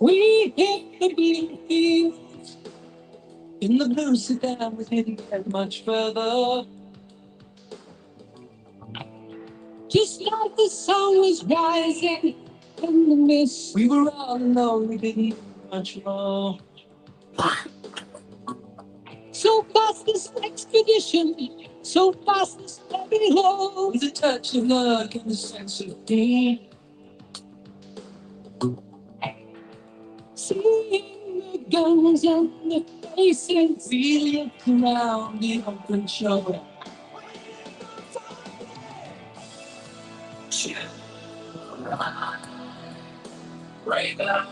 We hit the blue fields in the blue sedan. We didn't get much further. Just like the sun was rising in the mist, we were all alone. We didn't need much more. So fast this expedition, so fast this heavy load. With a touch of luck and a sense of need. Seeing the guns and the faces, we looked around the open shoulder. Right now.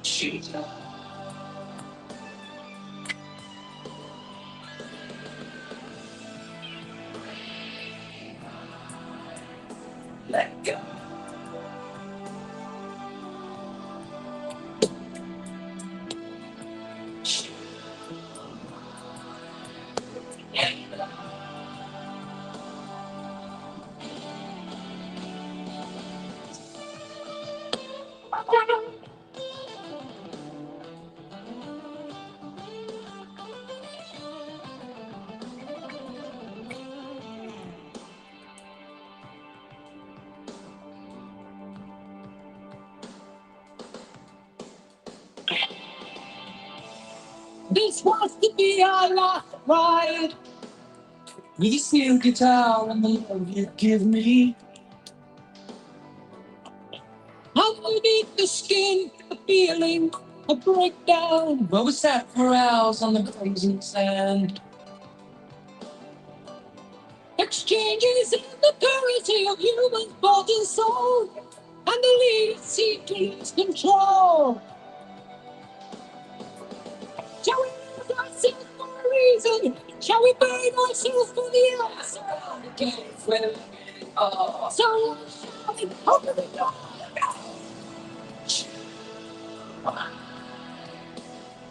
Shoot. Let go. Shoot. This was to be our last ride. With a steel guitar and the love you give me. Underneath the skin, the feeling of breakdown. Where we sat for hours on the frozen sand. Exchanges in the currency of human body and soul. And the leader seemed to lose control. Shall we lose ourselves for a reason? Shall we burn ourselves for the answer? Again, when so shall we open the door?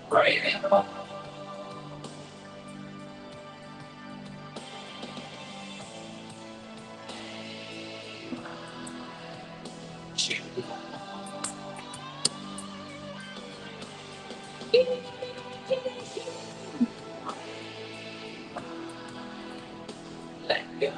Right. Let go.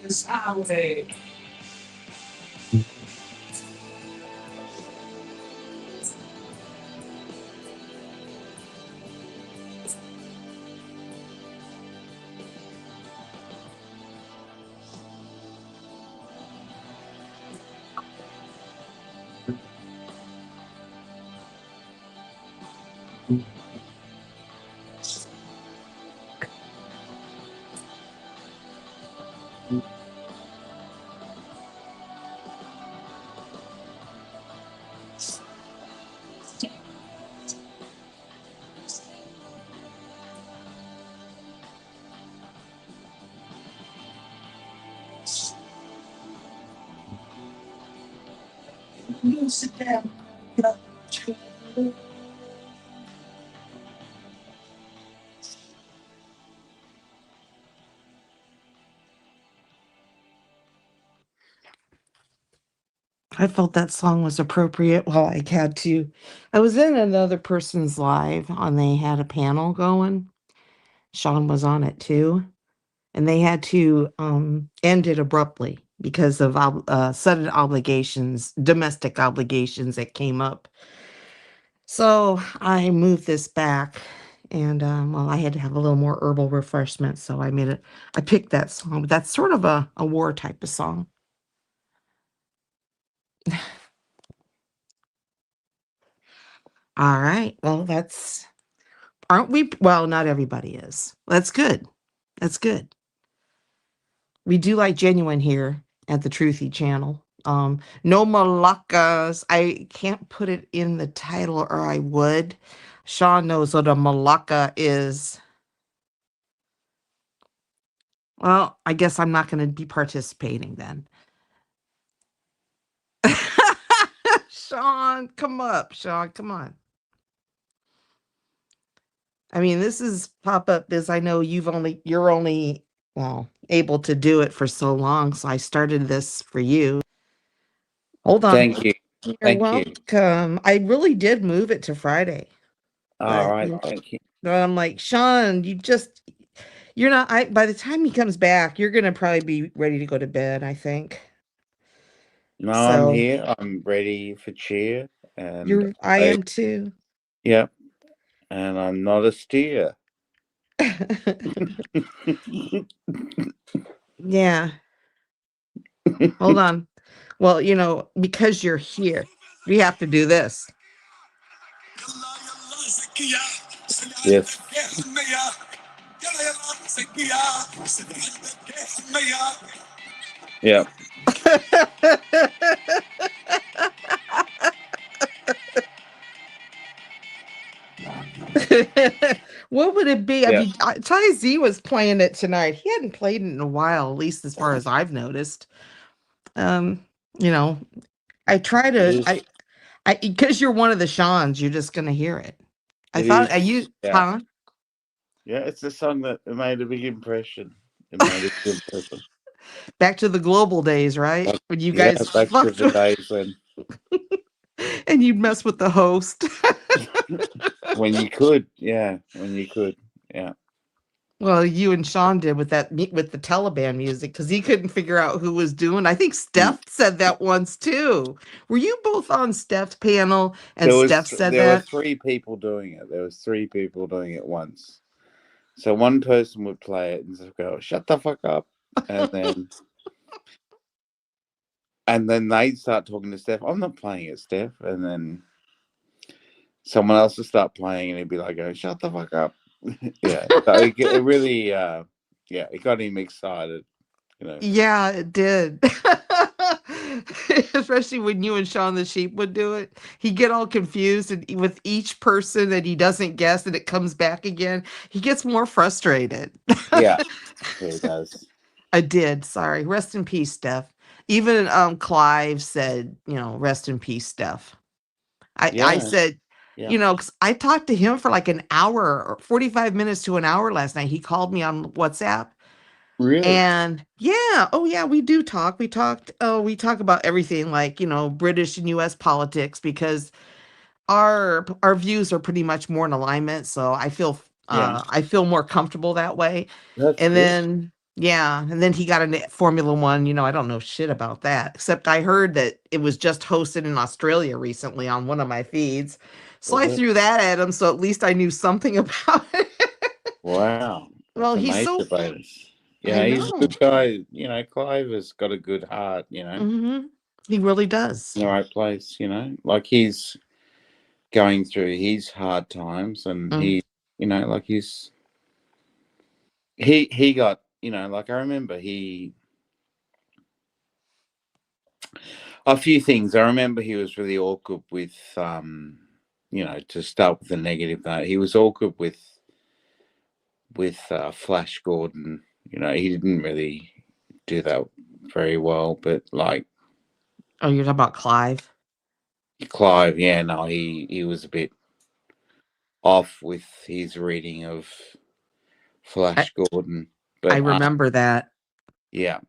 This highway. You sit down. I felt that song was appropriate. Well, I had to. I was in another person's live and they had a panel going. Sean was on it too. And they had to end it abruptly because of sudden obligations, domestic obligations that came up. So I moved this back, and well, I had to have a little more herbal refreshment, so I made it. I picked that song, but that's sort of a war type of song. All right, well, aren't we? Well, not everybody is. That's good. That's good. We do like genuine here at the Truthy channel. No malakas. I can't put it in the title, or I would. Sean knows what a malaka is. Well, I guess I'm not going to be participating then. Sean, come up. Sean, come on. I mean, this is pop up is I know you're only well able to do it for so long, so I started this for you. Hold on. Thank you. You're Thank you. welcome. I really did move it to Friday, All but right. Thank you. I'm like, Sean, you're not. I by the time he comes back, you're gonna probably be ready to go to bed. I think. No, I'm So here. I'm ready for cheer. And I I, am too. yep. And I'm not a steer. Yeah. Hold on. Well, because you're here, we have to do this. Yes. Yep. What would it be? I Yep. mean, Ty Z was playing it tonight. He hadn't played it in a while, at least as far as I've noticed. Um, you know, I try It to, is. because you're one of the Seans, you're just gonna hear it. I It thought, are is. you, Yeah. huh? Yeah. It's a song that made a big impression. It made a good impression. Back to the global days, right? When you Yeah. guys Back to fucked the days and you'd mess with the host. when you could. Yeah. When you could. Yeah. Well, you and Sean did with with the Taliban music because he couldn't figure out who was doing. I think Mm. Steph said that once too. Were you both on Steph's panel and Steph said There were that? three people doing it. There was three people doing it once. So one person would play it and just go, "Shut the fuck up," and then they'd start talking to Steph. I'm not playing it, Steph. And then someone else would start playing, and he'd be like, "Go, shut the fuck up." Yeah, so it really, yeah, it got him excited. You know. Yeah, it did. Especially when you and Sean the sheep would do it. He'd get all confused and with each person that he doesn't guess and it comes back again. He gets more frustrated. Yeah, yeah, he does. I did. Sorry. Rest in peace, Steph. Even Clive said, rest in peace, Steph. I Yeah, said, yeah, 'cause I talked to him for like an hour or 45 minutes to an hour last night. He called me on WhatsApp. really. And yeah, oh yeah, we do talk. We talk about everything like, British and US politics because our views are pretty much more in alignment, so Yeah, I feel more comfortable that way. that's And good. then Yeah, and then he got into Formula One. I don't know shit about that, except I heard that it was just hosted in Australia recently on one of my feeds. So Was I it? threw that at him, so at least I knew something about it. Wow, Well, that's a he's major so. bonus. I Yeah, he's a know. good guy. Clive has got a good heart. He really does. In the right place. Like he's going through his hard times, and Mm. like he got, like I remember he a few things. I remember he was really awkward with, to start with the negative note, he was awkward with Flash Gordon. He didn't really do that very well, but like Oh, you're talking about Clive? Clive, yeah, no, he was a bit off with his reading of I, Flash Gordon, I but remember that. yeah,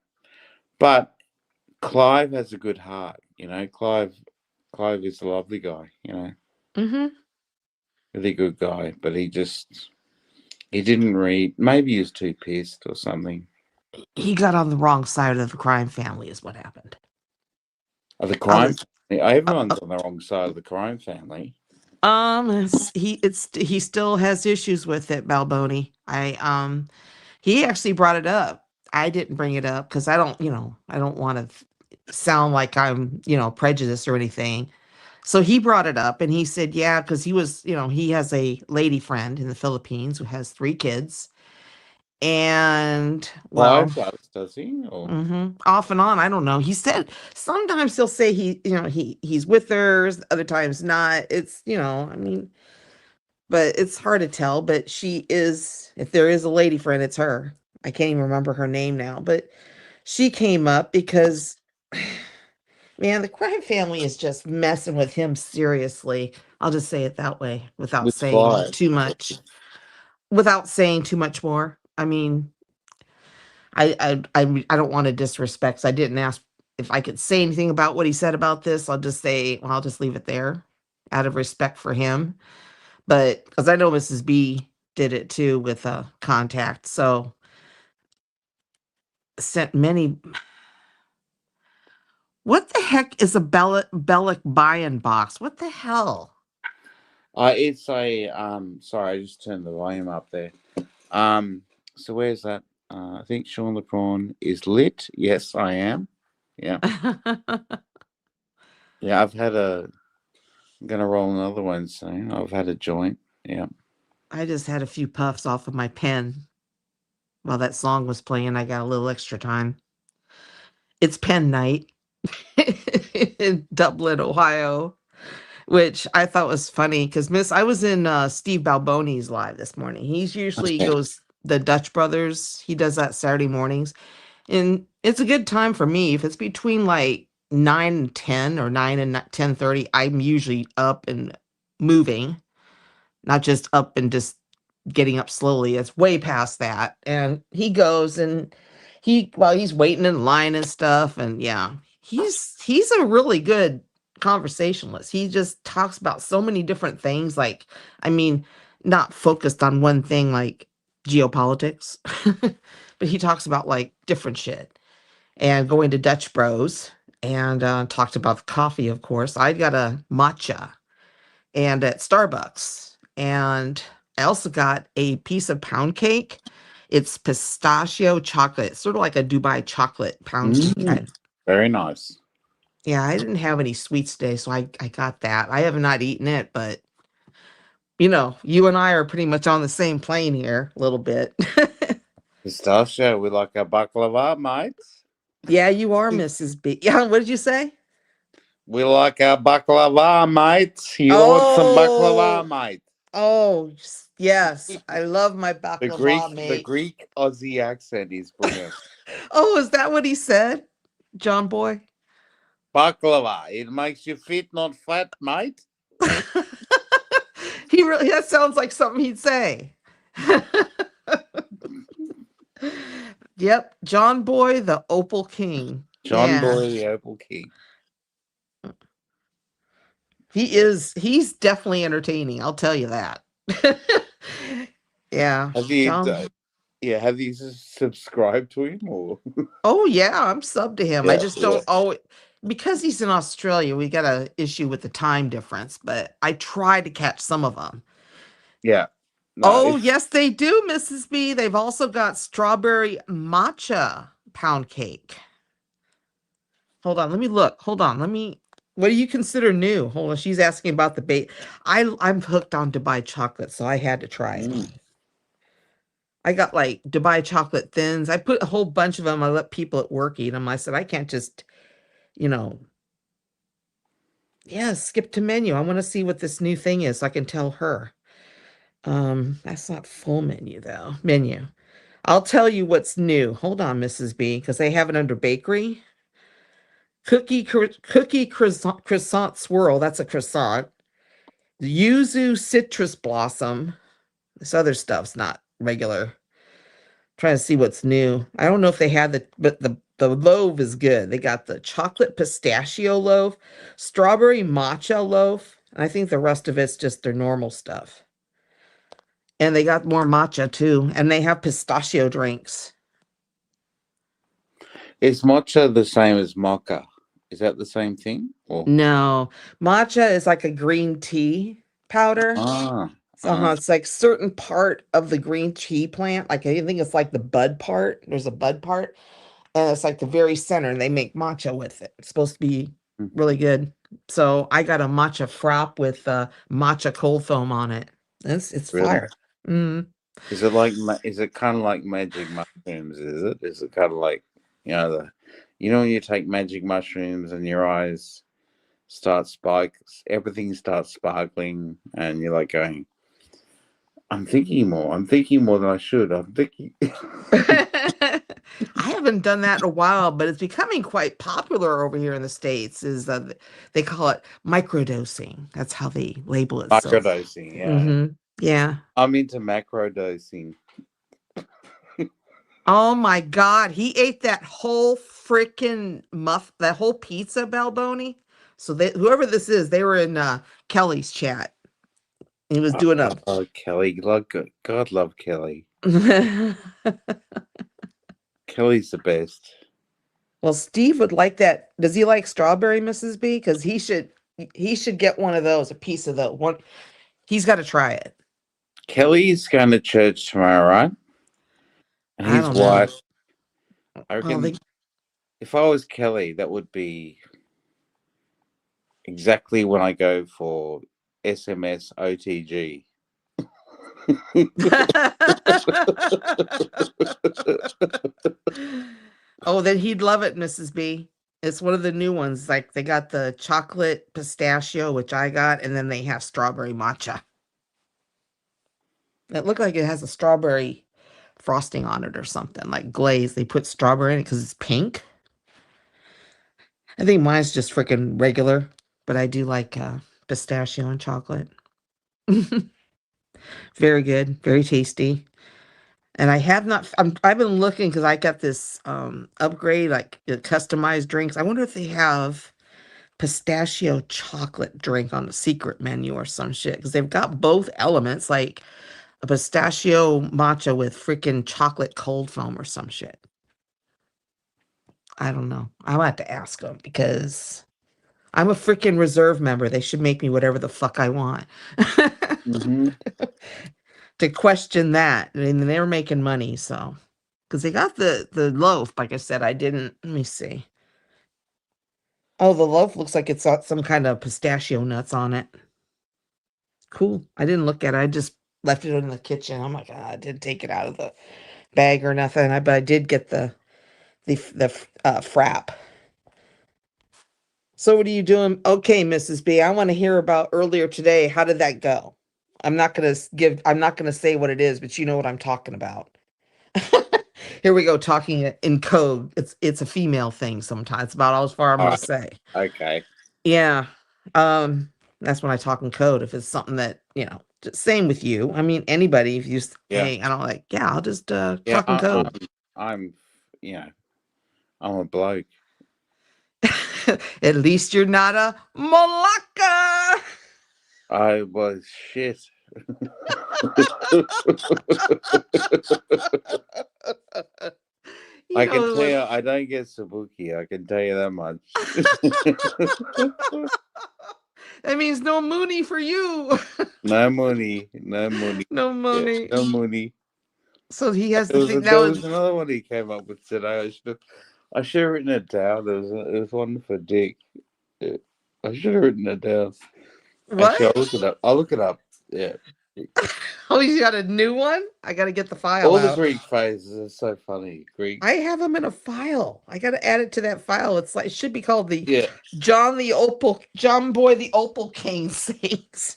but Clive has a good heart. Clive is a lovely guy. Hmm. Really good guy, but he didn't read. Maybe he was too pissed or something. He got on the wrong side of the crime family, is what happened. The I'll crime just. family. Uh, Everyone's uh, on the wrong side of the crime family. he still has issues with it, Balboni. He actually brought it up. I didn't bring it up because I don't want to sound like I'm, prejudiced or anything. So he brought it up and he said, yeah, because he has a lady friend in the Philippines who has 3 kids. And, well, Clive does he? Or off and on, I don't know. He said sometimes he'll say he's with her, other times not. It's, I mean, but it's hard to tell. But she is, if there is a lady friend, it's her. I can't even remember her name now, but she came up because, man, the crime family is just messing with him seriously. I'll just say it that way without with saying Clive? too much. Without saying too much more. I mean, I don't want to disrespect. I didn't ask if I could say anything about what he said about this. I'll just say, well, I'll just leave it there out of respect for him. But because I know Mrs. B did it too with contact. So sent many. What the heck is a Bellic buy-in box? What the hell? It's a Sorry, I just turned the volume up there. So where's that? I think Sean the Prawn is lit. Yes, I am. Yeah, yeah. I'm gonna roll another one soon. I've had a joint. Yeah. I just had a few puffs off of my pen while that song was playing. I got a little extra time. It's pen night in Dublin, Ohio, which I thought was funny because I was in Steve Balboni's live this morning. He's usually Okay. goes the Dutch Brothers. He does that Saturday mornings, and it's a good time for me. If it's between like 9 and 10 or 9 and 10:30, I'm usually up and moving, not just up and just getting up slowly. It's way past that. And he goes and while he's waiting in line and stuff, and yeah, he's a really good conversationalist. He just talks about so many different things. Like, I mean, not focused on one thing like geopolitics, but he talks about like different shit and going to Dutch Bros and talked about the coffee, of course. I got a matcha and at Starbucks. And I also got a piece of pound cake. It's pistachio chocolate, sort of like a Dubai chocolate pound cake. Mm, very nice. Yeah, I didn't have any sweets today, so I got that. I have not eaten it, but you and I are pretty much on the same plane here a little bit. Pistachio with like a baklava, mate. Yeah, you are Mrs. B. Yeah, what did you say? We like our baklava, mate. You want some baklava, Oh, mate? oh, yes. I love my baklava, The mate. Greek Aussie accent is brilliant. Oh, is that what he said, John Boy? Baklava, it makes you fit, not fat, mate. That sounds like something he'd say. Yep, John Boy, the Opal King. John Yeah. Boy, the Opal King. He's definitely entertaining, I'll tell you that. Yeah, Have you John. Yeah, have you subscribed to him or? Oh yeah, I'm sub to him. I Yeah, just yeah, don't always because he's in Australia. We got a issue with the time difference, but I try to catch some of them. yeah. No, Oh it's yes, they do, Mrs. B. They've also got strawberry matcha pound cake. Hold on, let me look. Hold on, let me. What do you consider new? Hold on, she's asking about the bait. I'm hooked on Dubai chocolate, so I had to try it. mm, I got like Dubai chocolate thins. I put a whole bunch of them. I let people at work eat them. I said I can't just, you know, yeah, skip to menu. I want to see what this new thing is so I can tell her. That's not full menu though. Menu. I'll tell you what's new. Hold on, Mrs. B, because they have it under bakery. Cookie croissant swirl. That's a croissant. Yuzu citrus blossom. This other stuff's not regular. Trying to see what's new. I don't know if they had but the loaf is good. They got the chocolate pistachio loaf, strawberry matcha loaf, and I think the rest of it's just their normal stuff. And they got more matcha too, and they have pistachio drinks. is matcha the same as mocha? Is that the same thing? Or No, matcha is like a green tea powder. ah, So ah, it's like certain part of the green tea plant. Like I think it's like the bud part. There's a bud part, and it's like the very center, and they make matcha with it. It's supposed to be mm, really good. So I got a matcha frap with matcha cold foam on it. It's really? fire. Mm. Is it like is it kind of like magic mushrooms? Is it? Is it kind of like you know when you take magic mushrooms and your eyes start spikes, everything starts sparkling, and you're like going, I'm thinking more. I'm thinking more than I should. I'm thinking. I haven't done that in a while, but it's becoming quite popular over here in the States. Is they call it microdosing. That's how they label it. So, Microdosing, yeah. hmm yeah. I'm into macro dosing. Oh my God, he ate that whole freaking that whole pizza, Balboni. So whoever this is, they were in Kelly's chat. He was doing a. Oh, Kelly, God love Kelly. Kelly's the best. Well, Steve would like that. Does he like strawberry, Mrs. B? Because he should get one of those, a piece of the one. He's got to try it. Kelly's going to church tomorrow, right? And I his don't know. wife, I Oh, reckon if I was Kelly, that would be exactly when I go for SMS OTG. oh, then he'd love it, Mrs. B. It's one of the new ones. Like they got the chocolate pistachio, which I got, and then they have strawberry matcha. It looked like it has a strawberry frosting on it or something, like glaze. They put strawberry in it because it's pink. I think mine's just freaking regular, but I do like pistachio and chocolate. Very good, very tasty. And I have not. I've been looking because I got this upgrade, like customized drinks. I wonder if they have pistachio chocolate drink on the secret menu or some shit because they've got both elements, like a pistachio matcha with freaking chocolate cold foam or some shit. I don't know. I'll have to ask them because I'm a freaking reserve member. They should make me whatever the fuck I want. Hmm. To question that. I mean, they were making money, so because they got the loaf. Like I said, I didn't. Let me see. Oh, the loaf looks like it's got some kind of pistachio nuts on it. Cool. I didn't look at it. I just left it in the kitchen. I'm like, I didn't take it out of the bag or nothing. But I did get the frap. So what are you doing? Okay, Mrs. B, I want to hear about earlier today. How did that go? I'm not gonna say what it is, but you know what I'm talking about. Here we go, talking in code. It's a female thing sometimes. It's about all as far I'm All gonna right. say. Okay. Yeah. That's when I talk in code. If it's something that, same with you. I mean, anybody, if you Yeah. hey, I don't like, yeah, I'll just Yeah. talk in code. I'm, you know, I'm a bloke. At least you're not a malacca. I was shit. You I can know tell what? you, I don't get sabuki. I can tell you that much. That means no money for you. No money, no money. No Yeah, money. no money. So he has There to was think that there was was another one he came up with today. I should have written it down. There was one for Dick. Yeah, I should have written it down. what? Actually, I'll look it up. I'll look it up. Yeah. Oh, he's got a new one. I got to get the file All the out. Greek phrases are so funny. Greek. I have them in a file. I got to add it to that file. It's like it should be called the Yeah. John Boy the Opal King sings.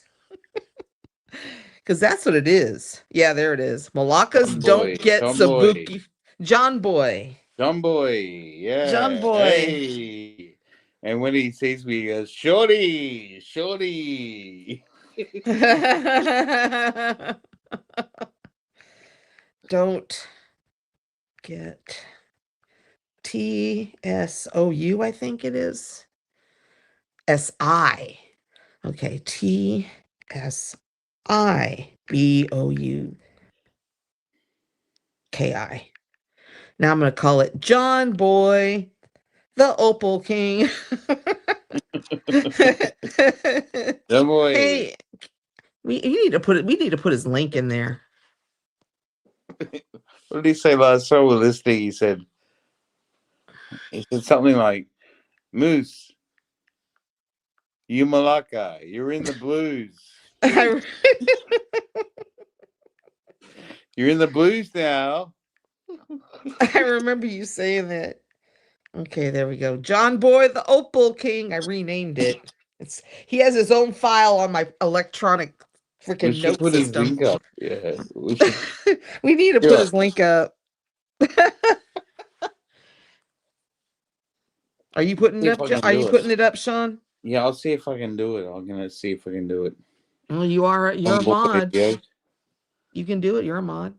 Because that's what it is. Yeah, there it is. Malakas John Boy. don't get John Boy. Sabuki. John Boy. John Boy. John Yeah. Boy. Hey. And when he sees me, he goes, Shorty. Shorty. Don't get TSOU, I think it is. SI. Okay, TSIBOUKI. Now I'm going to call it John Boy, the Opal King. John Boy. Hey, we need to put his link in there. What did he say last time we were listening? He said something like, Moose, you Malacca, you're in the blues. I, You're in the blues now. I remember you saying that. Okay, there we go. John Boy, the Opal King. I renamed it. It's he has his own file on my electronic We freaking should note put his system. link up. Yeah, we should. We need to put Yeah, his link up. Are you putting see it if up? I can Are you do it. putting it up, Sean? Yeah, I'll see if I can do it. I'm gonna see if I can do it. Well, you're On a board mod. video. You can do it. You're a mod.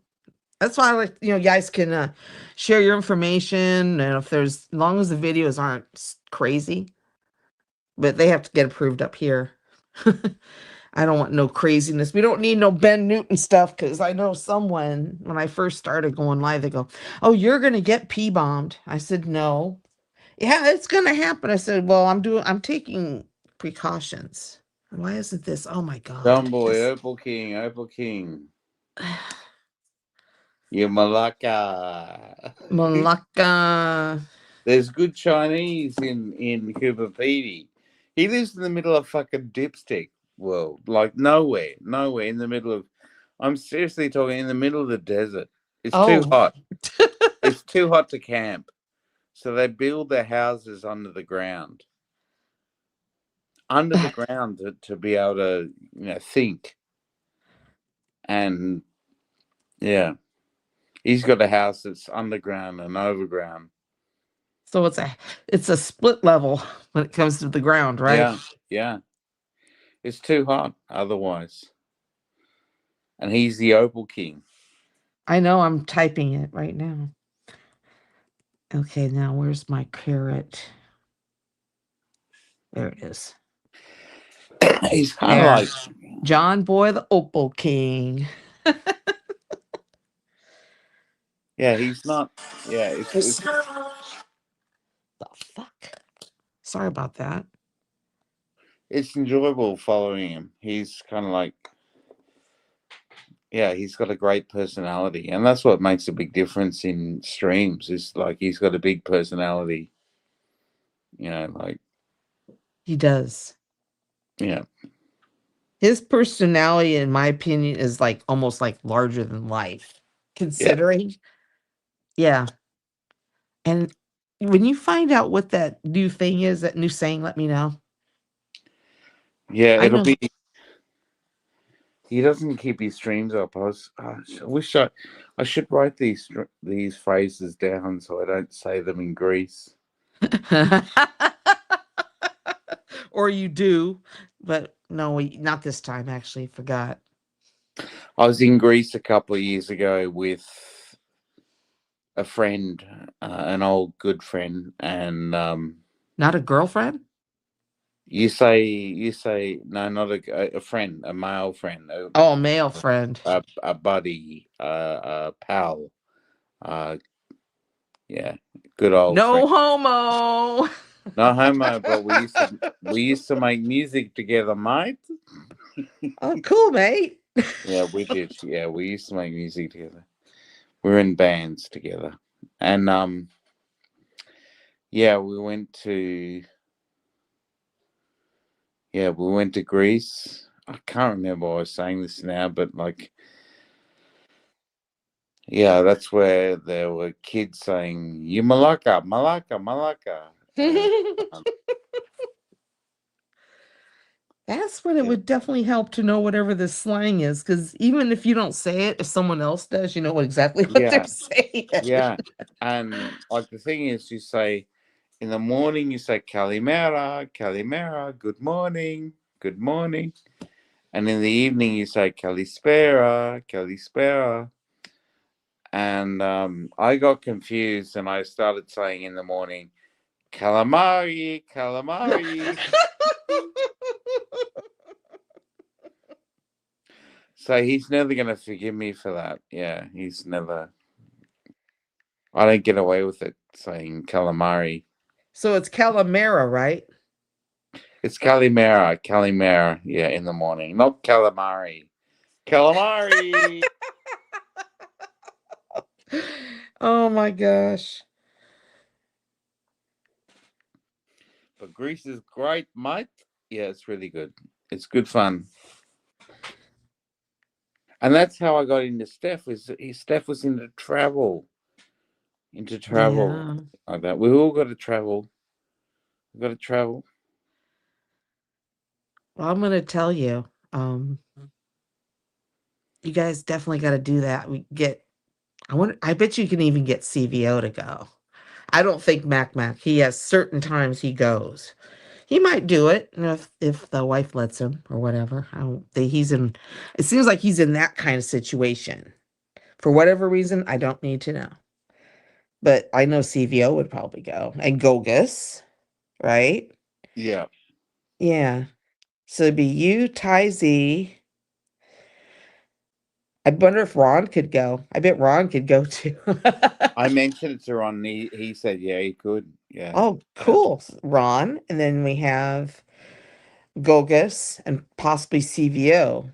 That's why I like guys can share your information, and if there's as long as the videos aren't crazy, but they have to get approved up here. I don't want no craziness. We don't need no Ben Newton stuff because I know someone when I first started going live, they go, "Oh, you're gonna get P bombed." I said, "No, yeah, it's gonna happen." I said, "Well, I'm taking precautions." Why isn't this? Oh my God, John Boy, this Opal King, Opal King. You Malacca. Malacca. There's good Chinese in Cooper Pedy. He lives in the middle of fucking dipstick world, like nowhere in the middle of. I'm seriously talking in the middle of the desert. It's too Oh, hot. It's too hot to camp, so they build their houses under the ground to be able to think. And yeah, he's got a house that's underground and overground. so it's a split level when it comes to the ground, right? Yeah, yeah. It's too hot otherwise. And he's the Opal King. I know. I'm typing it right now. Okay, now where's my carrot? There it is. He's kind of There. like, John Boy the Opal King. yeah, he's not, yeah, The fuck? Sorry about that. it's enjoyable following him. He's kind of like, yeah, he's got a great personality, and that's what makes a big difference in streams. Is like he's got a big personality. Like He does. yeah, His personality, in my opinion, is like almost like larger than life. yeah, Considering, yeah. And when you find out what that new thing is, that new saying, let me know. yeah. I It'll know. be. He doesn't keep his streams up. I wish I should write these phrases down so I don't say them in Greece. Or you do, but no, not this time. Actually, forgot. I was in Greece a couple of years ago with a friend, an old good friend, and Not a girlfriend. You say no, not a friend, a male friend, Oh, male friend. a buddy, a pal. Uh, yeah, good old friend. No homo. Not homo, but we used to make music together, mate. Oh, cool, mate. Yeah, we did. Yeah, we used to make music together. We were in bands together, and yeah, we went to Greece. I can't remember why I was saying this now, but like, yeah, that's where there were kids saying "You Malaka, Malaka, Malaka," and um, That's when it yeah, would definitely help to know whatever the slang is, because even if you don't say it, if someone else does, you know exactly what they're yeah, saying. yeah. And like the thing is, you say in the morning, you say "Kalimera, Kalimera," good morning, good morning, and in the evening, you say "Kalispera, Kalispera." And I got confused, and I started saying in the morning, "Calamari, calamari." So he's never gonna forgive me for that. Yeah, he's never. I don't get away with it saying calamari. So it's Calamera, right? It's calimera, calimera. Yeah, in the morning, not calamari. Calamari. Oh my gosh. But Greece is great, mate. Yeah, it's really good. It's good fun, and that's how I got into Steph. Steph was into travel Yeah. like that. We all got to travel. We got to travel. Well, I'm gonna tell you, you guys definitely got to do that. I bet you can even get CVO to go. I don't think Mac he has certain times he goes. He might do it, you know, if the wife lets him or whatever. I don't think he's in. It seems like he's in that kind of situation. For whatever reason, I don't need to know. But I know CVO would probably go and Gogus, right? Yeah, Yeah. So it'd be you, Ty Z. I wonder if Ron could go. I bet Ron could go too. I mentioned it to Ron. He said, yeah, he could. Yeah, Oh, yeah, cool. Ron. And then we have Gogus and possibly CVO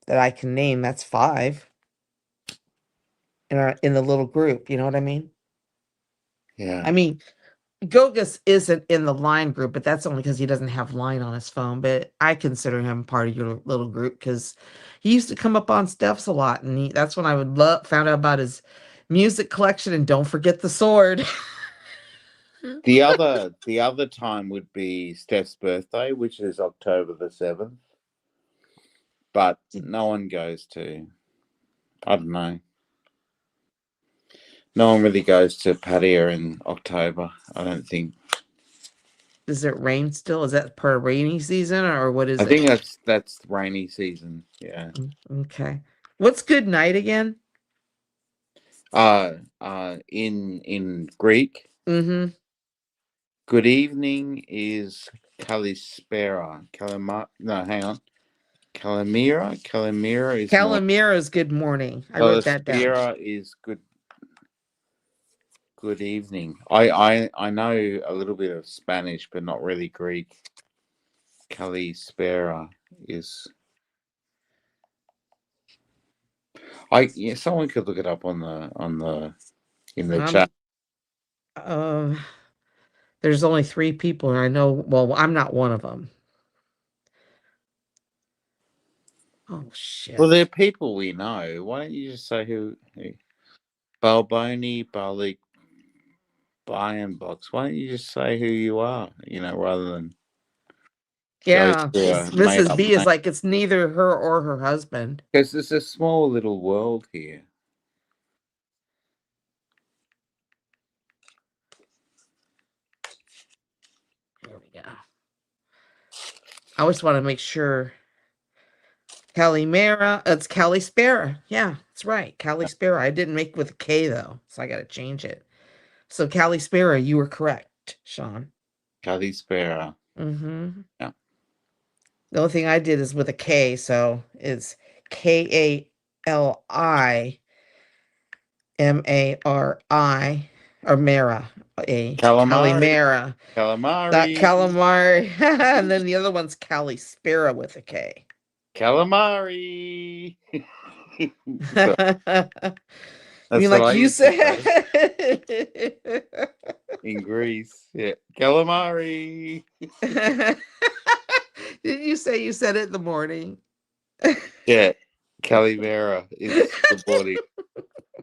that I can name. That's five in the little group. You know what I mean? yeah. I mean, Gogus isn't in the line group, but that's only because he doesn't have line on his phone. But I consider him part of your little group because he used to come up on Steph's a lot, and that's when I would love found out about his music collection. And don't forget the sword. The other time would be Steph's birthday, which is October the 7th. But no one goes to. I don't know. No one really goes to Pattaya in October. I don't think. Does it rain still? Is that part of rainy season or what is I it? think that's rainy season. Yeah. Okay. What's good night again? In Greek, Mm-hmm. good evening is Kalispera. Kalima. No, hang on. Kalimera. Kalimera is morning. Calamira's good morning. I wrote that down. Kalispera is good evening. I know a little bit of Spanish, but not really Greek. Kalispera is. Someone could look it up on the in the chat. Um, uh, there's only three people, and I know. Well, I'm not one of them. Oh Well, shit! they're people we know. Why don't you just say who? Balboni, Balik, Bayern Box. Why don't you just say who you are? Rather than go Yeah, through because a made Mrs. up B is name. like it's neither her or her husband. Because it's a small little world here. There we go. I always want to make sure. Calimera, it's Calispera. Yeah, that's right. Calispera. I didn't make with a K though, so I got to change it. So Calispera, you were correct, Sean. Kalispera. Mm-hmm. Yeah. The only thing I did is with a K, so it's Kalimari, or Mara, a Calamari. Calimera, not Calamari. calamari. And then the other one's Calispera with a K. Calamari. So I mean, that's what like I you used to said. say in Greece. Yeah. Calamari. Didn't you say you said it in the morning? Yeah. Calimera is the body.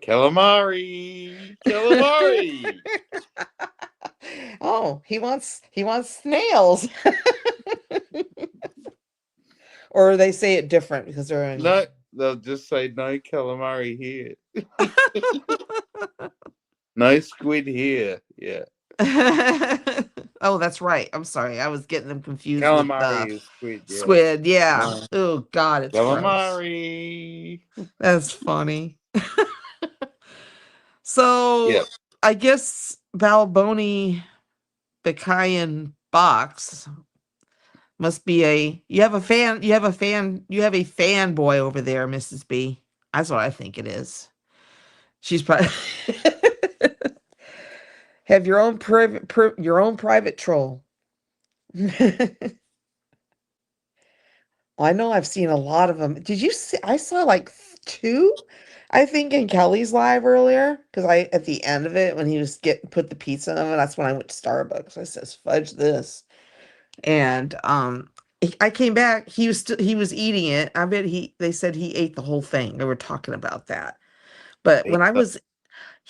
Calamari. Calamari. Oh, he wants snails. Or they say it different because they're in. No, they'll just say no calamari here. No squid here. Yeah. Oh, that's right. I'm sorry. I was getting them confused with Calamari is squid, yeah. squid. Yeah. No. Oh God, it's gross. Calamari. That's funny. So Yeah. I guess Balboni Bakayan box must be a fanboy over there, Mrs. B. That's what I think it is. She's probably have your own private troll. I know I've seen a lot of them. Did you see? I saw like two, I think, in Kelly's live earlier. Because I, at the end of it, when he was getting put the pizza in the oven, that's when I went to Starbucks. I says, "Fudge this," and I came back. He was eating it. I bet they said he ate the whole thing. They were talking about that. But when I Pizza. was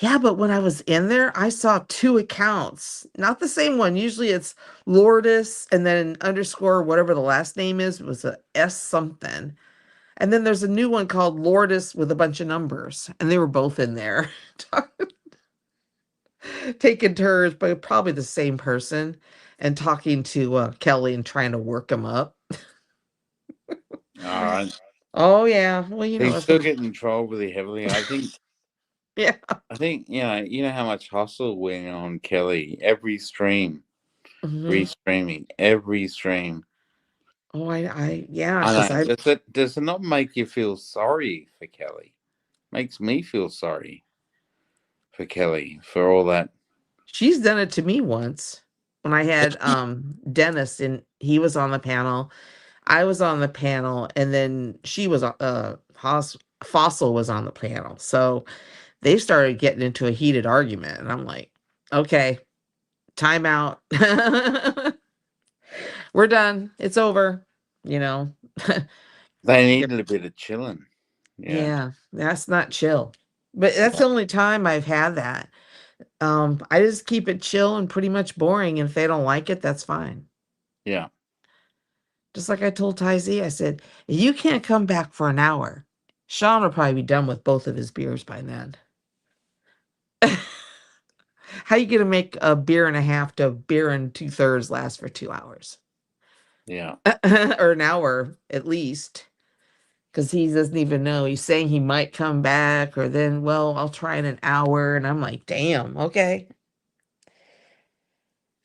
Yeah, but when I was in there, I saw two accounts, not the same one. Usually it's Lourdes and then underscore whatever the last name is. It was a S something. And then there's a new one called Lourdes with a bunch of numbers. And they were both in there taking turns, but probably the same person and talking to Kelly and trying to work him up. All right. Oh, yeah. Well, He's that's still what. getting trolled really heavily. I think Yeah. how much hustle went on Kelly. Every stream, Hmm. restreaming, every stream. Oh, yeah, I because know. Does it not make you feel sorry for Kelly? Makes me feel sorry for Kelly for all that. she's done it to me once when I had Dennis and he was on the panel. I was on the panel and then she was Fossil was on the panel. So they started getting into a heated argument and I'm like, "Okay, time out. We're done. It's over." You know. They They're- needed a bit of chilling. Yeah. yeah, that's not chill. But that's the only time I've had that. I just keep it chill and pretty much boring. And if they don't like it, that's fine. Yeah. Just like I told Ty Z, I said, if you can't come back for an hour, Sean will probably be done with both of his beers by then. How you gonna make a beer and a half to a beer and two-thirds last for 2 hours? Yeah. Or an hour at least. Because he doesn't even know. He's saying he might come back, or then, well, I'll try in an hour. And I'm like, damn, okay.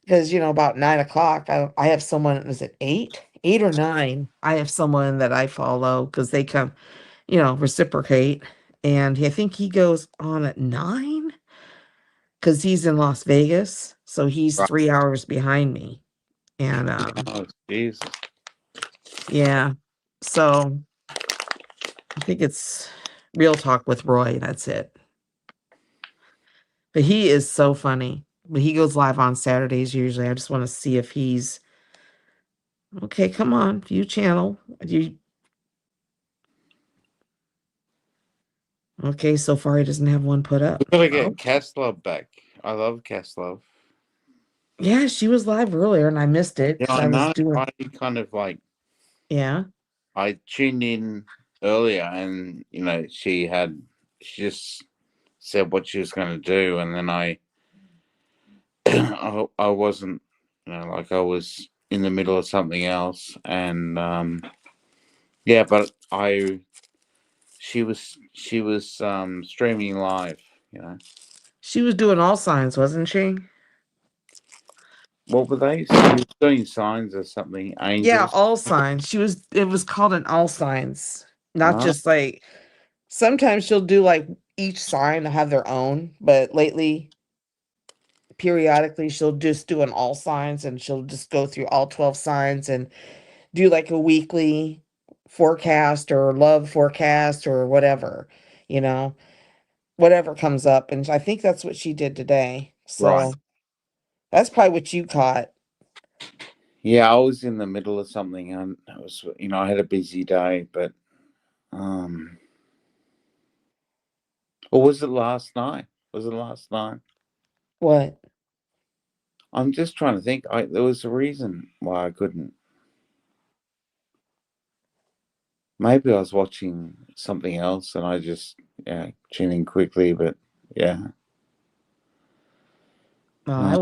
Because, about 9 o'clock, I have someone, is it 8? 8 or 9. I have someone that I follow because they come, reciprocate. And I think he goes on at 9 because he's in Las Vegas. So he's Right. 3 hours behind me. And Oh, Jesus. yeah. So I think it's Real Talk with Roy. That's it. But he is so funny. But he goes live on Saturdays usually. I just want to see if he's okay. Come on, view channel. Okay, so far he doesn't have one put We up. gotta get Oh, Kaslov back. I love Kaslov. yeah, she was live earlier and I missed it Yeah, because I I was know. doing, I kind of like yeah. I tuned in earlier, and she just said what she was going to do, and then I wasn't, like I was in the middle of something else, and yeah, but I she was streaming live. She was doing all signs, wasn't she? What were they? She was doing signs or something. Yeah, Angels. all signs. It was called an all signs. Not Ah, just like sometimes she'll do like each sign have their own, but lately periodically she'll just do an all signs and she'll just go through all 12 signs and do like a weekly forecast or love forecast or whatever, you know, whatever comes up. And I think that's what she did today. right. So that's probably what you caught. Yeah, I was in the middle of something, and I was, I had a busy day, but um, or was it last night? Was it last night? What? I'm just trying to think. There was a reason why I couldn't. Maybe I was watching something else, and I just tuned in quickly. But yeah, No, uh,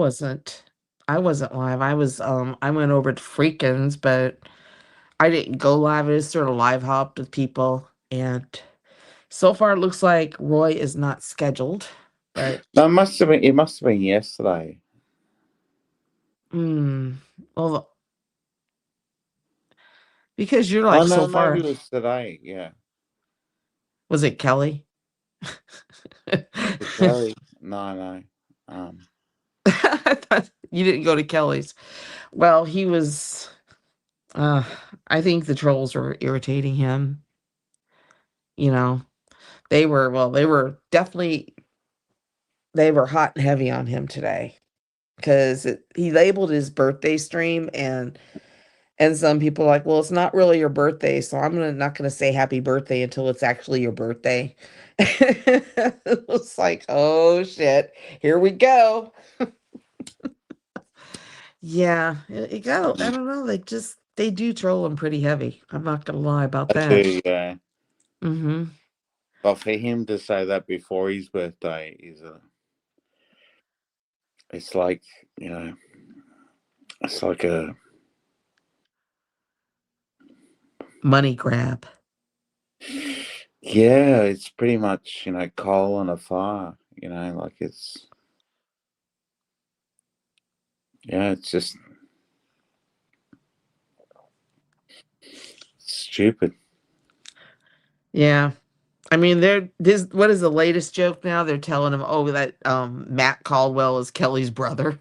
I wasn't live. I went over to Freakins, but I didn't go live. I just sort of live hopped with people. And so far it looks like Roy is not scheduled. But no, it must have been. It must have been yesterday. hmm. Well, because you're Oh like so no, maybe far. it was today. Yeah, Was it Kelly? the Kelly. No, no. I thought you didn't go to Kelly's. Well, he was uh I think the trolls were irritating him, you know. They were definitely they were hot and heavy on him today because he labeled his birthday stream and some people are like, well, it's not really your birthday, so not gonna say happy birthday until it's actually your birthday. It was like, oh shit, here we go. Yeah, it got. I don't know. They do troll him pretty heavy. I'm not gonna lie about I that. do. Yeah, Mm-hmm. but for him to say that before his birthday is a. It's like you know. It's like a. Money grab. Yeah, it's pretty much coal on a fire. Like it's it's just stupid. Yeah. I mean, they're this. What is the latest joke now? They're telling him, oh, that Matt Caldwell is Kelly's brother.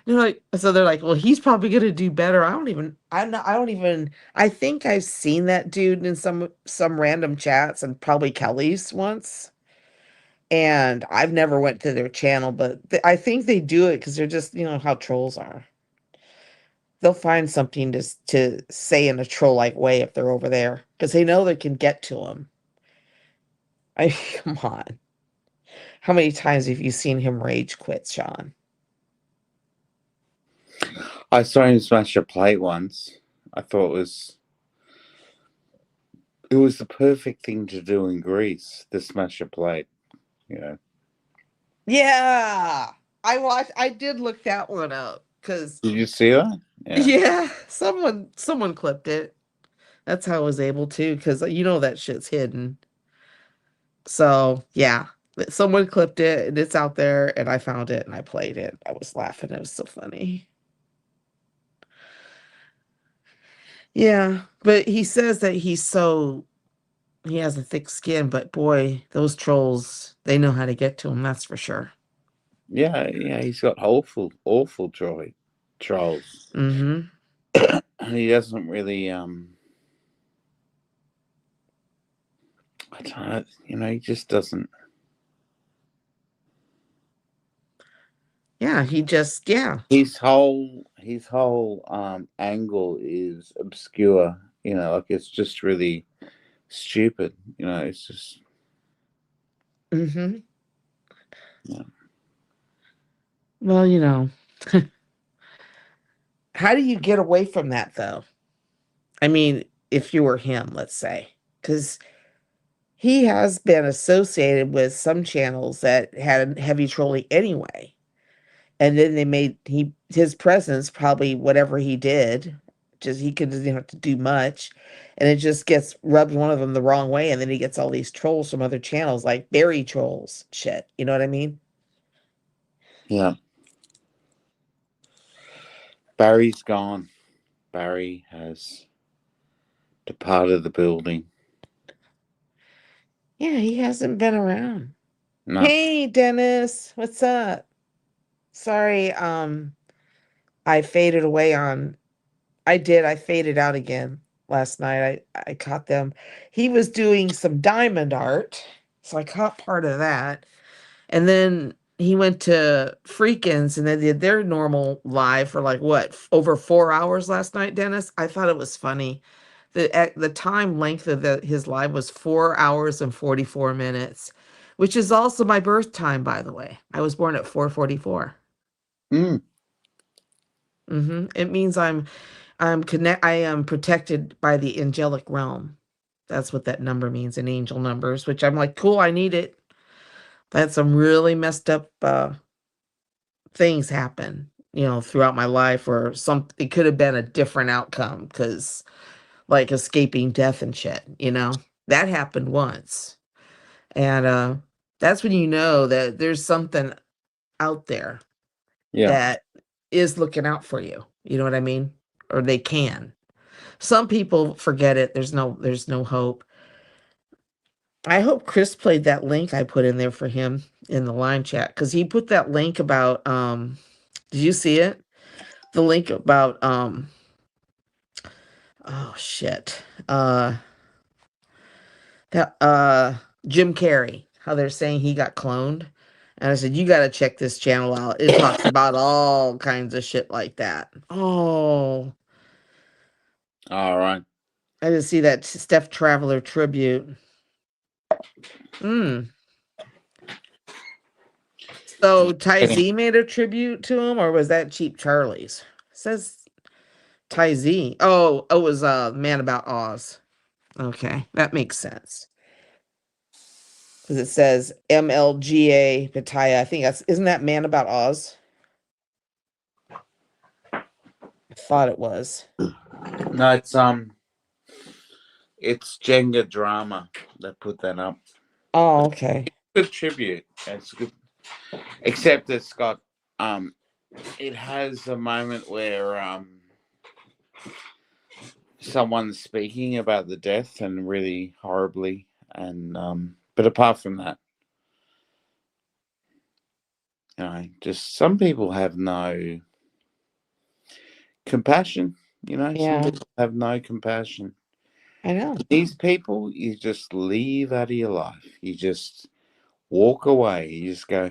They're like, well, he's probably gonna do better. I don't even. I think I've seen that dude in some random chats and probably Kelly's once. And I've never went to their channel, but I think they do it because they're just how trolls are. They'll find something to say in a troll like way if they're over there because they know they can get to them. I come on. How many times have you seen him rage quit, Sean? I saw him smash a plate once. I thought it was the perfect thing to do in Greece to smash a plate. You know, Yeah, I did look that one up because did you see that? Yeah, yeah, someone clipped it. That's how I was able to because that shit's hidden. So yeah, someone clipped it and it's out there, and I found it and I played it. I was laughing. It was so funny. Yeah, but he says that he has a thick skin, but boy, those trolls, they know how to get to him, that's for sure. yeah, yeah. He's got awful trolls. Mm-hmm. He doesn't really I don't know. He just doesn't. Yeah, yeah. His whole angle is obscure. Like it's just really stupid. It's just Mm-hmm. yeah. Well, how do you get away from that though? I mean, if you were him, let's say, because he has been associated with some channels that had heavy trolling anyway. And then they made his presence probably whatever he did, just he could didn't have to do much, and it just gets rubbed one of them the wrong way, and then he gets all these trolls from other channels like Barry trolls shit. You know what I mean? Yeah. Barry's gone. Barry has departed the building. Yeah, he hasn't been around. No. Hey, Dennis, what's up? Sorry, I faded away on. I did. I faded out again last night. I caught them. He was doing some diamond art, so I caught part of that. And then he went to Freakins and they did their normal live for like what, over 4 hours last night, Dennis. I thought it was funny. The time length of his live was 4 hours and 44 minutes, which is also my birth time, by the way. I was born at 4:44. Mm. It means I am protected by the angelic realm. That's what that number means in angel numbers, which I'm like, cool, I need it. I had some really messed up things happen, throughout my life, or some it could have been a different outcome because like escaping death and shit, that happened once. And that's when you know that there's something out there Yeah. that is looking out for you. You know what I mean? Or they can. Some people forget it. There's no hope. I hope Chris played that link I put in there for him in the line chat because he put that link about did you see it? The link about oh shit. That Jim Carrey, how they're saying he got cloned. And I said, you gotta check this channel out. It talks about all kinds of shit like that. Oh, All right. I didn't see that Steph Traveler tribute. Hmm. So Ty Getting- Z made a tribute to him, or was that Cheap Charlie's? It says Ty Z. Oh, it was Man About Oz. Okay, that makes sense. Because it says MLGA Pitaya. I think that's isn't that Man About Oz? I thought it was. No, it's Jenga Drama that put that up. Oh, okay. Good tribute. It's good, except it's got um, it has a moment where someone's speaking about the death and really horribly, and but apart from that, just some people have no compassion. Some Yeah, people have no compassion. I know. These people, you just leave out of your life. You just walk away. You just go,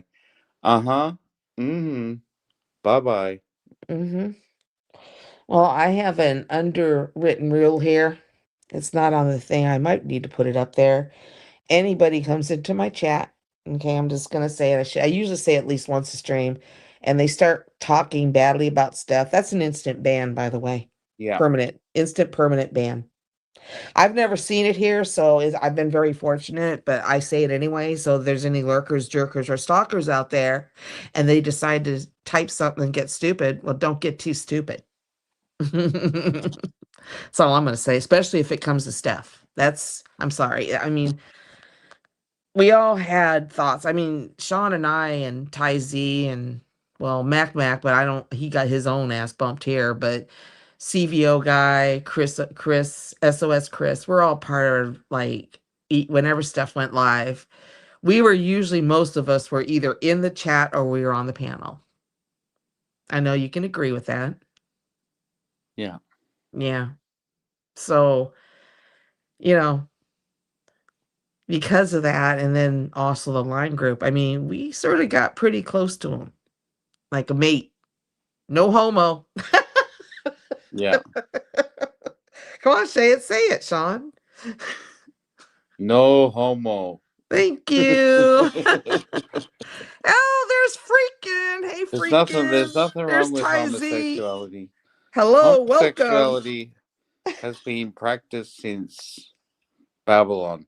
uh huh, mm-hmm, bye bye. Hmm. Well, I have an underwritten rule here. It's not on the thing. I might need to put it up there. Anybody comes into my chat, okay, I'm just gonna say it. I usually say at least once a stream, and they start talking badly about stuff. That's an instant ban, by the way. Yeah, Permanent, instant, permanent ban. I've never seen it here, so I've been very fortunate, but I say it anyway. So if there's any lurkers, jerkers, or stalkers out there, and they decide to type something and get stupid, well, don't get too stupid. That's all I'm going to say, especially if it comes to Steph. I'm sorry. I mean, we all had thoughts. I mean, Sean and I and Ty Z and well, Mac, but I don't. He got his own ass bumped here. But CVO guy, Chris, SOS Chris, we're all part of like whenever stuff went live. We were usually most of us were either in the chat or we were on the panel. I know you can agree with that. yeah, Yeah. So you know because of that, and then also the line group. I mean, we sort of got pretty close to him, like a mate. No homo. yeah. Come on, say it, Sean. No homo. Thank you. Oh, there's Freakin'. Hey, There's Freakin'. nothing There's wrong with Ty Z. homosexuality. Hello, welcome. Homosexuality has been practiced since Babylon.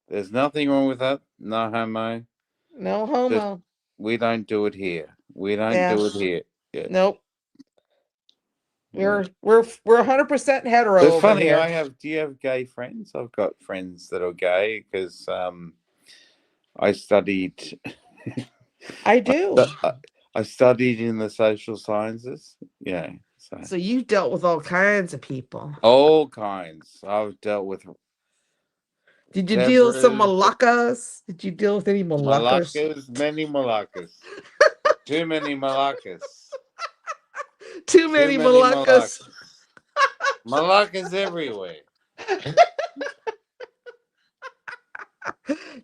There's nothing wrong with that. No homo. No Just homo. we don't do it here. We don't Yeah. do it here. Yeah. Nope. Yeah. We're 100% hetero It's over funny. here. Do you have gay friends? I've got friends that are gay because I studied. I I, do. I studied in the social sciences. Yeah. So you dealt with all kinds of people. All kinds. I've dealt with Did you deal with some zebras, Malaccas? Did you deal with any Malaccas? many Malaccas. Too many Malaccas. Too Too many many Malaccas. Malaccas. Malaccas everywhere.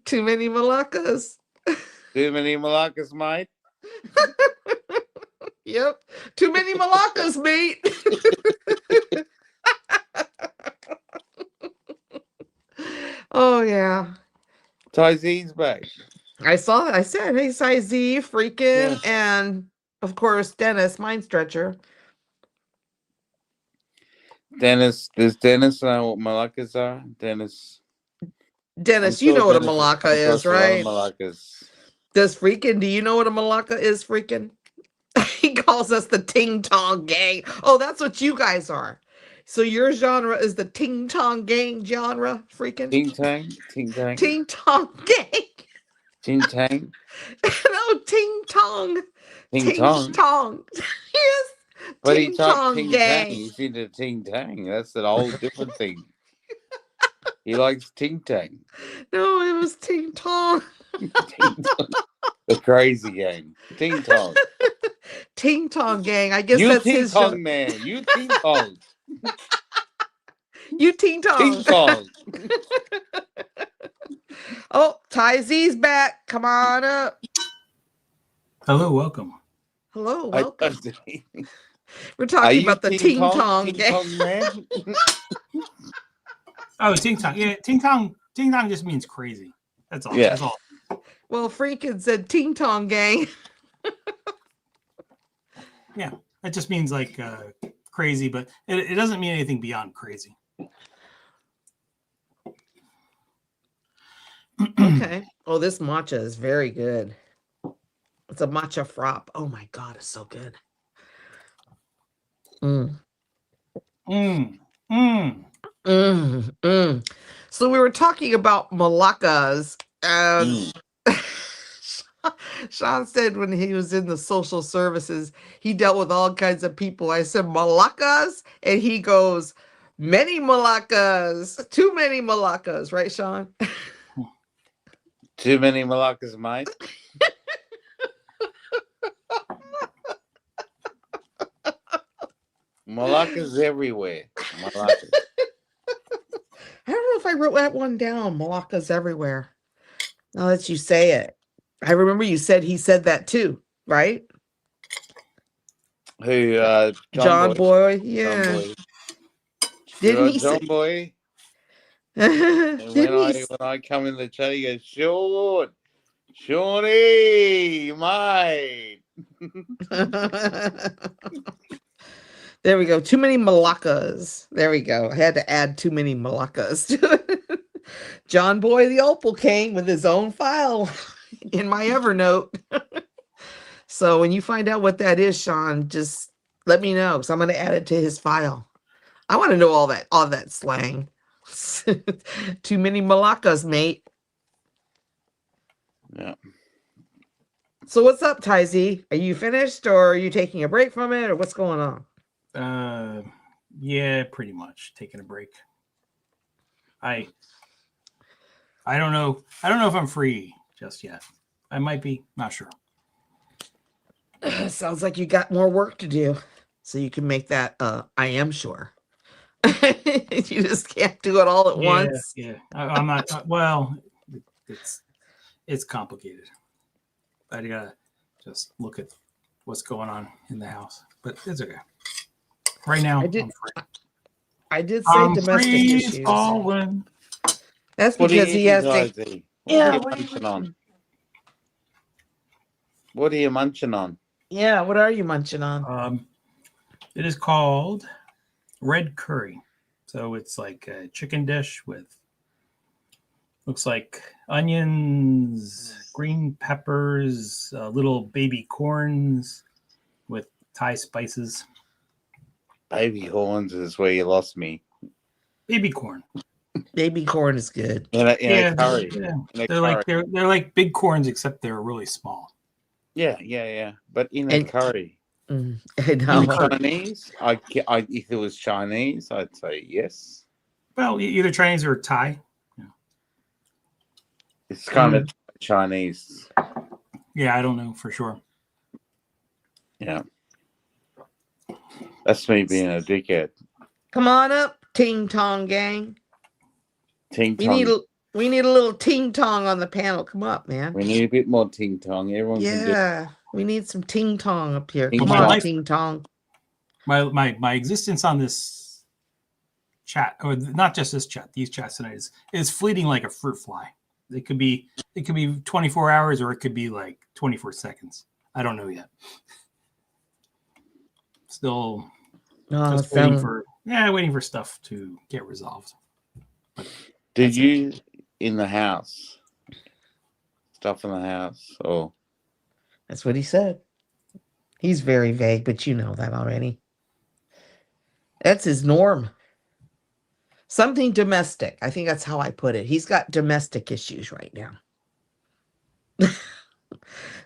Too many Malaccas. Too many Malaccas, mate. Yep. Too many Malaccas, mate. Oh yeah. Tyzee's back. I saw that. I said, hey, size Z, freaking, Yeah. and of course, Dennis, mind stretcher. Dennis, does Dennis know what Malaccas are? Dennis. I'm Dennis, you sure know what a Dennis has Malacca come is, across a lot of right? Malaccas. Does freaking, do you know what a Malacca is, freaking? He calls us the Ting Tong Gang. Oh, that's what you guys are. So your genre is the Ting Tong Gang genre, freaking? Ting Tang? Ting Tang? Ting Tong Gang. Ting Tang? No, Ting Tong. Ting Ting Tong? Tong. Yes. But he Ting typed Tong Ting Tang. Gang. He's into Ting Tang. That's a whole different thing. He likes Ting Tang. No, it was Ting Tong. Ting Tong. The crazy gang. Ting Tong. Ting Tong Gang. I guess You that's Ting his show. Tong man. You Ting Tong. You Ting Ting Tong. Tong. Oh, Ty Z's back. Come on up. Hello, welcome. Hello, welcome. We're Are talking you about the Ting Ting Tong? Tong Ting Gang. Tong man? Oh, Ting Tong. Yeah, Ting Tong just means crazy. That's all. Yeah. That's all. Well, freaking said Ting Tong Gang. Yeah, it just means like crazy, but it doesn't mean anything beyond crazy. Okay. Oh, this matcha is very good. It's a matcha frap. Oh my god, it's so good. Mm. So we were talking about Malaccas, and Sean said when he was in the social services, he dealt with all kinds of people. I said Malaccas, and he goes, many Malaccas, too many Malaccas, right, Sean? Too many Malaccas, mate. Malaccas everywhere. Malaccas. I don't know if I wrote that one down. Malaccas everywhere. Now that you say it, I remember you said he said that too, right? Who? John Boy. John Yeah. Boy. Didn't Sure, he John say? Boy. Didn't And he? when I come in the chat, he goes, Shawnee, mate. There we go. Too many Malaccas. There we go. I had to add too many Malaccas to it. John Boy the Opal King with his own file in my Evernote. So when you find out what that is, Sean, just let me know because I'm going to add it to his file. I want to know all that slang. Too many Malaccas, mate. Yeah. So what's up, Tyzy? Are you finished or are you taking a break from it or what's going on? Yeah, pretty much taking a break. I don't know. I don't know if I'm free just yet. I might be. Not sure. Sounds like you got more work to do, so you can make that. I am sure. You just can't do it all at once. Yeah. I'm not. Well, it's complicated. I gotta just look at what's going on in the house, but it's okay. Right now, I did say domestic issues. That's because he has to. Yeah, what are you munching on? What are you munching on? Yeah, what are you munching on? It is called red curry. So it's like a chicken dish with looks like onions, green peppers, little baby corns with Thai spices. Baby horns is where you lost me. Baby corn. Baby corn is good. In a curry. Yeah. They're like big corns, except they're really small. Yeah. But in a And curry. I In In the know. curry. Chinese, if it was Chinese, I'd say yes. Well, either Chinese or Thai. It's kind of Mm. Chinese. Yeah, I don't know for sure. Yeah. That's me being a dickhead. Come on up, Ting Tong Gang. Ting We need tong. a we need a little ting tong on the panel. Come up, man. We need a bit more ting tong. Everyone can do Yeah, we need some ting tong up here. ting Come My on, tong. life, ting tong. my existence on this chat, or not just this chat, these chats tonight is fleeting like a fruit fly. It could be 24 hours or it could be like 24 seconds. I don't know yet. Still Oh, just waiting sound. for stuff to get resolved. Did That's it. you in the house? Stuff in the house, or That's what he said. He's very vague, but you know that already. That's his norm. Something domestic. I think that's how I put it. He's got domestic issues right now.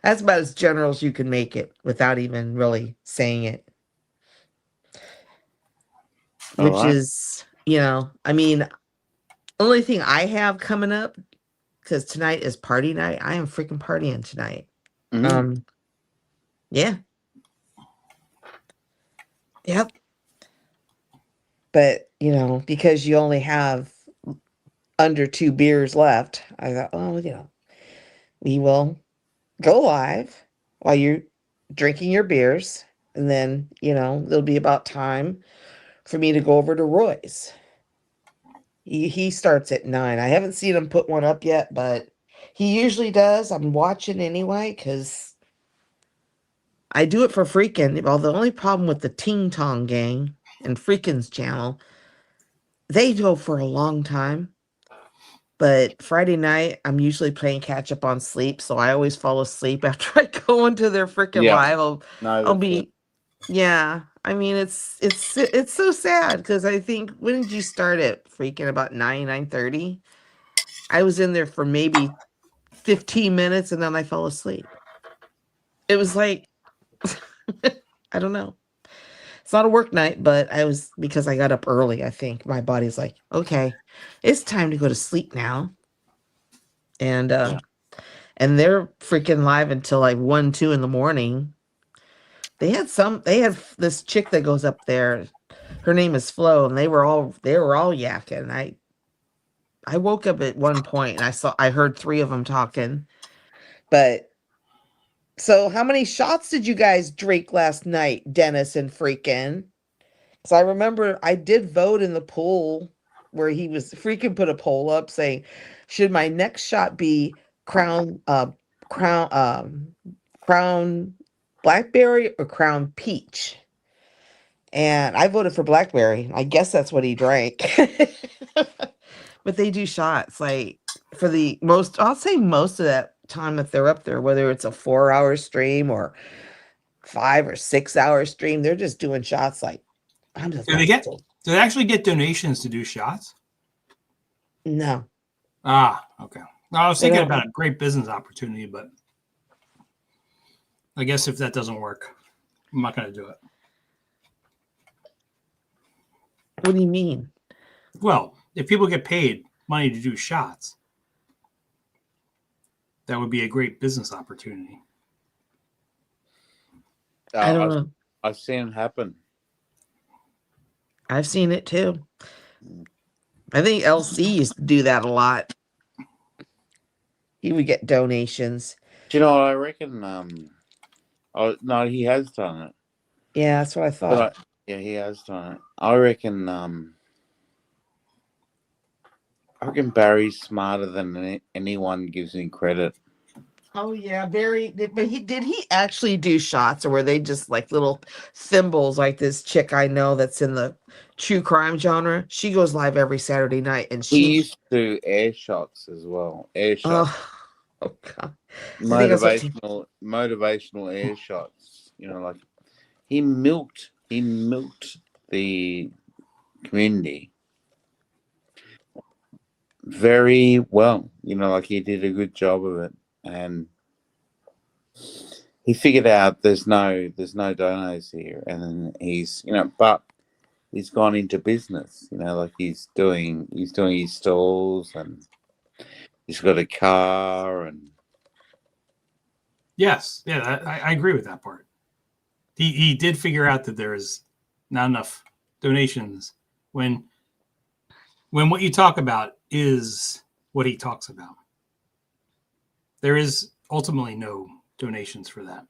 That's about as general as you can make it without even really saying it. all Which right? is, I mean, only thing I have coming up, because tonight is party night. I am freaking partying tonight. Mm-hmm. Yeah. Yep. But, because you only have under 2 beers left, I thought, oh, we will go live while you're drinking your beers. And then, it'll be about time for me to go over to Roy's. He starts at 9. I haven't seen him put one up yet, but he usually does. I'm watching anyway because I do it for Freakin'. Well, the only problem with the Ting Tong Gang and Freakin's channel, they go for a long time. But Friday night, I'm usually playing catch up on sleep, so I always fall asleep after I go into their freaking Yeah. live. No, I'll that's it. be, yeah. I mean, it's so sad because I think, when did you start it? Freaking about 9:30. I was in there for maybe 15 minutes and then I fell asleep. It was like, I don't know. It's not a work night, but because I got up early, I think my body's like, okay, it's time to go to sleep now. And Yeah. and they're freaking live until like 1, 2 in the morning. They had this chick that goes up there. Her name is Flo, and they were all yakking. I woke up at one point and I heard 3 of them talking. But so how many shots did you guys drink last night, Dennis and freaking? Because I remember I did vote in the poll where he was freaking put a poll up saying, should my next shot be crown crown crown blackberry or crown peach? And I voted for blackberry. I guess that's what he drank. But they do shots like for I'll say most of that time that they're up there, whether it's a 4-hour stream or 5 or 6-hour stream, they're just doing shots like I'm just Do they like, get? Do they actually get donations to do shots? no, Ah, okay. Well, I was they thinking don't. about a great business opportunity, but I guess if that doesn't work, I'm not going to do it. What do you mean? Well, if people get paid money to do shots, that would be a great business opportunity. I don't know. I've seen it happen. I've seen it too. I think LC used to do that a lot. He would get donations. Do you know what I reckon? Oh no, he has done it. Yeah, that's what I thought. Yeah, he has done it. I reckon. I reckon Barry's smarter than anyone gives him credit. Oh yeah, but did he actually do shots, or were they just like little thimbles like this chick I know that's in the true crime genre? She goes live every Saturday night and He used to do air shots as well. Air shots. oh, oh god. I think that's what Motivational air shots. Like he milked the community very well. Like he did a good job of it, and he figured out there's no donors here, and then he's but he's gone into business. Like he's doing his stalls, and he's got a car, and Yes, yeah, I agree with that part. He did figure out that there is not enough donations when what you talk about is what he talks about. There is ultimately no donations for that.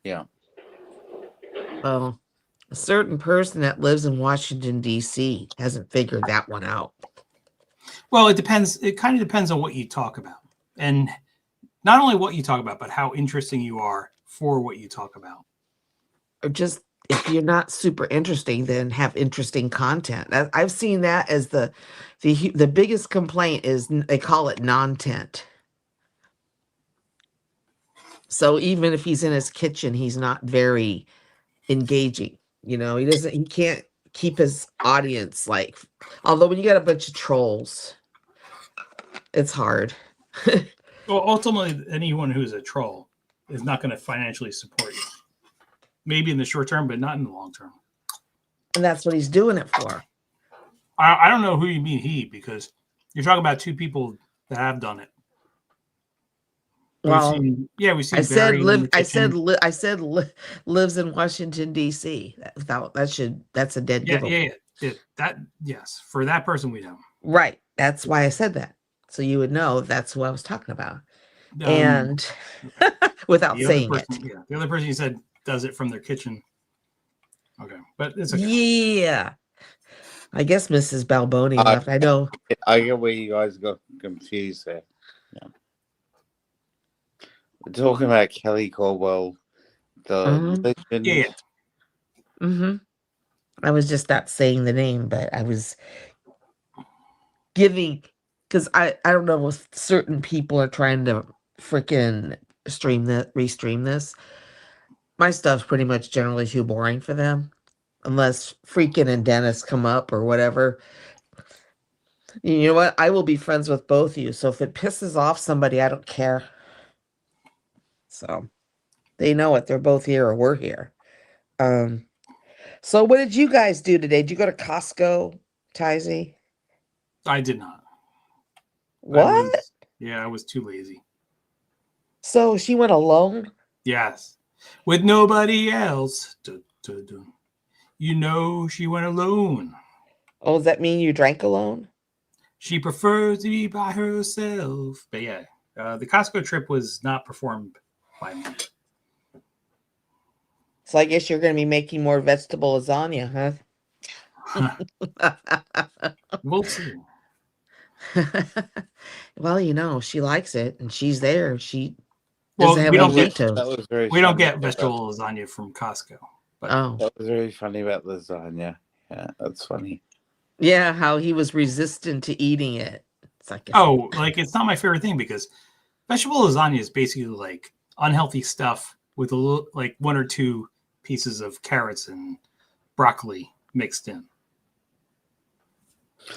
yeah. Well, a certain person that lives in Washington, D.C. hasn't figured that one out. Well, it depends. It kind of depends on what you talk about. And not only what you talk about, but how interesting you are for what you talk about. Or just if you're not super interesting, then have interesting content. I've seen that as the biggest complaint is they call it non-tent. So even if he's in his kitchen, he's not very engaging. He can't keep his audience like. Although when you got a bunch of trolls, it's hard. Well, ultimately, anyone who's a troll is not going to financially support you. Maybe in the short term, but not in the long term. And that's what he's doing it for. I don't know who you mean he, because you're talking about two people that have done it. Well, we've seen I said Barry in live. the I kitchen. said lives in Washington D.C. That's a dead giveaway. Yeah. That yes, for that person we know. Right. That's why I said that, so you would know that's who I was talking about, and without saying it. Yeah, the other person you said does it from their kitchen. Okay, but it's okay. Yeah. I guess Mrs. Balboni left. I know. I get where you guys got confused there. Yeah. We're talking about Kelly Caldwell, the legend. Yeah. Mm-hmm. I was just not saying the name, but I was giving, because I don't know if certain people are trying to freaking restream this. My stuff's pretty much generally too boring for them, unless Freaking and Dennis come up or whatever. You know what? I will be friends with both of you. So if it pisses off somebody, I don't care. So they know it. They're both here or we're here. So what did you guys do today? Did you go to Costco, Tizy? I did not. What? I was too lazy. So she went alone? Yes. With nobody else. You know she went alone. Oh, does that mean you drank alone? She prefers to be by herself. But yeah, the Costco trip was not performed by me. So I guess you're going to be making more vegetable lasagna, huh? We'll see. Well, she likes it, and she's there. She doesn't have we any don't get vetoes. we don't get vegetable lasagna from Costco. But that was very funny about lasagna. Yeah, that's funny. Yeah, how he was resistant to eating it. It's like it's not my favorite thing, because vegetable lasagna is basically like unhealthy stuff with a little, like one or two pieces of carrots and broccoli mixed in.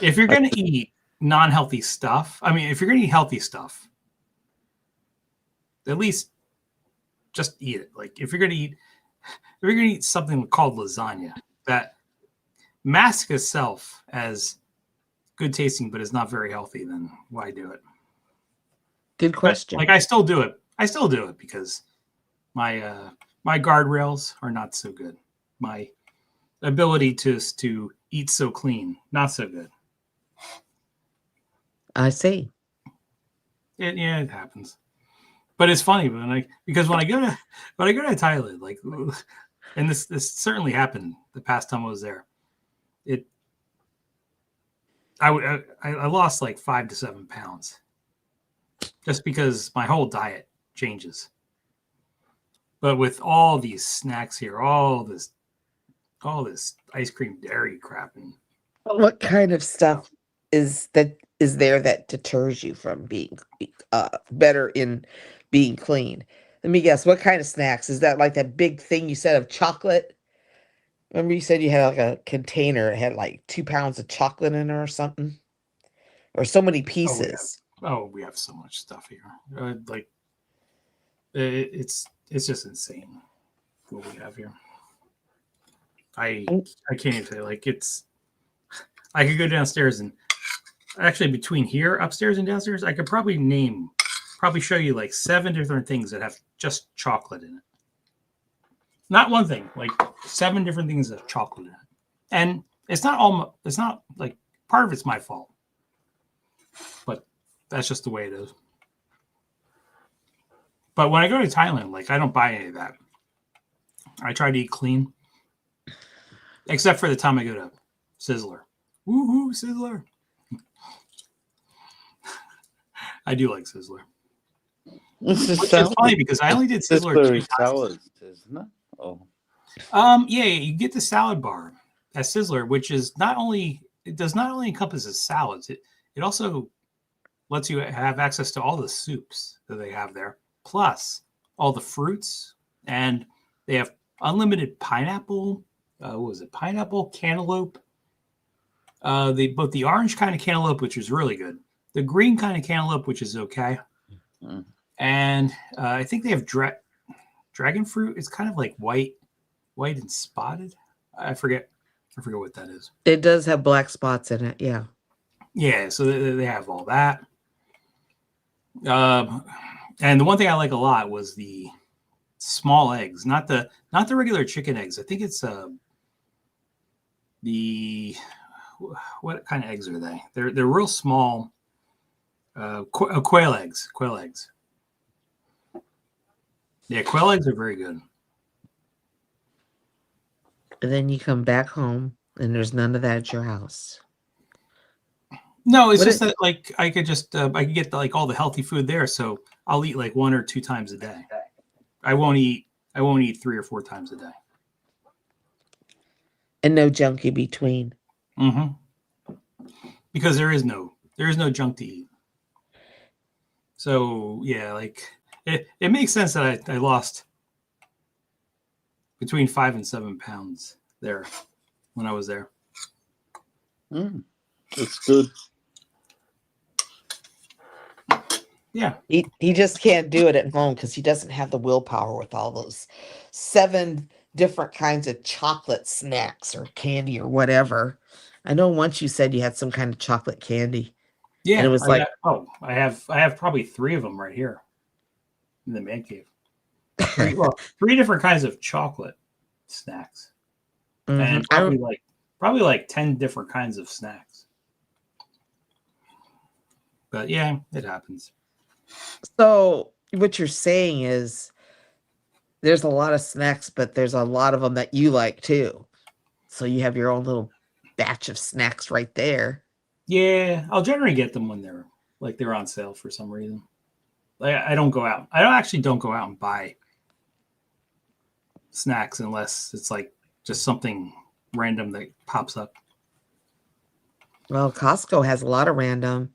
If you're going to eat non-healthy stuff, if you're going to eat healthy stuff, at least just eat it. Like if you're going to eat something called lasagna that masks itself as good tasting but is not very healthy, then why do it? Good question. But, I still do it. I still do it because my guardrails are not so good. My ability to eat so clean, not so good. I see. It happens, but it's funny because when I go to Thailand, and this certainly happened the past time I was there. I lost like 5 to 7 pounds just because my whole diet changes. But with all these snacks here, all this ice cream dairy crap, and What kind of stuff is there that deters you from being better in being clean? Let me guess. What kind of snacks? Is that like that big thing you said of chocolate? Remember you said you had like a container. It had like 2 pounds of chocolate in it or something, or so many pieces. we have so much stuff here. It's It's just insane what we have here. I Oh. can't even say, like, it's. I could go downstairs and actually between here, upstairs and downstairs, I could probably show you like 7 different things that have just chocolate in it. Not one thing, like 7 different things that have chocolate in it. And it's not like part of it's my fault, but that's just the way it is. But when I go to Thailand, like, I don't buy any of that. I try to eat clean, except for the time I go to Sizzler. Woohoo, Sizzler! I do like Sizzler. This is Which is funny because I only did Sizzler 2 times. salads, isn't it? Oh, Yeah, you get the salad bar at Sizzler, which is it does not only encompasses salads, it also lets you have access to all the soups that they have there, plus all the fruits, and they have unlimited pineapple. What was it? Pineapple, cantaloupe. Both the orange kind of cantaloupe, which is really good, the green kind of cantaloupe, which is okay, and I think they have dragon fruit. It's kind of like white and spotted. I forget what that is. It does have black spots in it. Yeah. Yeah, so they have all that. And the one thing I like a lot was the small eggs, not the regular chicken eggs. I think it's what kind of eggs are they? They're real small. Quail eggs. Yeah, quail eggs are very good. And then you come back home and there's none of that at your house. No, it's just that, like, I could get like all the healthy food there, so I'll eat like 1 or 2 times a day. I won't eat 3 or 4 times a day. And no junk in between. Mm-hmm. Because there is no junk to eat. So yeah, like it makes sense that I lost between 5 and 7 pounds there when I was there. That's good. Yeah. He just can't do it at home because he doesn't have the willpower with all those 7 different kinds of chocolate snacks or candy or whatever. I know once you said you had some kind of chocolate candy. Yeah. And it was I have probably 3 of them right here in the man cave. 3 different kinds of chocolate snacks. And probably like 10 different kinds of snacks. But yeah, it happens. So what you're saying is there's a lot of snacks, but there's a lot of them that you like too. So you have your own little batch of snacks right there. Yeah, I'll generally get them when they're on sale for some reason. I don't go out. I don't go out and buy snacks unless it's like just something random that pops up. Well, Costco has a lot of random.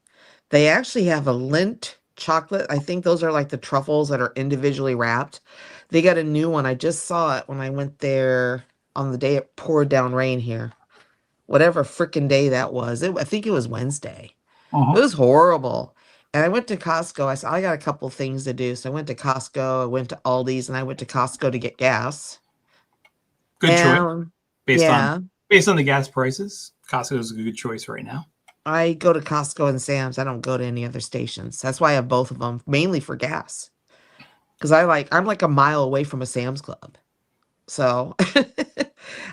They actually have a Lindt chocolate. I think those are like the truffles that are individually wrapped. They got a new one. I just saw it when I went there on the day it poured down rain here. Whatever freaking day that was. I think it was Wednesday. It was horrible. And I went to Costco. I said, I got a couple things to do. So I went to Costco. I went to Aldi's, and I went to Costco to get gas. Good choice. Based on the gas prices, Costco is a good choice right now. I go to Costco and Sam's. I don't go to any other stations. That's why I have both of them, mainly for gas. Because I'm like a mile away from a Sam's Club. So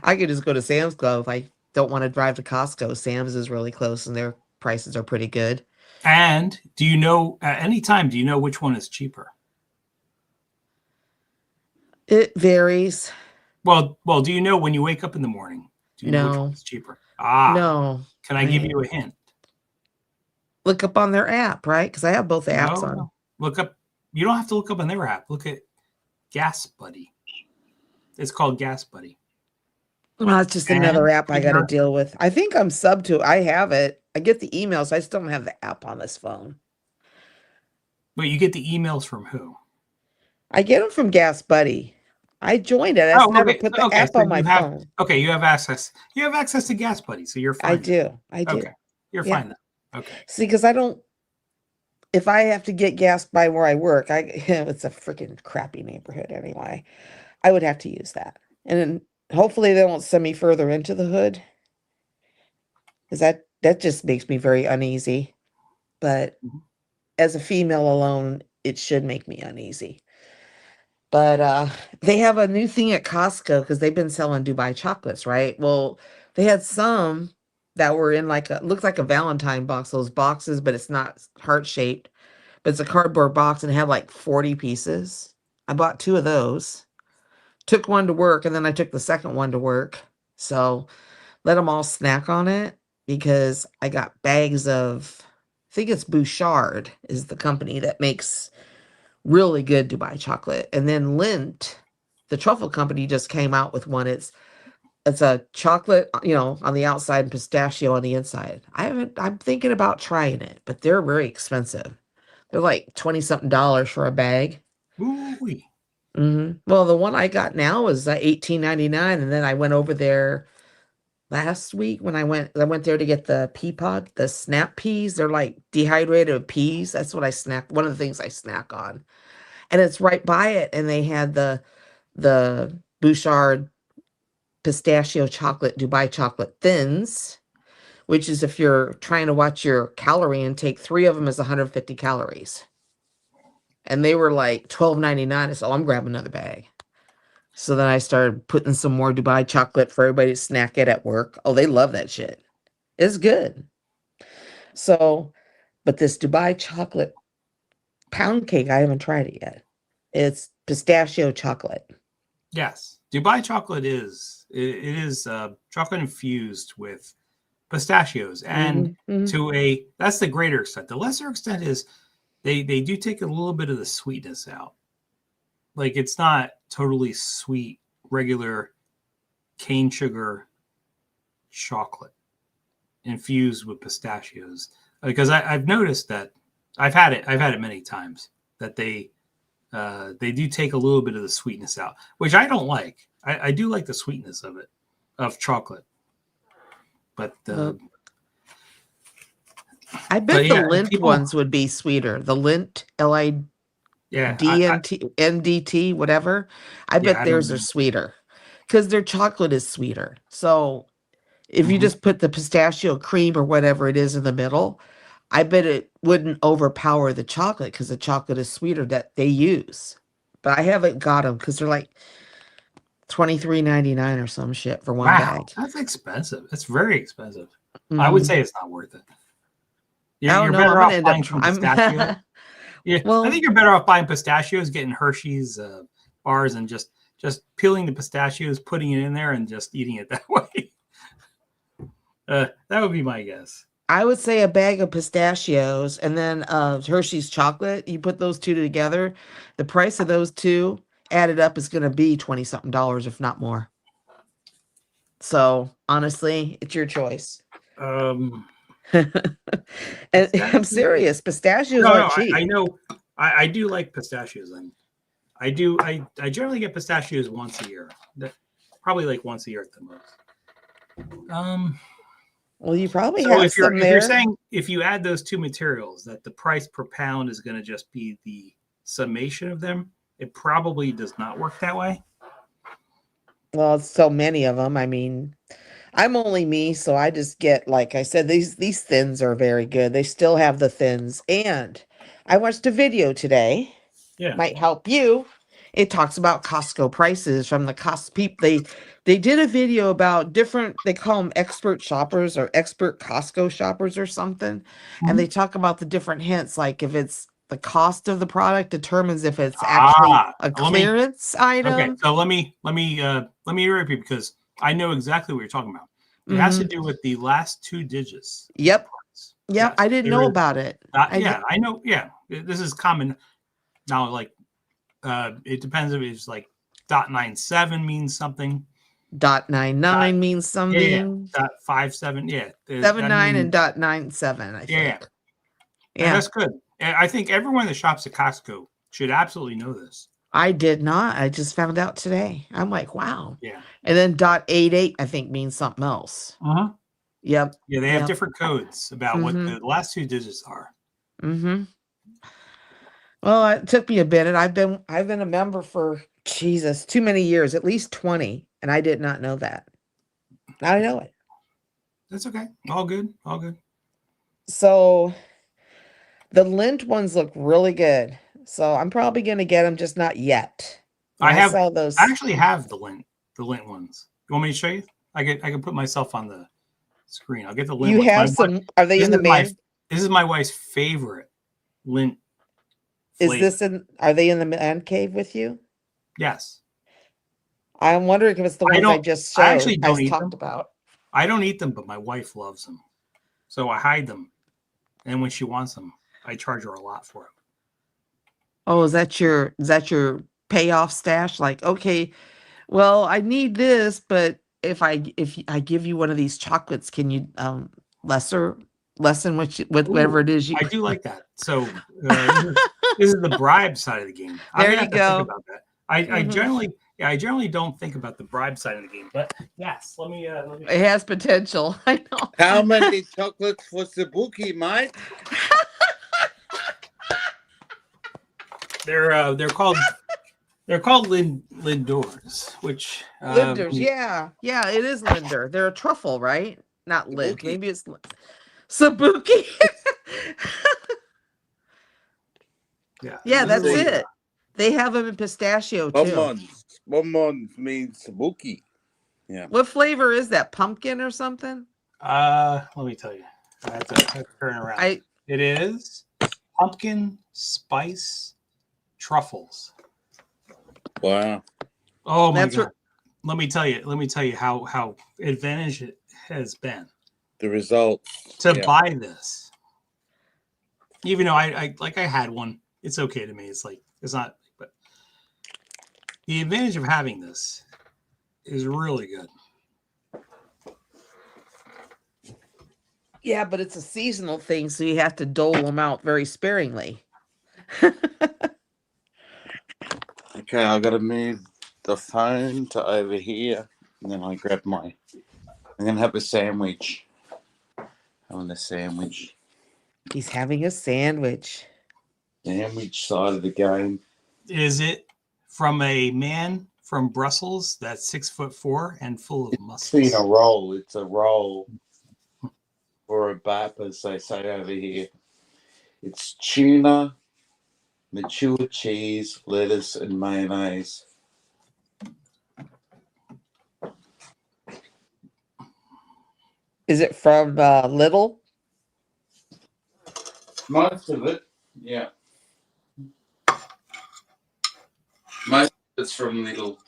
I could just go to Sam's Club if I don't want to drive to Costco. Sam's is really close and their prices are pretty good. And do you know at any time, do you know which one is cheaper? It varies. Well, do you know when you wake up in the morning? Do you know which one is cheaper? No. Can I give you a hint? Look up on their app, right? Because I have both apps on. No. Look up. You don't have to look up on their app. Look at Gas Buddy. It's called Gas Buddy. Well, it's just another app I got to deal with. I think I'm sub to. I have it. I get the emails. I still don't have the app on this phone. But you get the emails from who? I get them from Gas Buddy. I joined it. I never put the app on my phone. Okay, you have access. You have access to Gas Buddy, so you're fine. I do. Okay, you're fine then. Okay. See, because I don't if I have to get gas by where I work, it's a freaking crappy neighborhood anyway. I would have to use that. And then hopefully they won't send me further into the hood. Because that just makes me very uneasy. But Mhm. as a female alone, it should make me uneasy. But they have a new thing at Costco because they've been selling Dubai chocolates, right? Well, they had some that were in looked like a Valentine box, those boxes, but it's not heart shaped, but it's a cardboard box and it had like 40 pieces. I bought 2 of those, took one to work, and then I took the second one to work. So let them all snack on it because I got bags of, I think it's Bouchard is the company that makes really good Dubai chocolate. And then Lindt, the truffle company, just came out with one. It's a chocolate, on the outside and pistachio on the inside. I'm thinking about trying it, but they're very expensive. They're like 20 something dollars for a bag. Ooh-wee. Well, the one I got now is 18.99, and then I went over there last week when I went there to get the pea pod, the snap peas. They're like dehydrated peas. That's what I snack. One of the things I snack on, and it's right by it. And they had the Bouchard pistachio chocolate Dubai chocolate thins, which is if you're trying to watch your calorie intake, 3 of them is 150 calories, and they were like $12.99. So I'm grabbing another bag. So then I started putting some more Dubai chocolate for everybody to snack it at work. Oh, they love that shit. It's good. So, but this Dubai chocolate pound cake, I haven't tried it yet. It's pistachio chocolate. Yes, Dubai chocolate is chocolate infused with pistachios, and Mm-hmm. that's the greater extent. The lesser extent is they do take a little bit of the sweetness out. Like it's not totally sweet, regular cane sugar chocolate infused with pistachios. Because I've noticed that I've had it many times that they do take a little bit of the sweetness out, which I don't like. I do like the sweetness of it, of chocolate, but Well, I bet but the yeah, Lindt people, ones would be sweeter. The Lindt, yeah, NDT, whatever. I yeah, bet I don't theirs are know. sweeter because their chocolate is sweeter. So if you Mm-hmm. just put the pistachio cream or whatever it is in the middle, I bet it wouldn't overpower the chocolate because the chocolate is sweeter that they use. But I haven't got them because they're like 23.99 or some shit for one Wow, bag. that's expensive. It's very expensive. I would Hmm. say it's not worth it. I don't You're know. I'm better gonna off end up buying some trying. pistachios. Yeah, I Well, think you're better off buying pistachios, getting Hershey's bars, and just peeling the pistachios, putting it in there, and just eating it that way. That would be my guess. I would say a bag of pistachios and then Hershey's chocolate. You put those two together, the price of those two added up is going to be 20 something dollars, if not more. So honestly, it's your choice. Um, And I'm Pistachios? serious, pistachios No, aren't I cheap. know. I do like pistachios, and I do. I generally get pistachios once a year. Probably like once a year at the most. Well, you probably So have some if you're there. saying if you add those two materials, that the price per pound is going to just be the summation of them, it probably does not work that way. Well, it's so many of them. I mean, I'm only me, so I just get, like I said, these thins are very good. They still have the thins. And I watched a video today, Yeah. might help you. It talks about Costco prices from the cost people. They did a video about different, they call them expert shoppers or expert Costco shoppers or something. And Mhm. they talk about the different hints, like if it's the cost of the product determines if it's actually Ah, a let me. clearance Okay, item. so let me repeat because I know exactly what you're talking about. It has to Hmm. do with the last two digits of the Yep. price. Yep. Yes, I didn't there know is. about it. Yeah, I know. Yeah, this is common now. Like, it depends if it's like .97 means something. Dot nine Dot, nine means yeah, yeah. something. .57. Yeah, Seven that nine means and dot 97, I yeah, yeah, think. and Yeah. that's good. And I think everyone that shops at Costco should absolutely know this. I did not. I just found out today. I'm like, wow. Yeah. And then dot 88, I think, means something else. Uh-huh. Yep. Yeah, they have Yep. different codes about what Mm-hmm. the last two digits are. Mm-hmm. Well, it took me a minute. I've been a member for Jesus, too many years, at least 20, and I did not know that. Now I know it. That's okay. All good. All good. So the lint ones look really good. So I'm probably gonna get them, just not yet. When I saw I those, actually have the lint ones. You want me to show you? I can put myself on the screen. I'll get the lint you ones. have some. Are they This in the is my man? this is my wife's favorite lint Is flavor. this in? Are they in the man cave with you? Yes. I'm wondering if it's the ones I just I actually showed. I don't eat talked them. about. I don't eat them, but my wife loves them. So I hide them. And when she wants them, I charge her a lot for them. Oh, is that your payoff stash? Like, okay, well, I need this, but if I give you one of these chocolates, can you lesser lessen whatever Ooh, it is you I do like that. So this is the bribe side of the game. I'm There gonna you have to think go. about that. I Mhm. generally don't think about the bribe side of the game, but yes, let me It has potential. I know. How many chocolates for Sabuki, mate? they're called Lindors, which Linders, yeah. Yeah, it is Linder. They're a truffle, right? Not Lind. Sabuki. Maybe it's Sabuki. yeah, Yeah, this is that's See, it. They have them in pistachio too. bonbons. Bonbons means Sabuki. Yeah. What flavor is that? Pumpkin or something? let me tell you. I have to turn around. I It is pumpkin spice truffles. Wow. Oh my that's god. what Let me tell you how advantage it has been The results. to Yeah. buy this. Even though I had one, it's okay to me. It's like it's not, but the advantage of having this is really good. Yeah, but it's a seasonal thing, so you have to dole them out very sparingly. Okay, I gotta move the phone to over here, and then I grab my. I'm gonna have a sandwich. Having a sandwich. He's having a sandwich. Sandwich side of the game. Is it from a man from Brussels that's 6'4" and full of It's been muscles? a roll. It's a roll or a bap, as they say over here. It's tuna, mature cheese, lettuce, and mayonnaise. Is it from Little? Most of it, yeah. Most of it's from Little.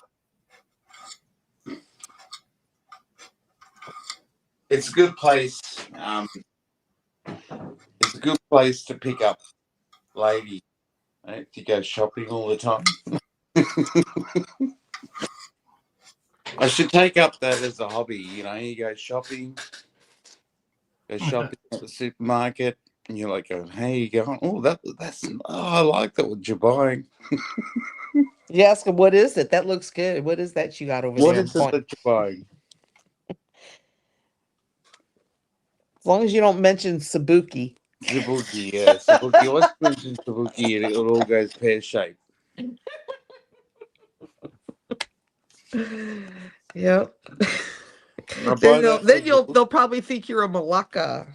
It's a good place. It's a good place to pick up lady, right, to go shopping all the time. I should take up that as a hobby. You know, you go shopping at the supermarket, and you're like, going, "Hey, you going? Oh, that's I like that. What you're buying? You ask him, what is it? That looks good. What is that you got over What there? And is it point. that you're buying?" As long as you don't mention Sabuki. Sabuki, yeah, Sabuki. Let's mention Sabuki, and it all goes pear shaped. Yep. I buy that for Sabuki. They'll probably think you're a Malacca.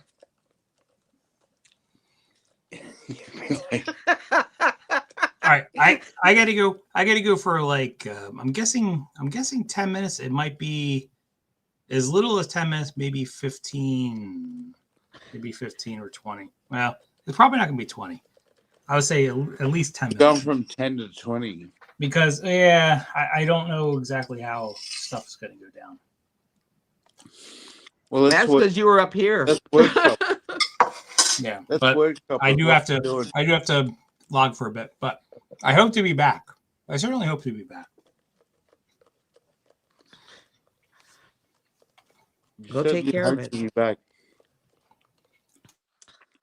All right, I gotta go. I gotta go for like I'm guessing 10 minutes. It might be as little as 10 minutes, maybe 15, or 20. Well, it's probably not gonna be 20. I would say at least 10 Going minutes from 10 to 20. because I don't know exactly how stuff's gonna go down. Well, That's because you were up here. That's workshop. Yeah, That's but workshop. I Of do what have to you're doing. I do have to log for a bit, but I hope to be back. I certainly hope to be back. Go take Certainly care of hope it. to be back.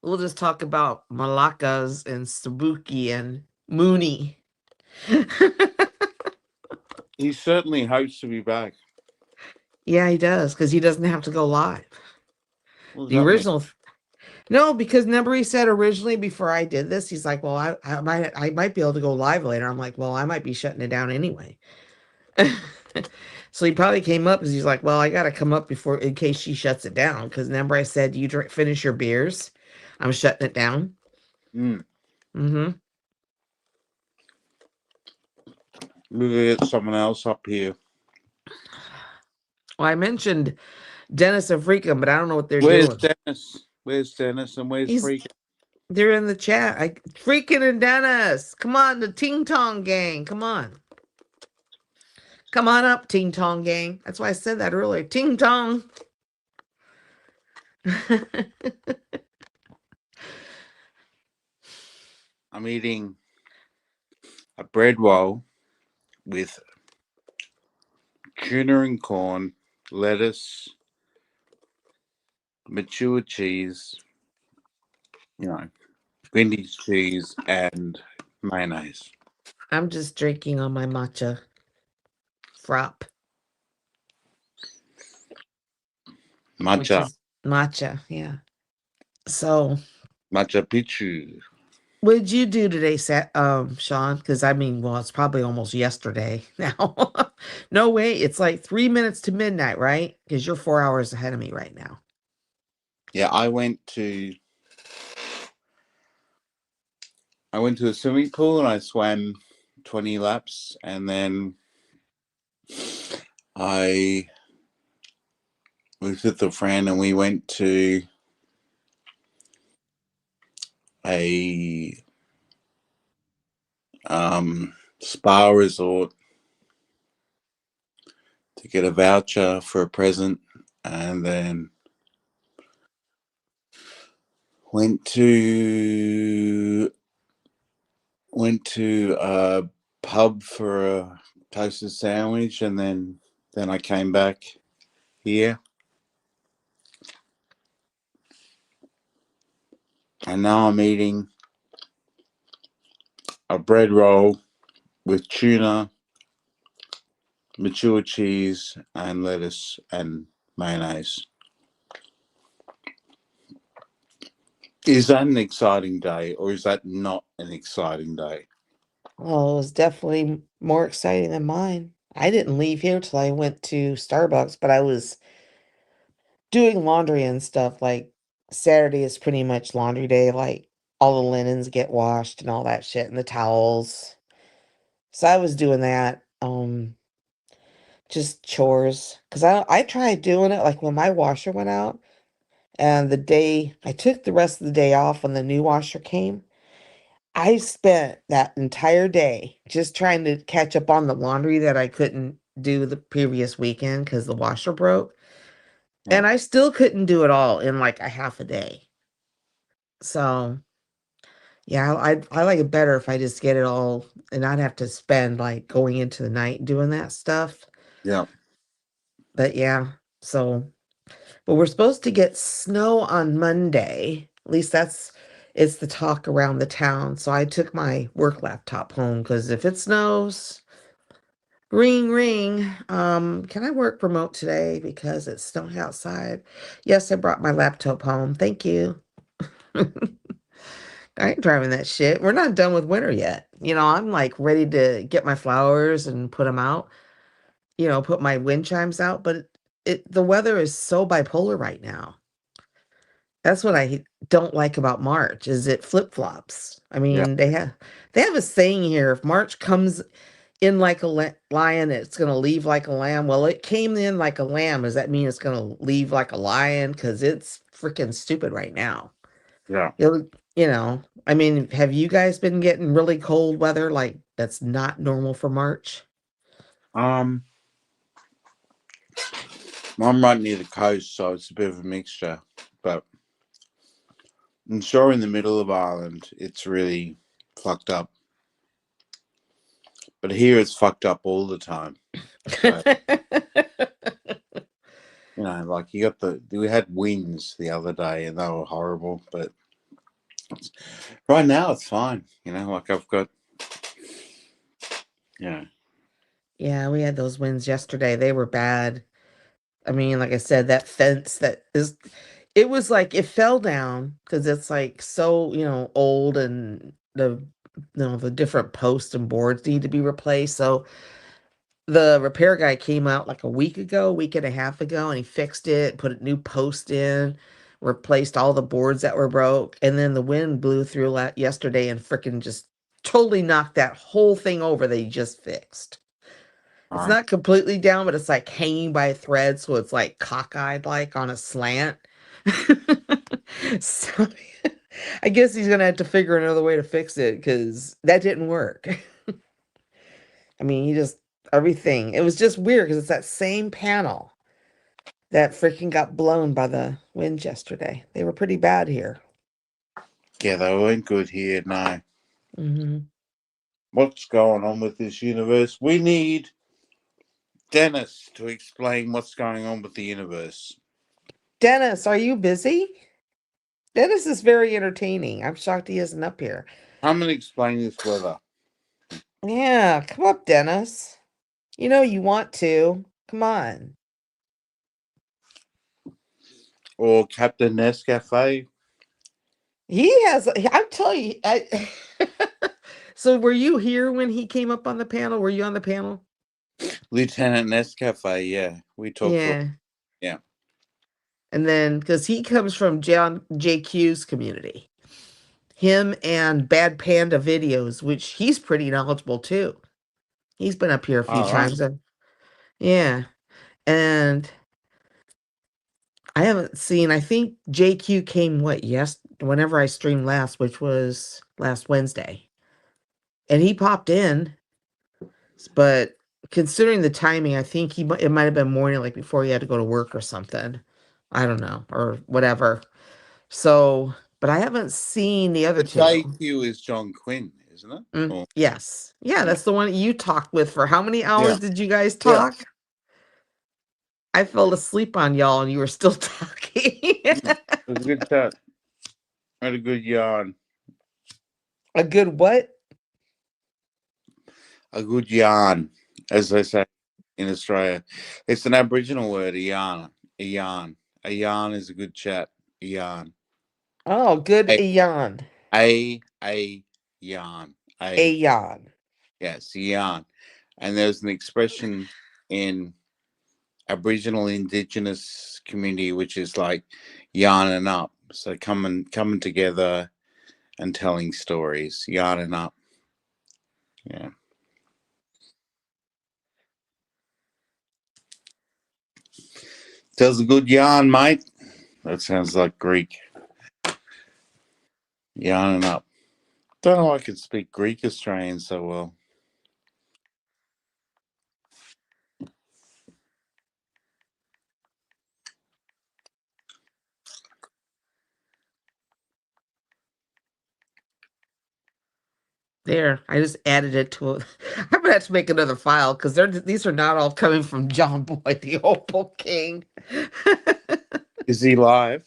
We'll just talk about Malakas and Sabuki and Mooney. He certainly hopes to be back. Yeah, he does, because he doesn't have to go live. What does The that mean? original No, because remember he said originally before I did this, he's like, "Well, I might be able to go live later." I'm like, "Well, I might be shutting it down anyway." So he probably came up because he's like, "Well, I got to come up before in case she shuts it down." Because remember I said, "You finish your beers, I'm shutting it down." Mm. Mm-hmm. We'll get someone else up here. Well, I mentioned Dennis and Freakum, but I don't know what they're Where's doing. Dennis? Where's Dennis and where's He's Freaking? they're in the chat. Freaking and Dennis, come on, the Ting Tong gang, come on. Come on up, Ting Tong gang. That's why I said that earlier. Ting Tong. I'm eating a bread roll with tuna and corn, lettuce, mature cheese, vintage cheese, and mayonnaise. I'm just drinking on my matcha frap, which Matcha. is matcha. Yeah. So, Matcha Picchu. what did you do today, Sean? Because I mean, well, it's probably almost yesterday now. No way, it's like 3 minutes to midnight, right? Because you're 4 hours ahead of me right now. Yeah, I went to a swimming pool and I swam 20 laps, and then I was with a friend and we went to a spa resort to get a voucher for a present, and then went to a pub for a toasted sandwich, and then I came back here, and now I'm eating a bread roll with tuna, mature cheese, and lettuce and mayonnaise. Is that an exciting day, or is that not an exciting day? Well, it was definitely more exciting than mine. I didn't leave here till I went to Starbucks, but I was doing laundry and stuff. Like Saturday is pretty much laundry day. Like all the linens get washed and all that shit and the towels. So I was doing that. Just chores. Cause I tried doing it like when my washer went out and the day I took the rest of the day off when the new washer came. I spent that entire day just trying to catch up on the laundry that I couldn't do the previous weekend because the washer broke. Yeah, And I still couldn't do it all in like a half a day. So yeah, I like it better if I just get it all and not have to spend like going into the night doing that stuff. yeah. But yeah, so but we're supposed to get snow on Monday. At least it's the talk around the town. So I took my work laptop home because if it snows, ring ring. Can I work remote today because it's snowing outside? Yes, I brought my laptop home. Thank you. I ain't driving that shit. We're not done with winter yet. I'm like ready to get my flowers and put them out. Put my wind chimes out, but the weather is so bipolar right now. That's what I don't like about March is it flip-flops. I Yeah, mean, they have a saying here, if March comes in like a lion, it's going to leave like a lamb. Well, it came in like a lamb. Does that mean it's going to leave like a lion? Because it's freaking stupid right now. yeah. I mean, have you guys been getting really cold weather like that's not normal for March? Um, I'm right near the coast, so it's a bit of a mixture. But I'm sure in the middle of Ireland, it's really fucked up. But here it's fucked up all the time. So, like we had winds the other day and they were horrible. But right now it's fine. Like I've got, yeah, Yeah, we had those winds yesterday. They were bad. I mean, like I said, that fence that is It was like it fell down because it's like so, old, and the different posts and boards need to be replaced. So the repair guy came out like a week and a half ago, and he fixed it, put a new post in, replaced all the boards that were broke, and then the wind blew through yesterday and freaking just totally knocked that whole thing over that he just fixed. It's Right. not completely down, but it's like hanging by a thread, so it's like cockeyed like on a slant. So I guess he's gonna have to figure another way to fix it because that didn't work. I mean, he just everything. It was just weird because it's that same panel that freaking got blown by the wind yesterday. They were pretty bad here. Yeah, they weren't good here. No. Hmm. What's going on with this universe? We need Dennis to explain what's going on with the universe. Dennis, are you busy? Dennis is very entertaining. I'm shocked he isn't up here. Come and explain this weather. Yeah, come up, Dennis. You know you want to. Come on. Or Captain Nescafe. He has. I'm telling you. So, were you here when he came up on the panel? Were you on the panel? Lieutenant Nescafe, yeah. We talked for Yeah. yeah. And then, because he comes from John JQ's community, him and Bad Panda Videos, which he's pretty knowledgeable too. He's been up here a few All right. times. And yeah. And I haven't seen, I think JQ came, whenever I streamed last, which was last Wednesday. And he popped in, but considering the timing, I think it might have been morning, like before he had to go to work or something. I don't know, or whatever. So, but I haven't seen the other The two. JQ is John Quinn, isn't it? Or, Yes. Yeah, that's the one you talked with for how many hours yeah. did you guys Yeah. talk? I fell asleep on y'all and you were still talking. It was a good chat. Had a good yarn. A good what? A good yarn, as they say in Australia. It's an Aboriginal word, a yarn. A yarn. A yarn is a good chat. A yarn. Oh, good A yawn. a yarn. A yawn. Yes, a yarn. And there's an expression in Aboriginal Indigenous community which is like yarning up. So coming together and telling stories, yarning up. Yeah. Tells a good yarn, mate. That sounds like Greek. Yarning up. Don't know I could speak Greek Australian so well. There, I just added it to it. I'm gonna have to make another file because these are not all coming from John Boy, the Opal King. Is he live?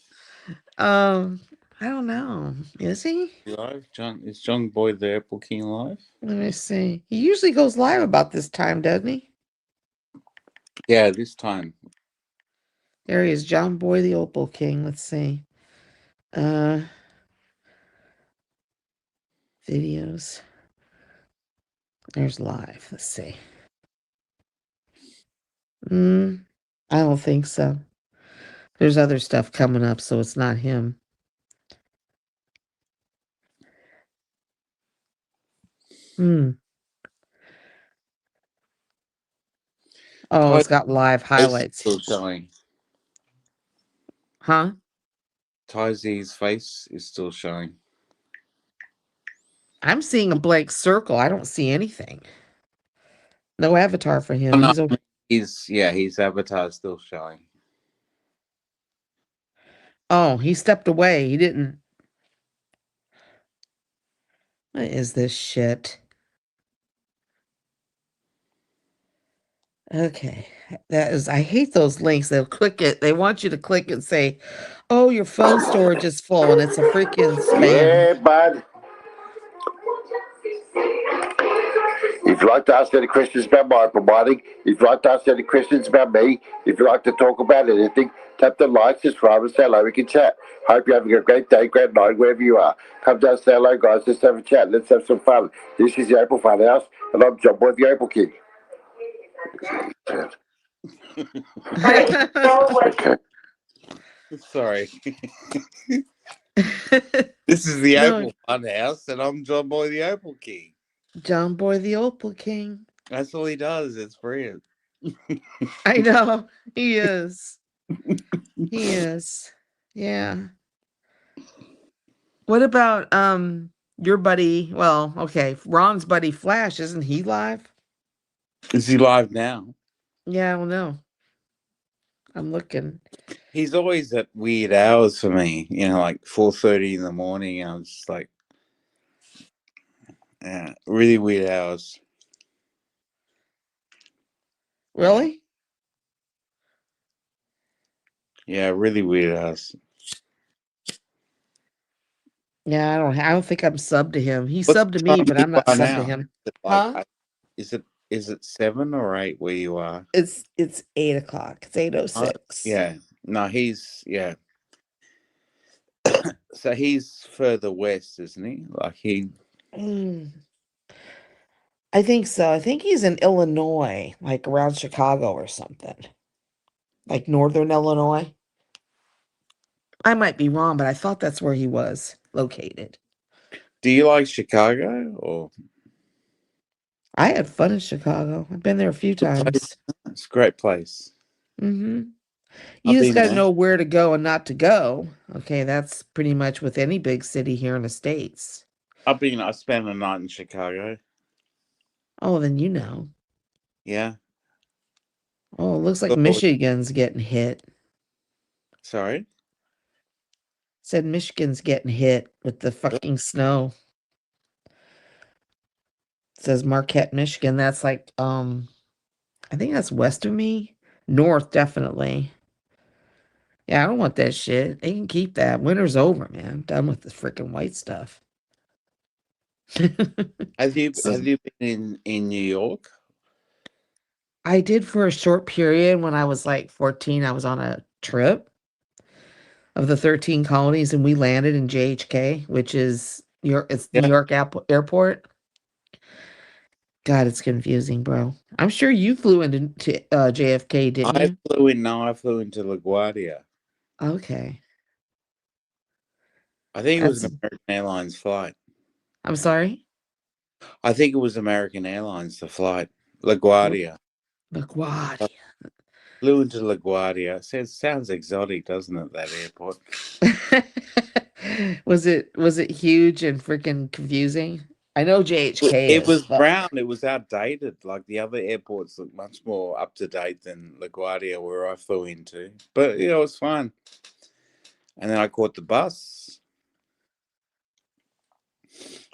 I don't know. Is he? Live? Is John Boyd the Apple King live? Let me see. He usually goes live about this time, doesn't he? Yeah, this time. There he is, John Boy, the Opal King. Let's see. Videos. There's live. Let's see. I don't think so. There's other stuff coming up, so it's not him. Oh, it's got live highlights. Still showing. Huh? Tyzee's face is still showing. I'm seeing a blank circle. I don't see anything. No avatar for him. Oh, no, He's over. his avatar is still showing. Oh, he stepped away. He didn't. What is this shit? Okay. I hate those links. They'll click it. They want you to click and say, oh, your phone storage is full, and it's a freaking spam. Yeah, bud. If If you like to ask any questions about micro mining, if you like to ask any questions about me, if you like to talk about anything, tap the like, subscribe, and say hello. We can chat. Hope you're having a great day, great night, wherever you are. Come down, say hello, guys. Let's have a chat. Let's have some fun. This is the April Fun House, and I'm John Boy, the April King. Okay. Sorry. This is the No. Opal Fun House, and I'm John Boy, the Opal King. John Boy the Opal King. That's all he does. It's brilliant. I know. He is. He is. Yeah. What about your buddy? Well, okay, Ron's buddy Flash, isn't he live? Is he live now? Yeah, I don't know. I'm looking. He's always at weird hours for me. You know, like 4:30 in the morning. I'm just like, yeah, really weird hours. Really? Yeah, really weird hours. Yeah, I don't think I'm subbed to him. He What subbed to me, time but you I'm not are subbed to now? him. Is it like Huh? is it 7 or 8 where you are? It's 8 o'clock. It's 8:06. Yeah. No, he's so he's further west, isn't he? Like he Mm, I think so. I think he's in Illinois, like around Chicago or something. Like northern Illinois. I might be wrong, but I thought that's where he was located. Do you like Chicago or I had fun in Chicago. I've been there a few times. it's a great place. Mm-hmm. I've You just been got to there. know where to go and not to go. Okay, that's pretty much with any big city here in the States. I spent a night in Chicago. Oh, then you know. Yeah. Oh, it looks like Oh, Michigan's getting hit. sorry. Said Michigan's getting hit with the fucking snow. It says Marquette, Michigan. That's like I think that's west of me. North, definitely. Yeah, I don't want that shit. They can keep that. Winter's over, man. I'm done with the freaking white stuff. So, Have you been in New York? I did for a short period when I was like 14. I was on a trip of the 13 colonies and we landed in JHK, which is it's New Yeah. York Airport. God, it's confusing, bro. I'm sure you flew into JFK, didn't you? I flew into LaGuardia. Okay. I think it was That's an American Airlines flight. I'm sorry. I think it was American Airlines, the flight. LaGuardia. LaGuardia. Flew into LaGuardia. Sounds exotic, doesn't it, that airport? Was it huge and freaking confusing? I know JHK It is, was but brown. It was outdated. Like the other airports look much more up to date than LaGuardia, where I flew into. But it was fun. And then I caught the bus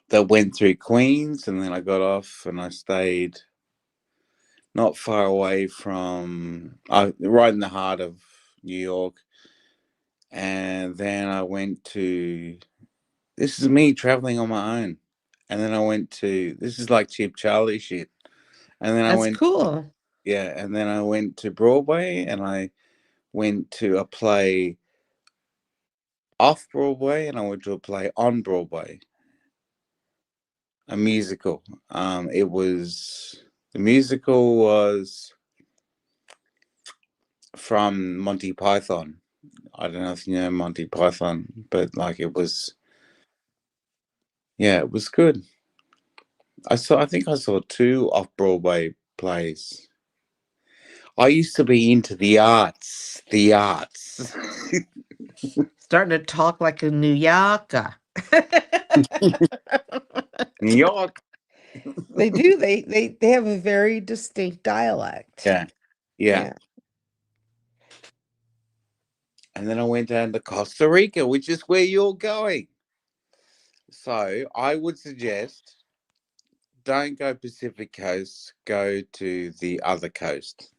that went through Queens, and then I got off and I stayed not far away from right in the heart of New York. And then I went to this is me traveling on my own. And then I went to this is like Cheap Charlie shit. And then I that's went cool. and then I went to Broadway and I went to a play off Broadway and I went to a play on Broadway. A musical. The musical was from Monty Python. I don't know if you know Monty Python, but like it was good. I think I saw 2 off Broadway plays. I used to be into the arts. The arts. Starting to talk like a New Yorker. New York. They do. They have a very distinct dialect. Yeah. Yeah. And then I went down to Costa Rica, which is where you're going. So I would suggest don't go Pacific Coast, go to the other coast.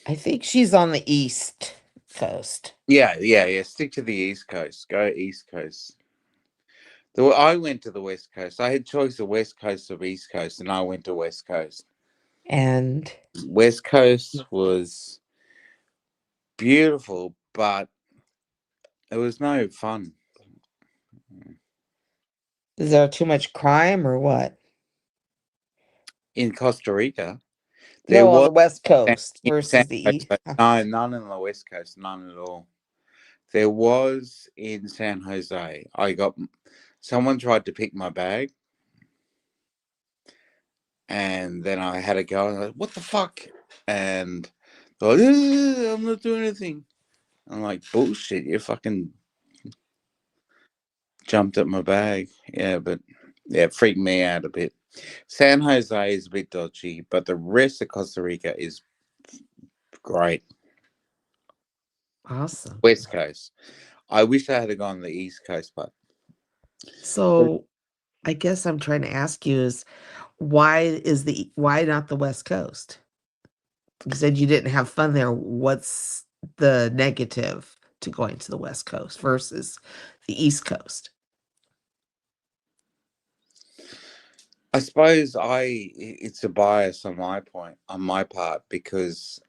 I think she's on the East Coast. Yeah. Stick to the East Coast. Go East Coast. I went to the West Coast. I had choice of West Coast or East Coast, and I went to West Coast. And West Coast was beautiful, but it was no fun. is there too much crime or what? In Costa Rica, there No, on the was West in Coast San versus the East. Jose. No, none in the West Coast, none at all. There was in San Jose. Someone tried to pick my bag, and then I had to go. And I was like, what the fuck? And they're like, I'm not doing anything. I'm like, bullshit. You fucking jumped at my bag. Yeah, but yeah, it freaked me out a bit. San Jose is a bit dodgy, but the rest of Costa Rica is great. Awesome. West Coast. I wish I had gone the East Coast, but So I guess I'm trying to ask you is why not the West Coast? You said you didn't have fun there. What's the negative to going to the West Coast versus the East Coast? I suppose it's a bias on my part, because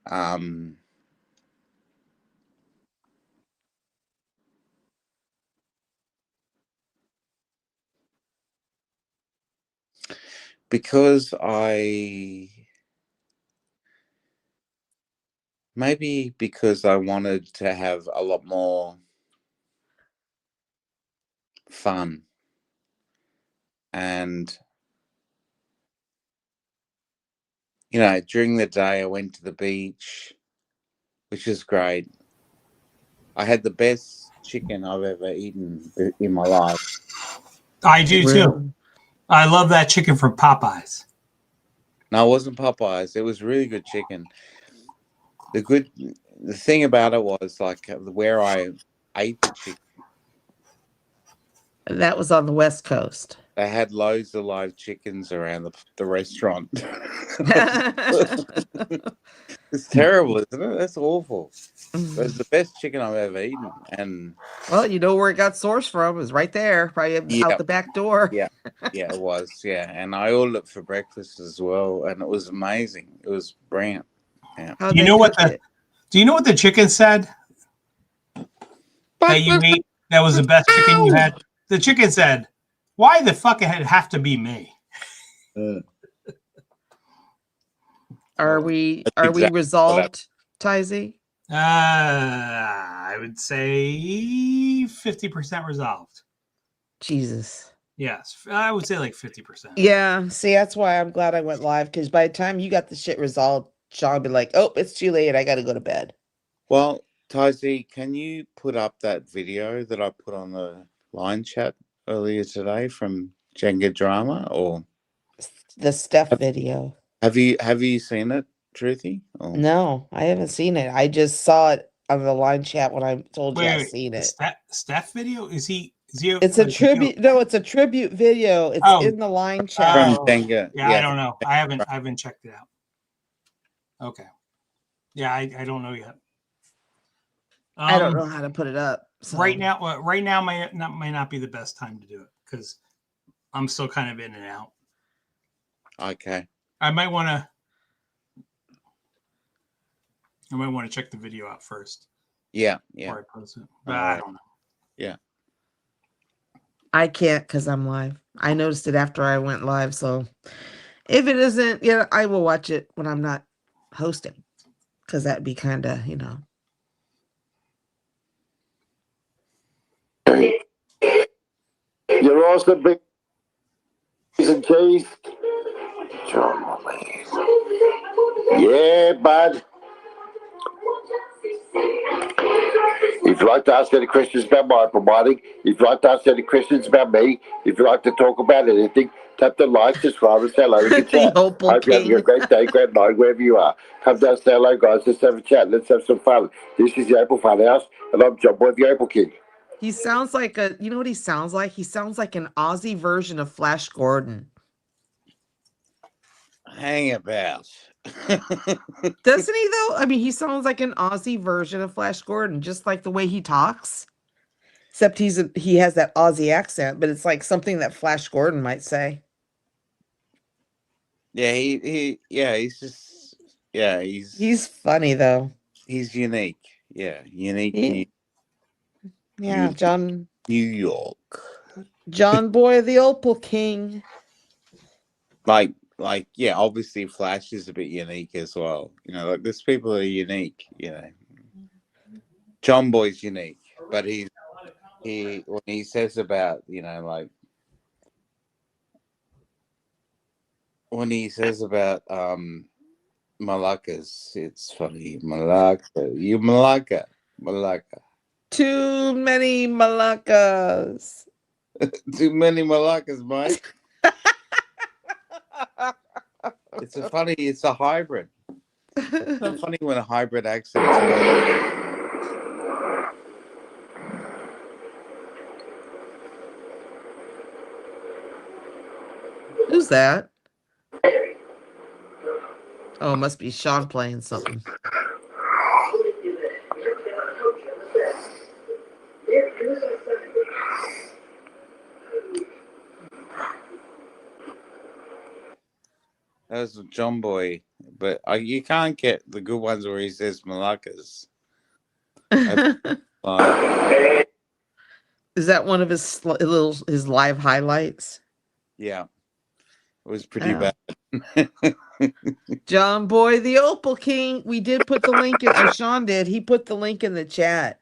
because I wanted to have a lot more fun, and during the day I went to the beach, which is great. I had the best chicken I've ever eaten in my life. I do too. Really? I love that chicken from Popeyes. No, it wasn't Popeyes. It was really good chicken. The thing about it was like where I ate the chicken. And that was on the West Coast. They had loads of live chickens around the restaurant. It's terrible, isn't it? That's awful. It was the best chicken I've ever eaten, and Well, you know where it got sourced from. It was right there, probably out the back door. yeah, it was, yeah. And I ordered it for breakfast as well, and it was amazing. It was brilliant. Yeah. How'd Do you they know what cook it? Do you know what the chicken said that you ate? That was the best chicken you had. The chicken said, "Why the fuck it have to be me?" Are we That's exactly resolved, Tizy? I would say 50% resolved. Jesus. Yes, I would say like 50%. Yeah, see, that's why I'm glad I went live, because by the time you got the shit resolved, Sean would be like, oh, it's too late. I got to go to bed. Well, Tazi, can you put up that video that I put on the line chat earlier today from Jenga Drama, or The Steph video. have you seen it, Truthy? Or... No, I haven't seen it. I just saw it on the line chat when I told you I Wait, seen it. Steph video? Is he? It's a tribute. No, it's a tribute video. It's in the line chat. From Jenga. Yeah, I don't know. I haven't checked it out. Okay. Yeah, I don't know yet. I don't know how to put it up. So. Right now might not be the best time to do it because I'm still kind of in and out. Okay. I might want to check the video out first. Yeah. Before I post it. But I don't know. Yeah. I can't because I'm live. I noticed it after I went live. So if it isn't, I will watch it when I'm not hosting, because that'd be kind of, You're also big and cheese. Yeah, bud. If you'd like to ask any questions about my providing, if you'd like to ask any questions about me, if you'd like to talk about anything, tap the like, subscribe, and say hello. We can chat. Opal Hope you're having a great day, great night, wherever you are. Come down, say hello, guys. Let's have a chat. Let's have some fun. This is the Opal Fun House, and I'm John Boy, the Opal King. He sounds like you know what he sounds like? He sounds like an Aussie version of Flash Gordon. Hang about. Doesn't he, though? I mean, he sounds like an Aussie version of Flash Gordon, just like the way he talks. Except he has that Aussie accent, but it's like something that Flash Gordon might say. Yeah, He's funny though. he's unique. Yeah, unique Yeah, New York. John Boy the Opal King. Like yeah, obviously Flash is a bit unique as well. You know, like these people are unique, you know. John Boy's unique, but he when he says about, you know, like when he says about Malakas, it's funny. Malaka, you Malaka, Malaka. Too many Malakas. Too many Malakas, mate. It's a hybrid. It's not funny when a hybrid accent's got. Who's that? Oh, it must be Sean playing something. That was John Boy, but you can't get the good ones where he says Malakas. Is that one of his live highlights? Yeah, it was pretty bad. John Boy the Opal King. We did put the link in, or Sean did. He put the link in the chat.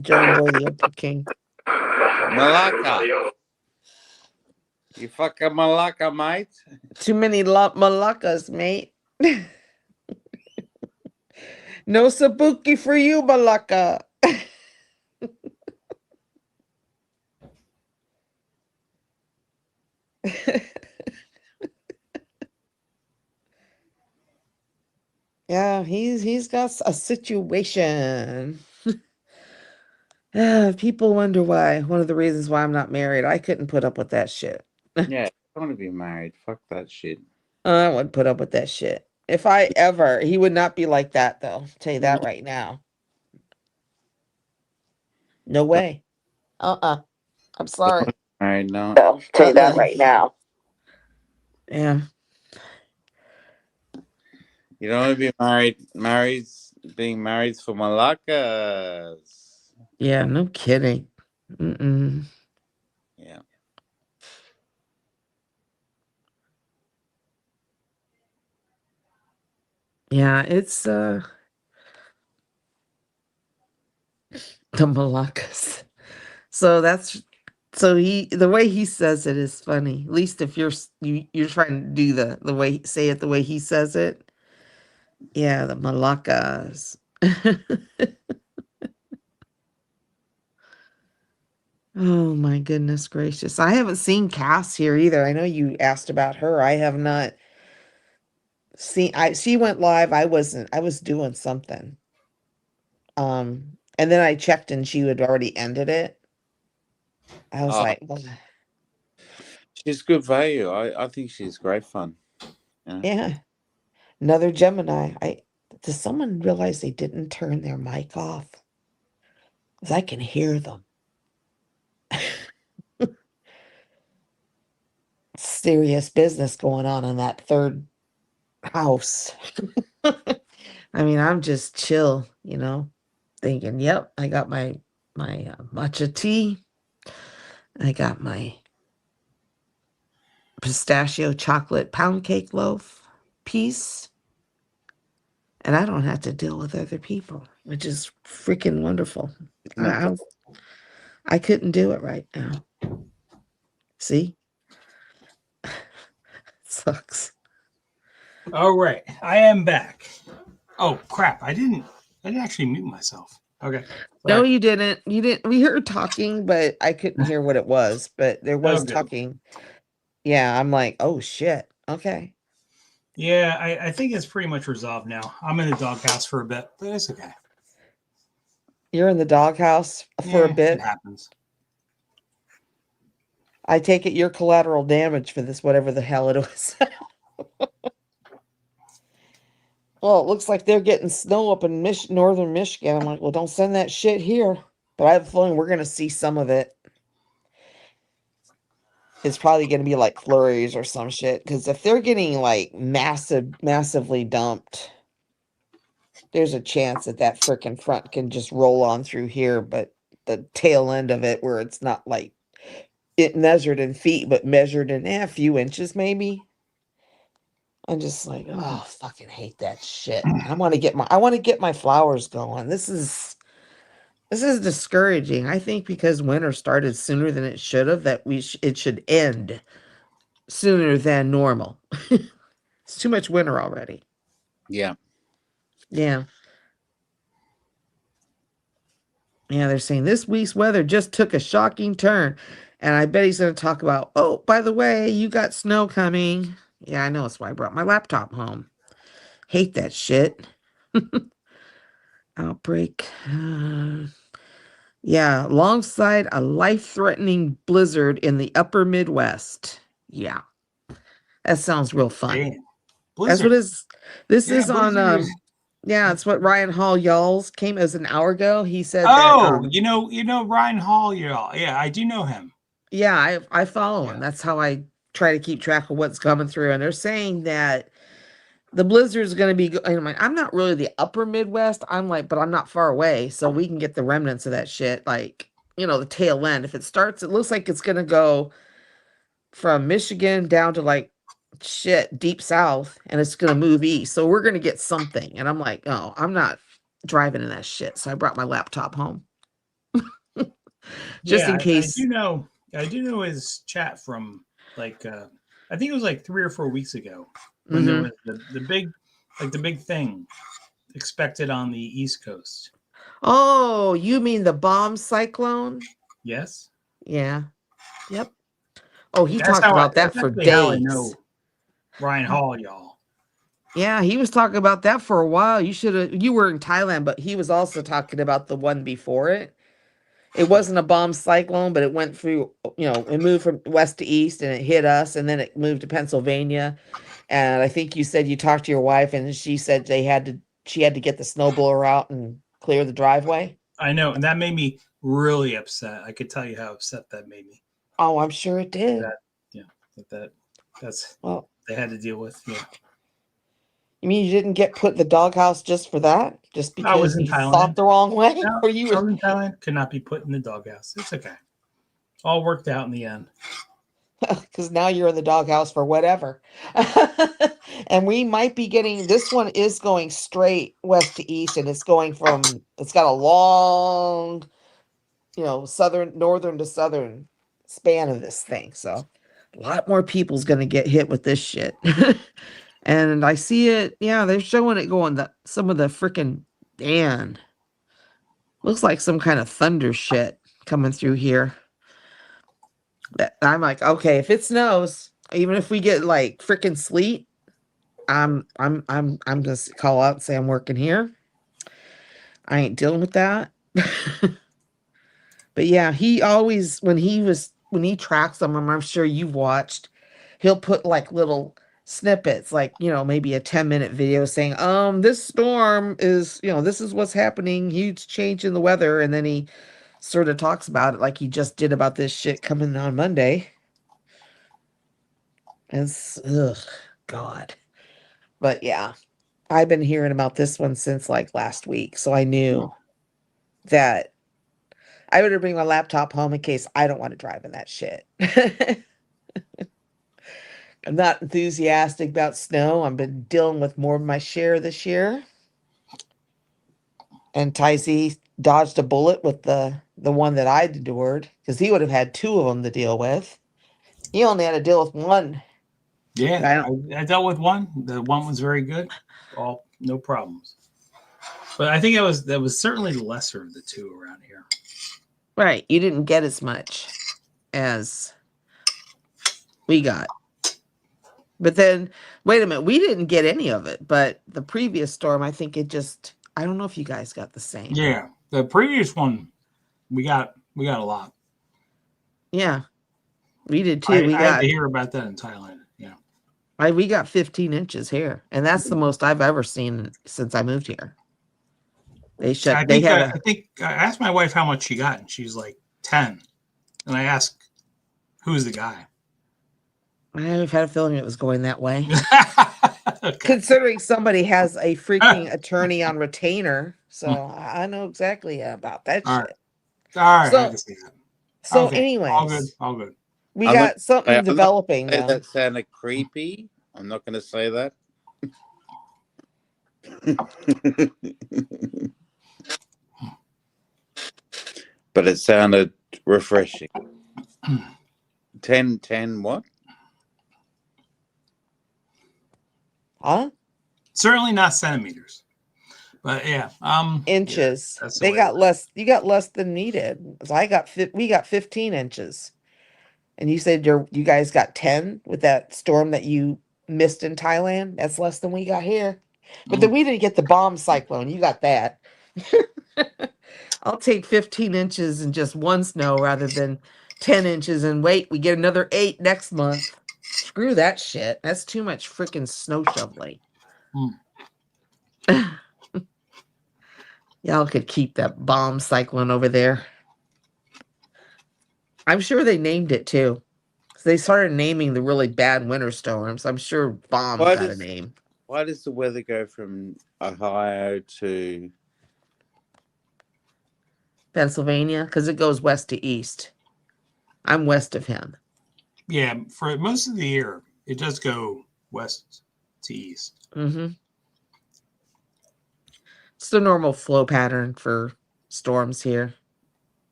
John Boy the Opal King. Malaka. You fucking Malaka, mate. Too many Malakas, mate. No Sabuki for you, Malaka. Yeah, he's got a situation. People wonder why. One of the reasons why I'm not married. I couldn't put up with that shit. Yeah, I want to be married. Fuck that shit. I wouldn't put up with that shit. If he would not be like that though. I'll tell you that right now. No way. I'm sorry. Married, no. I'll tell you that right now. Yeah. You don't want to be married. Being married for Malakas. Yeah, no kidding. Mm-mm. Yeah. Yeah, it's the Malakas. So the way he says it is funny. At least if you're trying to do the way say it the way he says it. Yeah, the Malakas. Oh my goodness gracious. I haven't seen Cass here either. I know you asked about her. I have not seen she went live. I was doing something. And then I checked and she had already ended it. I was like, well, she's good value. I think she's great fun. yeah. Another Gemini. Does someone realize they didn't turn their mic off? Because I can hear them. Serious business going on in that third house. I mean, I'm just chill, thinking, yep, I got my matcha tea. I got my pistachio chocolate pound cake loaf piece. And I don't have to deal with other people, which is freaking wonderful. I couldn't do it right now. See? Sucks. All right, I am back. Oh crap! I didn't actually mute myself. Okay. No, you didn't. You didn't. We heard talking, but I couldn't hear what it was. But there was talking. Yeah, I'm like, oh shit. Okay. Yeah, I think it's pretty much resolved now. I'm in the doghouse for a bit, but it's okay. You're in the doghouse for a bit. It happens. I take it you're collateral damage for this, whatever the hell it was. Well, it looks like they're getting snow up in northern Michigan. I'm like, well, don't send that shit here. But I have a feeling we're going to see some of it. It's probably going to be like flurries or some shit. Because if they're getting like massively dumped, there's a chance that freaking front can just roll on through here. But the tail end of it, where it's not like it measured in feet, but measured in a few inches, maybe. I'm just like, oh, fucking hate that shit. I want to get my flowers going. This is discouraging. I think because winter started sooner than it should have, that it should end sooner than normal. It's too much winter already. Yeah. Yeah. Yeah, they're saying this week's weather just took a shocking turn. And I bet he's going to talk about, oh, by the way, you got snow coming. Yeah, I know. That's why I brought my laptop home. Hate that shit. Outbreak. Yeah, alongside a life-threatening blizzard in the upper Midwest. Yeah. That sounds real fun. Damn. That's what Blizzard. this Yeah, is on Blizzard is- yeah, it's what Ryan Hall Y'all's came as an hour ago. He said Oh, that you know Ryan Hall, y'all. Yeah, I do know him. yeah, I follow him. Yeah. That's how I try to keep track of what's coming through. And they're saying that the blizzard is going to be I'm not really the upper Midwest. I'm like, but I'm not far away, so we can get the remnants of that shit, like, the tail end. If it starts, it looks like it's going to go from Michigan down to like shit deep south, and it's going to move east. So we're going to get something. And I'm like, oh, I'm not driving in that shit. So I brought my laptop home. Just in case. I do know his chat from like I think it was like 3 or 4 weeks ago when there was the big thing expected on the East Coast. Oh, you mean the bomb cyclone? Yes. Yeah. Yep. Oh, he That's talked about that for days. How I know Ryan Hall, y'all. Yeah, he was talking about that for a while. You were in Thailand, but he was also talking about the one before it. It wasn't a bomb cyclone, but it went through, it moved from west to east and it hit us, and then it moved to Pennsylvania. And I think you said you talked to your wife and she said she had to get the snowblower out and clear the driveway. I know, and that made me really upset. I could tell you how upset that made me. Oh, I'm sure it did. That's well, they had to deal with. Yeah. You mean you didn't get put in the doghouse just for that? Just because you thought the wrong way? No, Or you were in Thailand, could not be put in the doghouse. It's okay. All worked out in the end. Because now you're in the doghouse for whatever. And we might be getting, this one is going straight west to east, and it's got a long, northern to southern span of this thing. So a lot more people's going to get hit with this shit. And I see it. Yeah, they're showing it going some of the freaking looks like some kind of thunder shit coming through here. I'm like, okay, if it snows, even if we get like freaking sleet, I'm just call out and say I'm working here. I ain't dealing with that. But yeah, he always when he tracks them, I'm sure you've watched, he'll put like little snippets, like, maybe a 10-minute video saying, this storm is, this is what's happening, huge change in the weather, and then he sort of talks about it like he just did about this shit coming on Monday. It's God. But yeah, I've been hearing about this one since like last week, so I knew that I better bring my laptop home in case I don't want to drive in that shit. I'm not enthusiastic about snow. I've been dealing with more of my share this year. And Tyzee dodged a bullet with the one that I endured, because he would have had 2 of them to deal with. He only had to deal with one. Yeah, I dealt with one. The one was very good. All no problems. But I think that was certainly the lesser of the 2 around here. Right. You didn't get as much as we got. But then, wait a minute, we didn't get any of it. But the previous storm, I think I don't know if you guys got the same. Yeah, the previous one, we got a lot. Yeah, we did too. I had to hear about that in Thailand. Yeah, we got 15 inches here, and that's the most I've ever seen since I moved here. They I They think had I think I asked my wife how much she got, and she's like 10. And I asked, "Who's the guy?" I've had a feeling it was going that way. Okay. Considering somebody has a freaking attorney on retainer, so I know exactly about that All shit. right. All right, I So, can see that. so Okay, all good, anyways, all good. we I'm not got something I'm not developing gonna say though. that sounded creepy. I'm not going to say that. But it sounded refreshing. 10 what? Huh? Certainly not centimeters, but yeah, Inches. that's the They way. got less. You got less than needed. So we got 15 inches, and you said you guys got 10 with that storm that you missed in Thailand. That's less than we got here. But then we didn't get the bomb cyclone. You got that. I'll take 15 inches in just one snow rather than 10 inches and wait, we get another 8 next month. Screw that shit. That's too much freaking snow shoveling. Y'all could keep that bomb cyclone over there. I'm sure they named it too. They started naming the really bad winter storms. I'm sure bomb Why got a does name. why does the weather go from Ohio to Pennsylvania, because it goes west to east. I'm west of him. Yeah, for most of the year, it does go west to east. Mm-hmm. It's the normal flow pattern for storms here.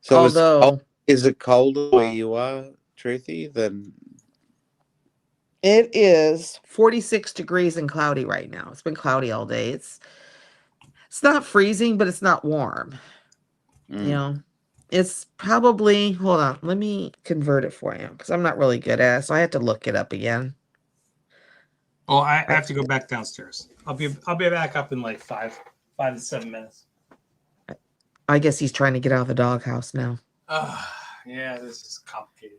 so Although is it colder where you are, Truthy, than it is 46 degrees and cloudy right now. It's been cloudy all day. It's not freezing, but it's not warm. You know, it's probably, hold on, let me convert it for you because I'm not really good at it, so I have to look it up again. Oh, I have to go back downstairs. I'll be back up in like 5 to 7 minutes. I guess he's trying to get out of the doghouse now. Yeah, this is complicated.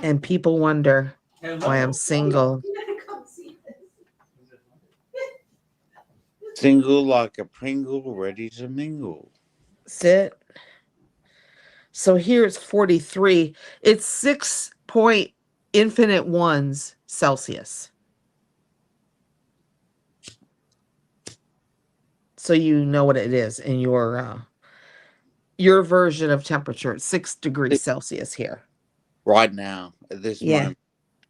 And people wonder why I'm single. single like a Pringle ready to mingle? Sit. So here it's 43. It's 6 point infinite ones Celsius. So you know what it is in your version of temperature. It's 6 degrees Celsius here. Right now, at this Yeah. moment,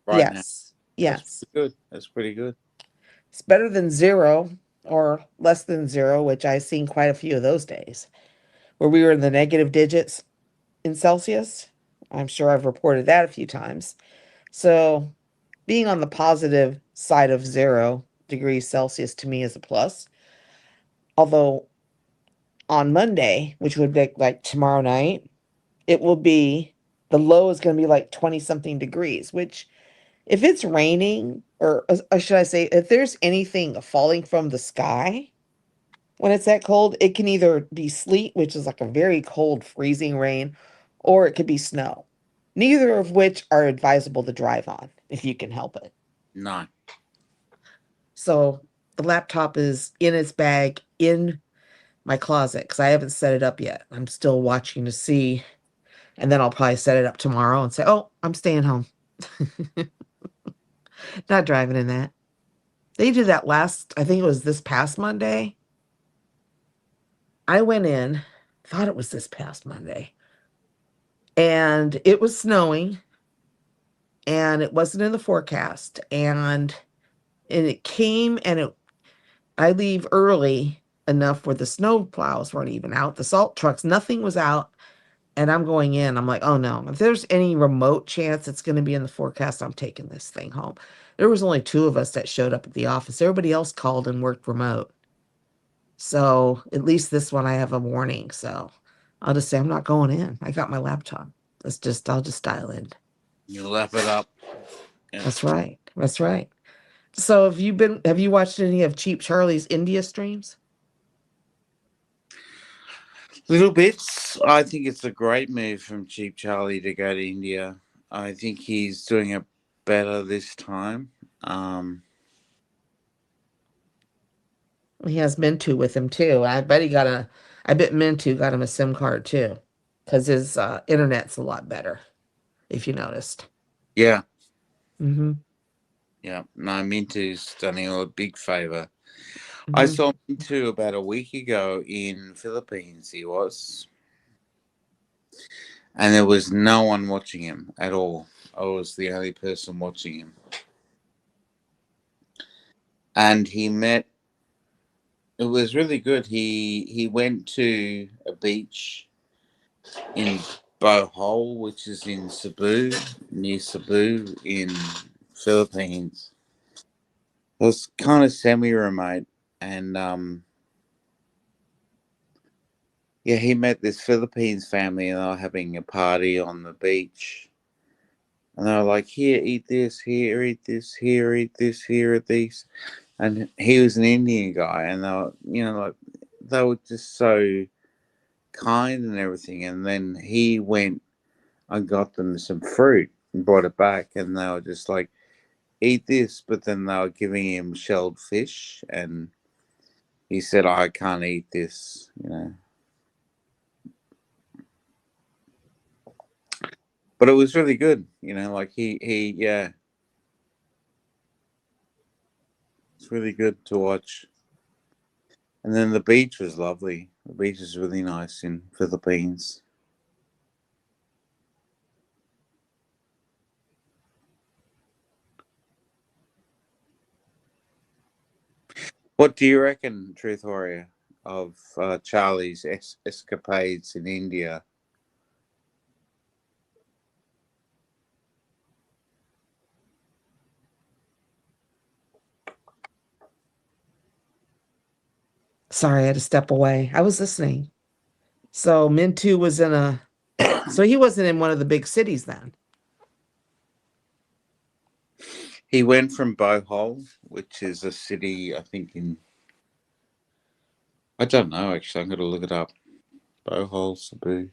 right now. Yes. Yes. That's good. That's pretty good. It's better than 0 or less than 0, which I've seen quite a few of those days where we were in the negative digits in Celsius. I'm sure I've reported that a few times. So being on the positive side of 0 degrees Celsius to me is a plus. Although on Monday, which would be like tomorrow night, it will be the low is going to be like 20 something degrees, which if it's raining, or should I say, if there's anything falling from the sky when it's that cold, it can either be sleet, which is like a very cold, freezing rain, or it could be snow. Neither of which are advisable to drive on if you can help it. No. So the laptop is in its bag in my closet because I haven't set it up yet. I'm still watching to see. And then I'll probably set it up tomorrow and say, oh, I'm staying home. Not driving in that. They did that I think it was this past Monday. I went in, thought it was this past Monday, and it was snowing and it wasn't in the forecast. And it came and I leave early enough where the snow plows weren't even out, the salt trucks, nothing was out. And I'm going in. I'm like, oh no, if there's any remote chance it's going to be in the forecast, I'm taking this thing home. There was only 2 of us that showed up at the office. Everybody else called and worked remote. So at least this one I have a warning. So I'll just say I'm not going in. I got my laptop. I'll just dial in. You lap it up. Yeah. That's right. That's right. So have you watched any of Cheap Charlie's India streams? Little bits. I think it's a great move from Cheap Charlie to go to India. I think he's doing it better this time. He has Mintu with him too. I bet Mintu got him a SIM card too, because his internet's a lot better. If you noticed. Yeah. Mm-hmm. Yeah. No, Mintu's done him a big favor. I Mm-hmm. saw Mintu about a week ago in Philippines. He was, and there was no one watching him at all. I was the only person watching him, and he met. It was really good. He went to a beach in Bohol, which is in Cebu, near Cebu in Philippines. It was kind of semi-remote, and yeah, he met this Philippines family, and they were having a party on the beach, and they were like, "Here, eat this. Here, eat this. Here, eat this. Here, eat this." And he was an Indian guy, and they were, like they were just so kind and everything. And then he went and got them some fruit and brought it back, and they were just like, "Eat this," but then they were giving him shelled fish, and he said, "I can't eat this. But it was really good. Like yeah, it's really good to watch. And then the beach was lovely. The beach is really nice in Philippines. What do you reckon, Truth Warrior, of Charlie's escapades in India? Sorry, I had to step away. I was listening. So Mintu was in a. So he wasn't in one of the big cities then. He went from Bohol, which is a city, I think, I don't know, actually. I'm going to look it up. Bohol, Cebu.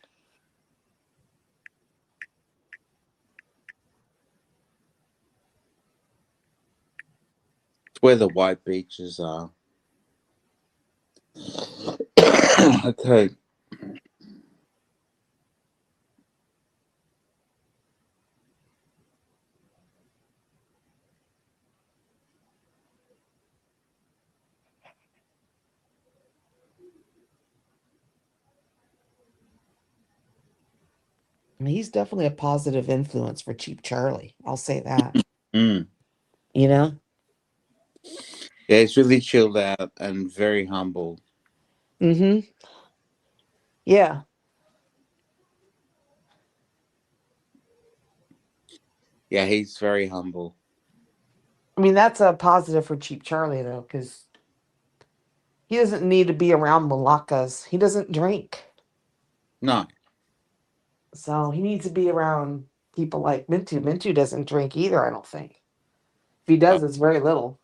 It's where the white beaches are. Okay. I mean, he's definitely a positive influence for Cheap Charlie. I'll say that. Mm. You know? Yeah, he's really chilled out and very humble. Mm-hmm. Yeah. Yeah, he's very humble. I mean, that's a positive for Cheap Charlie, though, because he doesn't need to be around Malakas. He doesn't drink. No. So he needs to be around people like Mintu. Mintu doesn't drink either, I don't think. If he I, does, it's very little.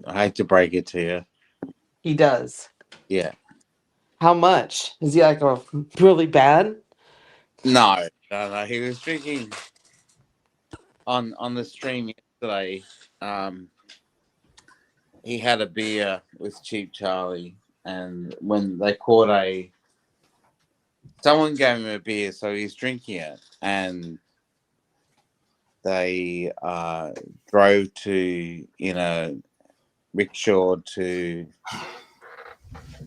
I hate to break it to you. He does. Yeah. How much? Is he like a really bad? No. No. He was drinking on the stream yesterday. Um, he had a beer with Cheap Charlie, and when they caught someone gave him a beer, so he's drinking it, and they drove to rickshaw to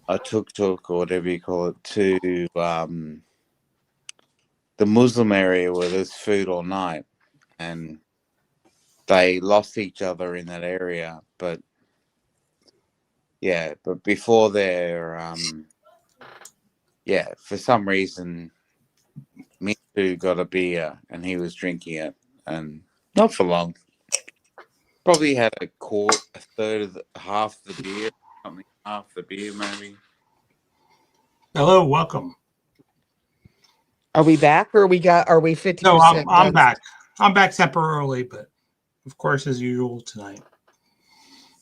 a tuk-tuk or whatever you call it to the Muslim area where there's food all night, and they lost each other in that area. But yeah, but before there, yeah, for some reason, Mitu got a beer and he was drinking it, and not for long. Probably had a third of half the beer, something, half the beer maybe. Hello, welcome. Are we back or are we 50% No, I'm done? back. I'm back temporarily, but of course, as usual tonight.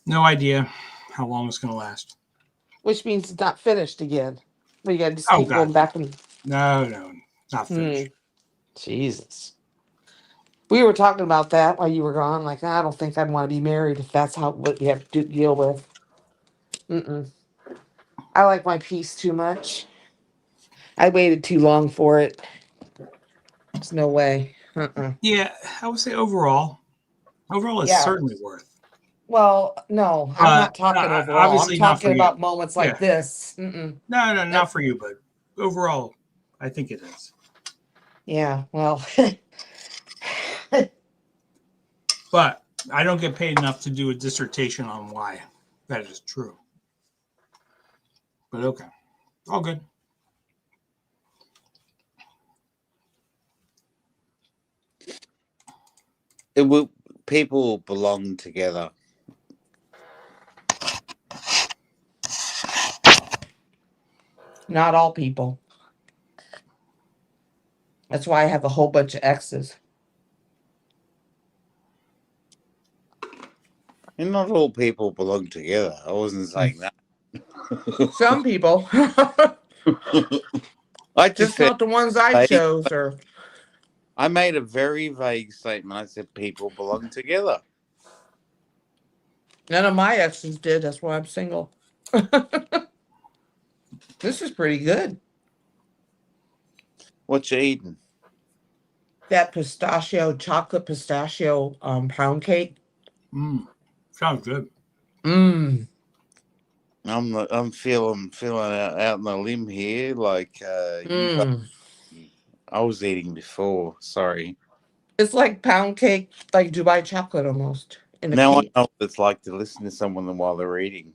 No idea how long it's going to last. Which means it's not finished again. We got to just Oh, keep going God. back and. No, not finished. Jesus. We were talking about that while you were gone. Like, I don't think I'd want to be married if that's what you have to deal with. Mm-mm. I like my peace too much. I waited too long for it. There's no way. Yeah, I would say overall it's Yeah. certainly worth. Well, no, I'm But not talking overall. I'm obviously not talking for you. about moments Yeah. like this. Mm-mm. No, not for you, but overall, I think it is. Yeah, well. But I don't get paid enough to do a dissertation on why that is true. But okay, all good. It will. People belong together. Not all people. That's why I have a whole bunch of exes. And not all people belong together. I wasn't saying that. Some people. I just Just said not the ones I vague. chose. Or I made a very vague statement. I said people belong together. none of my exes did. That's why I'm single. This is pretty good. What you eating? That chocolate pistachio pound cake. Sounds good. Mmm. I'm feeling out on a limb here. Like you guys, Mmm. I was eating before. Sorry. It's like pound cake, like Dubai chocolate almost in a Now I cake. know what it's like to listen to someone while they're eating.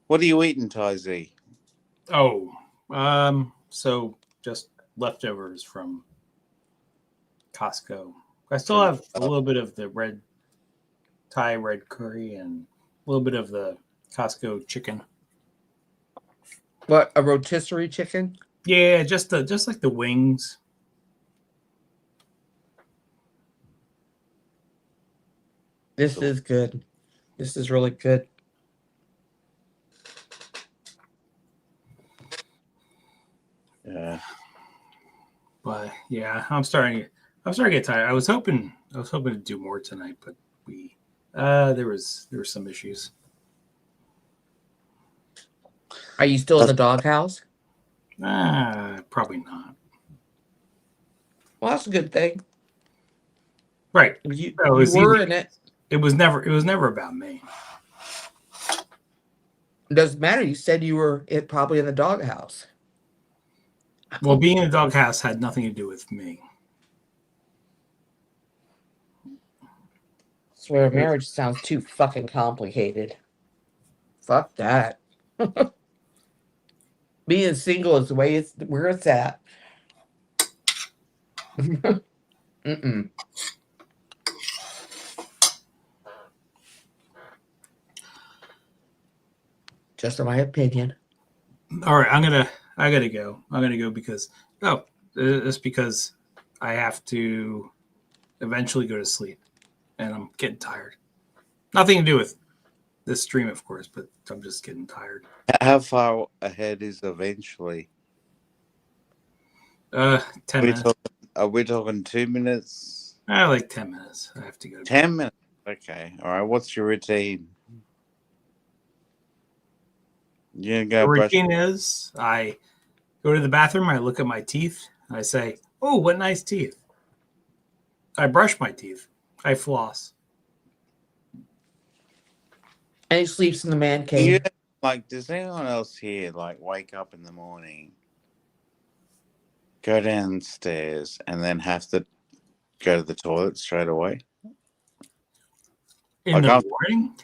What are you eating, Ty Z? Oh, so just leftovers from Costco. I still have a little bit of the Thai red curry and a little bit of the Costco chicken. What, a rotisserie chicken? Yeah, just like the wings. This is good. This is really good. Yeah. But yeah, I'm starting to get tired. I was hoping to do more tonight, but there was some issues. Are you still in the doghouse? Probably not. Well, that's a good thing. Right. You It's were easy. in it. It was never about me. It doesn't matter. You said you were probably in the doghouse. Well, being in a doghouse had nothing to do with me. Swear marriage sounds too fucking complicated. Fuck that. Being single is the way it's where it's at. Mm-mm. Just in my opinion. All right, I gotta go. I'm gonna go because it's because I have to eventually go to sleep, and I'm getting tired. Nothing to do with this stream, of course, but I'm just getting tired. How far ahead is eventually? 10 minutes. Are we talking 2 minutes? Like 10 minutes. I have to go. 10 minutes. Okay. All right. What's your routine? You The go brush. routine is I go to the bathroom, I look at my teeth, and I say, "Oh, what nice teeth." I brush my teeth. I floss. And he sleeps in the man Do you, cave. does anyone else here wake up in the morning, go downstairs, and then have to go to the toilet straight away? In the morning,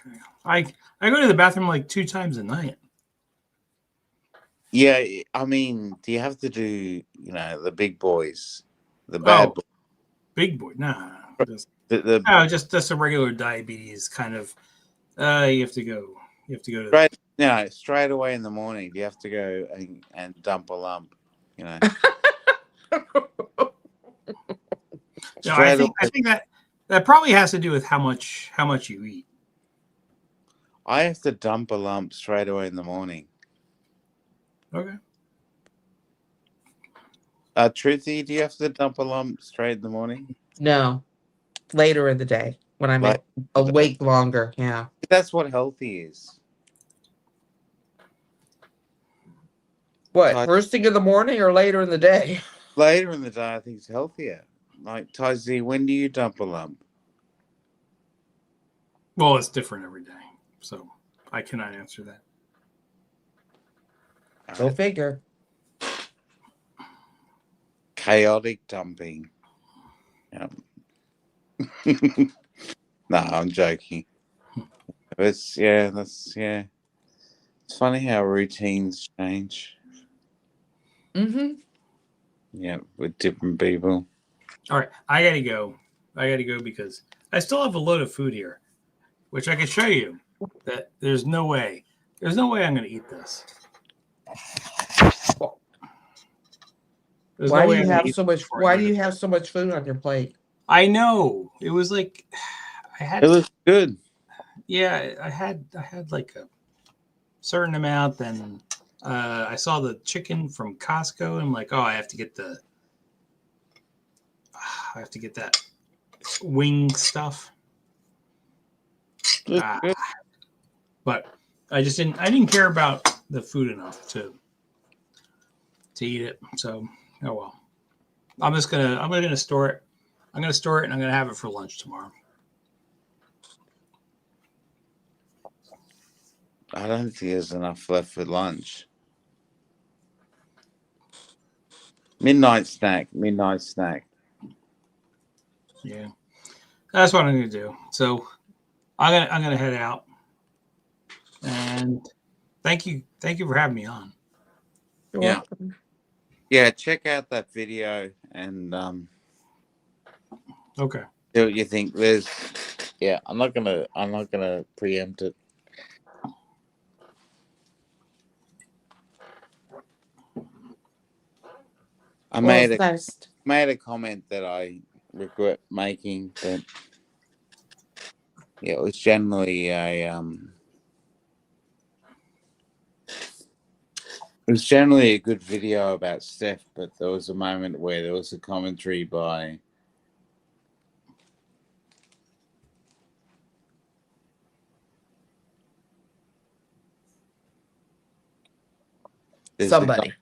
I go to the bathroom like 2 times a night. Yeah, I mean, do you have to do the big boys, the bad boys? Big boy, nah. Just a regular diabetes kind of. You have to go. You have to go to straight away in the morning. Do you have to go and dump a lump? I think that probably has to do with how much you eat. I have to dump a lump straight away in the morning. Okay. Truthy, do you have to dump a lump straight in the morning? No. Later in the day. when I'm Like, awake longer. Yeah. that's what healthy is. What, Ty- first thing in the morning or later in the day? Later in the day, I think it's healthier. Like, Ty Z, when do you dump a lump? Well, it's different every day, so I cannot answer that. Go figure. Chaotic dumping. Yep. No, I'm joking. It's It's funny how routines change. Mm-hmm. Yeah, with different people. All right, I gotta go. I gotta go because I still have a load of food here, which I can show you. That there's no way I'm gonna eat this. There's Why no do way you I'm gonna have eat so this much? before I Why go do to you bed. have so much food on your plate? I know it was like I It had. looks good. Yeah, I had like a certain amount. Then I saw the chicken from Costco, and I'm like, oh, I have to get that wing stuff. Looks good. But I didn't care about the food enough to eat it. So oh well. I'm gonna store it. I'm gonna store it and I'm gonna have it for lunch tomorrow. I don't think there's enough left for lunch. Midnight snack. Yeah. That's what I'm gonna do. So I'm gonna head out. And thank you for having me on. You're Yeah. welcome. Yeah, check out that video and Okay. see what you think. I'm not gonna preempt it. I Well, it's nice. made a comment that I regret making, but yeah, it was generally a good video about Steph, but there was a moment where there was a commentary by Somebody.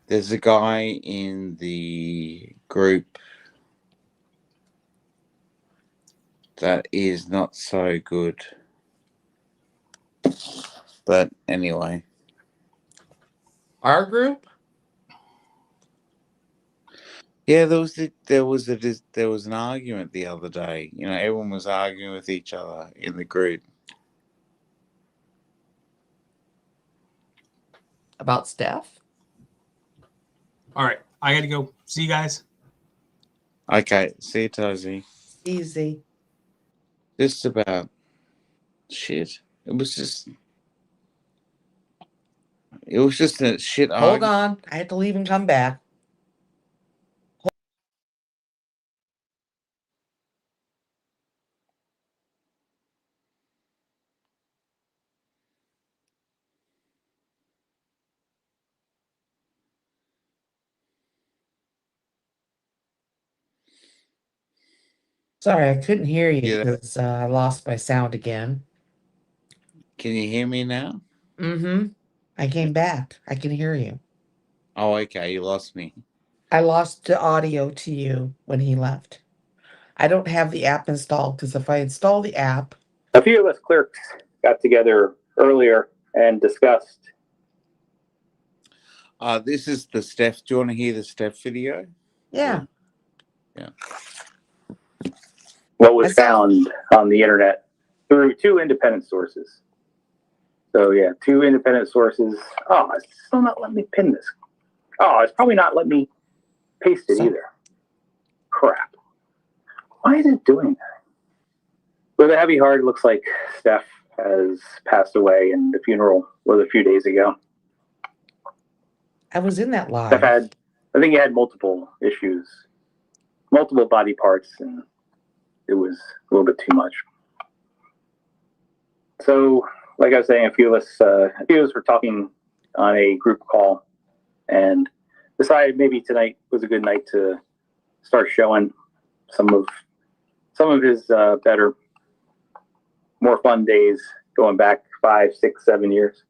There's a guy in the group that is not so good. But anyway. Our group? Yeah, there was an argument the other day. You know, everyone was arguing with each other in the group. About Steph? All right. I gotta go. See you guys. Okay, see you, Tozy. Easy. Just about shit. It was just a shit Hold argument. on. I had to leave and come back. Sorry, I couldn't hear you Yeah. because I lost my sound again. Can you hear me now? Mm-hmm. I came back. I can hear you. Oh, okay, you lost me. I lost the audio to you when he left. I don't have the app installed because if I install the app, a few of us clerks got together earlier and discussed. This is the Steph. Do you want to hear the Steph video? yeah. Yeah. What was found on the internet through two independent sources. So yeah, two independent sources. Oh, it's still not letting me pin this. Oh, it's probably not letting me paste it either. Crap. Why is it doing that? With a heavy heart, it looks like Steph has passed away, and the funeral was a few days ago. I was in that live. I think he had multiple issues, multiple body parts, and it was a little bit too much. So, like I was saying, a few of us were talking on a group call and decided maybe tonight was a good night to start showing some of his better, more fun days going back 5, 6, 7 years.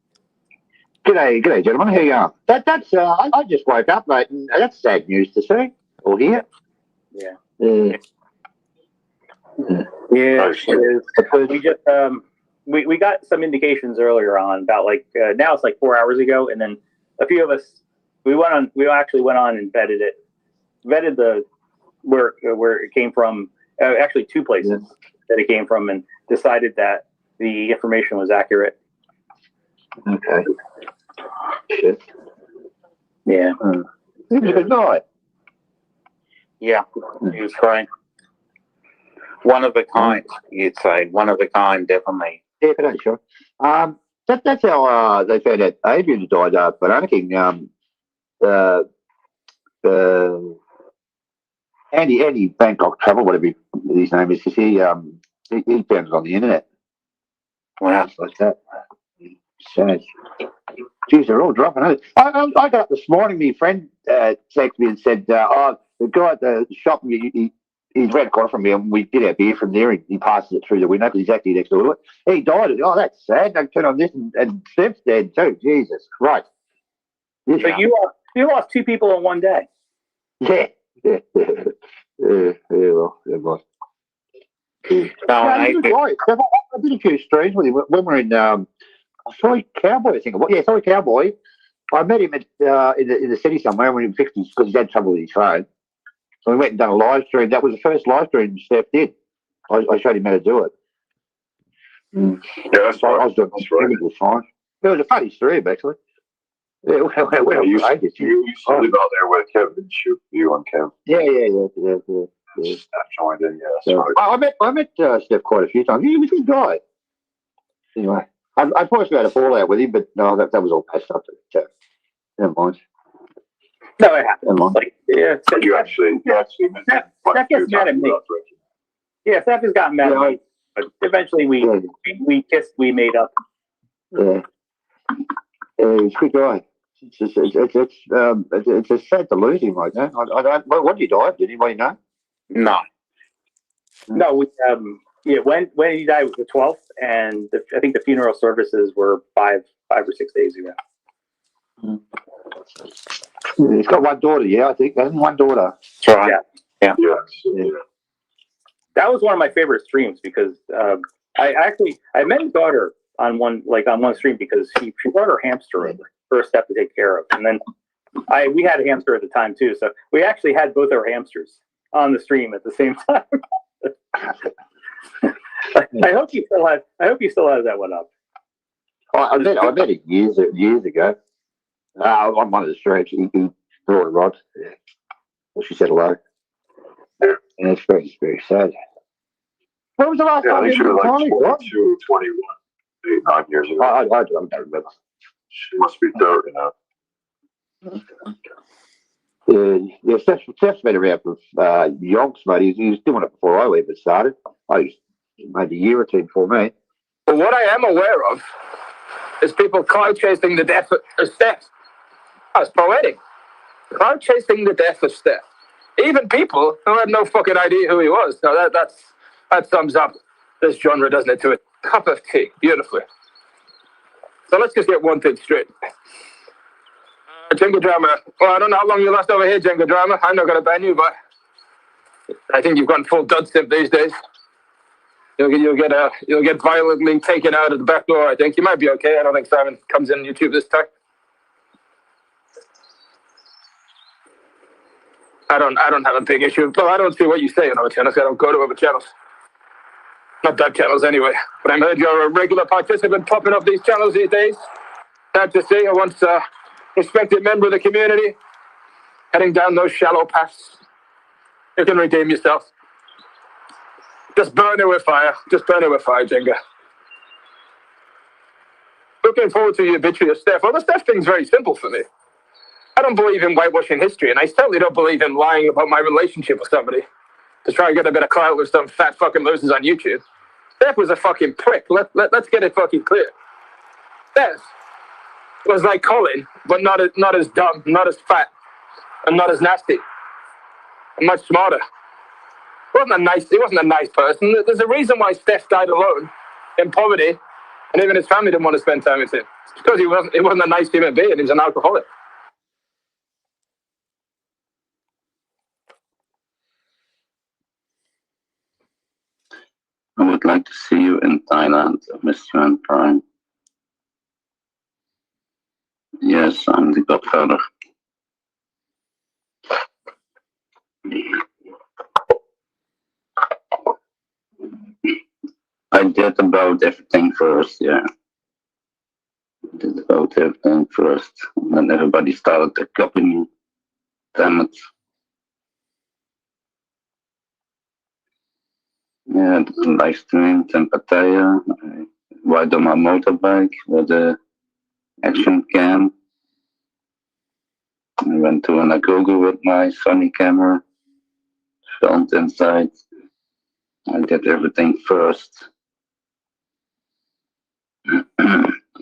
G'day, gentlemen. How you going? That's I just woke up, mate, and that's sad news to see or hear. Yeah. Yeah. Yeah, it is. We just we got some indications earlier on about like now it's like 4 hours ago, and then a few of us we actually went on and vetted the where it came from. Actually, 2 places that it came from, and decided that the information was accurate. Okay. Shit. Yeah. He was a good guy. Yeah, he was fine. One of a kind, you'd say. One of a kind, definitely. Yeah, but I'm sure. That's how they found out Adrian died panicking. Andy Bangkok Travel, whatever his name is, because he found it on the internet. Wow. Like that. Sad. Geez, they're all dropping out. I got up this morning, my friend texted me and said, the guy at the shop, he's ran across from me, and we did our beer from there, and he passes it through the window because he's actually next door to it. He died. Oh, that's sad. I turn on this, and Steph's dead too. Jesus Christ. So you lost 2 people in one day. Yeah. Well, it was. I did a few streams with him when we were in sorry, Cowboy, I think it was. Yeah, sorry, Cowboy. I met him at in the city somewhere when he fixed his, because he had trouble with his phone. So we went and done a live stream. That was the first live stream Steph did. I showed him how to do it. Yeah, that's right. I was doing it was fine. It was a funny stream, actually. Yeah, you used to live out there with Kevin, didn't you? You and Kev. Yeah. Steph joined in, yeah. That's right. I met Steph quite a few times. He was a good guy. Anyway, I probably had a fallout with him, but no, that was all patched up. Never mind. No, it happens. Like, yeah, You actually met that gets mad at me. Yeah, Steph has gotten mad at me. But eventually we kissed, we made up. Yeah. He's a good guy. It's just sad to lose him like that. What did he die? Did anybody know? No. No, we when he died was the 12th, and I think the funeral services were 5 or 6 days ago. He's got one daughter, yeah, I think. Hasn't one daughter? That's right. Yeah. That was one of my favorite streams because I met his daughter on one stream because she brought her hamster over first step to take care of, and then we had a hamster at the time too, so we actually had both our hamsters on the stream at the same time. I hope he still has that one up. I met it years ago. On one of the streams, he brought a rod. Yeah. Well, she said hello. And it's very, very sad. When was the last time you were like 22, 21, 8, 9 years ago. I don't remember. She must be 30 now. Yeah, Steph's been around for yonks, mate. He was doing it before I even started. Maybe a year or 2 before me. But what I am aware of is people cloud chasing the death of Steph. That's poetic. Cloud chasing the death of Steph. Even people who had no fucking idea who he was. Now that sums up this genre, doesn't it, to a cup of tea beautifully. So let's just get one thing straight. Jenga Drama. Well, I don't know how long you last over here, Jenga Drama. I'm not going to ban you, but I think you've gone full dud simp these days. You'll get violently taken out of the back door. I think you might be okay. I don't think Simon comes in YouTube this time. I don't have a big issue. Well, I don't see what you say on other channels. I don't go to other channels. Not that channels anyway. But I heard you're a regular participant popping up these channels these days. Sad to see a once respected member of the community heading down those shallow paths. You can redeem yourself. Just burn it with fire. Just burn it with fire, Jenga. Looking forward to your obituary of Steph. Well, the Steph thing's very simple for me. I don't believe in whitewashing history, and I certainly don't believe in lying about my relationship with somebody to try and get a bit of clout with some fat fucking losers on YouTube. Steph was a fucking prick. Let's get it fucking clear. Steph was like Colin, but not as dumb, not as fat, and not as nasty. much smarter. He wasn't a nice person. There's a reason why Steph died alone in poverty, and even his family didn't want to spend time with him. It's because he wasn't a nice human being. He was an alcoholic. I would like to see you in Thailand, Mr. and Prime. Yes, I'm the godfather. I did about everything first, yeah. I did about everything first. And then everybody started to copy me. Damn it. Yeah, the live stream in Pattaya. I ride on my motorbike with a action cam. I went to an Agogo with my Sony camera. Filmed inside. I did everything first.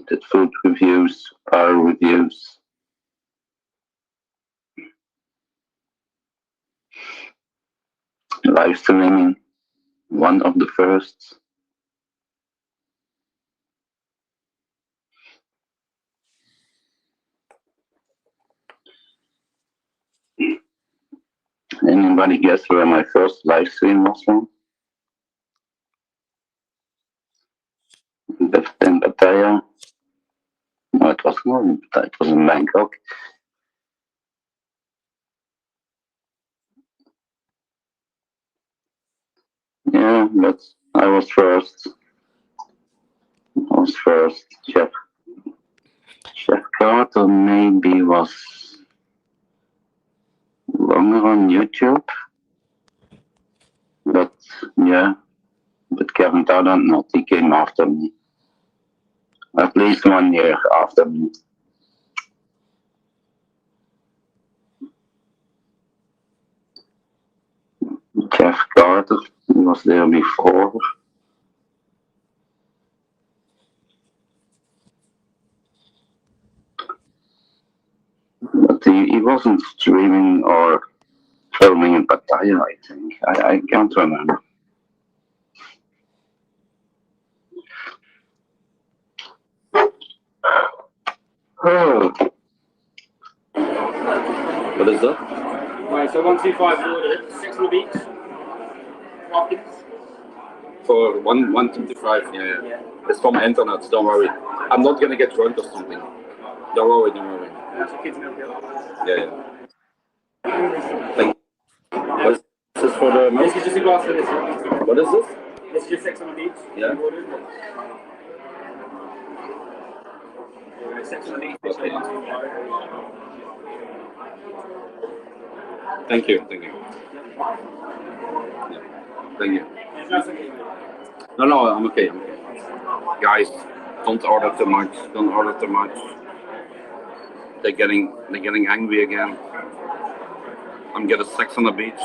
Did food reviews, car reviews. Live streaming, one of the first. Anybody guess where my first live stream was from? In Pattaya. No, it was not in Pattaya, it was in Bangkok. Yeah, but I was first. Chef Carter maybe was longer on YouTube. But yeah, but Kevin Tarrant not. He came after me. At least 1 year after me. Jeff Carter, he was there before. But he wasn't streaming or filming in Pattaya, I think. I can't remember. Oh. What is that? Right, so 125 ordered, 6 on the beach. Watkins. For 125, yeah. It's from internet, don't worry. I'm not gonna get drunk or something. Don't worry. That's your kids' milk. Yeah. Thank you. What is this for the milk? This is just a glass for this one. What is this? This is just 6 on the beach. Yeah. Six on the beach. Okay. Thank you. Yeah. Thank you. No, I'm okay. Guys, don't order too much. They're getting angry again. I'm getting sex on the beach.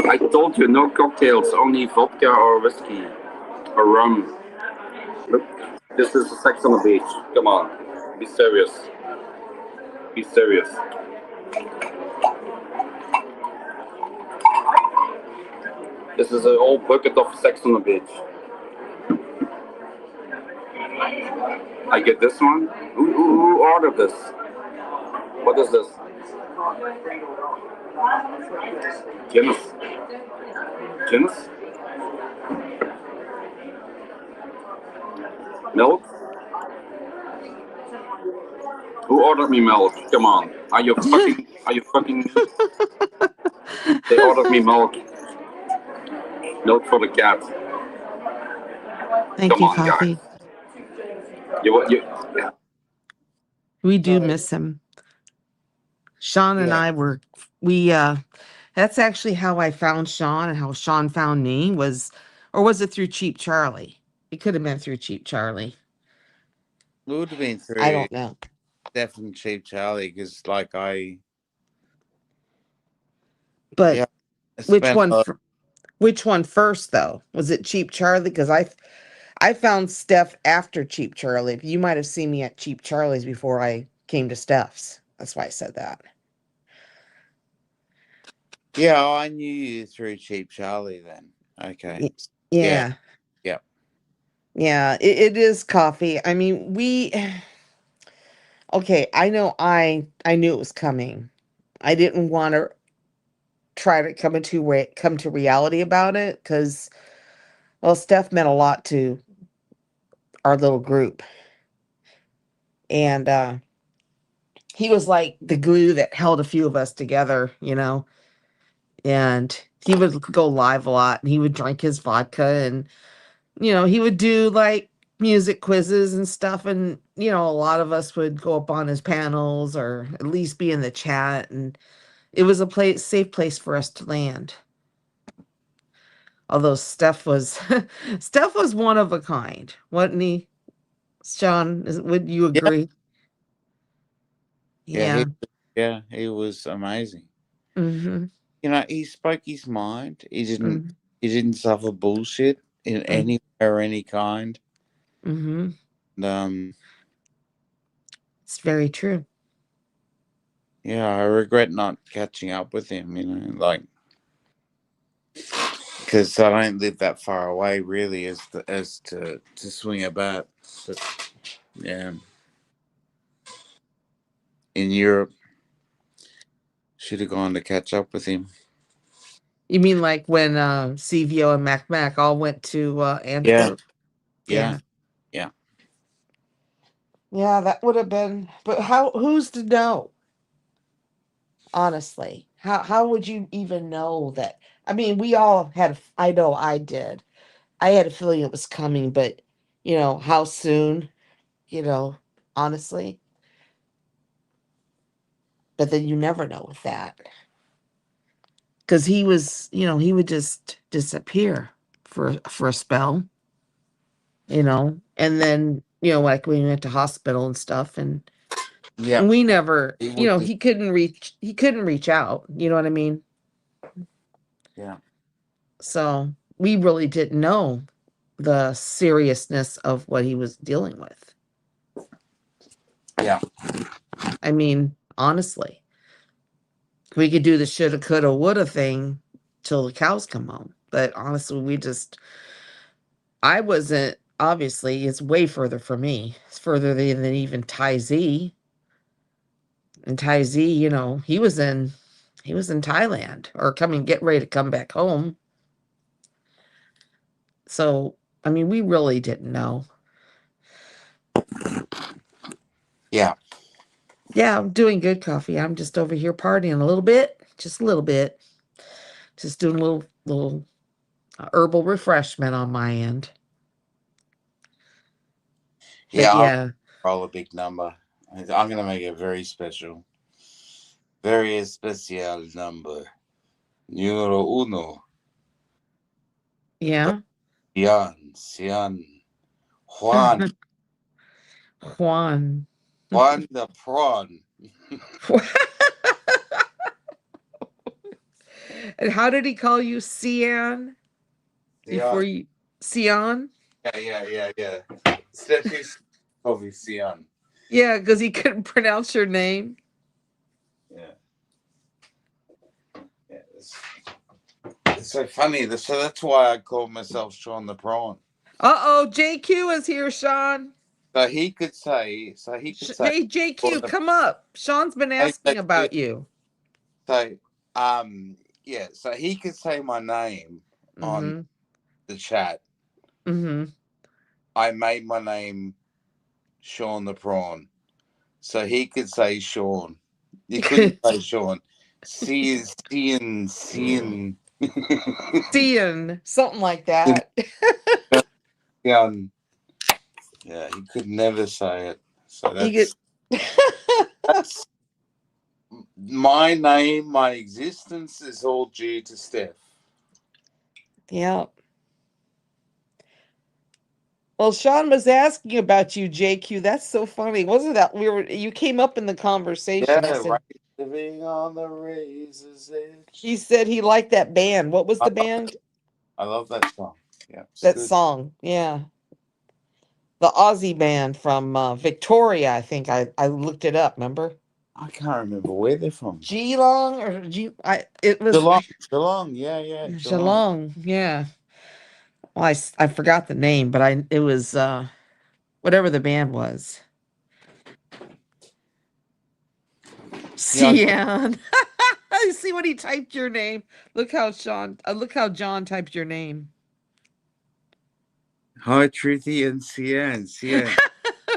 I told you, no cocktails, only vodka or whiskey or rum. Look, this is sex on the beach. Come on, be serious. This is a whole bucket of sex on the beach. I get this one. Who ordered this? What is this? Guinness? Milk? Who ordered me milk? Come on. Are you fucking They ordered me milk. Milk for the cat. Thank Come you, on, Coffee. guys. You We do miss him. Sean and I were that's actually how I found Sean and how Sean found me or was it through Cheap Charlie? It could have been through Cheap Charlie. It would have been I through don't know. definitely Cheap Charlie because, like, But yeah, which one first though? Was it Cheap Charlie? Because I found Steph after Cheap Charlie. You might have seen me at Cheap Charlie's before I came to Steph's. That's why I said that. Yeah, I knew you through Cheap Charlie then. Okay. Yeah. Yeah. Yeah, it is coffee. I mean, okay, I know I knew it was coming. I didn't want to try to come to reality about it because, well, Steph meant a lot to our little group. And he was like the glue that held a few of us together, and he would go live a lot and he would drink his vodka and he would do like music quizzes and stuff, and a lot of us would go up on his panels or at least be in the chat, and it was a safe place for us to land. Although Steph was Steph was one of a kind, wasn't he? Sean, would you Yeah. agree? Yeah. Yeah. He was amazing. Mm-hmm. He spoke his mind. He didn't. Mm-hmm. He didn't suffer bullshit in any way or any kind. Mm-hmm. And, It's very true. yeah, I regret not catching up with him. Like, because I don't live that far away, really, as to swing a bat. But yeah, in Europe, should have gone to catch up with him. You mean like when CVO and Mac all went to Antwerp? Yeah. Yeah, that would have been. But who's to know? Honestly, how would you even know that? I mean, we all had. I know I did. I had a feeling it was coming, but how soon? Honestly. But then you never know with that. Because he was, he would just disappear for a spell, and then, like we went to hospital and stuff, and Yeah. we never, He would just, he couldn't reach out, you know what I mean? yeah. So we really didn't know the seriousness of what he was dealing with. Yeah. I mean, honestly, we could do the shoulda, coulda, woulda thing till the cows come home. But honestly, I wasn't, obviously, it's way further from me. It's further than even Ty Z. And Ty Z, he was in Thailand or get ready to come back home. So, I mean, we really didn't know. Yeah. Yeah, I'm doing good, coffee. I'm just over here partying a little bit, just a little bit. Just doing a little herbal refreshment on my end. But Yeah. yeah. I'll roll a big number. I'm going to make it very special. Very special number. Numero uno. Yeah. Cian. Juan. Juan. Juan the prawn. And how did he call you, Cian? Before you, Cian? Yeah. Steffi's probably Cian. Yeah, because he couldn't pronounce your name. Yeah. It's so funny. So that's why I called myself Sean the Prawn. Uh-oh, JQ is here, Sean. So he could say. Hey, JQ, come up. Sean's been asking about you. So, yeah. So he could say my name on the chat. Mm-hmm. I made my name Sean the Prawn, so he could say Sean. You couldn't say Sean. Cian. Cian, something like that. Yeah, he could never say it. So that's my name. My existence is all due to Steph. Yeah. Well, Sean was asking about you, JQ. That's so funny. Wasn't that you came up in the conversation? Yeah, Said, living on the razor's edge. he said he liked that band. What was the band? I love that song. Yeah. That song. Yeah. The Aussie band from Victoria, I think. I looked it up, remember? I can't remember where they're from. Geelong or it was Geelong, yeah. Geelong, yeah. Well, I forgot the name, but it was whatever the band was. Cian. I see when he typed your name. Look how John typed your name. Hi, Truthy and Cian.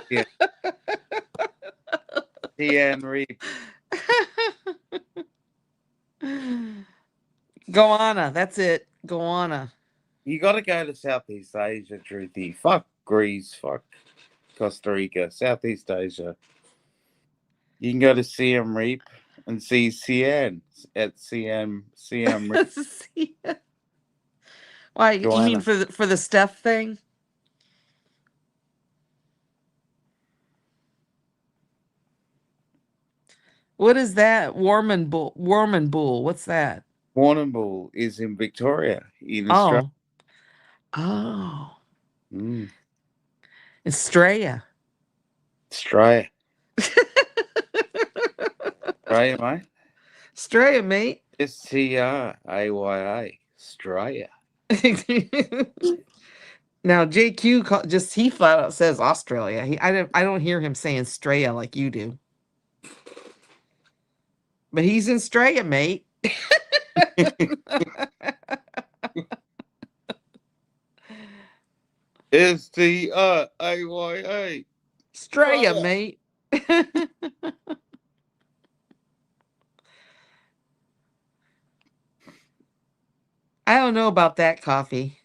Yeah. Cian Reap. Goanna, that's it. Goanna. You got to go to Southeast Asia, Truthy. Fuck Greece, fuck Costa Rica, Southeast Asia. You can go to Siam Reap and see Cian at Siam Reap. Why, you mean Joanna. for the Steph thing? What is that? Warrnambool. What's that? Warrnambool is in Victoria, in Australia. Oh. Mm. Estrella. Australia, mate. Australia, mate. Straya, Australia. Now JQ he flat out says Australia. I don't hear him saying Straya like you do. But he's in Straya, mate. Straya. Straya, mate. I don't know about that coffee.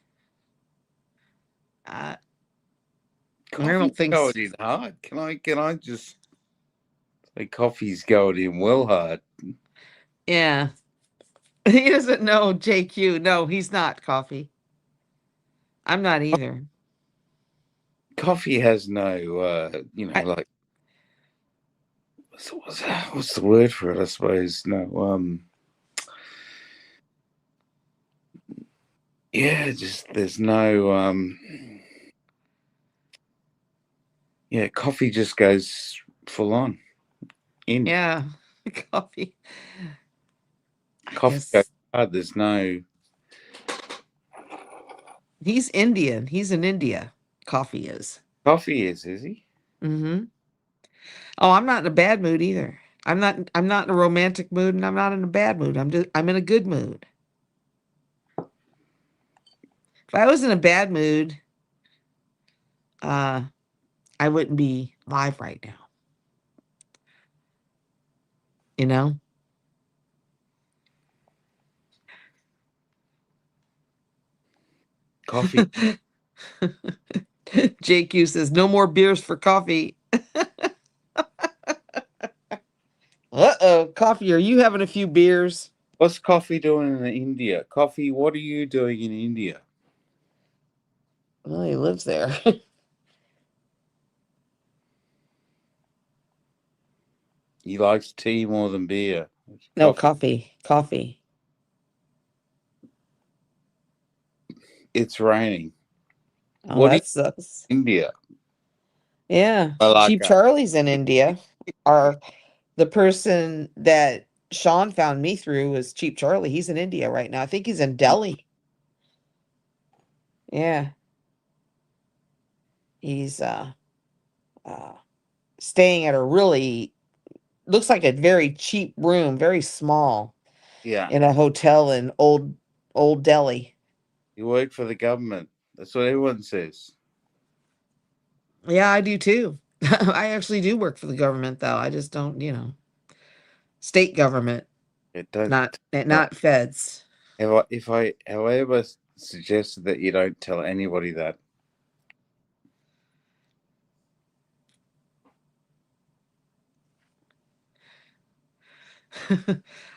I don't think going in hard. Can I just say coffee's going in well hard? Yeah. He doesn't know JQ. No, he's not coffee. I'm not either. Coffee has no, like what's the word for it? I suppose no. Yeah, just there's no. Yeah, coffee just goes full on in. Yeah, coffee. Coffee goes hard. There's no. He's Indian. He's in India. Coffee is. Coffee is he? Mm-hmm. Oh, I'm not in a bad mood either. I'm not in a romantic mood, and I'm not in a bad mood. I'm in a good mood. If I was in a bad mood, I wouldn't be live right now. You know? Coffee. JQ says, no more beers for coffee. Uh-oh, coffee, are you having a few beers? What's coffee doing in India? Coffee, what are you doing in India? Well, he lives there. He likes tea more than beer. No, coffee. It's raining. Oh, that sucks. India. Yeah. Cheap Charlie's in India. The person that Sean found me through was Cheap Charlie. He's in India right now. I think he's in Delhi. Yeah. He's staying at a really looks like a very cheap room, very small. Yeah. In a hotel in old Delhi. You work for the government. That's what everyone says. Yeah, I do too. I actually do work for the government though. I just don't, state government. Not feds. If I however suggested that you don't tell anybody that.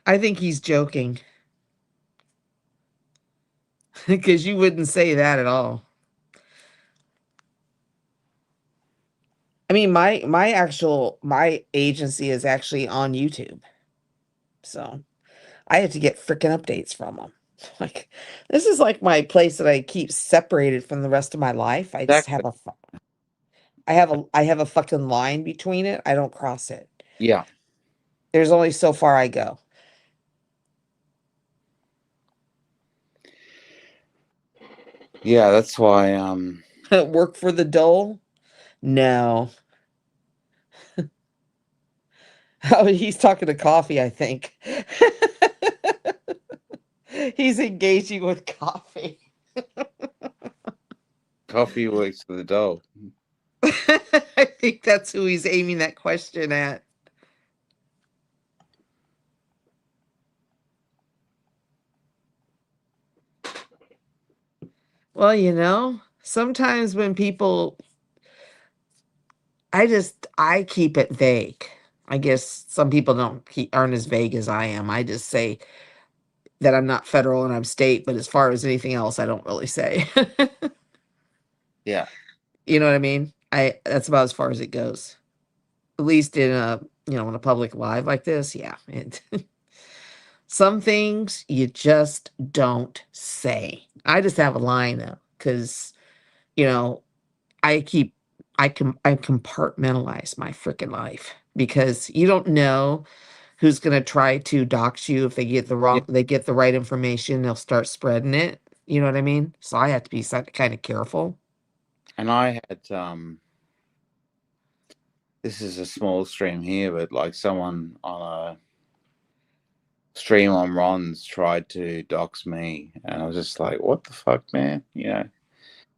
I think he's joking. Because you wouldn't say that at all. I mean, my agency is actually on YouTube. So I have to get freaking updates from them. Like, this is like my place that I keep separated from the rest of my life. I just have I have a fucking line between it. I don't cross it. Yeah. There's only so far I go. Yeah, that's why. Work for the dole? No. Oh, he's talking to coffee, I think. He's engaging with coffee. Coffee works for the dole. I think that's who he's aiming that question at. Well, sometimes when people, I keep it vague. I guess some people aren't as vague as I am. I just say that I'm not federal and I'm state, but as far as anything else, I don't really say. Yeah. You know what I mean? That's about as far as it goes. At least in in a public live like this, yeah. Some things you just don't say. I just have a line though, because you know, I keep I compartmentalize my freaking life because you don't know who's gonna try to dox you if they get Yeah. they get the right information, they'll start spreading it. You know what I mean? So I have to be kind of careful. And I had this is a small stream here, but like someone on a stream on Ron's tried to dox me, and I was just like, "What the fuck, man? Are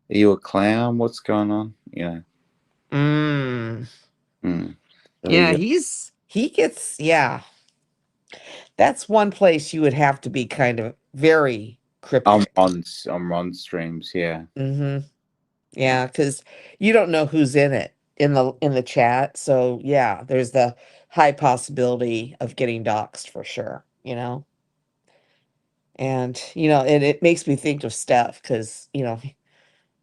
you a clown? What's going on?" Mm. So, Yeah, he gets, yeah. That's one place you would have to be kind of very on cryptic. Ron's streams, yeah. Mm-hmm. Yeah, because you don't know who's in it in the chat. So yeah, there's the high possibility of getting doxxed for sure, And and it makes me think of Steph because,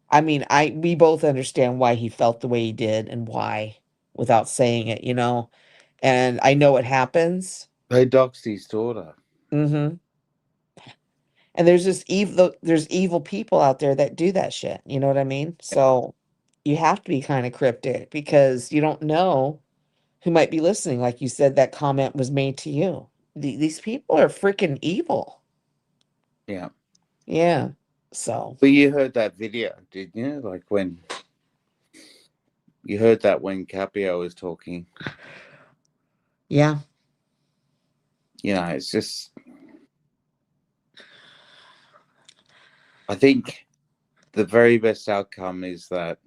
I mean, we both understand why he felt the way he did and why without saying it, And I know it happens. They doxed his daughter. Mm-hmm. And there's evil people out there that do that shit. You know what I mean? So you have to be kind of cryptic because you don't know who might be listening. Like you said, that comment was made to you. These people are freaking evil. Yeah. Yeah. So. But you heard that video, didn't you? Like when you heard that when Capio was talking. Yeah. It's just, I think the very best outcome is that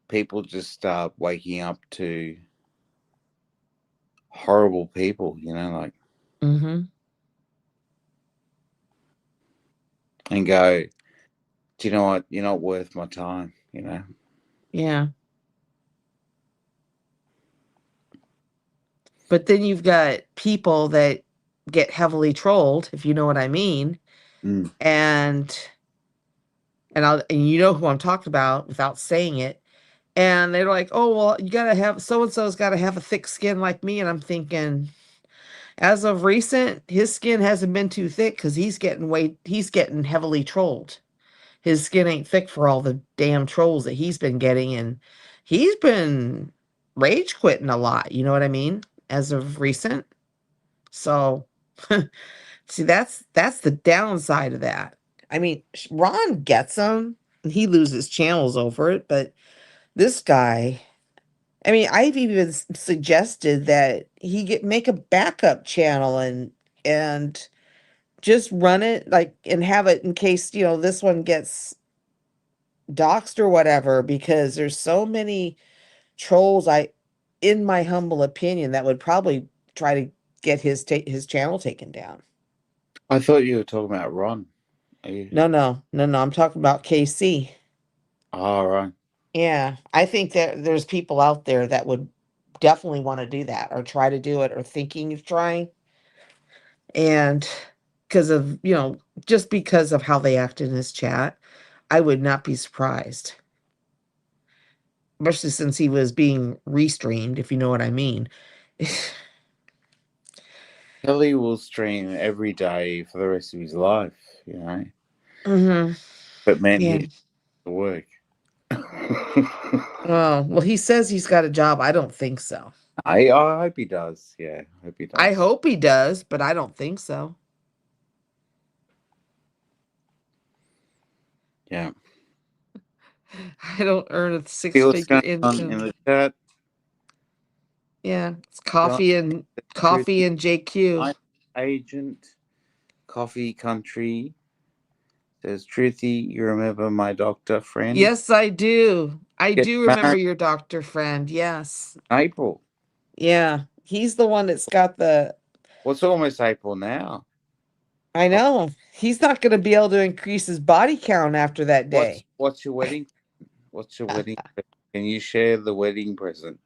people just start waking up to horrible people, like, Mm-hmm. and go, do you know what? You're not worth my time, Yeah. But then you've got people that get heavily trolled, if you know what I mean. Mm. And you know who I'm talking about without saying it. And they're like, "Oh, well, you got to have so and so's got to have a thick skin like me." And I'm thinking, as of recent, his skin hasn't been too thick because he's getting heavily trolled. His skin ain't thick for all the damn trolls that he's been getting, and he's been rage quitting a lot. You know what I mean? As of recent. So, see, that's the downside of that. I mean, Ron gets them, and he loses channels over it, but this guy. I mean, I've even suggested that he make a backup channel and just run it like and have it in case, this one gets doxed or whatever because there's so many trolls in my humble opinion that would probably try to get his channel taken down. I thought you were talking about Ron. No, I'm talking about KC. All right. Yeah, I think that there's people out there that would definitely want to do that or try to do it or thinking of trying. And because of, just because of how they act in his chat, I would not be surprised. Especially since he was being restreamed, if you know what I mean. Kelly will stream every day for the rest of his life, Mm-hmm. But man, Yeah. he work. Well, he says he's got a job. I don't think so. I hope he does. Yeah, I hope he does. I hope he does, but I don't think so. Yeah. I don't earn a See what's six-figure going on in income. the chat. Yeah, it's John, coffee and JQ. Agent, Coffee Country says, Truthy, you remember my doctor friend? Yes, I do. I Get do remember married your doctor friend. Yes. in April. Yeah, he's the one that's got the. Well, it's almost April now. I know. He's not going to be able to increase his body count after that day. What's your wedding? What's your wedding? Can you share the wedding present?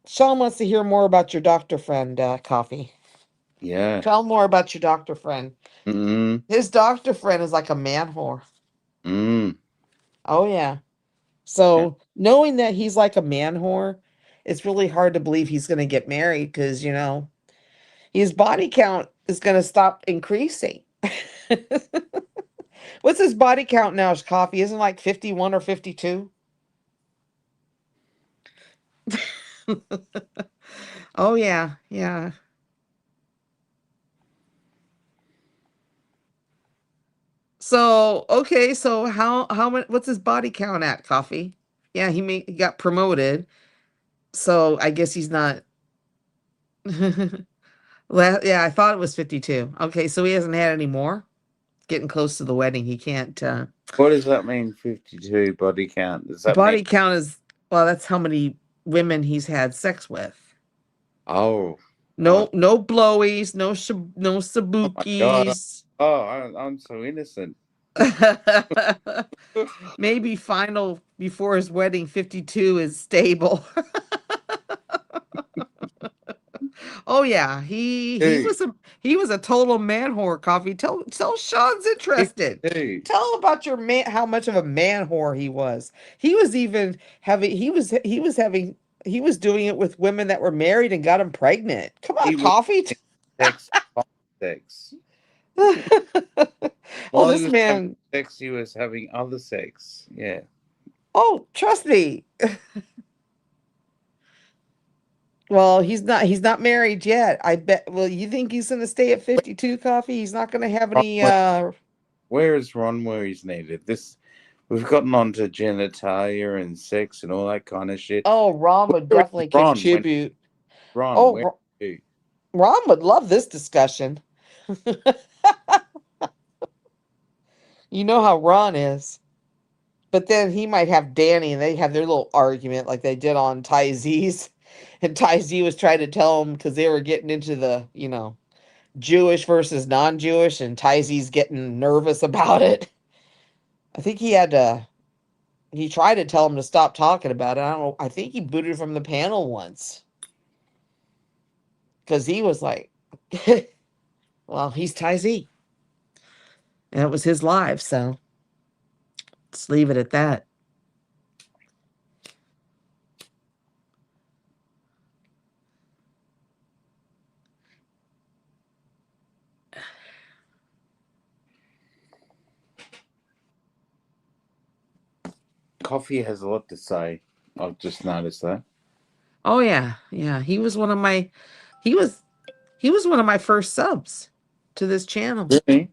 Sean wants to hear more about your doctor friend, Coffee. Yeah. Tell more about your doctor friend. Mm. His doctor friend is like a man whore. Mm. Oh, yeah. So knowing that he's like a man whore, it's really hard to believe he's going to get married because, his body count is going to stop increasing. What's his body count now? His Coffee isn't like 51 or 52? Oh, yeah. Yeah. So, okay, so how much what's his body count at, Coffee? Yeah, he got promoted. So, I guess he's not. Yeah, I thought it was 52. Okay, so he hasn't had any more. Getting close to the wedding, he can't What does that mean, 52 body count? Does that mean? body count is, well, that's how many women he's had sex with. Oh. No blowies, no Oh my God. sabukis. Oh, I'm so innocent. Maybe final before his wedding 52 is stable. Oh yeah, he was a total man whore, Coffee. Tell Sean's interested. 52. Tell him about your man, how much of a man whore he was. He was even having he was doing it with women that were married and got him pregnant. Come on, He was Coffee. sex, sex. Oh, While he this was having man. sex, he was having other sex. Yeah. Oh, trust me. Well, he's not married yet. I bet. Well, you think he's gonna stay at 52, Coffee? He's not gonna have any Where is Ron where he's needed? We've gotten onto genitalia and sex and all that kind of shit. Oh, Ron would Where is definitely Ron? contribute. Ron, Oh, where are you? Ron would love this discussion. You know how Ron is. But then he might have Danny and they have their little argument like they did on Ty Z's. And Ty Z was trying to tell him because they were getting into the, Jewish versus non-Jewish, and Ty Z's getting nervous about it. I think he tried to tell him to stop talking about it. I don't know. I think he booted from the panel once. Because he was like, well, he's Ty Z. And it was his live, so let's leave it at that. Coffee has a lot to say. I've just noticed that. Oh yeah, yeah. He was one of my first subs to this channel. Really?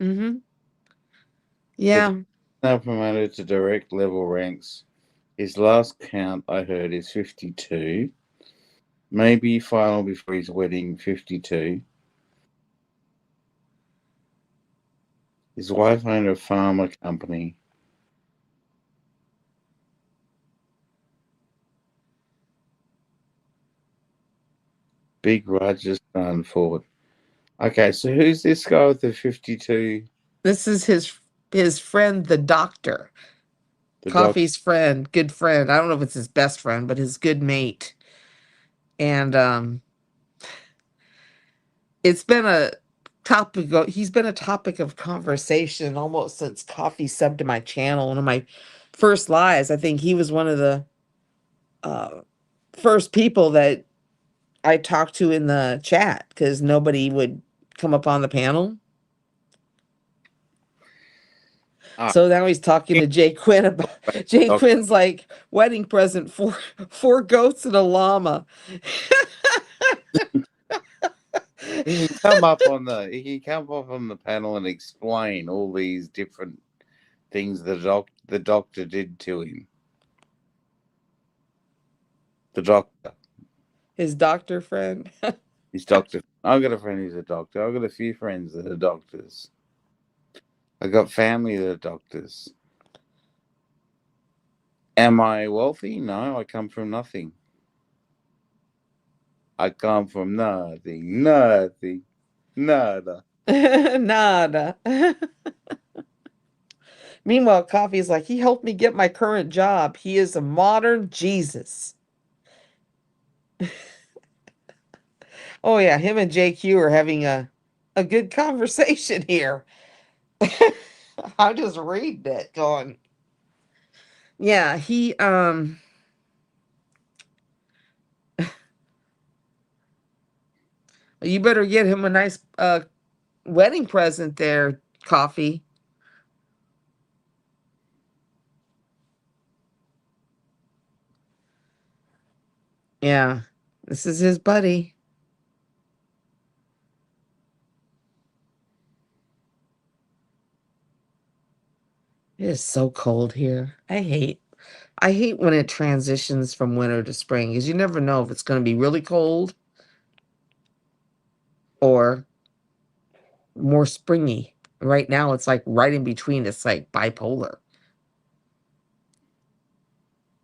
Mm-hmm. Yeah. Now promoted to direct level ranks. His last count I heard is 52. Maybe final before his wedding, 52. His wife owned a pharma company. Big Rajasthan fort. Okay, so who's this guy with the 52? This is his friend, the doctor. Coffee's friend, good friend. I don't know if it's his best friend, but his good mate. And it's been a he's been a topic of conversation almost since Coffee subbed to my channel. One of my first lives. I think he was one of the first people that I talked to in the chat because nobody would come up on the panel. So now he's talking to Jay Quinn about Jay Quinn's like wedding present, four goats and a llama. He can come up on the panel and explain all these different things the doctor did to him. The doctor. His doctor friend. His doctor. I've got a friend who's a doctor. I've got a few friends that are doctors. I've got family that are doctors. Am I wealthy? No, I come from nothing. I come from nothing, nada. Nada. Meanwhile, Coffee's like, he helped me get my current job. He is a modern Jesus. Oh yeah, him and JQ are having a good conversation here. I'm just reading it, going, yeah, he you better get him a nice wedding present there, Coffee. Yeah, this is his buddy. It is so cold here. I hate when it transitions from winter to spring, because you never know if it's going to be really cold or more springy. Right now, it's like right in between. It's like bipolar.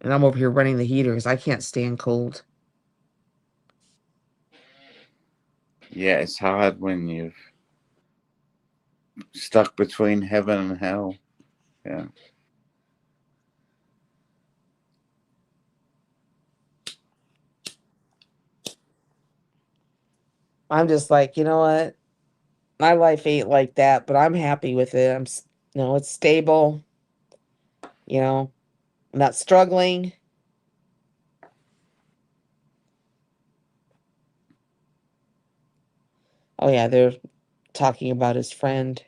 And I'm over here running the heaters. I can't stand cold. Yeah, it's hard when you've stuck between heaven and hell. Yeah. I'm just like, you know what? My life ain't like that, but I'm happy with it. It's stable. I'm not struggling. Oh yeah, they're talking about his friend.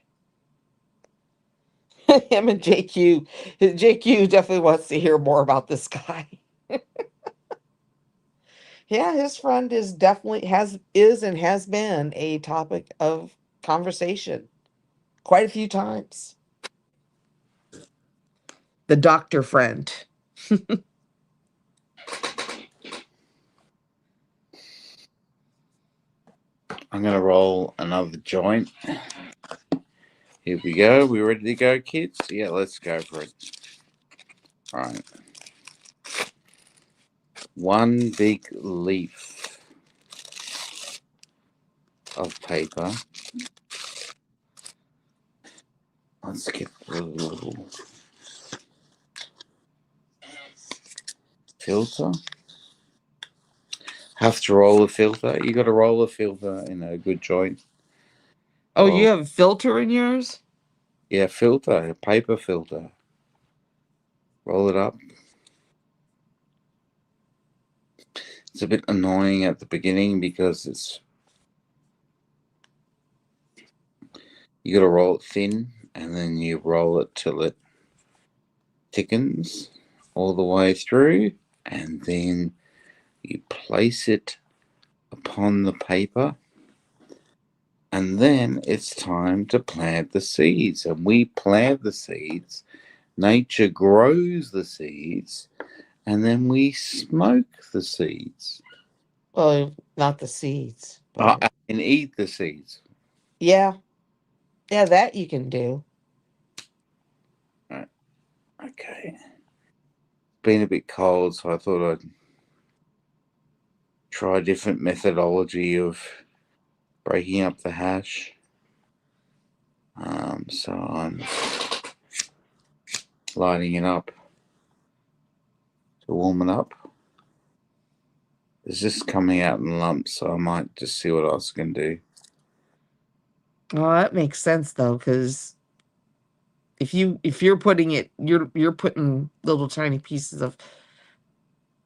Him and JQ. JQ definitely wants to hear more about this guy. Yeah, his friend is definitely and has been a topic of conversation quite a few times. The doctor friend. I'm going to roll another joint. Here we go. We ready to go, kids? Yeah, let's go for it. All right. One big leaf of paper. Let's get the little filter. Have to roll a filter. You got to roll a filter in a good joint. Oh, you have a filter in yours? Yeah, filter, a paper filter. Roll it up. It's a bit annoying at the beginning because you got to roll it thin and then you roll it till it thickens all the way through, and then you place it upon the paper, and then it's time to plant the seeds. And we plant the seeds, nature grows the seeds, and then we smoke the seeds. Well, not the seeds. But... and eat the seeds. Yeah. Yeah, that you can do. Right. Okay. Been a bit cold, so I thought I'd try a different methodology of breaking up the hash. So I'm lighting it up to warm it up. It's just coming out in lumps, so I might just see what else I can do. Well, that makes sense though, because if you're putting it, you're putting little tiny pieces of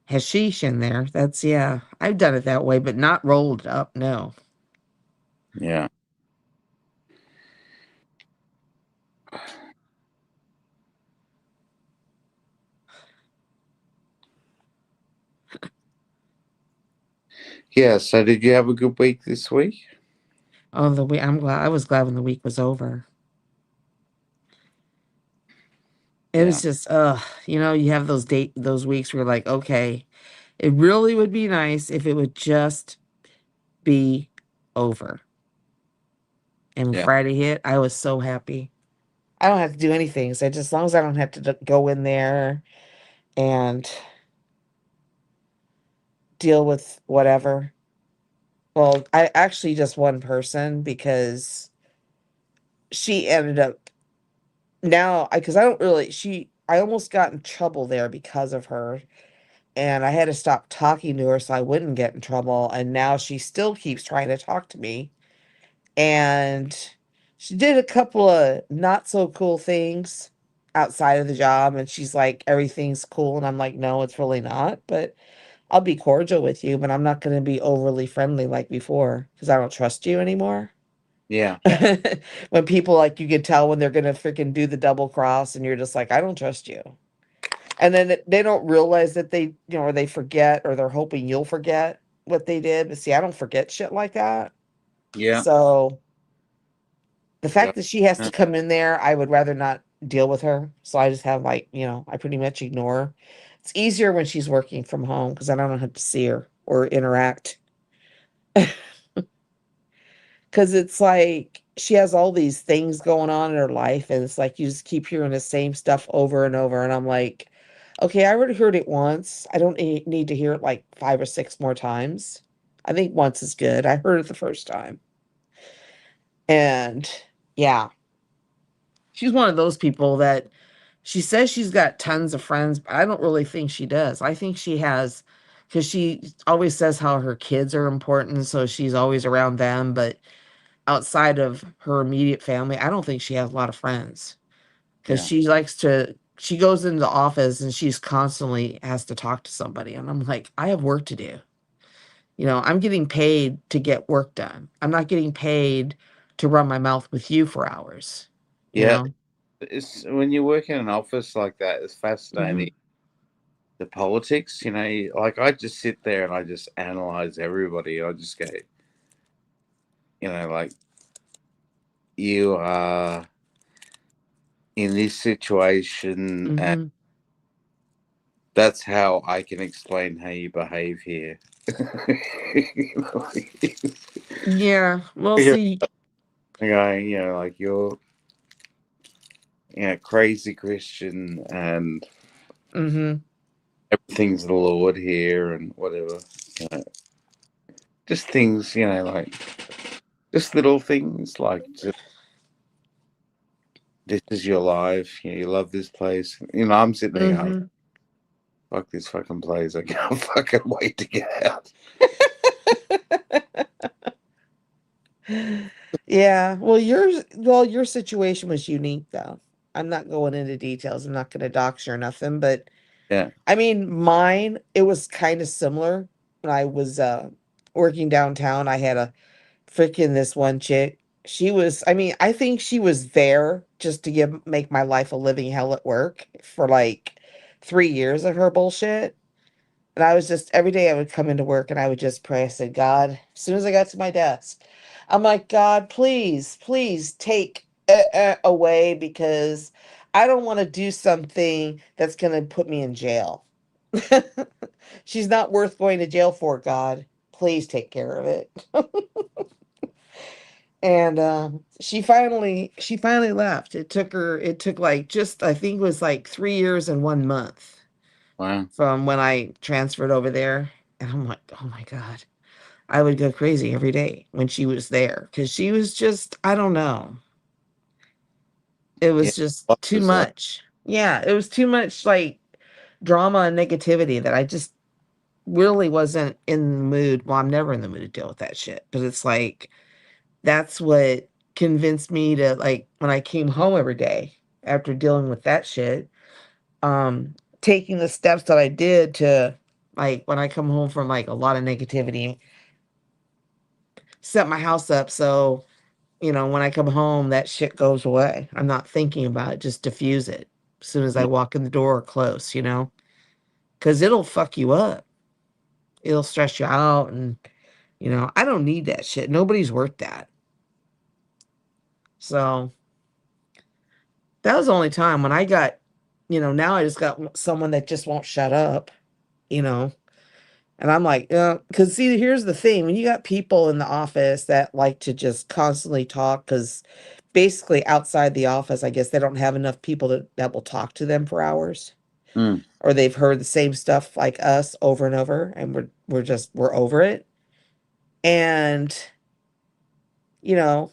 hashish in there. Yeah, I've done it that way, but not rolled up. No. Yeah. Yeah. So, did you have a good week this week? Oh, the week. I was glad when the week was over. It Yeah. was just, you have those weeks where you're like, okay, it really would be nice if it would just be over. And when Yeah. Friday hit, I was so happy. I don't have to do anything. So just as long as I don't have to go in there and deal with whatever. Well, I actually just one person because she ended up now because I don't really I almost got in trouble there because of her, and I had to stop talking to her so I wouldn't get in trouble, and now she still keeps trying to talk to me, and she did a couple of not so cool things outside of the job, and she's like, everything's cool, and I'm like, no, it's really not, but I'll be cordial with you, but I'm not going to be overly friendly like before because I don't trust you anymore. Yeah. When people like you can tell when they're gonna freaking do the double cross and you're just like, I don't trust you. And then they don't realize that or they forget or they're hoping you'll forget what they did. But see, I don't forget shit like that. Yeah. So the Yeah. fact that she has to come in there, I would rather not deal with her. So I just have I pretty much ignore her. It's easier when she's working from home because I don't have to see her or interact. Because it's like she has all these things going on in her life, and it's like you just keep hearing the same stuff over and over. And I'm like, okay, I already heard it once. I don't need to hear it like 5 or 6 more times. I think once is good. I heard it the first time. And yeah, she's one of those people that she says she's got tons of friends, but I don't really think she does. I think she has, because she always says how her kids are important. So she's always around them. But outside of her immediate family, I don't think she has a lot of friends because Yeah. she goes into the office and she's constantly has to talk to somebody. And I'm like, I have work to do. I'm getting paid to get work done. I'm not getting paid to run my mouth with you for hours, you Yeah. know? It's when you work in an office like that, it's Hmm. fascinating. The politics, like I just sit there and I just analyze everybody. I just go, like you are in this situation, and Hmm. that's how I can explain how you behave here. Yeah. Well, Yeah. see, Okay, like you're, crazy Christian and hmm everything's the Lord here and whatever. You know, just things, like just little things like just, this is your life. You love this place. I'm sitting there going, hmm fuck this fucking place. I can't fucking wait to get out. Yeah. Well, your situation was unique though. I'm not going into details. I'm not going to dox you or nothing, but Yeah. I mean, mine, it was kind of similar. When I was working downtown, I had a freaking this one chick. I mean, I think she was there just to make my life a living hell at work for like 3 years of her bullshit. And I was just, every day I would come into work and I would just pray. I said, God, as soon as I got to my desk, I'm like, God, please, please take away because I don't want to do something that's going to put me in jail. She's not worth going to jail for, God. Please take care of it. And she finally left. It took like just, I think it was like 3 years and 1 month Wow. from when I transferred over there. And I'm like, oh my God. I would go crazy every day when she was there because she was just, I don't know. It Yeah. was just What too was that? much. Yeah, it was too much like drama and negativity that I just really wasn't in the mood. Well, I'm never in the mood to deal with that shit. But it's like, that's what convinced me to, like, when I came home every day after dealing with that shit, taking the steps that I did to, like, when I come home from like a lot of negativity, set my house up so, when I come home, that shit goes away. I'm not thinking about it, just diffuse it as soon as I Yeah. walk in the door or close, because it'll fuck you up. It'll stress you out. And I don't need that shit. Nobody's worth that. So that was the only time when I got, now I just got someone that just won't shut up, you know. And I'm like, because see, here's the thing: when you got people in the office that like to just constantly talk, because basically outside the office, I guess they don't have enough people that will talk to them for hours, Mm. or they've heard the same stuff like us over and over, and we're over it. And you know,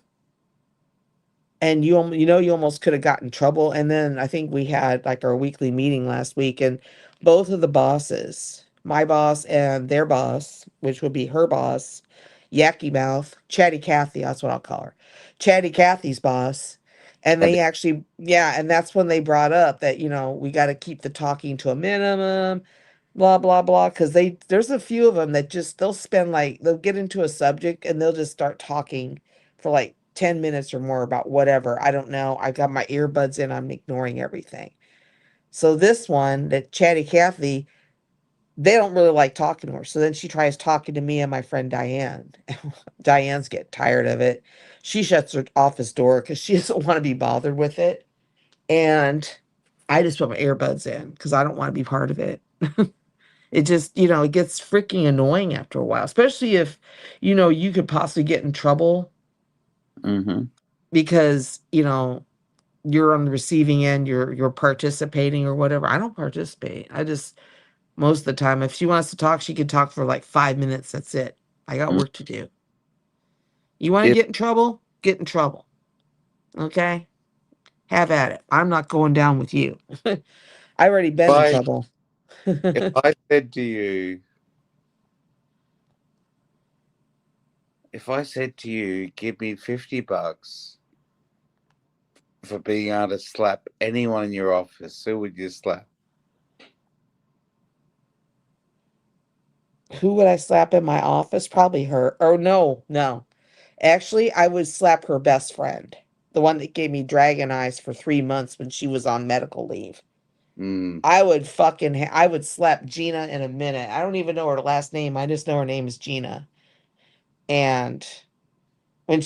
and you almost could have gotten in trouble. And then I think we had like our weekly meeting last week, and both of the bosses, my boss and their boss, which would be her boss, Yacky Mouth, Chatty Cathy, that's what I'll call her, Chatty Cathy's boss. And Had they actually, yeah, and that's when they brought up that, we got to keep the talking to a minimum, blah, blah, blah. Because there's a few of them that just, they'll get into a subject and they'll just start talking for like 10 minutes or more about whatever. I don't know. I got my earbuds in, I'm ignoring everything. So this one, that Chatty Cathy, they don't really like talking to her. So then she tries talking to me and my friend Diane. Diane's getting tired of it. She shuts her office door because she doesn't want to be bothered with it. And I just put my earbuds in because I don't want to be part of it. It just, it gets freaking annoying after a while, especially if, you could possibly get in trouble Mm-hmm. because, you're on the receiving end, you're participating or whatever. I don't participate. I just, most of the time, if she wants to talk, she can talk for like 5 minutes. That's it. I got work to do. You want to If get in trouble? Get in trouble. Okay? Have at it. I'm not going down with you. I already been in I trouble. if I said to you, give me $50 for being able to slap anyone in your office, who would you slap? Who would I slap in my office? Probably her. Oh, no, no. Actually, I would slap her best friend, the one that gave me dragon eyes for 3 months when she was on medical leave. Mm. I would slap Gina in a minute. I don't even know her last name. I just know her name is Gina. And when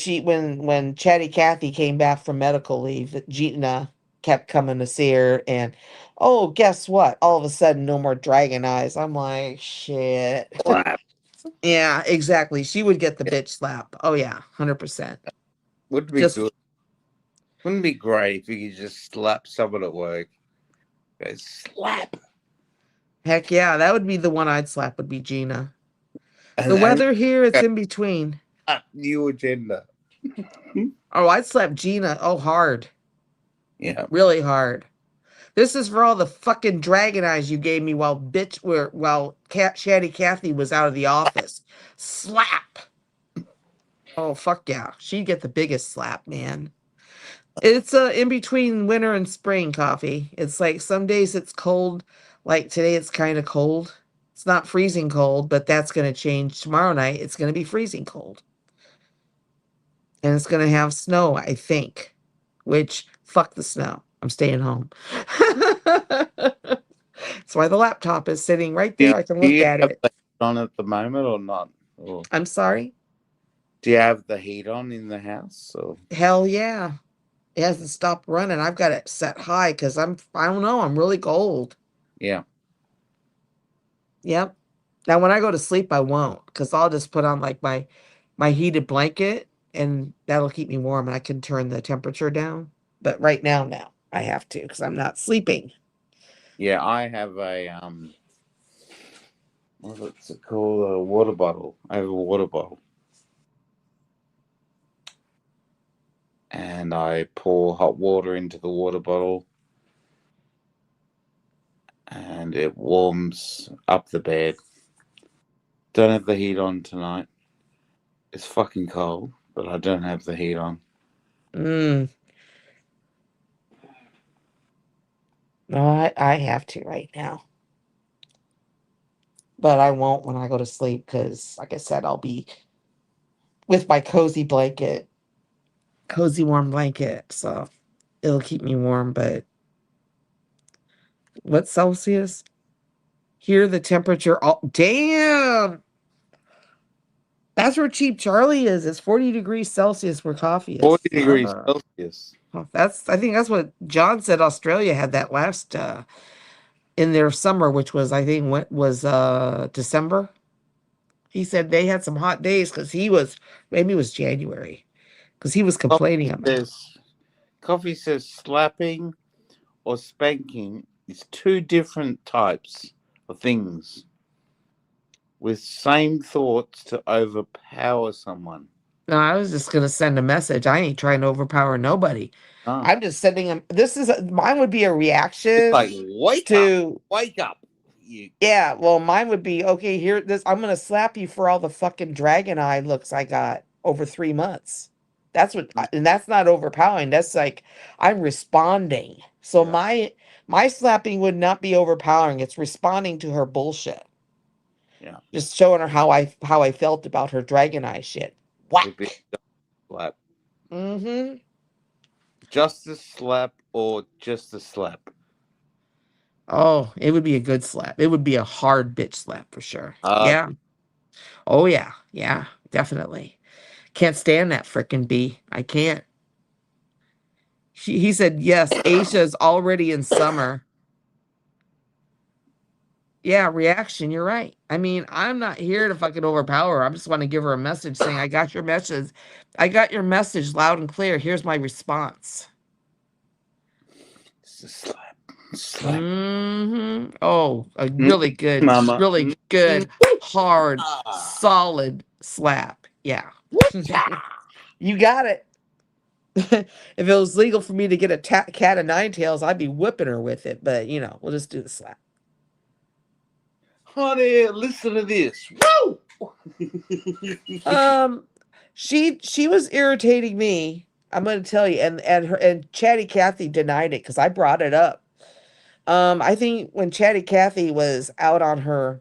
Chatty Cathy came back from medical leave, that Gina kept coming to see her, and oh, guess what? All of a sudden, no more dragon eyes. I'm like, shit. Slap. Yeah, exactly. She would get the bitch slap. Oh yeah, 100%. Wouldn't be Just good. Wouldn't be great if you could just slap someone at work. Go slap. heck yeah, that would be the one I'd slap. Would be Gina. The And weather here, it's go, in between. new agenda. Oh, I'd slap Gina. Oh, hard, Yeah. really hard. This is for all the fucking dragon eyes you gave me while Chatty Cathy was out of the office. Slap. Oh fuck yeah, she'd get the biggest slap, man. It's in between winter and spring coffee. It's like some days it's cold, like today it's kind of cold. It's not freezing cold, but that's gonna change tomorrow night. It's gonna be freezing cold, and it's gonna have snow, I think. Which fuck the snow. I'm staying home. That's why the laptop is sitting right Do you, there. I can do look you at have it. the heat on at the moment or not? Or I'm sorry. do you have the heat on in the house? Or Hell yeah. It hasn't stopped running. I've got it set high because I don't know, I'm really cold. yeah. Yep. Now when I go to sleep I won't, because I'll just put on like my heated blanket and that'll keep me warm and I can turn the temperature down. But right now I have to because I'm not sleeping. Yeah, I have a what's it called? A water bottle. I have a water bottle. And I pour hot water into the water bottle and it warms up the bed. Don't have the heat on tonight. It's fucking cold, but I don't have the heat on. Mm. No, I have to right now. But I won't when I go to sleep because, like I said, I'll be with my cozy warm blanket. So it'll keep me warm. But what's Celsius? Here the temperature. Oh, damn. That's where Cheap Charlie is. It's 40 degrees Celsius where coffee is. 40 degrees Celsius. I think that's what John said. Australia had that last in their summer, which was I think was December. He said they had some hot days because maybe it was January because he was complaining about it. Coffee says slapping or spanking is two different types of things with same thoughts to overpower someone. No, I was just gonna send a message. I ain't trying to overpower nobody. Oh. I'm just sending him. Mine would be a reaction. It's like wake up. Yeah, well, mine would be okay. Here, I'm gonna slap you for all the fucking dragon eye looks I got over 3 months. That's what, and that's not overpowering. That's like I'm responding. So my slapping would not be overpowering. It's responding to her bullshit. Yeah, just showing her how I felt about her dragon eye shit. Whack. Slap. Mm-hmm. Just a slap or just a slap? Oh, it would be a good slap. It would be a hard bitch slap for sure. Yeah. Oh yeah. Yeah, definitely. Can't stand that frickin' bee. I can't. He said, yes, Asia's already in summer. Yeah, reaction, you're right. I mean, I'm not here to fucking overpower her. I just want to give her a message saying, I got your message. I got your message loud and clear. Here's my response. It's a slap. Mm-hmm. Oh, a really good, really good, hard, solid slap. Yeah. You got it. If it was legal for me to get a cat of nine tails, I'd be whipping her with it. But, we'll just do the slap. Honey, listen to this. Woo! She was irritating me. I'm going to tell you. And Chatty Cathy denied it because I brought it up. I think when Chatty Cathy was out on her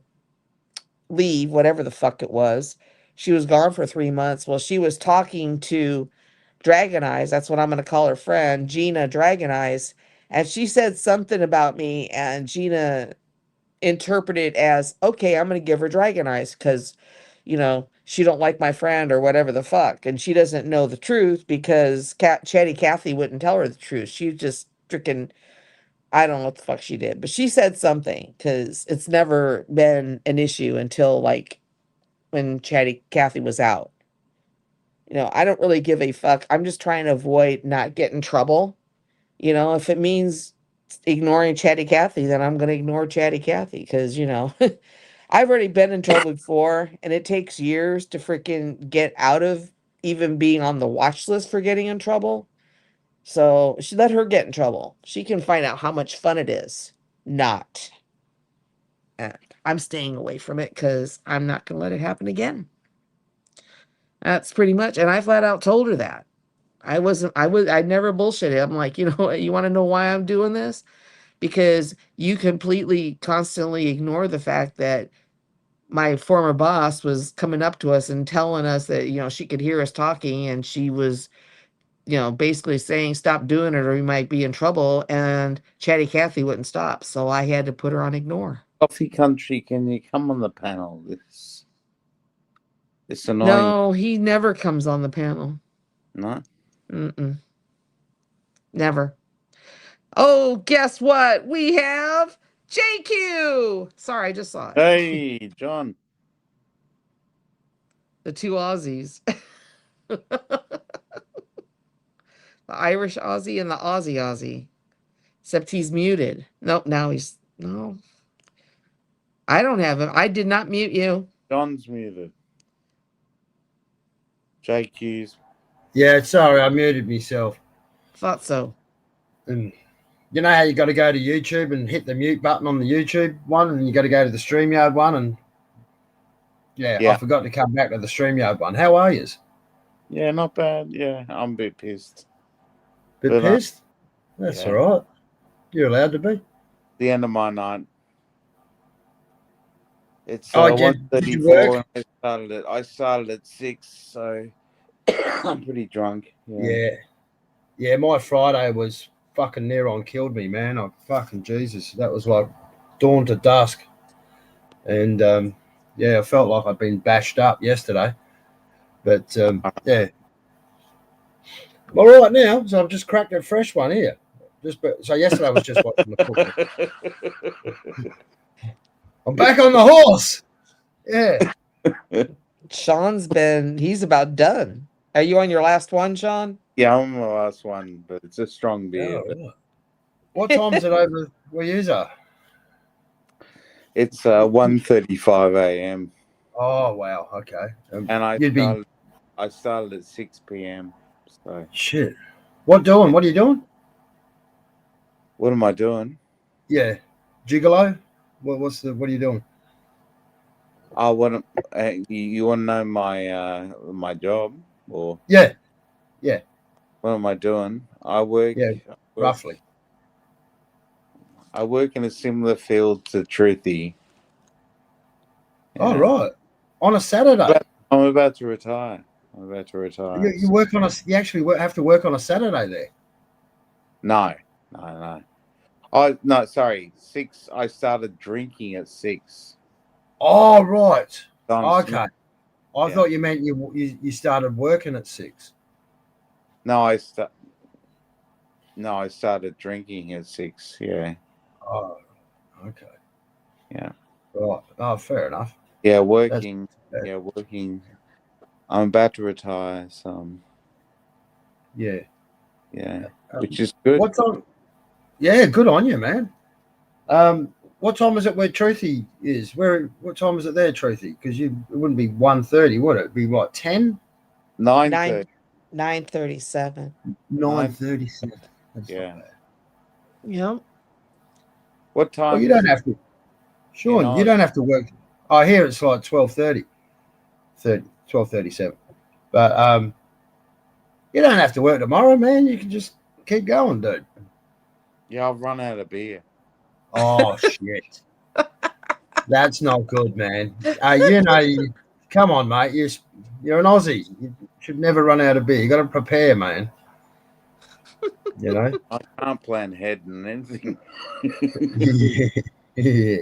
leave, whatever the fuck it was, she was gone for 3 months. Well, she was talking to Dragon Eyes. That's what I'm going to call her friend, Gina Dragon Eyes. And she said something about me, and Gina interpreted as, okay, I'm going to give her Dragon Eyes because, she don't like my friend or whatever the fuck. And she doesn't know the truth because Chatty Cathy wouldn't tell her the truth. She just freaking, I don't know what the fuck she did, but she said something because it's never been an issue until like when Chatty Cathy was out. I don't really give a fuck. I'm just trying to avoid not getting in trouble. If it means ignoring Chatty Cathy, then I'm going to ignore Chatty Cathy because, I've already been in trouble before and it takes years to freaking get out of even being on the watch list for getting in trouble. So she let her get in trouble. She can find out how much fun it is. Not. And I'm staying away from it because I'm not going to let it happen again. That's pretty much. And I flat out told her that. I never bullshitted. I'm like, you want to know why I'm doing this? Because you completely, constantly ignore the fact that my former boss was coming up to us and telling us that, she could hear us talking and she was, basically saying, stop doing it or we might be in trouble. And Chatty Cathy wouldn't stop. So I had to put her on ignore. Coffee Country, can you come on the panel? It's annoying. No, he never comes on the panel. No? Mm-mm. Never. Oh, guess what? We have JQ. Sorry, I just saw it. Hey, John. The two Aussies. The Irish Aussie and the Aussie Aussie. Except he's muted. Nope, now he's... No. I don't have him. I did not mute you. John's muted. JQ's. Yeah, sorry, I muted myself. Thought so. And you know how you got to go to YouTube and hit the mute button on the YouTube one, and you got to go to the StreamYard one, and I forgot to come back to the StreamYard one. How are you? Yeah, not bad. Yeah, I'm a bit pissed. Bit pissed? That's all right. You're allowed to be. The end of my night. It's did 1:34 and I started at 6, so I'm pretty drunk. Yeah, my Friday was fucking near on killed me, man. Fucking Jesus. That was like dawn to dusk. And I felt like I'd been bashed up yesterday. But yeah. All right now, so I've just cracked a fresh one here. So yesterday I was just watching the football. I'm back on the horse. Yeah. He's about done. Are you on your last one, Sean? Yeah, I'm the last one, but it's a strong beer. Oh, right. What time is it over where you are? It's 1:35 a.m. Oh wow, okay. And I started at 6 p.m. So shit. What are you doing? What am I doing? Yeah, gigolo. What are you doing? Oh, you want to know my job or? Yeah. What am I doing? I work. Roughly. I work in a similar field to Truthy. Oh right, on a Saturday. I'm about to retire. You work on you actually have to work on a Saturday there. No. Oh no, sorry. 6. I started drinking at 6. Oh right. Okay. Yeah. I thought you meant you started working at 6. No, I started drinking at 6. Yeah. Oh, okay. Yeah. Right. Oh, fair enough. Yeah, working. I'm about to retire. So. Yeah. Yeah. Which is good. What time? Yeah, good on you, man. What time is it where Truthy is? What time is it there, Truthy? Because it wouldn't be 1:30, would it? It'd be what, 10? 9:30. 9:37. 9:37. Yeah. Yep. What time? Well, you don't have to. Sean, you don't have to work. Oh, here it's like 12:30. 12:37. But you don't have to work tomorrow, man. You can just keep going, dude. Yeah, I've run out of beer. Oh shit. That's not good, man. Come on, mate. You're an Aussie. You should never run out of beer. You got to prepare, man. You know. I can't plan ahead and anything. Yeah.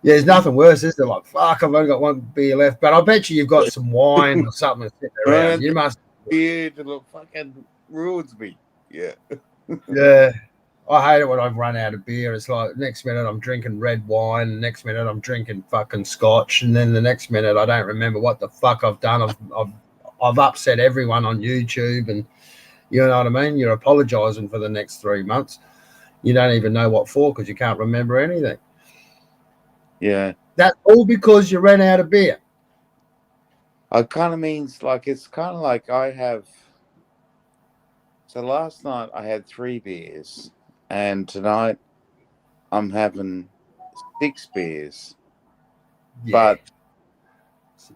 There's nothing worse, is there? Like, fuck, I've only got one beer left, but I bet you've got some wine or something sitting around. You must. Beer to fucking ruins me. Yeah. Yeah. I hate it when I've run out of beer. It's like next minute I'm drinking red wine, the next minute I'm drinking fucking scotch, and then the next minute I don't remember what the fuck I've done. I've upset everyone on YouTube, and you know what I mean? You're apologizing for the next 3 months. You don't even know what for because you can't remember anything. Yeah. That's all because you ran out of beer. It kind of means it's kind of like I have. So last night I had 3 beers, and tonight I'm having 6 beers. Yeah. But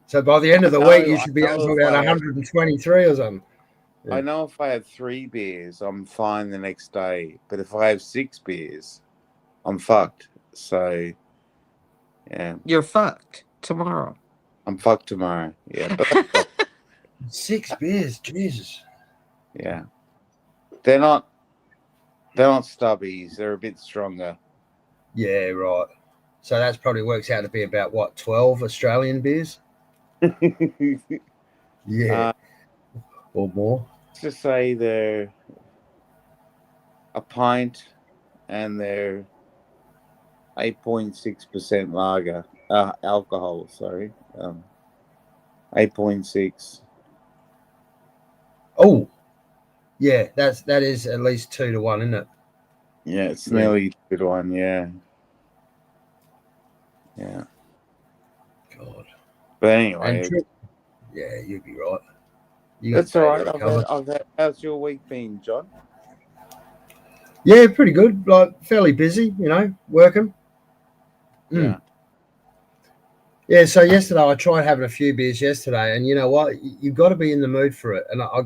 so by the end of the week, you should be up to about 123 or something. Yeah. I know if I have 3 beers, I'm fine the next day. But if I have 6 beers, I'm fucked. So, yeah. You're fucked tomorrow. I'm fucked tomorrow. Yeah. But 6 beers, Jesus. Yeah. They're not stubbies. They're a bit stronger. Yeah, right. So that probably works out to be about what, 12 Australian beers? Yeah. Or more. Let's just say they're a pint and they're 8.6% lager. Alcohol, sorry. 8.6. Oh. Yeah, that is at least 2 to 1, isn't it? Yeah, it's nearly 2 to 1, yeah. Yeah. God. But anyway. Yeah, you'd be right. That's all right. How's your week been, John? Yeah, pretty good. Like fairly busy, working. Yeah. Yeah, so yesterday I tried having a few beers yesterday, and you know what? You've got to be in the mood for it. And I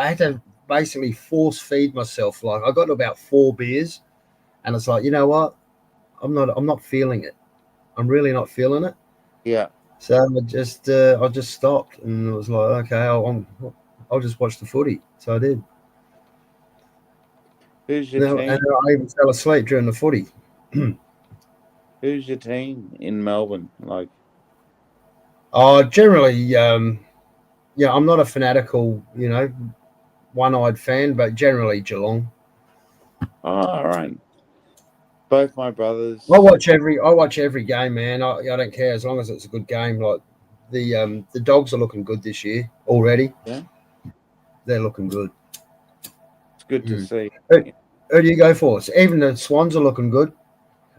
had to basically force feed myself. Like I got to about 4 beers, and it's like, you know what? I'm not feeling it. I'm really not feeling it. Yeah. So I just stopped, and it was like, okay, I'll just watch the footy. So I did. Who's your team? And I even fell asleep during the footy. Who's your team in Melbourne? Generally, yeah, I'm not a fanatical, one-eyed fan, but generally Geelong. Oh, all right. Both my brothers. I watch every game, man. I don't care as long as it's a good game. Like the Dogs are looking good this year already. Yeah, They're looking good. it's good to see. Who do you go for? So even the Swans are looking good.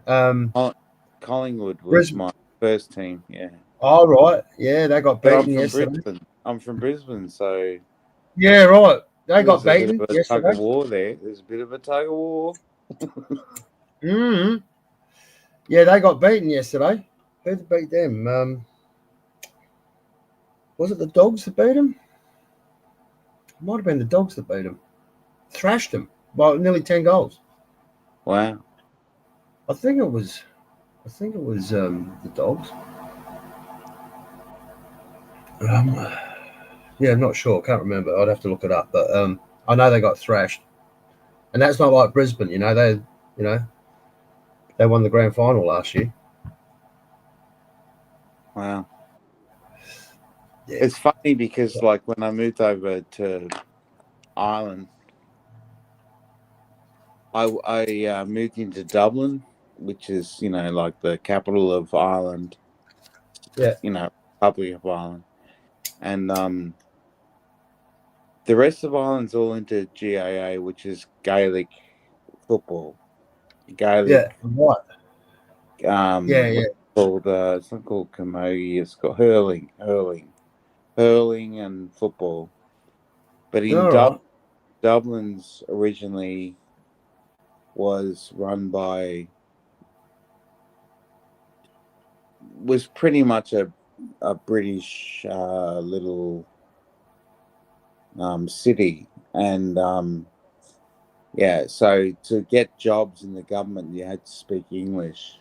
Collingwood was Brisbane. my first team. Yeah. Oh right, yeah, they got But I'm beaten from yesterday. Brisbane. I'm from Brisbane, so Yeah, right. They got there's a bit of beaten a tug of yesterday. war there. There's a bit of a tug of war. Mm-hmm. Yeah, they got beaten yesterday. Who beat them? Was it the Dogs that beat them? It might have been the Dogs that beat them. Thrashed them by nearly 10 goals. Wow. I think it was the Dogs. Yeah, I'm not sure. Can't remember. I'd have to look it up. But I know they got thrashed, and that's not like Brisbane. They won the grand final last year. Wow. Yeah. It's funny because, like, when I moved over to Ireland, I moved into Dublin, which is, like the capital of Ireland. Yeah. Republic of Ireland. And the rest of Ireland's all into GAA, which is Gaelic football. Gaelic. Yeah. Right. Yeah. Yeah. Called it's not called camogie. It's called hurling, and football. But in All right. Dublin's originally was run by was pretty much a British little city, and yeah, so to get jobs in the government, you had to speak English.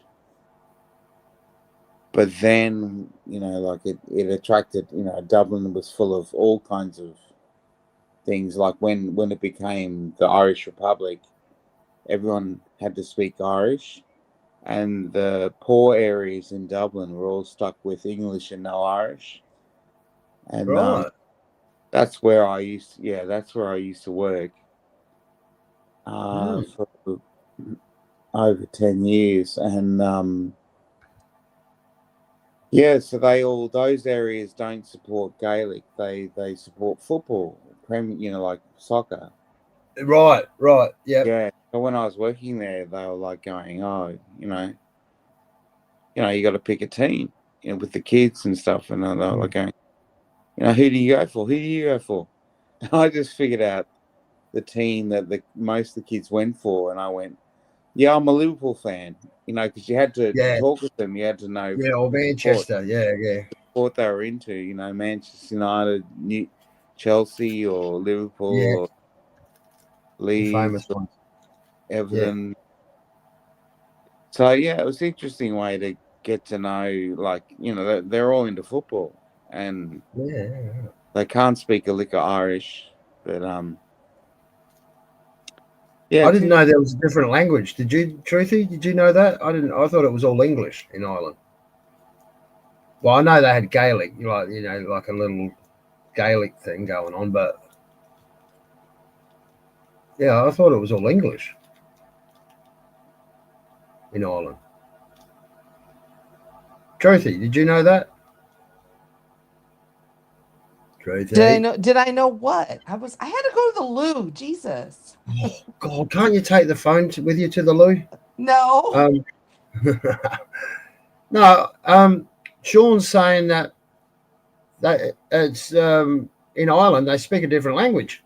But then, like it attracted, Dublin was full of all kinds of things. Like when it became the Irish Republic, everyone had to speak Irish, and the poor areas in Dublin were all stuck with English and no Irish. And Right. that's where I used to work for over 10 years. And yeah, so those areas don't support Gaelic. They support football, like soccer. Right. Right. Yep. Yeah. So when I was working there, they were like going, "Oh, you got to pick a team, with the kids and stuff." And they were like going, "Who do you go for? Who do you go for?" And I just figured out the team that most of the kids went for, and I went, "Yeah, I'm a Liverpool fan." Because you had to talk with them, you had to know. Yeah. Or Manchester. Yeah. What they were into, Manchester United, Chelsea, or Liverpool, Yeah. or The Leeds, famous or one. Everton. Yeah. So yeah, it was an interesting way to get to know, like, they're all into football, and they can't speak a lick of Irish, but yeah. I didn't know there was a different language. Did you, Truthy? Did you know that? I didn't. I thought it was all English in Ireland. Well, I know they had Gaelic, like a little Gaelic thing going on, but yeah, I thought it was all English in Ireland. Truthy, did you know that? Truthy. Did I know what? I had to go to the loo. Jesus. Oh, God, can't you take the phone with you to the loo? No. No. Sean's saying that it's in Ireland they speak a different language.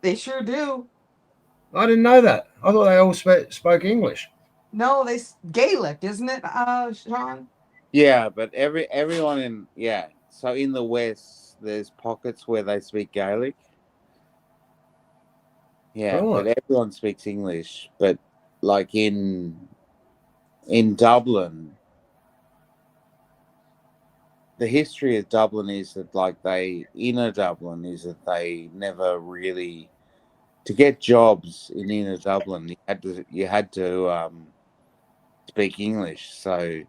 They sure do. I didn't know that. I thought they all spoke English. No, Gaelic, isn't it, Sean? Yeah, but everyone so in the West, there's pockets where they speak Gaelic. Yeah, Right. but everyone speaks English. But like in Dublin, the history of Dublin is that inner Dublin is that they never really, to get jobs in inner Dublin, you had to speak English. So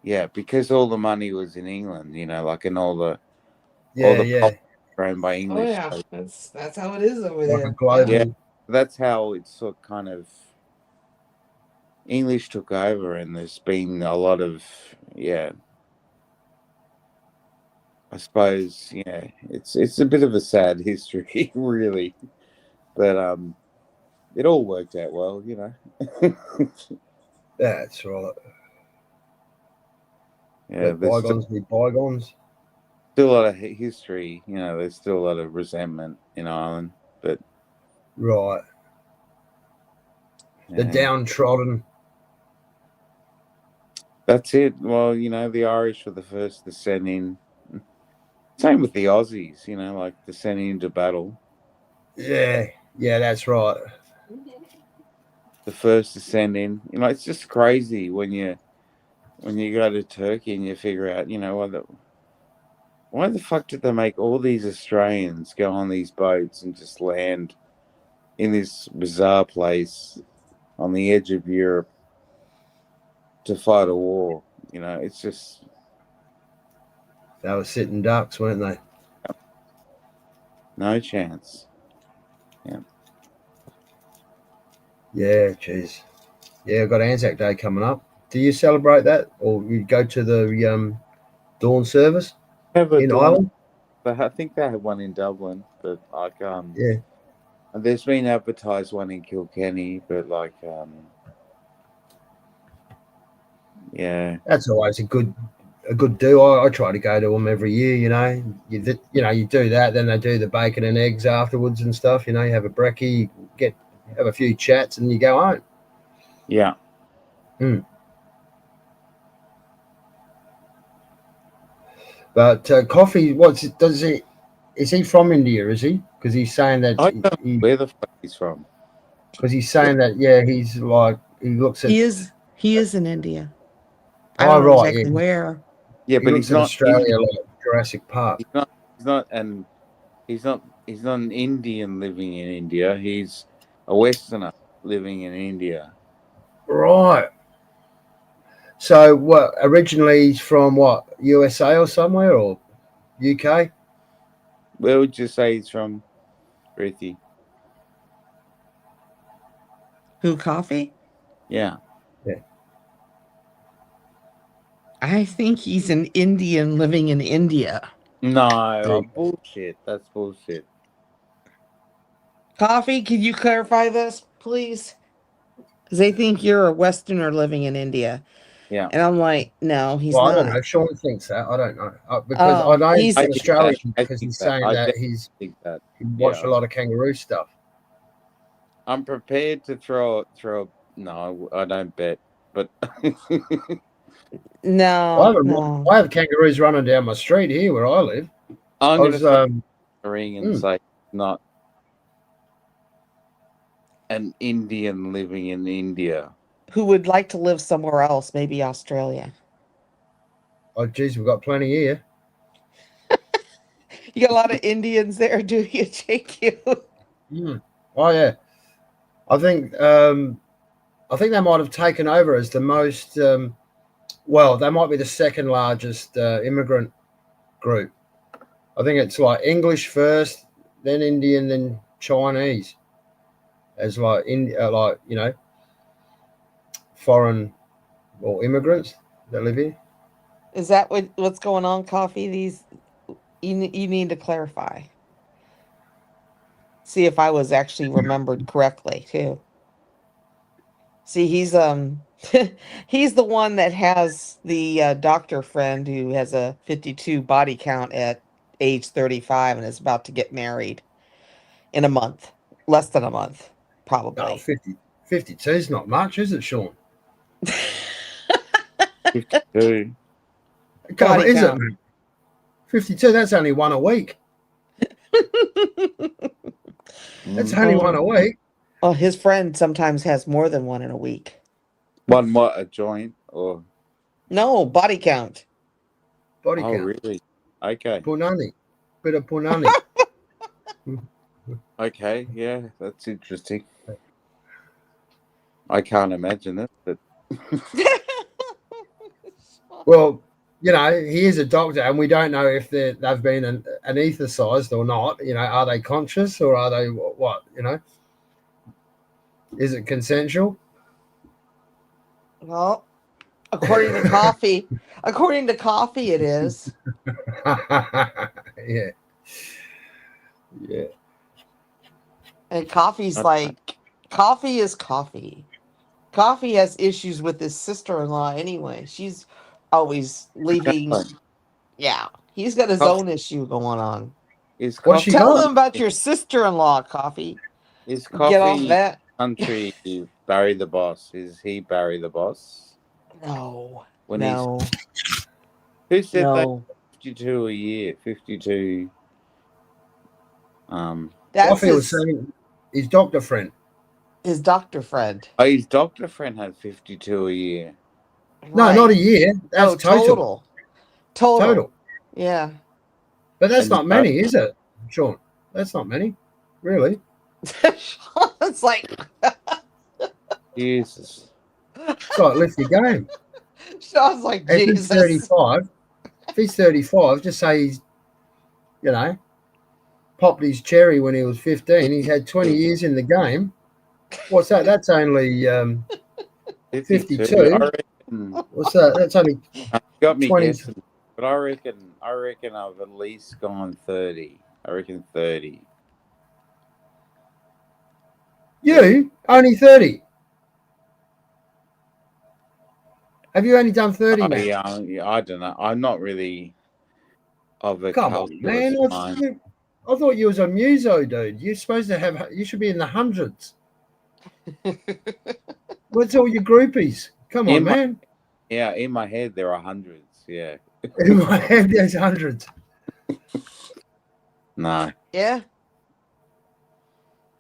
yeah, because all the money was in England, and all the Yeah, the yeah. pop grown by Oh English. yeah, that's how it is over Like a there. global. Yeah. That's how it's sort of kind of English took over, and there's been a lot of I suppose it's a bit of a sad history, really, but it all worked out well, That's right. Yeah, Let there's bygones be bygones. still a lot of history. There's still a lot of resentment in Ireland, but Right. The yeah, downtrodden. that's it. Well, the Irish were the first to send in. Same with the Aussies, like to send into battle. Yeah, yeah, that's right. The first to send in. It's just crazy when you go to Turkey and you figure out, why the fuck did they make all these Australians go on these boats and just land in this bizarre place on the edge of Europe to fight a war? It's just They were sitting ducks, weren't they? no chance. Yeah. Yeah, jeez. Yeah, I've got Anzac Day coming up. Do you celebrate that, or you go to the dawn service Have a in dawn. Ireland? I think they have one in Dublin, but Yeah, there's been advertised one in Kilkenny, but yeah, that's always a good do. I try to go to them every year. You do that, then they do the bacon and eggs afterwards and stuff. You have a brekkie, have a few chats, and you go home. yeah. But coffee, is he from India? Is he? Because he's saying that I don't know where the fuck he's from. he's like he looks at. He is in India. I Oh don't know right, exactly yeah. where. Yeah, He but looks he's at not Indian. Australia like Jurassic Park. He's not. He's not, and he's not an Indian living in India. He's a Westerner living in India. Right. So what? Originally he's from what? USA or somewhere or UK? Where would you say he's from, Ruthie? Who, Coffee? Yeah. Yeah. I think he's an Indian living in India. No, bullshit. That's bullshit. Coffee, can you clarify this, please? Because they think you're a Westerner living in India. Yeah. And I'm like, no, he's Well, I not. don't know. Sean thinks that. I don't know because I know he's he's an Australian I because think he's that. saying I that definitely he think that. watched a lot of kangaroo stuff. I'm prepared to throw. No, I don't bet, but no. I have kangaroos running down my street here where I live. I'm going to throw a ring and say not an Indian living in India. Who would like to live somewhere else, maybe Australia. Oh, geez, we've got plenty here. You got a lot of Indians there, do you, JQ? Oh yeah, I think they might have taken over as the most. Well, they might be the second largest immigrant group. I think it's like English first, then Indian, then Chinese, as foreign or immigrants that live here. Is that what's going on, Coffee? You need to clarify. See if I was actually remembered correctly too. See, he's he's the one that has the doctor friend who has a 52 body count at age 35 and is about to get married in a month, less than a month, probably. Oh, 52 is not much, is it, Sean? 52. God, is it? 52. That's only one a week. That's only one a week. Well, his friend sometimes has more than one in a week. One what? A joint or? No, body count. Body count. Oh, really? Okay. Punani. Bit of punani. Okay, yeah, that's interesting. I can't imagine it, but Well, you know, he is a doctor, and we don't know if they've been anesthetized or not. You know, are they conscious or are they what? You know, is it consensual? Well, according to coffee, it is. Yeah, yeah. And coffee's like coffee is coffee. Coffee has issues with his sister-in-law anyway. She's always leaving. Yeah, he's got his own issue going on. Is What's she coffee? Tell got? him about your sister-in-law, Coffee. Is Get off coffee that. country Barry the Boss? Is he Barry the Boss? No. When No. who said that? No. 52 a year. 52. That's Coffee was saying his doctor friend. his doctor friend. Oh, his doctor friend had 52 a year. No, Right. not a year. That's No, total. Total. Yeah. But that's And not many, is it, Sean? That's not many, really. It's like Jesus. It's like lift your game. Sean's like If Jesus. he's 35, just say he's, you know, popped his cherry when he was 15. He's had 20 years in the game. What's that? That's only 52. I reckon, What's that? That's only got me 20. guessing, but I reckon I've at least gone 30. I reckon 30. You only 30. Have you only done 30, man? Yeah, I don't know. I'm not really of a Come on, man. calculus mind. I thought you was a muso, dude. You're supposed to have. You should be in the hundreds. Where's all your groupies? Come on, man. Yeah, in my head there are hundreds. Yeah. In my head there's hundreds. No. Yeah.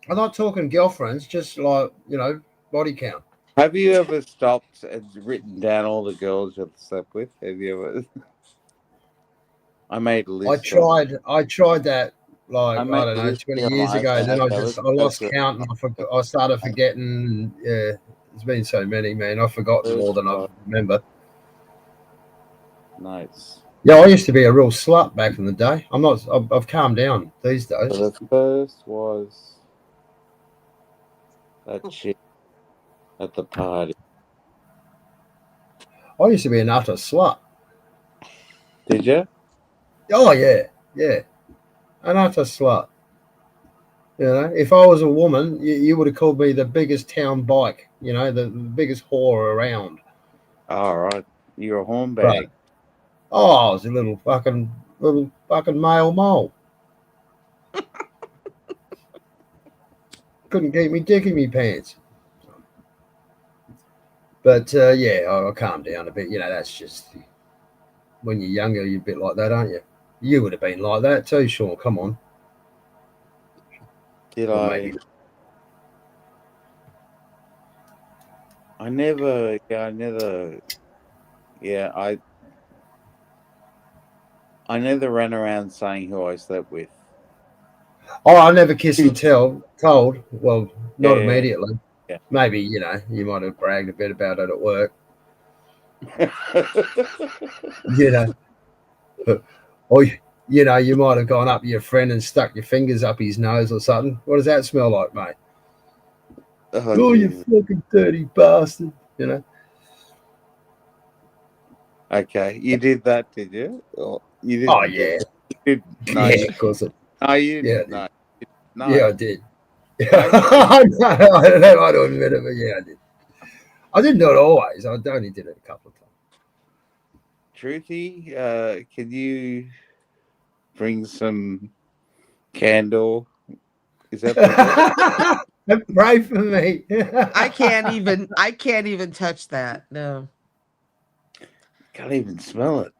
I'm not talking girlfriends, just like, you know, body count. Have you ever stopped and written down all the girls you've slept with? Have you ever? I made a list. I tried that like I don't know 20 years ago. Then I lost count and I started forgetting. Yeah, there's been so many, man. I've forgotten more than I remember. Nice. Yeah, I used to be a real slut back in the day. I've calmed down these days. So the first was that chick at the party. I used to be an utter slut. Did you? Oh yeah, an utter slut. You know, if I was a woman, you would have called me the biggest town bike. You know, the biggest whore around. All right, you're a hornbag. Right. Oh, I was a little fucking male mole. Couldn't keep me dick in me pants. But yeah, I calmed down a bit. You know, that's just when you're younger, you're a bit like that, aren't you? You would have been like that too, Sean. Come on. Did Or I? maybe. I never. Yeah, I never ran around saying who I slept with. Oh, I never kissed and told. Well, not immediately. Yeah. Maybe, you know, you might have bragged a bit about it at work. You know. Or, you know, you might have gone up to your friend and stuck your fingers up his nose or something. What does that smell like, mate? Oh, you fucking dirty bastard. You know. Okay, you did that, did you? Or you didn't? Oh, yeah. You did. No, yeah, of course. No, you didn't. Yeah, no. Yeah, I did. I don't know how to admit it, but yeah, I did. I didn't do it always. I only did it a couple of times. Truthy, can you bring some candle? Is that pray for me? I can't even touch that. No. Can't even smell it.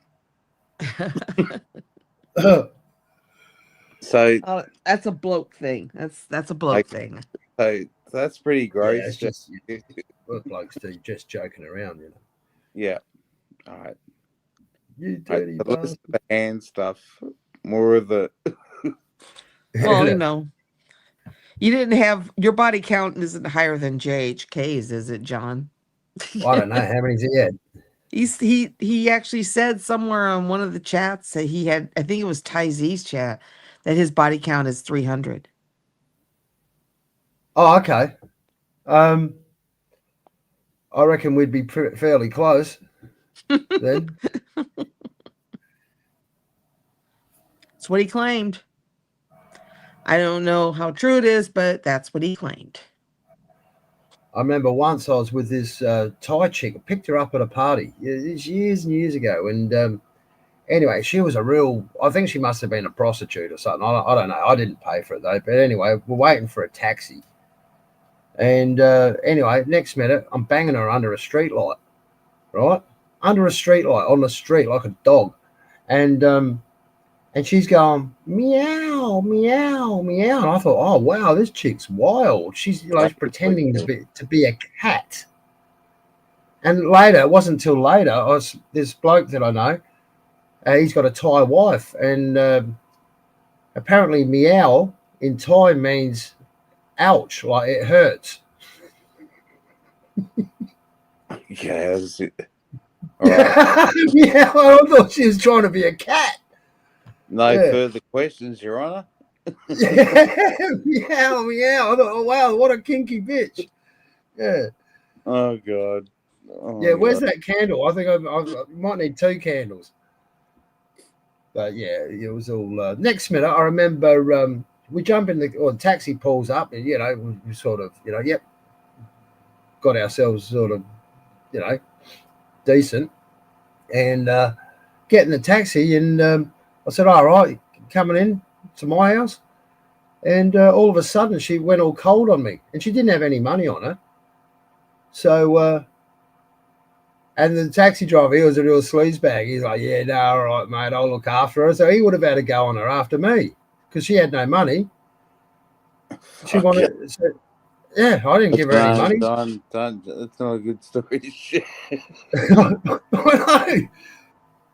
So that's a bloke thing. That's a bloke thing. So that's pretty gross. Yeah, it's just what blokes do, just joking around, you know. Yeah. All right. You dirty bastard. Less of the hand stuff, more of the. Well, you know, you didn't have your body count isn't higher than JHK's, is it, John? I don't know how many's he had. He actually said somewhere on one of the chats that he had, I think it was Ty Z's chat, that his body count is 300. Oh, okay. I reckon we'd be fairly close then. That's what he claimed. I don't know how true it is, but that's what he claimed. I remember once I was with this Thai chick. I picked her up at a party. It's years and years ago. And anyway, she was a real, I think she must have been a prostitute or something. I don't know. I didn't pay for it though. But anyway, we're waiting for a taxi. And anyway, next minute, I'm banging her under a street light, right? Under a street light on the street like a dog. And she's going, meow, meow, meow. And I thought, oh, wow, this chick's wild. She's pretending to be a cat. And later, it wasn't until later, this bloke that I know, he's got a Thai wife. And apparently meow in Thai means ouch, like it hurts. Yeah. All right. Yeah, I thought she was trying to be a cat. No further questions, Your Honor. Yeah, meow, meow. I thought, oh, wow, what a kinky bitch. Yeah. Oh, God. Oh, yeah, where's God. that candle? I think I might need 2 candles. But yeah, it was all. Next minute, I remember we jump in the taxi pulls up, and we sort of, yep, got ourselves sort of, decent, and get in the taxi, and I said, all right, coming in to my house, and all of a sudden she went all cold on me, and she didn't have any money on her, so. And the taxi driver, he was a real sleazebag. He's like, yeah, no, all right, mate, I'll look after her. So he would have had to go on her after me because she had no money. She wanted, yeah, I didn't give her any money. Done. That's not a good story. Shit.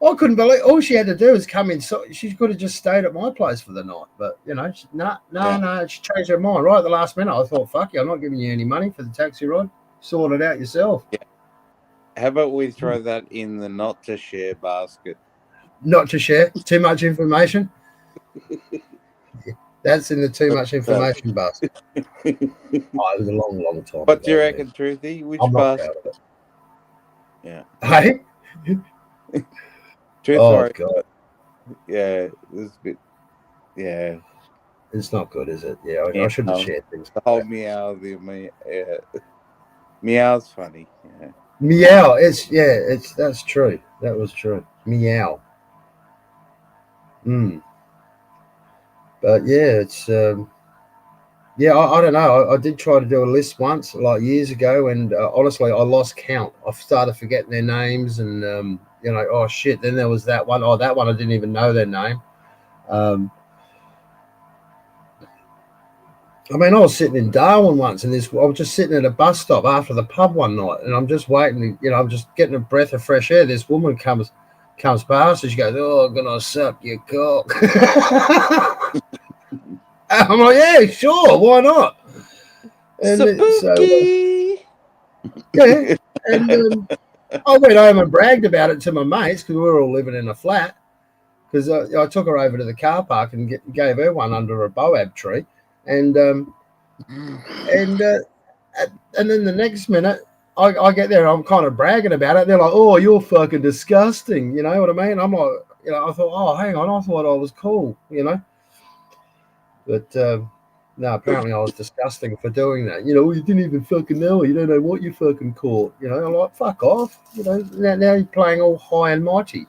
I couldn't believe all she had to do was come in. So she could have just stayed at my place for the night. But, no, she changed her mind right at the last minute. I thought, fuck you, I'm not giving you any money for the taxi ride. Sort it out yourself. Yeah. How about we throw that in the not to share basket? Not to share? Too much information? That's in the too much information basket. Oh, it was a long, long time. What do you reckon, Truthy? Which basket? Yeah. Hey? Truth, God. Yeah, this a bit. Yeah. It's not good, is it? Yeah, I shouldn't share things. The whole meow, yeah. Meow's funny. Yeah. Meow. That's true. That was true. Meow. But yeah, it's I don't know. I did try to do a list once, like years ago, and honestly, I lost count. I started forgetting their names, and oh shit. Then there was that one. Oh, that one I didn't even know their name. I mean, I was sitting in Darwin once, and I was just sitting at a bus stop after the pub one night, and I'm just waiting. I'm just getting a breath of fresh air. This woman comes past, and she goes, "Oh, I'm gonna suck your cock." I'm like, "Yeah, sure, why not?" And yeah, and I went home and bragged about it to my mates because we were all living in a flat. Because I took her over to the car park and gave her one under a boab tree. And then the next minute, I get there and I'm kind of bragging about it. They're like, "Oh, you're fucking disgusting." You know what I mean? I'm like, I thought, "Oh, hang on, I thought I was cool," But no, apparently I was disgusting for doing that. You didn't even fucking know. You don't know what you fucking caught. I'm like, fuck off. Now you're playing all high and mighty.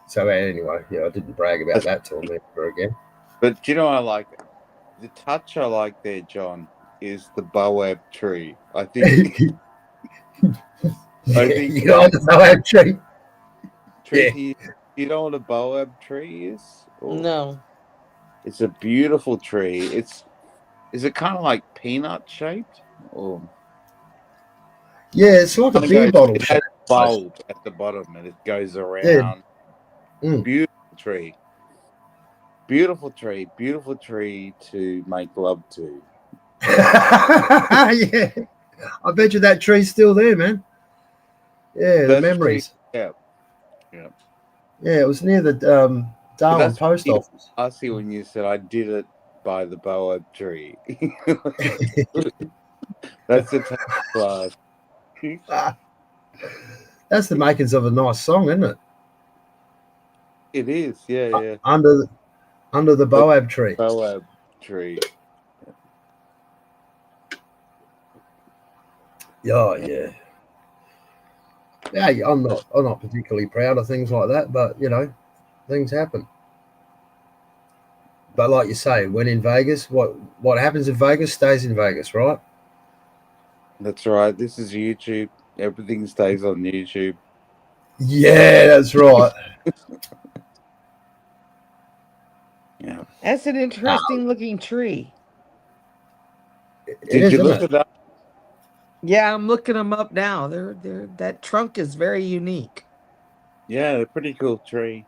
So anyway, I didn't brag about that till never again. But do you know, I like it. The touch I like there, John, is the boab tree. I think. You know the boab tree. You know what a boab tree is? No. It's a beautiful tree. Is it kind of like peanut shaped? Or yeah, it's like a beer bottle. It has a bulb at the bottom, and it goes around. Yeah. Beautiful tree. Beautiful tree to make love to. Yeah, I bet you that tree's still there, man. Yeah, the That's memories. yeah. Yeah, it was near the But Darwin that's post really office. classy when you said I did it by the baobab tree. That's the type of class. That's the makings of a nice song, isn't it? It is, yeah. Under the The baobab tree. baobab tree. Yeah, yeah. Yeah, I'm not particularly proud of things like that, but you know, things happen. But like you say, when in Vegas, what happens in Vegas stays in Vegas, right? That's right. This is YouTube. Everything stays on YouTube. Yeah, that's right. Yeah. That's an interesting looking tree. It Did is, you isn't look it? at that? Yeah, I'm looking them up now. They're that trunk is very unique. Yeah, they're pretty cool tree.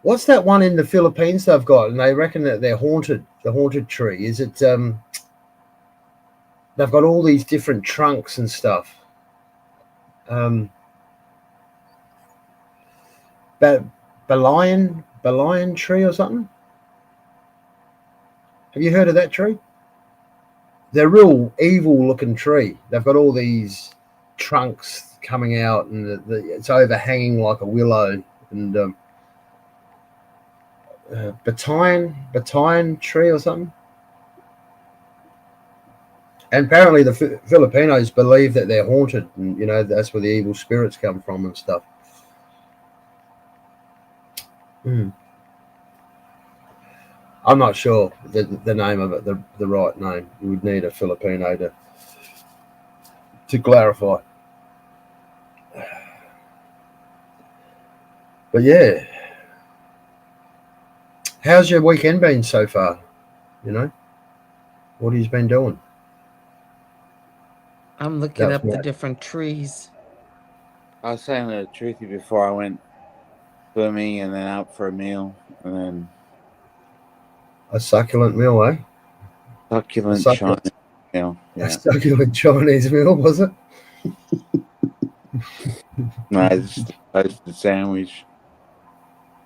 What's that one in the Philippines they've got? And they reckon that they're haunted. The haunted tree. Is it? They've got all these different trunks and stuff. Ba- Balayan tree or something. Have you heard of that tree? They're a real evil looking tree. They've got all these trunks coming out, and it's overhanging like a willow. And Batayan tree or something. And apparently the Filipinos believe that they're haunted, and you know that's where the evil spirits come from and stuff. I'm not sure the name of it, the right name. You would need a Filipino to clarify. But yeah, how's your weekend been so far? You know, what have you been doing? I'm looking That's up the what different trees. I was saying the truthy before I went swimming and then out for a meal and then a succulent meal, eh? succulent Chinese meal. A Yeah. succulent Chinese meal, was it? No, just a toasted sandwich.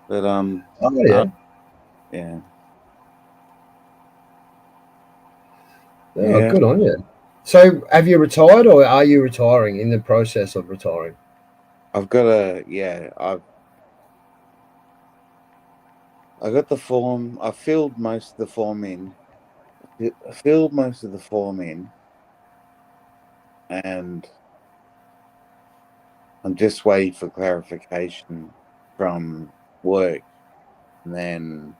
But Oh yeah. yeah. Oh, Yeah. good on you. So, have you retired, or are you retiring in the process of retiring? I've got I got the form. I filled most of the form in. And I'm just waiting for clarification from work. And then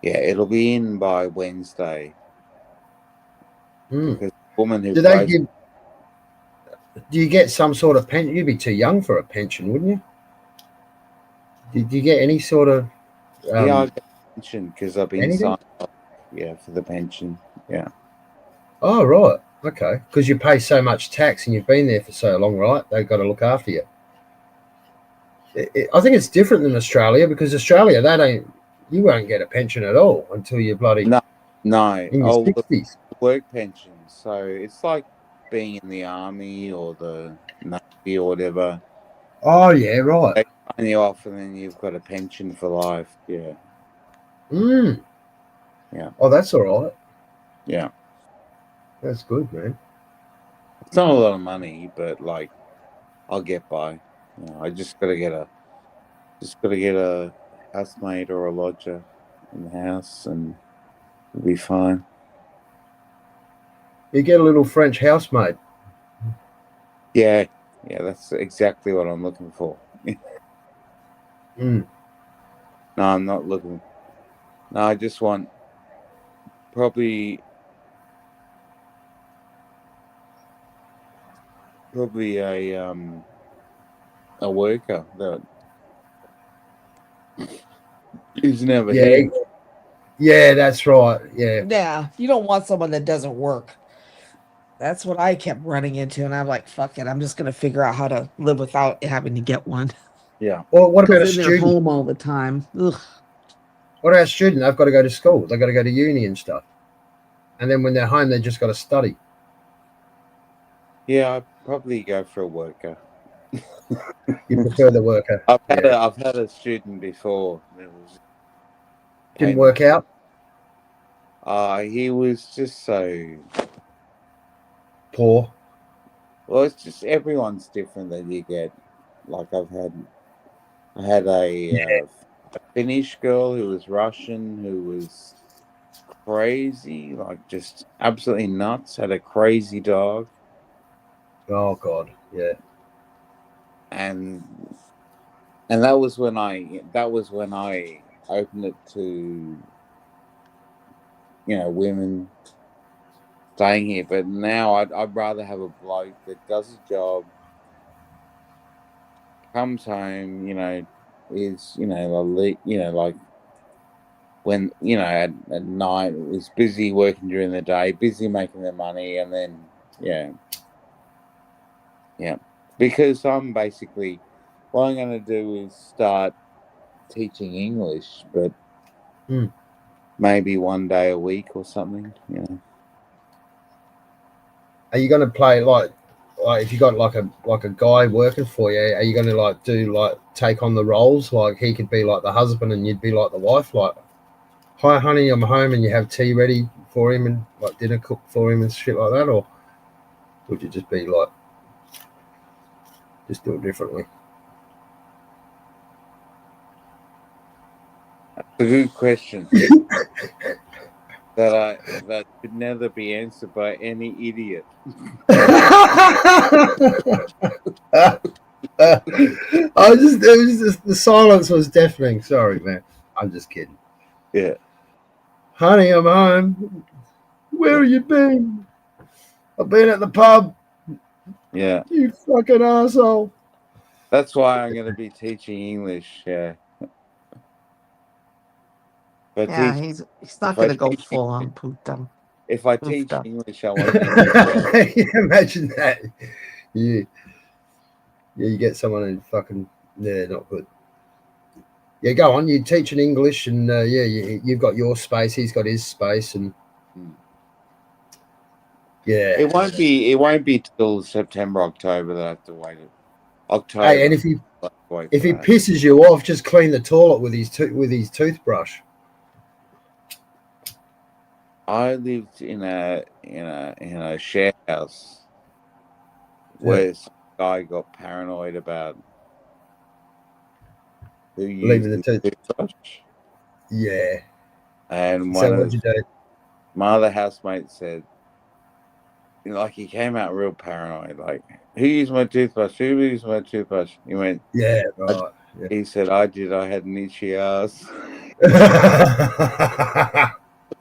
yeah, it'll be in by Wednesday. Because the woman who Do they placed give? Do you get some sort of pension? You'd be too young for a pension, wouldn't you? Did you get any sort of yeah, I got a pension because I've been anything? signed up, yeah, for the pension. Yeah. Oh, right. Okay. Because you pay so much tax and you've been there for so long, right? They've got to look after you. I think it's different than Australia because Australia, you won't get a pension at all until you're bloody No. in your Oh, the 60s. work pension. So it's like being in the army or the Navy or whatever. Oh, yeah, right. They sign you off and then you've got a pension for life. Yeah. Yeah. Oh, that's all right. Yeah. That's good, man. It's not a lot of money, but like I'll get by. You know, I just gotta get a housemate or a lodger in the house and it'll be fine. You get a little French housemaid. Yeah, that's exactly what I'm looking for. Mm. No, I'm not looking. No, I just want probably a worker that is never Yeah, here. yeah, that's right. Yeah. Yeah, you don't want someone that doesn't work. That's what I kept running into, and I'm like, fuck it. I'm just gonna figure out how to live without having to get one. Yeah. Well, what about a Because then they're student? home all the time. Ugh. What about a student? They've got to go to school. They've got to go to uni and stuff. And then when they're home, they just got to study. Yeah, I probably go for a worker. You prefer the worker. I've had a student before. That was Didn't work out. He was just so Poor. well. It's just everyone's different that you get. Like I had a Finnish girl who was Russian who was crazy, like just absolutely nuts. Had a crazy dog, Oh God, yeah. and that was when I opened it to women staying here. But now I'd rather have a bloke that does his job, comes home, is like when at night is busy working during the day, busy making the money, and then yeah. Because I'm basically what I'm going to do is start teaching English, but maybe one day a week or something. Are you going to play like if you got like a guy working for you? Are you going to take on the roles? Like he could be like the husband and you'd be like the wife. Like, hi honey, I'm home, and you have tea ready for him and like dinner cooked for him and shit like that, or would you just be like just do it differently? That's a good question. that could never be answered by any idiot. The silence was deafening. Sorry, man. I'm just kidding. Yeah. Honey, I'm home. Where have you been? I've been at the pub. Yeah. You fucking asshole. That's why I'm going to be teaching English. Yeah. But he's not going to go full on puta. If I teach English, I want to. Imagine that. Yeah, you get someone in fucking not good. Yeah, go on. You teach in English, and you've got your space. He's got his space, and yeah, it won't be till September, October that I have to wait. October. Hey, and if he pisses you off, just clean the toilet with his toothbrush. I lived in a share house where some guy got paranoid about who used the toothbrush. Yeah. And my other housemate said, he came out real paranoid, like, who used my toothbrush? Who used my toothbrush? He went, yeah, right. He said, I did. I had an itchy ass.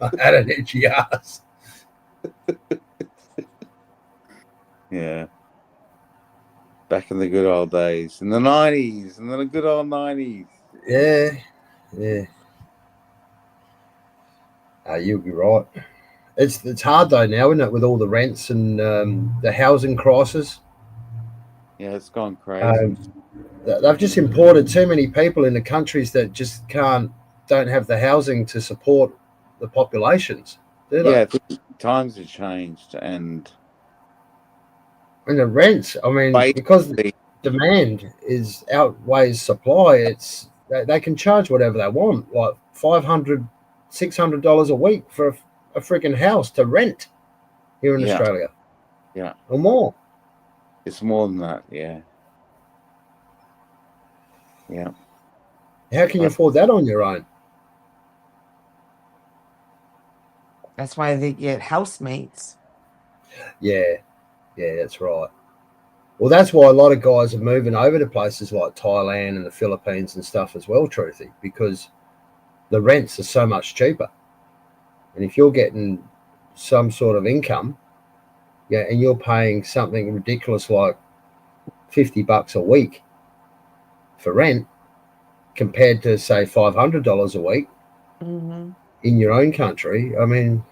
I had an itchy ass. Yeah. Back in the good old days. In the 90s. In the good old 90s. Yeah. Yeah. You'll be right. It's hard though now, isn't it, with all the rents and the housing crisis? Yeah, it's gone crazy. They've just imported too many people into countries that just don't have the housing to support the populations, do they? Yeah, times have changed, and the rents. I mean, because demand outweighs supply, they can charge whatever they want, like $500, $600 a week for a freaking house to rent here in Australia. Yeah, or more. It's more than that. Yeah. Yeah. How can you afford that on your own? That's why they get housemates. Yeah, that's right. Well, that's why a lot of guys are moving over to places like Thailand and the Philippines and stuff as well, Truthy, because the rents are so much cheaper. And if you're getting some sort of income, and you're paying something ridiculous like $50 a week for rent compared to, say, $500 a week in your own country, I mean,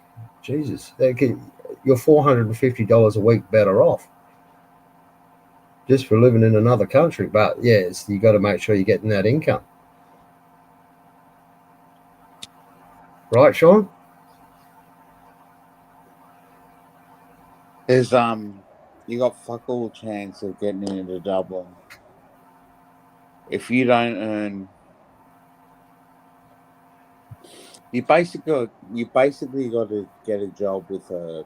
Jesus, you're $450 a week better off just for living in another country. But yes, you got to make sure you're getting that income, right, Sean? There's you got fuck all chance of getting into Dublin if you don't earn. You basically got to get a job with a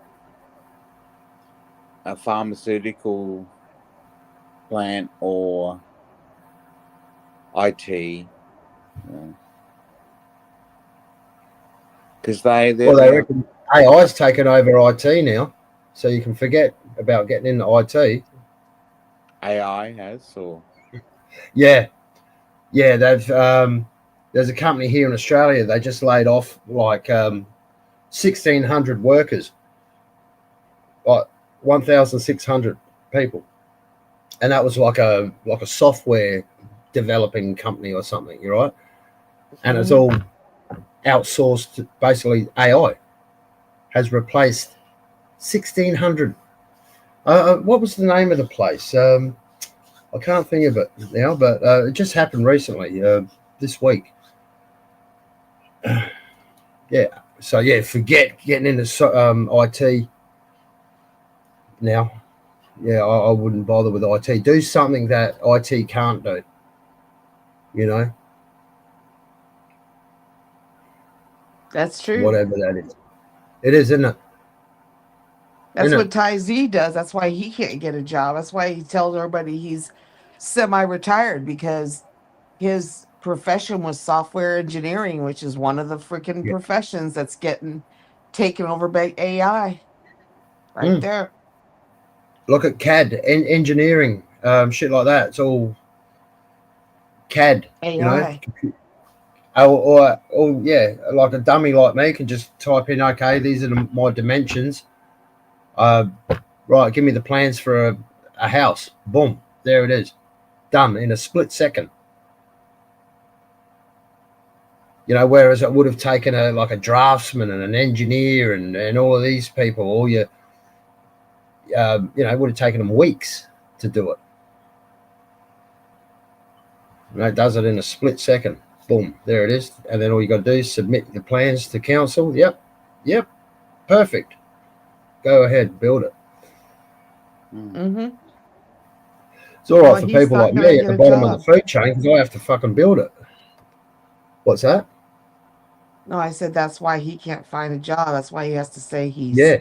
pharmaceutical plant or IT, because Well, they're they the reckon AI's taken over IT now, so you can forget about getting into IT. AI has or Yeah, they've there's a company here in Australia. They just laid off like 1,600 workers, like 1,600 people, and that was like a software developing company or something. You're right, and it's all outsourced. Basically, AI has replaced 1,600. What was the name of the place? I can't think of it now, but it just happened recently, this week. Yeah. So yeah, forget getting into IT now. Yeah, I wouldn't bother with IT. Do something that IT can't do. You know, That's true. whatever that is. It is, isn't it? That's Isn't what it? Ty Z does. That's why he can't get a job. That's why he tells everybody he's semi-retired, because his profession was software engineering, which is one of the freaking Yeah. professions that's getting taken over by AI. Right Mm. there. Look at CAD, engineering, shit like that. It's all CAD. You know, AI. or yeah, like a dummy like me can just type in, okay, these are my dimensions. Right, give me the plans for a house. Boom, there it is, done in a split second. You know, whereas it would have taken a draftsman and an engineer and all of these people, all your it would have taken them weeks to do it. And it does it in a split second. Boom, there it is. And then all you got to do is submit the plans to council. Yep, perfect. Go ahead, build it. Mm-hmm. It's all right Well, for he's people not like gonna me at get the a bottom of the job. food chain because I have to fucking build it. What's that? No, I said that's why he can't find a job. That's why he has to say he's Yeah,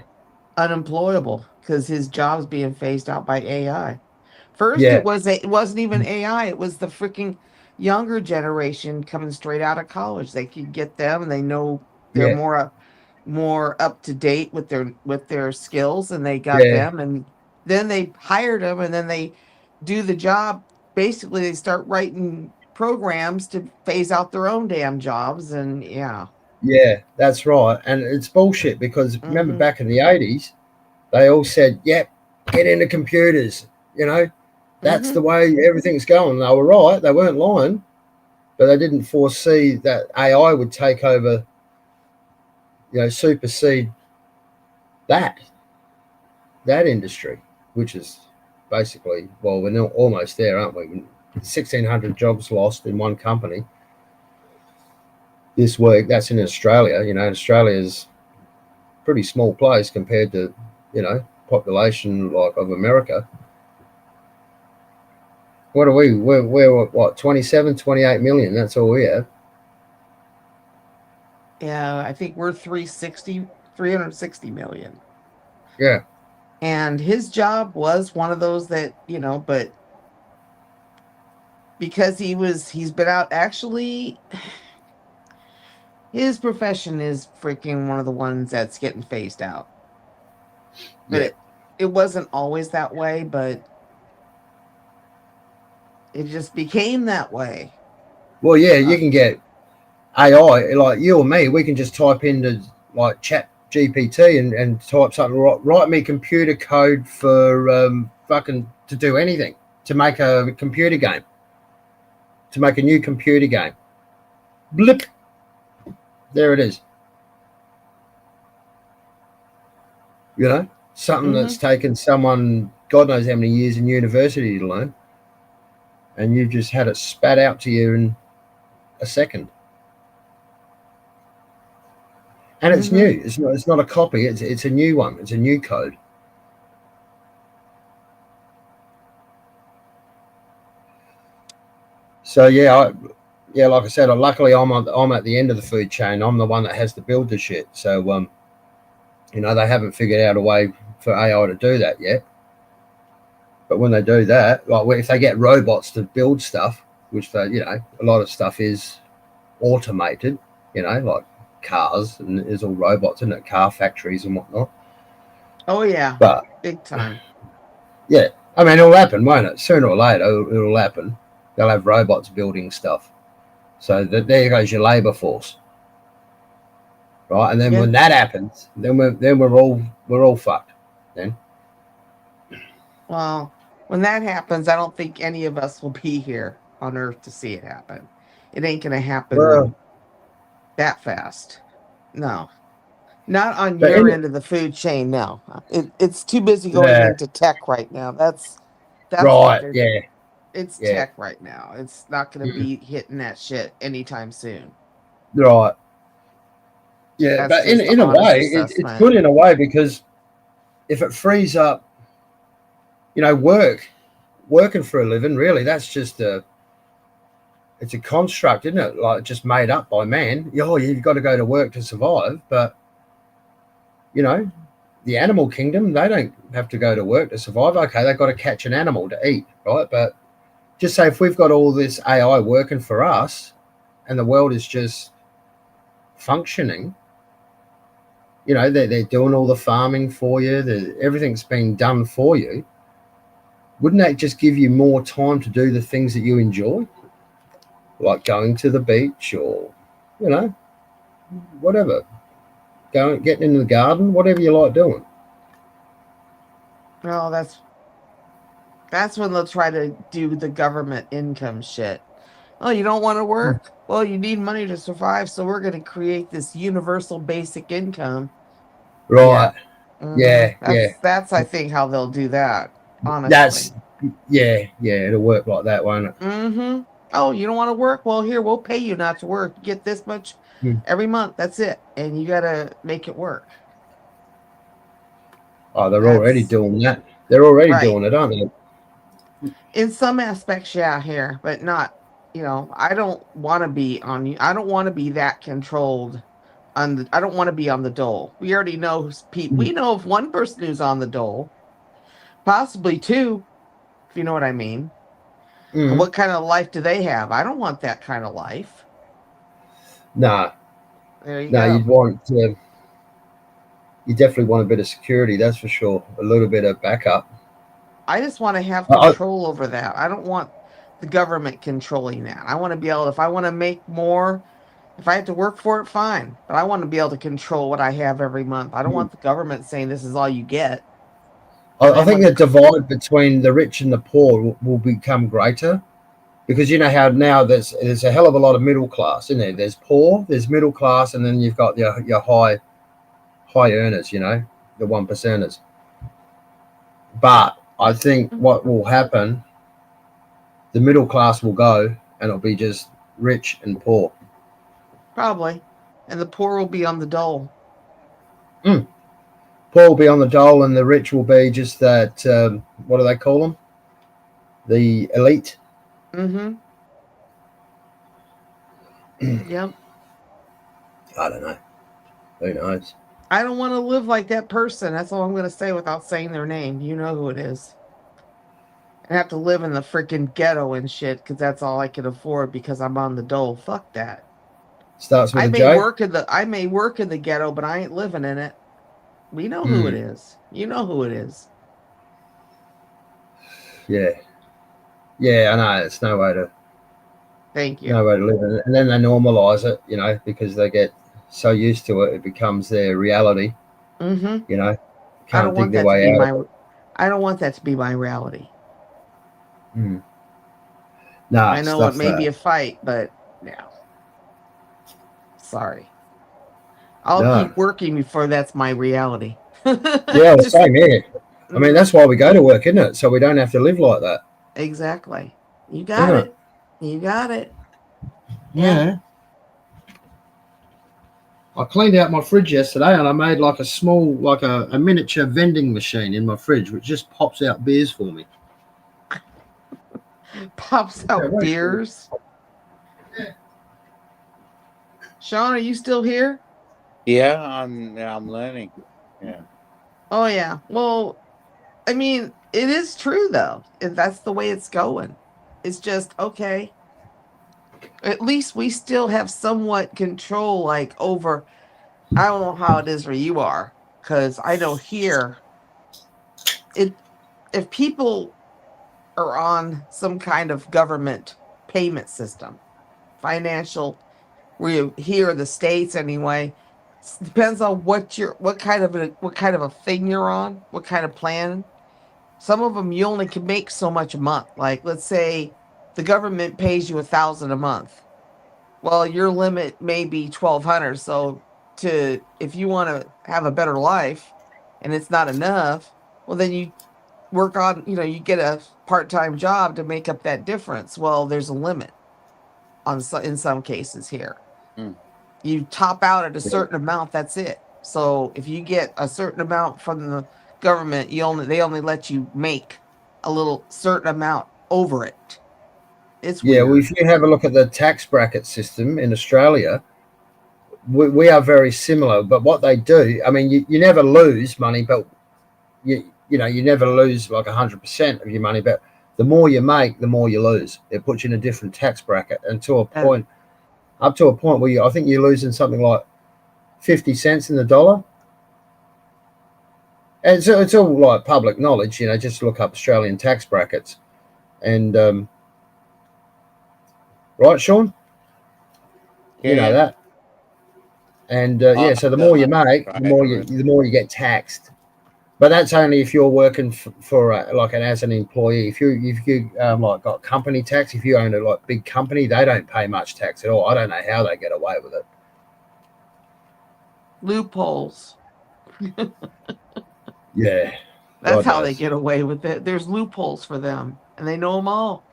unemployable, because his job's being phased out by AI. First, yeah, it wasn't even AI. It was the freaking younger generation coming straight out of college. They could get them, and they know they're yeah, more up to date with their skills, and they got yeah, them, and then they hired them, and then they do the job. Basically, they start writing programs to phase out their own damn jobs, and yeah. yeah. That's right. And it's bullshit because remember Mm-hmm. back in the 80s, they all said, yep, get into computers. You know, that's Mm-hmm. the way everything's going. They were right. They weren't lying, but they didn't foresee that AI would take over, supersede that industry, which is basically, well, we're almost there, aren't we? 1,600 jobs lost in one company this week. That's in Australia. Australia is a pretty small place compared to, population like of America. What are we? We're what, 27, 28 million? That's all we have. Yeah, I think we're 360 million. Yeah, And his job was one of those that, but because he's been out, actually, his profession is freaking one of the ones that's getting phased out. But yeah. it wasn't always that way, but it just became that way. Well, yeah, you Uh, can get AI, like you or me, we can just type into like Chat GPT and type something. Write me computer code for fucking to do anything, to make a computer game, to make a new computer game. Blip, there it is. Something that's mm-hmm, taken someone God knows how many years in university to learn, and you just had it spat out to you in a second. And it's mm-hmm. new. It's not a copy. It's a new one. It's a new code. So yeah, like I said, luckily I'm at the end of the food chain. I'm the one that has to build the shit. So they haven't figured out a way for AI to do that yet. But when they do that, like if they get robots to build stuff, which a lot of stuff is automated, like cars, and there's all robots in it, car factories and whatnot. Oh yeah, But big time. yeah, I mean, it'll happen, won't it? Sooner or later, it'll happen. They'll have robots building stuff. So there goes your labour force, right? And then Yeah. when that happens, then we're all fucked. Then Well, when that happens, I don't think any of us will be here on Earth to see it happen. It ain't gonna happen well, that fast. No. Not on but your end of the food chain, no. It's too busy going yeah, into tech right now. That's what right, they're yeah, it's yeah, tech right now. It's not gonna be hitting that shit anytime soon. right, yeah. That's But just the in a honest way, it's assessment. good in a way because if it frees up, working for a living, really, that's just it's a construct, isn't it? Like just made up by man. Oh, you've got to go to work to survive, but the animal kingdom, they don't have to go to work to survive. Okay, they've got to catch an animal to eat, right? But just say if we've got all this AI working for us and the world is just functioning, they're doing all the farming for you, everything's being done for you. Wouldn't that just give you more time to do the things that you enjoy? Like going to the beach or, whatever. Getting in the garden, whatever you like doing. Well, that's when they'll try to do the government income shit. Oh, you don't want to work? Well, you need money to survive, so we're going to create this universal basic income. Right. Yeah. Hmm. Yeah, yeah. That's I think how they'll do that. That's Honestly. yeah, it'll work like that, won't it? Mm-hmm. Oh, you don't want to work? Well, here we'll pay you not to work. You get this much Hmm. every month. That's it, and you got to make it work. Oh, they're already That's doing that. They're already right. doing it, aren't they? In some aspects, yeah, here, but not. I don't want to be on you. I don't want to be that controlled. I don't want to be on the dole. We already know we know of one person who's on the dole, possibly two, if you know what I mean. And Mm-hmm. what kind of life do they have? I don't want that kind of life. Nah, There you nah. go. You definitely want a bit of security, that's for sure. A little bit of backup. I just want to have I, control over that. I don't want the government controlling that. I want to be able, if I want to make more, if I have to work for it, fine. But I want to be able to control what I have every month. I don't want the government saying this is all you get. I think the divide between the rich and the poor will become greater because how now there's a hell of a lot of middle class, isn't there? There's poor, there's middle class, and then you've got your high earners, the 1%ers. But I think what will happen, the middle class will go, and it'll be just rich and poor. Probably. And the poor will be on the dole. Mm. Poor will be on the dole, and the rich will be just that. What do they call them? The elite. Mm-hmm. Yep. I don't know. Who knows? I don't want to live like that person. That's all I'm going to say without saying their name. You know who it is. And have to live in the freaking ghetto and shit because that's all I can afford because I'm on the dole. Fuck that. Starts with I a may J. work in the ghetto, but I ain't living in it. We know who it Mm. is. You know who it is. Yeah. Yeah, I know. It's no way to Thank you. live in it. And then they normalize it, because they get so used to it, it becomes their reality. Mm-hmm. I don't Can't dig want their that to way be out of my it. I don't want that to be my reality. Mm. Nah, I know it stuff may be that. a fight, but yeah. Sorry. I'll No. keep working before that's my reality. Yeah, well, Just same here. I mean, that's why we go to work, isn't it? So we don't have to live like that. exactly. You Isn't got it? it. You got it. Yeah. Yeah. I cleaned out my fridge yesterday and I made like a small, like a miniature vending machine in my fridge, which just pops out beers for me. Pops out beers. Sean, are you still here? Yeah, I'm learning. Yeah. Oh yeah. Well, I mean, it is true though. If that's the way it's going. It's just okay. At least we still have somewhat control, like over. I don't know how it is where you are, because I know here, it if people are on some kind of government payment system, financial, we here in the States anyway. Depends on what kind of a thing you're on, what kind of plan. Some of them you only can make so much a month. Like let's say the government pays you 1,000 a month. Well, your limit may be 1,200. So to if you want to have a better life, and it's not enough, well then you work on you get a part-time job to make up that difference. Well, there's a limit in some cases here. Mm. You top out at a certain amount, that's it. So if you get a certain amount from the government, they only let you make a little certain amount over it. It's Yeah, weird. well, if you have a look at the tax bracket system in Australia, we are very similar. But what they do, I mean, you never lose money, but you never lose like 100% of your money. But the more you make, the more you lose. It puts you in a different tax bracket until a point, up to a point where I think you're losing something like 50 cents in the dollar. And so it's all like public knowledge, just look up Australian tax brackets. And right, Sean? You know Yeah. that. And so the don't more you know, make, right, the more you get taxed. But that's only if you're working for like as an employee. If you like got company tax, if you own a like big company, they don't pay much tax at all. I don't know how they get away with it. Loopholes. Yeah, That's God how they knows. get away with it. There's loopholes for them, and they know them all.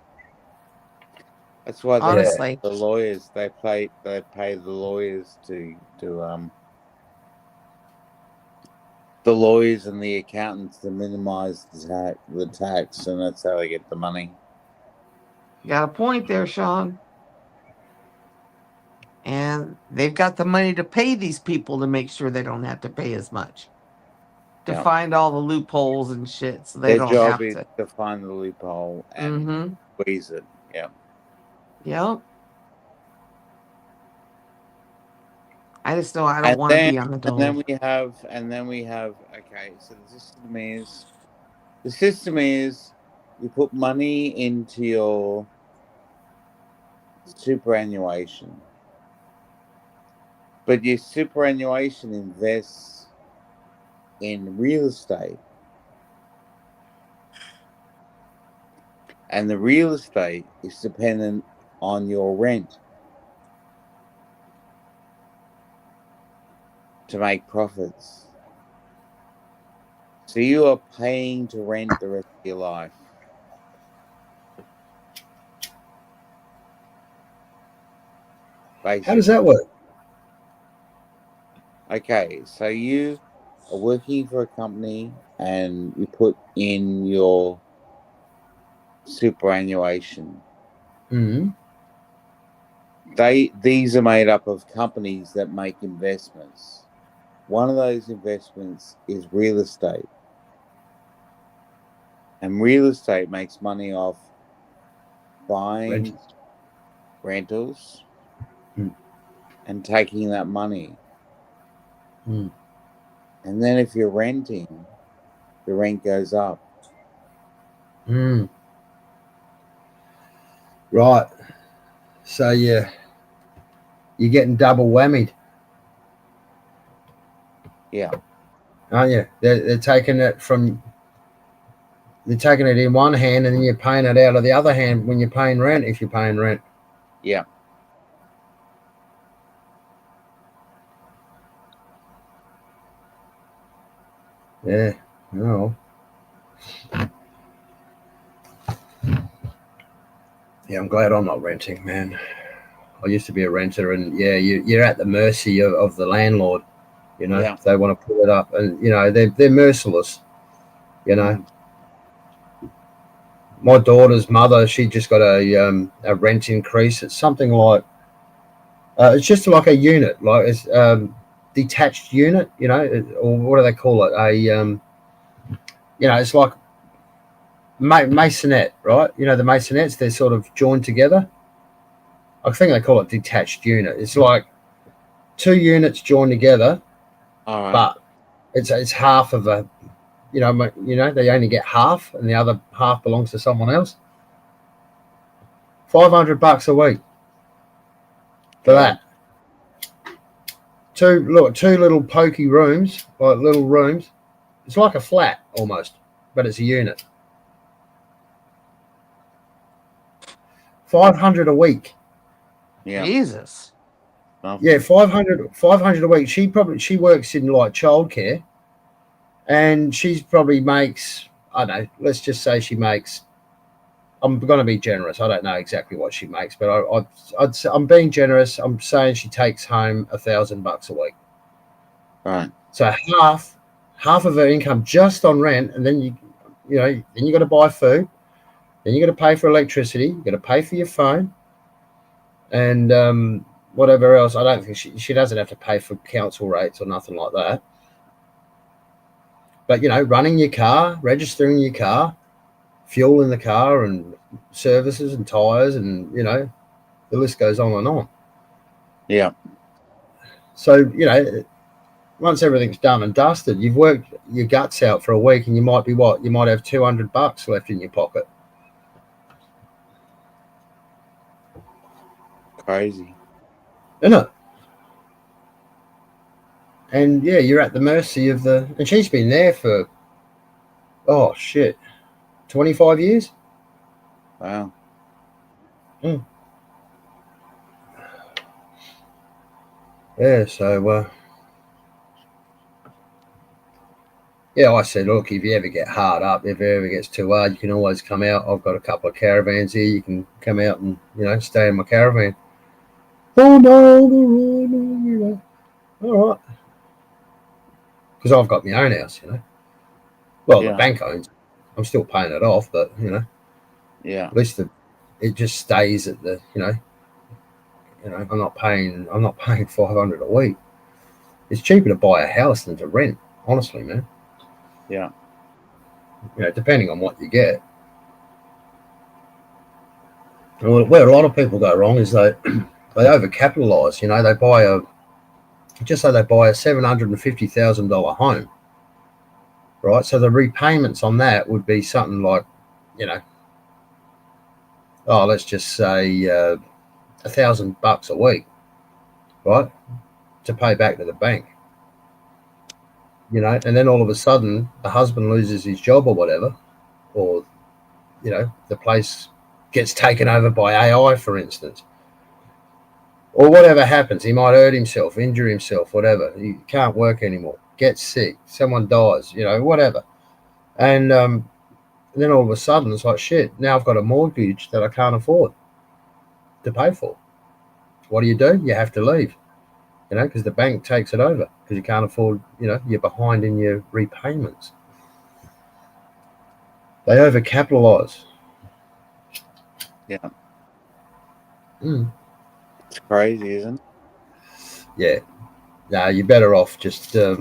That's why they Honestly. the lawyers they pay the lawyers to the lawyers and the accountants to minimize the tax, and that's how they get the money. You got a point there, Sean. And they've got the money to pay these people to make sure they don't have to pay as much. To find all the loopholes and shit so they Their don't job have is to. to find the loophole and squeeze it. Yeah. Yep. I just know I don't want to be on the dole. And then we have okay, so the system is you put money into your superannuation. But your superannuation invests in real estate. And the real estate is dependent on your rent to make profits. So you are paying to rent the rest of your life. Basically. How does that work? Okay, so you are working for a company and you put in your superannuation. Mm-hmm. These are made up of companies that make investments. One of those investments is real estate. And real estate makes money off buying rentals and taking that money. Mm. And then if you're renting, the rent goes up. Mm. Right. So you're getting double whammied. Yeah. Aren't you? They're taking it in one hand and then you're paying it out of the other hand when you're paying rent, if you're paying rent. Yeah. Yeah. No. Yeah, I'm glad I'm not renting, man. I used to be a renter, and yeah, you're at the mercy of the landlord. If they want to pull it up, and they're merciless. my daughter's mother, she just got a rent increase. It's something like it's just like a unit, like it's detached unit, you know, or what do they call it? You know, it's like masonette, right? You know, the masonettes, they're sort of joined together. I think they call it detached unit. It's like two units joined together, All right. but it's half of a, you know, they only get half, and the other half belongs to someone else. $500 a week for that. Two little pokey rooms, like little rooms. It's like a flat almost, but it's a unit. 500 a week. Yeah. Jesus. Yeah, 500 a week. She works in like childcare, and she's probably makes, I don't know, let's just say she makes, I'm going to be generous. I don't know exactly what she makes, but I'm being generous. I'm saying she takes home $1,000 a week. Right. So half of her income just on rent, and then then you got to buy food, then you got to pay for electricity, you got to pay for your phone, and whatever else. I don't think she doesn't have to pay for council rates or nothing like that. But running your car, registering your car, fuel in the car, and services and tires, and the list goes on and on. Yeah. So once everything's done and dusted, you've worked your guts out for a week, and you might have $200 left in your pocket. Crazy. Isn't it? And yeah, you're at the mercy of and she's been there for 25 years. Wow. Yeah, so yeah, I said, look, if you ever get hard up, if it ever gets too hard, you can always come out. I've got a couple of caravans here. You can come out and stay in my caravan. Oh no, all right, because I've got my own house, Well, Yeah. the bank owns it. I'm still paying it off, but Yeah. at least it just stays at the I'm not paying 500 a week. It's cheaper to buy a house than to rent, honestly, man. Yeah. Depending on what you get. Where a lot of people go wrong is they overcapitalise. They buy they buy a $750,000 home, right? So the repayments on that would be something like, let's just say $1,000 a week, right, to pay back to the bank. And then all of a sudden the husband loses his job or whatever, or the place gets taken over by AI, for instance, or whatever happens. He might hurt himself, injure himself, whatever. He can't work anymore, gets sick, someone dies, whatever. And then all of a sudden it's like, shit, now I've got a mortgage that I can't afford to pay for. What do? You have to leave, because the bank takes it over because you can't afford, you're behind in your repayments. They overcapitalise. Yeah. It's crazy, isn't it? Yeah. No, you're better off just, I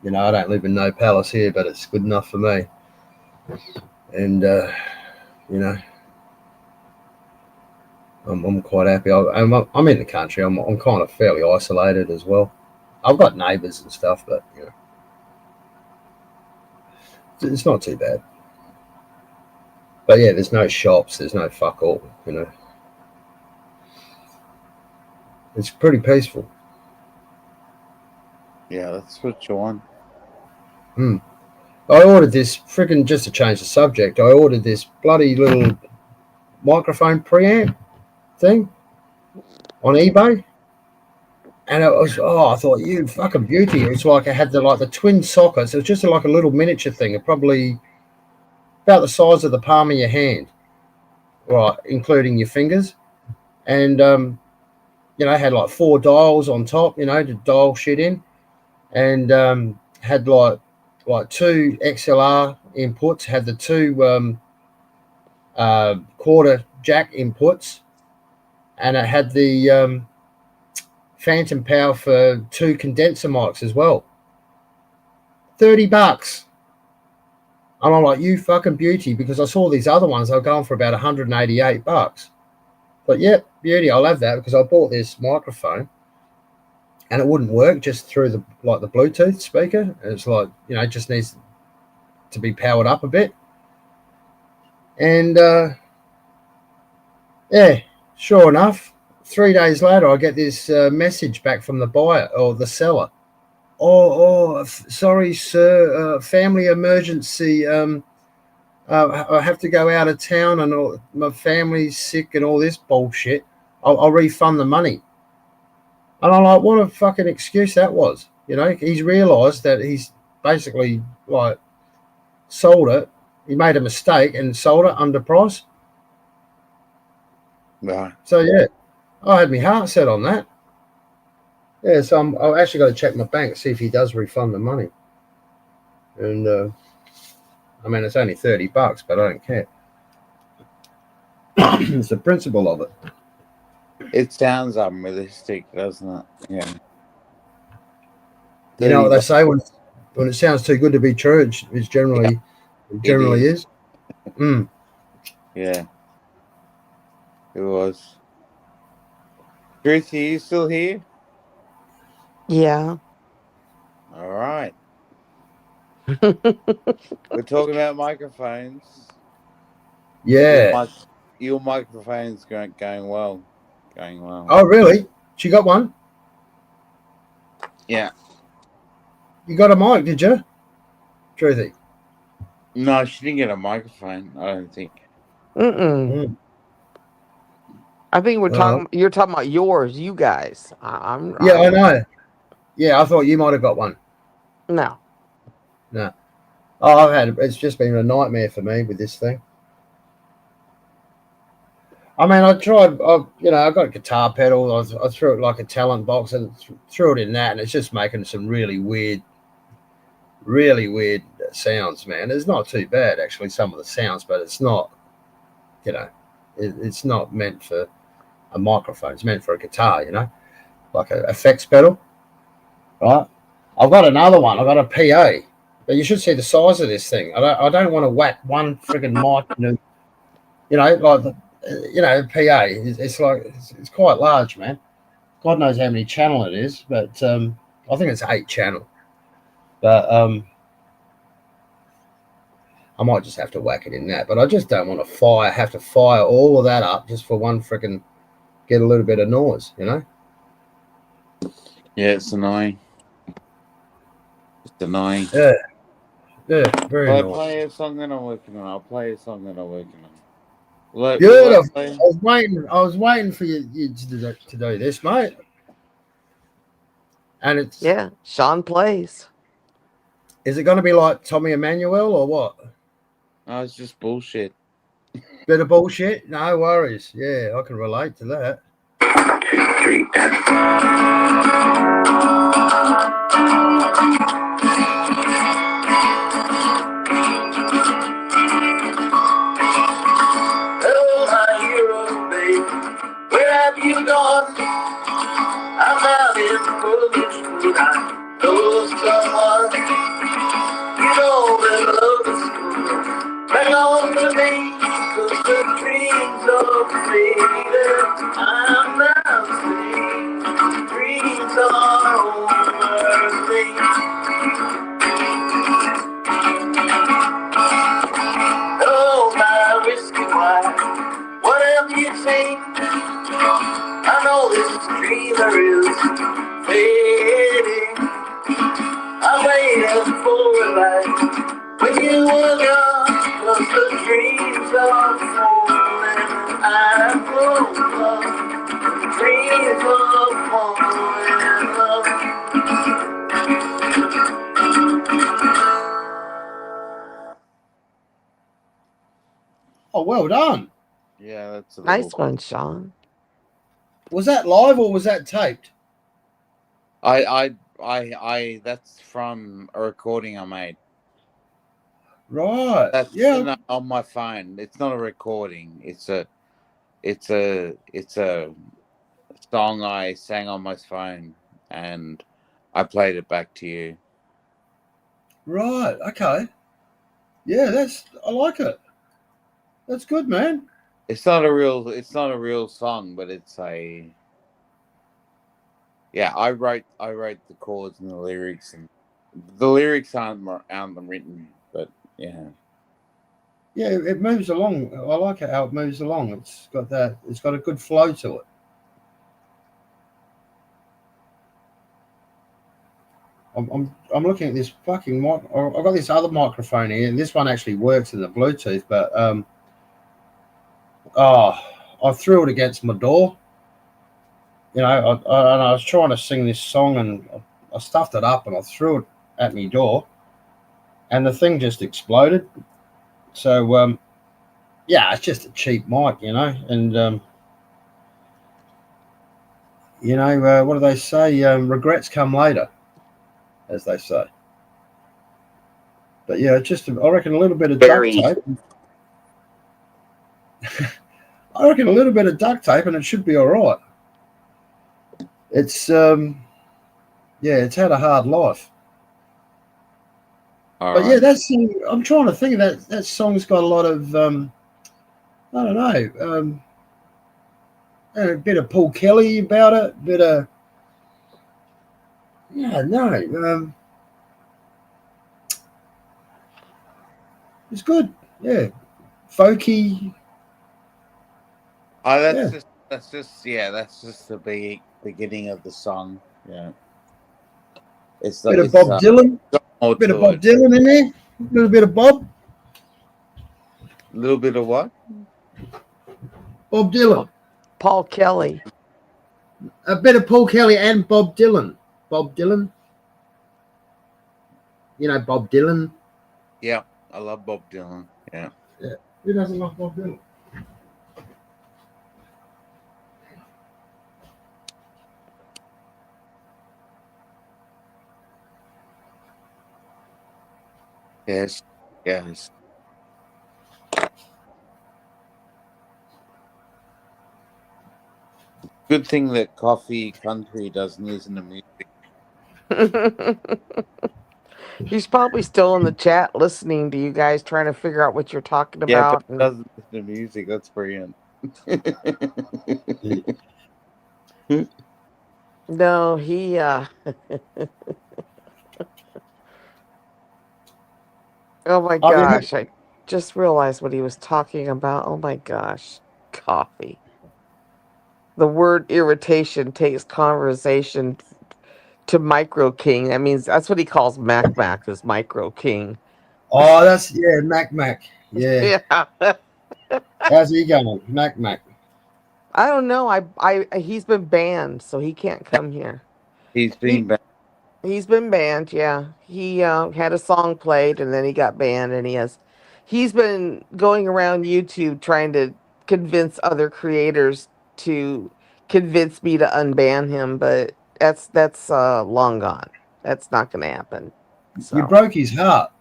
don't live in no palace here, but it's good enough for me. And, I'm quite happy. I'm in the country. I'm kind of fairly isolated as well. I've got neighbours and stuff, but, it's not too bad. But yeah, there's no shops. There's no fuck all, It's pretty peaceful. Yeah, that's what you want. I ordered this freaking, just to change the subject, I ordered this bloody little microphone preamp thing on eBay. And it was, I thought, you fucking beauty. It was like I had the twin sockets. It was just like a little miniature thing, probably about the size of the palm of your hand, right, including your fingers. And, had like 4 dials on top, to dial shit in. And had like 2 XLR inputs, had the 2 quarter jack inputs, and it had the phantom power for 2 condenser mics as well. $30. And I'm like, you fucking beauty, because I saw these other ones, they were going for about $188. But yeah, beauty, I'll have that, because I bought this microphone and it wouldn't work just through the Bluetooth speaker. It's like, it just needs to be powered up a bit. And yeah, sure enough, 3 days later, I get this message back from the buyer or the seller. Sorry, sir, family emergency. I have to go out of town and my family's sick and all this bullshit. I'll refund the money. And I'm like, what a fucking excuse that was. He's realised that he's basically sold it. He made a mistake and sold it under price. Right. So yeah, I had my heart set on that. Yeah, so I've actually got to check my bank, see if he does refund the money. And I mean, it's only $30, but I don't care. It's the principle of it. It sounds unrealistic, doesn't it? Yeah. You know what they say, when it sounds too good to be true, it's generally is. Mm. Yeah. It was. Truth, are you still here? Yeah. All right. We're talking about microphones. Yeah. Your microphone's going well. Going well. Oh, really? She got one? Yeah. You got a mic, did you? Truthy? No, she didn't get a microphone, I don't think. Mm-mm. I think you're talking about yours, you guys. I know. Yeah, I thought you might have got one. No. Oh, it's just been a nightmare for me with this thing. I mean, I tried, I got a guitar pedal. I threw it like a talent box and threw it in that, and it's just making some really weird sounds, man. It's not too bad, actually, some of the sounds, but it's not, it's not meant for a microphone. It's meant for a guitar, like an effects pedal, right? I've got another one. I've got a PA, but you should see the size of this thing. I don't want to whack one friggin' mic, PA. It's quite large, man. God knows how many channel it is, but I think it's 8 channel. But I might just have to whack it in that. But I just don't want to have to fire all of that up just for one freaking get a little bit of noise, Yeah, it's annoying. It's annoying. Yeah, very annoying. I'll play a song that I'm working on. Beautiful. I was waiting for you to do this, mate. And it's Sean plays. Is it going to be like Tommy Emmanuel or what? No, it's just bullshit. Bit of bullshit? No worries. Yeah, I can relate to that. 3 Hello, my hero, babe. Where have you gone? I'm out in the woods, I know someone. You know that love is good. Hang on to me, 'cause the dreams of freedom I'm now seeing. Dreams are over me. Oh, my whiskey wife, what have you seen? I know this dreamer is fading. I waited for a light when you were gone, 'cause the dreams are falling. I broke up, the dreams of falling love. Oh, well done. Yeah, that's a nice one, Sean. Was that live or was that taped? I that's from a recording I made. Right. That's Yeah. on my phone. It's not a recording. It's a song I sang on my phone, and I played it back to you. Right. Okay. Yeah, I like it. That's good, man. It's not a real song, but it's a yeah. I wrote the chords and the lyrics, and the lyrics aren't written, but yeah. Yeah, it moves along. I like it how it moves along. It's got a good flow to it. I'm looking at this fucking mic. I've got this other microphone here, and this one actually works in the Bluetooth, but I threw it against my door. You know, and I was trying to sing this song, and I stuffed it up, and I threw it at my door, and the thing just exploded. So yeah, it's just a cheap mic, you know, and what do they say? Regrets come later, as they say. But yeah, I reckon a little bit of duct tape. I reckon a little bit of duct tape, and it should be all right. It's it's had a hard life. All But yeah, right. I'm trying to think of that song's got a lot of I don't know, a bit of Paul Kelly about it, bit of it's good. Yeah, folky. Oh, Yeah, that's just the beginning of the song. Yeah, bit of Bob Dylan, got more bit of to Bob it. Dylan in there, a little bit of Bob. A little bit of what? Bob Dylan, Paul Kelly. a bit of Paul Kelly and Bob Dylan. Bob Dylan, you know Bob Dylan. Yeah, I love Bob Dylan. Yeah. Yeah, who doesn't love Bob Dylan? Yes. Yes. Good thing that Coffee Country doesn't listen to music. He's probably still in the chat listening to you guys trying to figure out what you're talking Yeah, but about. he doesn't listen to music. That's brilliant. No, he oh my Have you heard? gosh, I just realized what he was talking about. Oh my gosh. Coffee. The word irritation takes conversation to Micro King. That means that's what he calls Mac is Micro King. Oh, that's Mac. Yeah, Yeah. how's he going, Mac? I don't know. He's been banned, so he can't come here. He's He been back. he's been banned, yeah. He had a song played and then he got banned and he's been going around YouTube trying to convince other creators to convince me to unban him, but that's long gone. That's not going to happen. You So, broke his heart.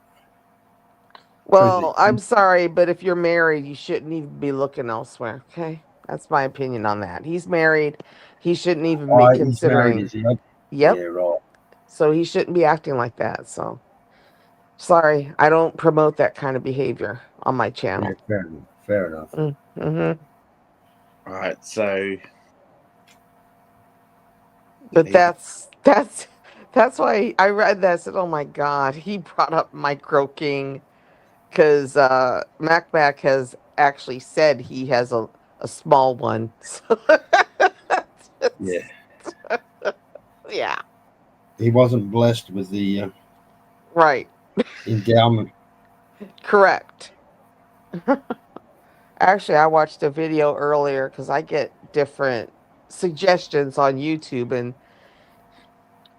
well, I'm sorry, but if you're married, you shouldn't even be looking elsewhere, okay? That's my opinion on that. He's married. He shouldn't even be He's married, considering. is he? Yep. Yeah, right. So he shouldn't be acting like that. So sorry, I don't promote that kind of behavior on my channel. Yeah, fair enough. Mm-hmm. All right, so. But that's why I read that. I said, "Oh my God!" He brought up Micro King because Mac has actually said he has a small one. So Yeah, yeah, he wasn't blessed with the right, endowment. correct. Actually, I watched a video earlier because I get different suggestions on YouTube, and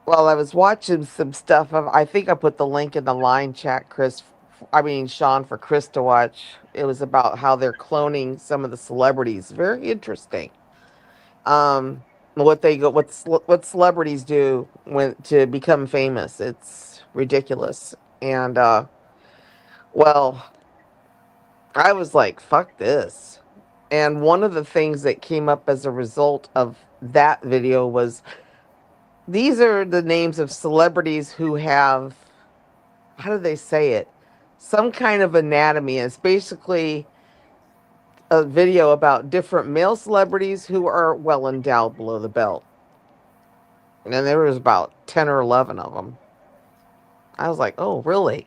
while I was watching some stuff, I think I put the link in the line chat, Sean, for Chris to watch. It was about how they're cloning some of the celebrities. Very interesting. What celebrities do when to become famous. It's ridiculous. And Well, I was like, fuck this. And one of the things that came up as a result of that video was these are the names of celebrities who have, how do they say it? Some kind of anatomy. It's basically a video about different male celebrities who are well endowed below the belt. And then there was about 10 or 11 of them. I was like, oh, really?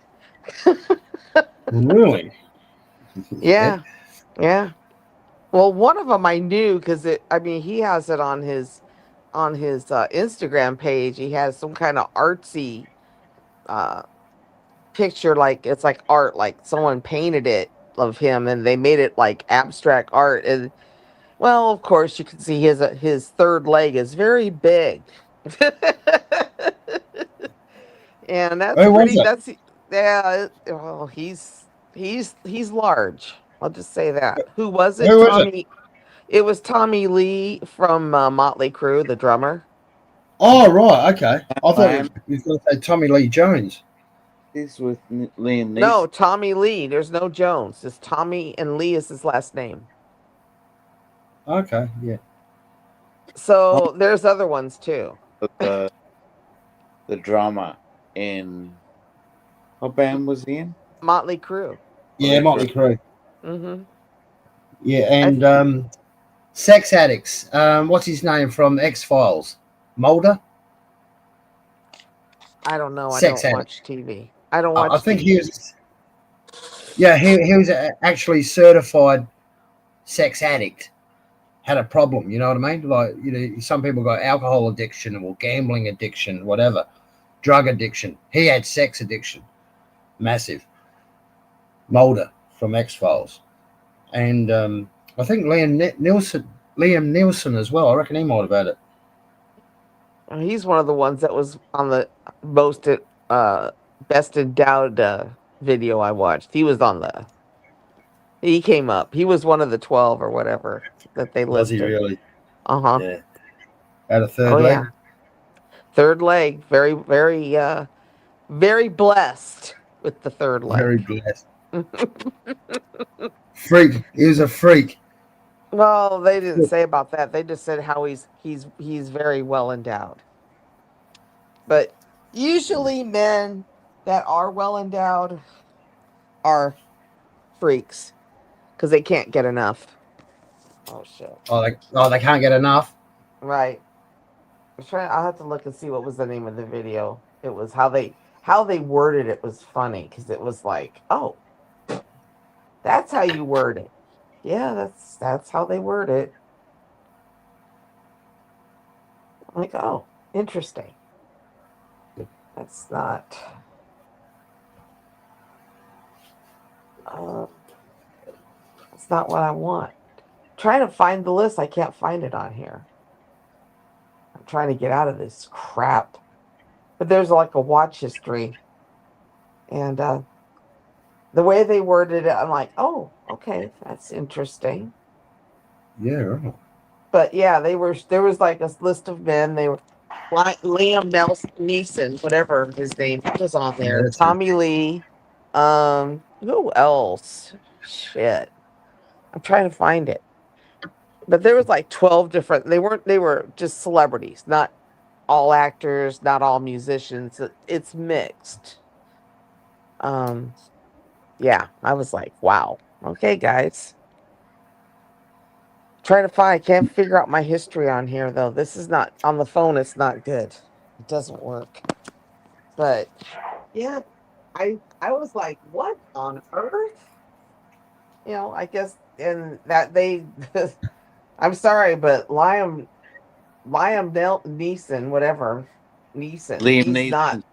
Really? Yeah. Yeah. Well, one of them I knew because he has it on his Instagram page. He has some kind of artsy uh, picture, like it's like art, like someone painted it of him and they made it like abstract art. And well, of course, you can see his third leg is very big, and that's Who was pretty. it? That's yeah. Well, he's large. I'll just say that. Who was it? Who was it? Tommy. It was Tommy Lee from Motley Crue, the drummer. Oh, right. Okay. I thought Lamb you was going to say Tommy Lee Jones. is with Liam No, Neeson. Tommy Lee. There's no Jones. It's Tommy, and Lee is his last name. Okay. Yeah. So there's other ones too. The drama in what band was he in? Motley Crue. Yeah, Motley Crue. Mm-hmm. Yeah, and sex addicts. What's his name from X Files? Mulder. I don't know. I Sex don't addict. watch TV. I don't I watch think TV. he was. Yeah, he was actually certified sex addict. Had a problem, you know what I mean? Like, you know, some people got alcohol addiction or gambling addiction, whatever, drug addiction. He had sex addiction, massive. Mulder from X Files, and I think Liam Nielsen as well. I reckon he might have had it. He's one of the ones that was on the most best endowed video I watched. He was on the. He came up. He was one of the 12 or whatever that they Was he listed. really? Uh-huh. Yeah. Had a third Oh leg. yeah. Third leg. Very, very very blessed with the third Very leg. blessed. Freak. He was a freak. Well, they didn't say about that. They just said how he's very well endowed. But usually men that are well endowed are freaks because they can't get enough. Oh shit. Oh, they can't get enough. Right. I'll have to look and see what was the name of the video. It was how they worded it was funny because it was like, oh, that's how you word it. Yeah, that's how they word it. I'm like, oh, interesting. That's not. That's not what I want. Trying to find the list. I can't find it on here. I'm trying to get out of this crap. But there's like a watch history. And the way they worded it, I'm like, oh, okay, that's interesting. Yeah, right. But yeah, there was like a list of men. They were Liam Neeson, whatever his name was on there. Yeah, Tommy Lee. Who else? Shit. I'm trying to find it. But there was like 12 different they were just celebrities, not all actors, not all musicians. It's mixed. Yeah, I was like, wow. Okay, guys. Trying to find, I can't figure out my history on here though. This is not on the phone, it's not good. It doesn't work. But yeah, I was like, what on earth? You know, I guess and that they I'm sorry, but Liam Neeson, whatever. Neeson. Liam He's Neeson. not.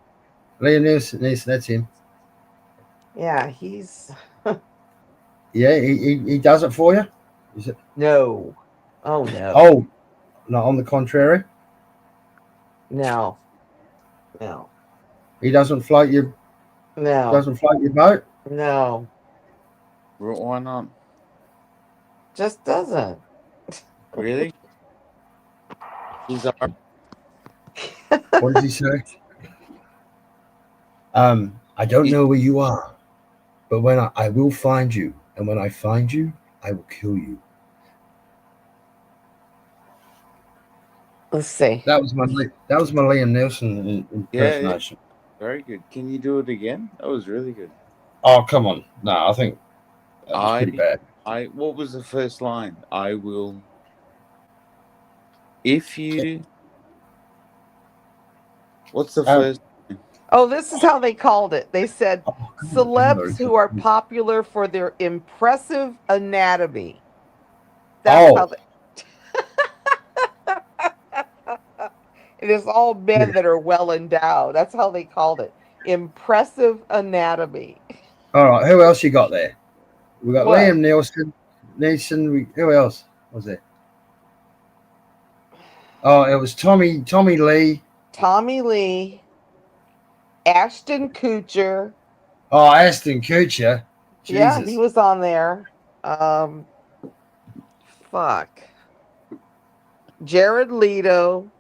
Liam Nielsen, that's him. Yeah, he's Yeah, he does it for you. Is it? no. Oh no. Oh, no. On the contrary, No. No. he doesn't float your No. boat. No. Why not? Just doesn't. Really? He's our What does he say? I don't know where you are, But when I will find you, and when I find you, I will kill you. Let's see. That was my Liam Neeson Yeah, impersonation. very good. Can you do it again? That was really good. Oh, come on. No, I think that was pretty bad. What was the first line? I will. If you. What's the first? Oh, this is how they called it. They said celebs who are Oh. popular for their impressive anatomy. That's how they. It is all men that are well endowed. That's how they called it. Impressive anatomy. All right, who else you got there? We got What? Liam Neeson. Who else was there? Oh, it was Tommy Lee. Tommy Lee. Ashton Kutcher. Oh, Ashton Kutcher. Jesus. Yeah, he was on there. Fuck. Jared Leto.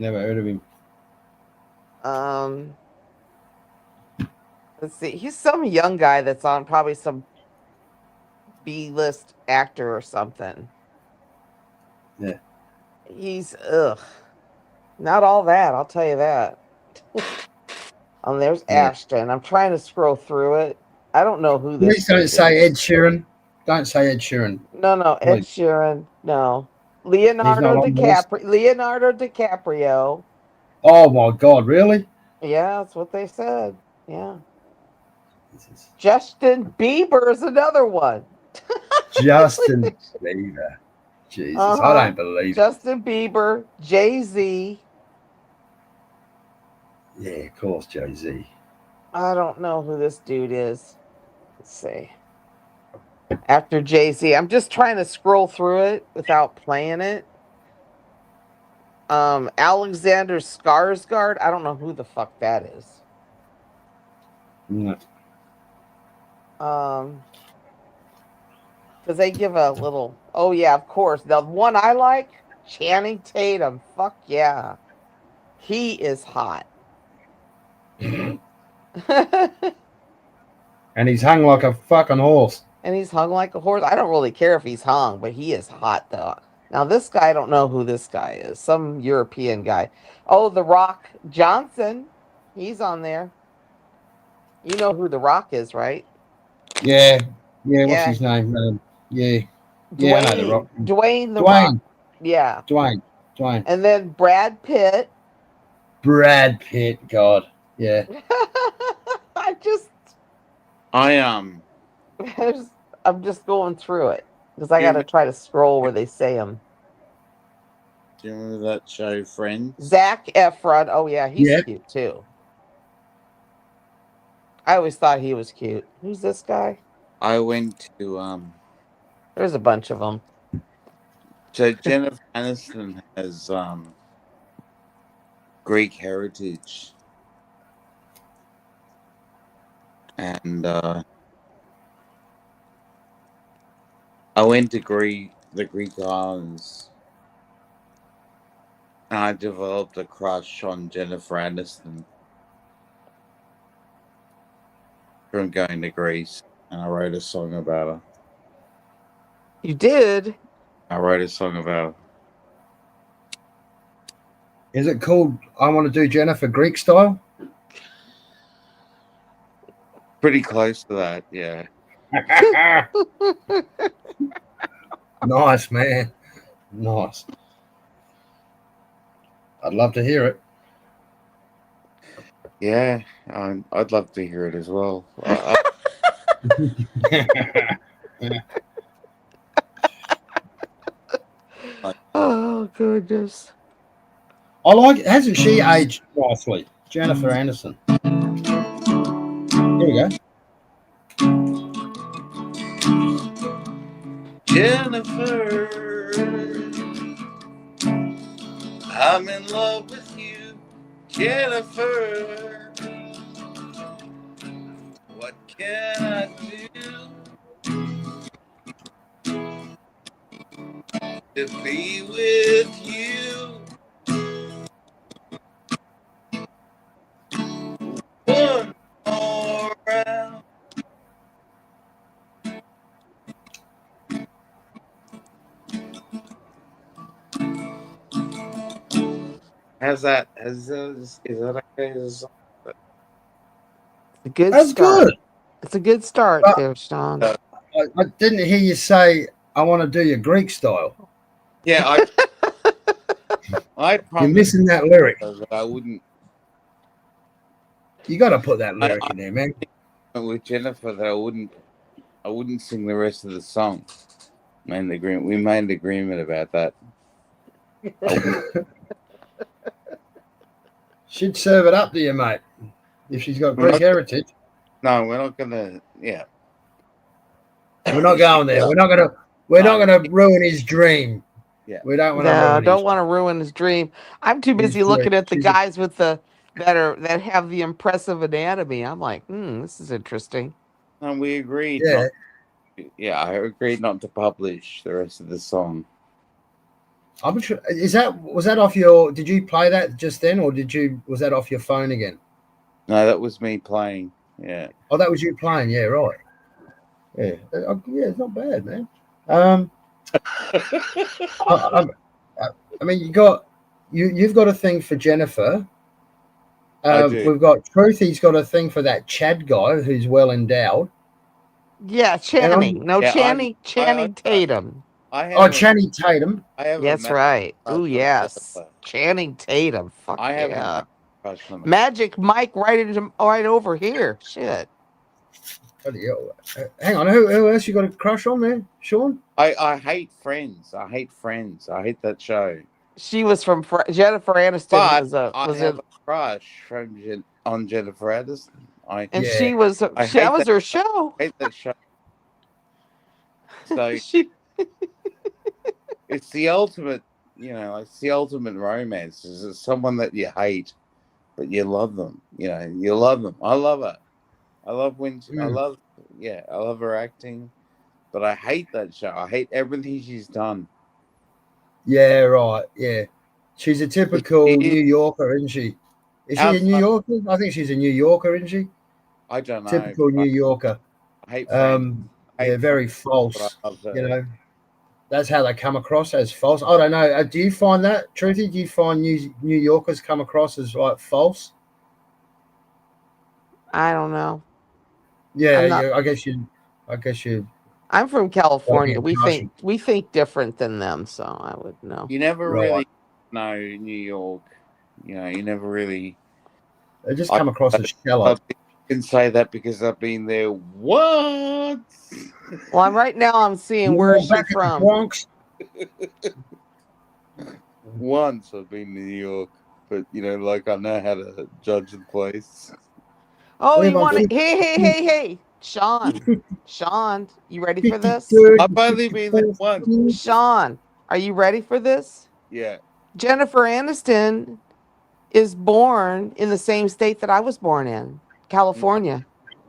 Never heard of him. Let's see. He's some young guy that's on probably some B-list actor or something. Yeah. He's not all that, I'll tell you that. There's Ashton. I'm trying to scroll through it. I don't know who this is. Please don't say Ed Sheeran. Don't say Ed Sheeran. No, Ed Sheeran. No. Leonardo DiCaprio. Oh my God, really? Yeah, that's what they said. Yeah. Justin Bieber is another one. Justin Bieber. Jesus, I don't believe Justin Bieber, Jay-Z. Yeah, of course, Jay-Z. I don't know who this dude is. Let's see. After Jay-Z, I'm just trying to scroll through it without playing it. Alexander Skarsgård. I don't know who the fuck that is. No. Because they give a little. Oh yeah, of course. The one I like, Channing Tatum. Fuck yeah, he is hot. And he's hung like a fucking horse. And he's hung like a horse. I don't really care if he's hung, but he is hot though. Now this guy, I don't know who this guy is. Some European guy. Oh, The Rock Johnson. He's on there. You know who The Rock is, right? Yeah. What's his name? Yeah. Dwayne, I know The Rock. Dwayne The Rock. Yeah. Dwayne. And then Brad Pitt. God. Yeah. I'm just going through it because I got to try to scroll where they say them. Do you remember that show, Friends? Zac Efron. Oh yeah, he's cute too. I always thought he was cute. Who's this guy? I went to There's a bunch of them. So Jennifer Aniston has Greek heritage, and I went to the Greek islands, and I developed a crush on Jennifer Aniston from going to Greece, and I wrote a song about her. You did? I wrote a song about her. Is it called I Want to Do Jennifer Greek Style? Pretty close to that, yeah. Nice, man. Nice. I'd love to hear it. Yeah, I'd love to hear it as well. Oh, goodness. I like it. Hasn't she aged nicely? Jennifer Aniston. Here we go. Jennifer, I'm in love with you, Jennifer. What can I do to be with you? One more round, How's that? Is that okay? A good That's start. good. It's a good start But- there, Sean. I didn't hear you say I want to do your Greek style. Yeah, I You're promised missing that lyric. that I wouldn't. You got to put that lyric I in there, man. with Jennifer that I wouldn't sing the rest of the song. We made an agreement about that. She'd serve it up to you, mate, if she's got We're Greek heritage. No, we're not gonna. Yeah, We're not going there. We're not gonna ruin his dream. Yeah. We don't want to No, ruin don't his want to ruin his dream. I'm too His busy dream. looking at the She's a- guys with that have the impressive anatomy. I'm like, this is interesting. and we agreed. Yeah. Yeah, I agreed not to publish the rest of the song. I'm sure, was that off your? Did you play that just then, or was that off your phone again? No, that was me playing. Yeah. Oh, that was you playing. Yeah, right. Yeah, yeah, it's not bad, man. I mean, you've got a thing for Jennifer. I do. We've got Truthy's got a thing for that Chad guy who's well endowed. Yeah, Channing. Channing Tatum. Channing Tatum. That's right. Oh, yes. Channing Tatum. Fuck I have yeah. a crush on him. Magic Mike right over here. Shit. Hang on, who else you got a crush on there, Sean? I hate Friends. I hate that show. She was from Jennifer Aniston. But was I have a crush on Jennifer Aniston. She was. That was her show. I hate that show. So it's the ultimate, it's the ultimate romance. It's someone that you hate, but you love them. You love them. I love her. I love I love her acting, but I hate that show. I hate everything she's done. Yeah, right. Yeah, she's a typical New Yorker, isn't she? Is she a New Yorker? I think she's a New Yorker, isn't she? I don't know. Typical New Yorker. I hate Friends. Very false. That's how they come across as false. I don't know. Do you find that, Truthy? Do you find New Yorkers come across as like false? I don't know. Yeah, I guess you. I'm from California. We think different than them, so I would know. You never really know New York. You never really. They just come across as shallow. I can say that because I've been there once. Well, right now I'm seeing where is she from. Once I've been to New York, but I know how to judge the place. Oh, you want to? Hey, Sean, you ready for this? I've only been there once. Sean, are you ready for this? Yeah. Jennifer Aniston is born in the same state that I was born in, California.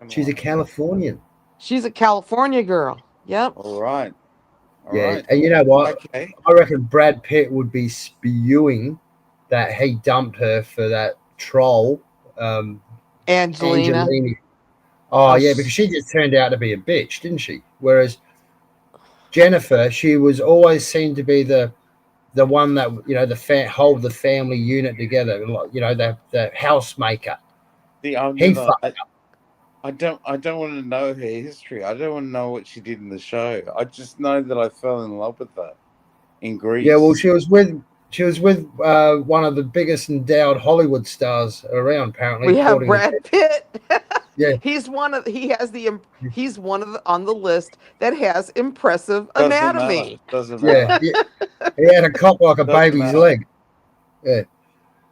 She's a Californian. She's a California girl. Yep. All right. And you know what? Okay. I reckon Brad Pitt would be spewing that he dumped her for that troll, Angelina. Oh, yeah, because she just turned out to be a bitch, didn't she? Whereas Jennifer, she was always seemed to be the one that hold the family unit together, the housemaker. I don't want to know her history. I don't want to know what she did in the show. I just know that I fell in love with her in Greece. Yeah, well, she was with one of the biggest endowed Hollywood stars around. Apparently, we have Brad Pitt. Yeah, he's one of on the list that has impressive anatomy. Doesn't matter. Yeah, he had a cock like a baby's leg. Yeah,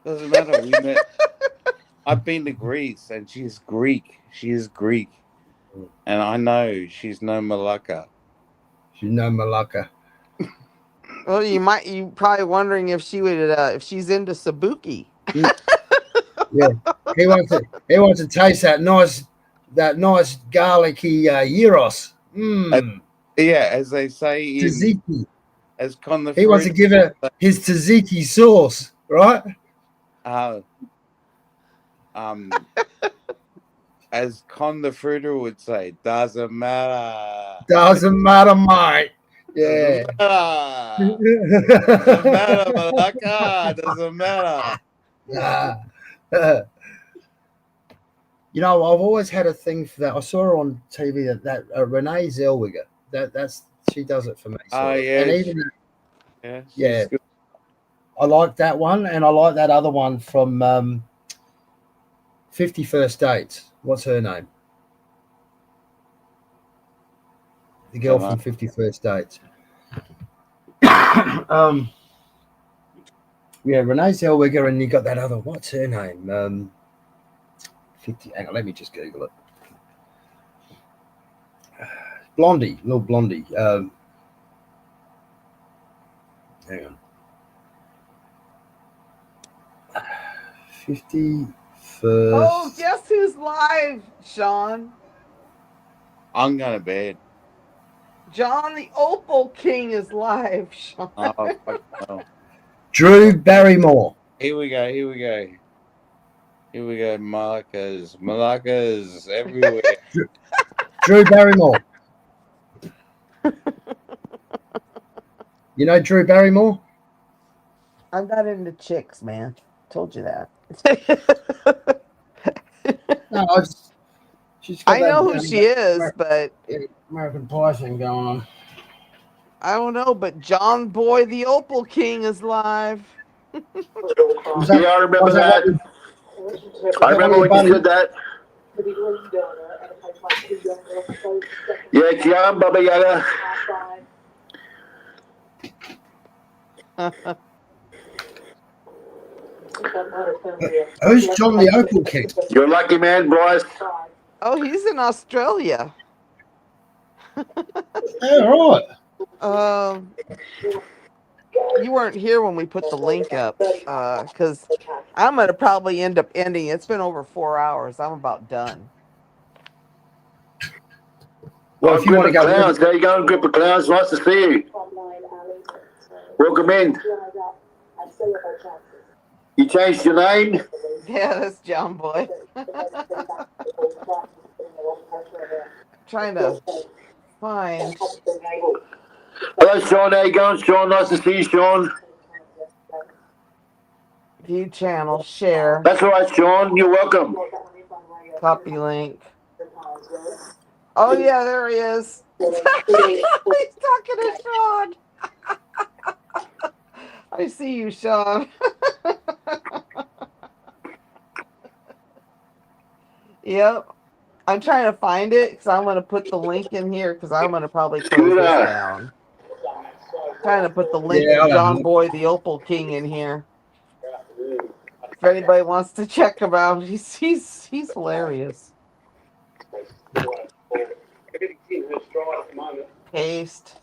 doesn't matter. We met. I've been to Greece, and she's Greek. She is Greek, and I know she's no Malacca. She's no Malacca. Well, you probably wondering if she would if she's into Sabuki. Yeah, he wants to taste that nice garlicky gyros. Yeah, as they say in tzatziki. He wants to give her his tzatziki sauce, right? As Con the Fruiter would say, doesn't matter. Doesn't matter, mate. Yeah. Doesn't matter, Malacca. Doesn't matter. You know, I've always had a thing for that. I saw her on TV. That Renee Zellweger. That's she does it for me. Oh, Sort of. yeah. And even Yeah. She's yeah, good. I like that one, and I like that other one from 50 First Dates. What's her name? The girl Dunno. from 50 First Dates. Yeah, Renee Zellweger, and you got that other. What's her name? 50. Hang on, let me just Google it. Blondie, little blondie. Hang on. 50 First. Oh, guess who's live, Sean? I'm going to bed. John the Opal King is live, Sean. Oh, fuck no. Drew Barrymore. Here we go. Malakas everywhere. Drew Barrymore. You know Drew Barrymore? I'm not into chicks, man. Told you that. No, she's got I know who she is, but American Pie thing going on. I don't know. But John Boy the Opal King is live. Yeah, I remember that. I remember when you said that. Yeah, John Baba Yaga. Who's John the Opal King? You're a lucky man, Bryce. Oh, he's in Australia. Oh, right. You weren't here when we put the link up, because I'm gonna probably end up ending. It's been over 4 hours. I'm about done. Well, if you want to go, clowns, there you go, group of clowns. Nice to see you. Welcome in. You changed your name? Yeah, that's John Boy. Trying to find. Hello, Sean. How you going, Sean? Nice to see you, Sean. View channel, share. That's all right, Sean. You're welcome. Copy link. Oh yeah, there he is. He's talking to Sean. I see you, Sean. Yep. I'm trying to find it because I'm going to put the link in here because I'm going to probably close this down. Trying to put the link of John Boy the Opal King in here. If anybody wants to check him out, he's hilarious. Paste.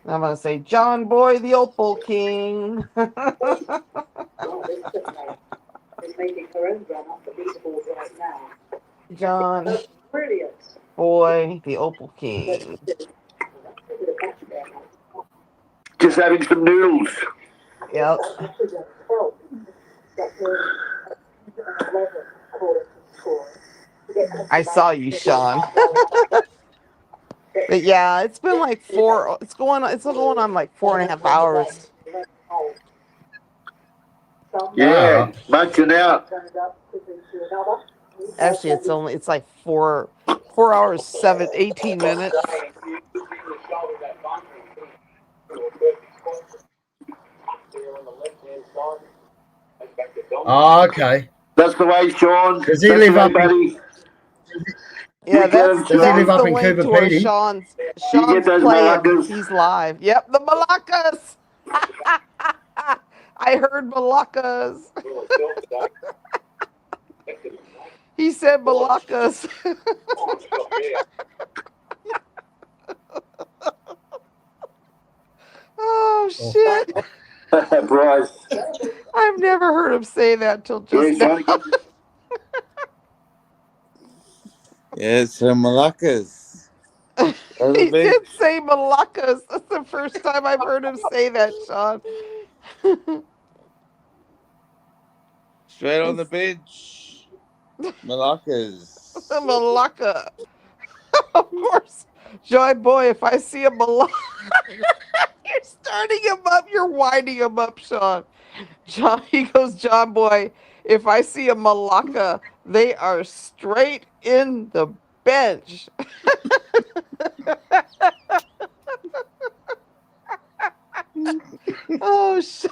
I'm going to say John Boy the Opal King. John Boy the Opal King. Just having some noodles. Yep. I saw you, Sean. But yeah, it's been like it's going on like 4.5 hours. Yeah, munching out. Actually, it's like 4 hours, 18 minutes. Oh, okay. That's the way, Sean. Does he live up in, Yeah, that's does he live up in Cooper Pedy? Sean's those playing. Malakas? He's live. Yep, the Malakas. I heard Malakas. He said Malakas. Oh shit! Bryce. I've never heard him say that till just now. Yeah, it's Malakas. He did say Malakas. That's the first time I've heard him say that, Sean. Straight on the bench. Malakas. The Malacca. Of course. Joy Boy, if I see a Malacca, you're starting him up. You're winding him up, Sean. He goes, John Boy, if I see a Malacca, they are straight in the bench. Oh, shit.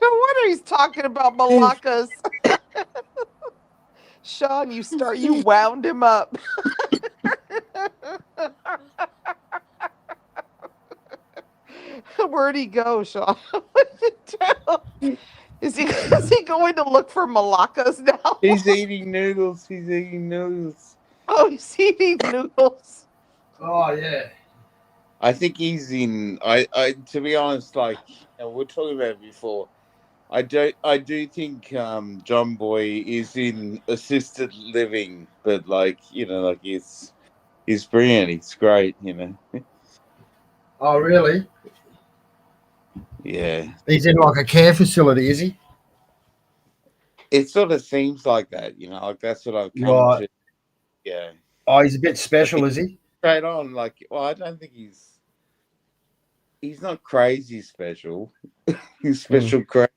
What are you talking about, Malaccas? Sean, you wound him up. Where'd he go, Sean? Is he going to look for Malaccas now? He's eating noodles. He's eating noodles. Oh, he's eating noodles. Oh yeah. I think he's in. To be honest, like we're talking about it before. I do think John Boy is in assisted living, but like like he's brilliant. He's great. Oh really? Yeah. He's in like a care facility, is he? It sort of seems like that. Like that's what I've come Right. to. Yeah. Oh, he's a bit special, is he? Straight on, like, well, I don't think he's not crazy special. He's special crazy.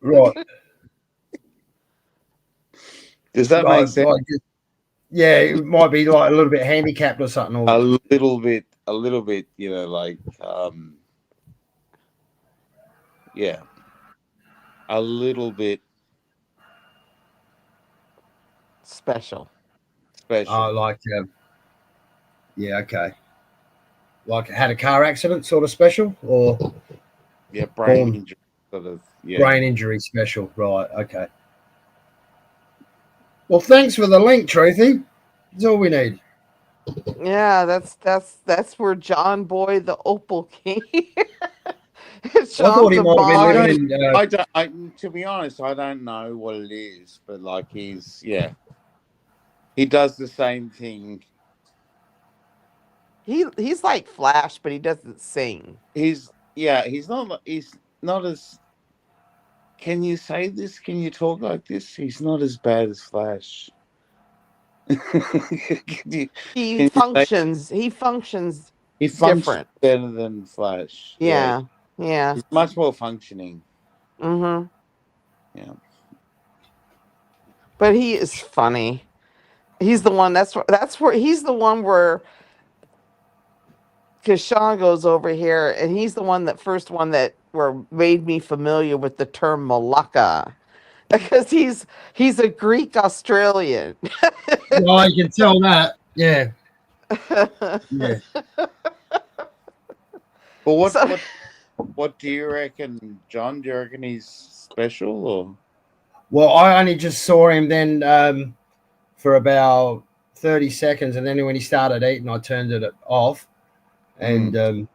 Right. Does that make sense? Like, yeah, it might be like a little bit handicapped or something. Or... A little bit, like, yeah, a little bit Special. Like, yeah, okay. Like had a car accident, sort of special, or yeah, brain injury, sort of. Yeah, brain injury special, right? Okay. Well, thanks for the link, Truthy. That's all we need. Yeah, that's where John Boy the Opal King. I thought he might have been living in. I don't. To be honest, I don't know what it is, but like he does the same thing. He's like Flash, but he doesn't sing. He's not as. Can you say this? Can you talk like this? He's not as bad as Flash. He functions different. Better than Flash. Yeah. He's much more functioning. Mm-hmm. Yeah. But he is funny. He's the one. That's where he's the one where. Because Sean goes over here, and he's the first one that made me familiar with the term Malacca, because he's a Greek Australian. Well, I can tell that. Yeah. Yeah. Well, what do you reckon, John? Do you reckon he's special, or? Well, I only just saw him then for about 30 seconds, and then when he started eating, I turned it off. And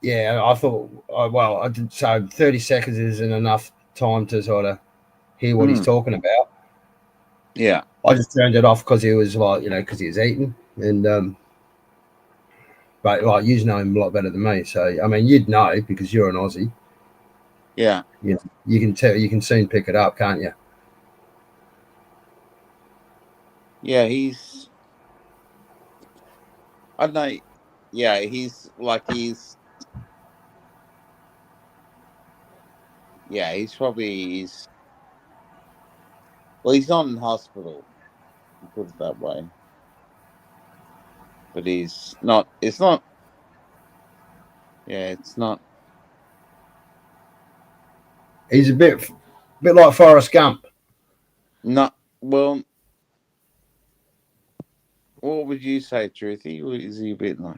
yeah, I thought, I did. So 30 seconds isn't enough time to sort of hear what he's talking about. Yeah, I just turned it off because he was like, because he was eating, and but like you know him a lot better than me. So I mean, you'd know because you're an Aussie. Yeah, you can tell. You can soon pick it up, can't you? Yeah, I don't know. Yeah, he's probably well, he's not in hospital, put it that way. But it's not. Yeah, it's not. He's a bit like Forrest Gump. Not well. What would you say, Truthy? Is he a bit like?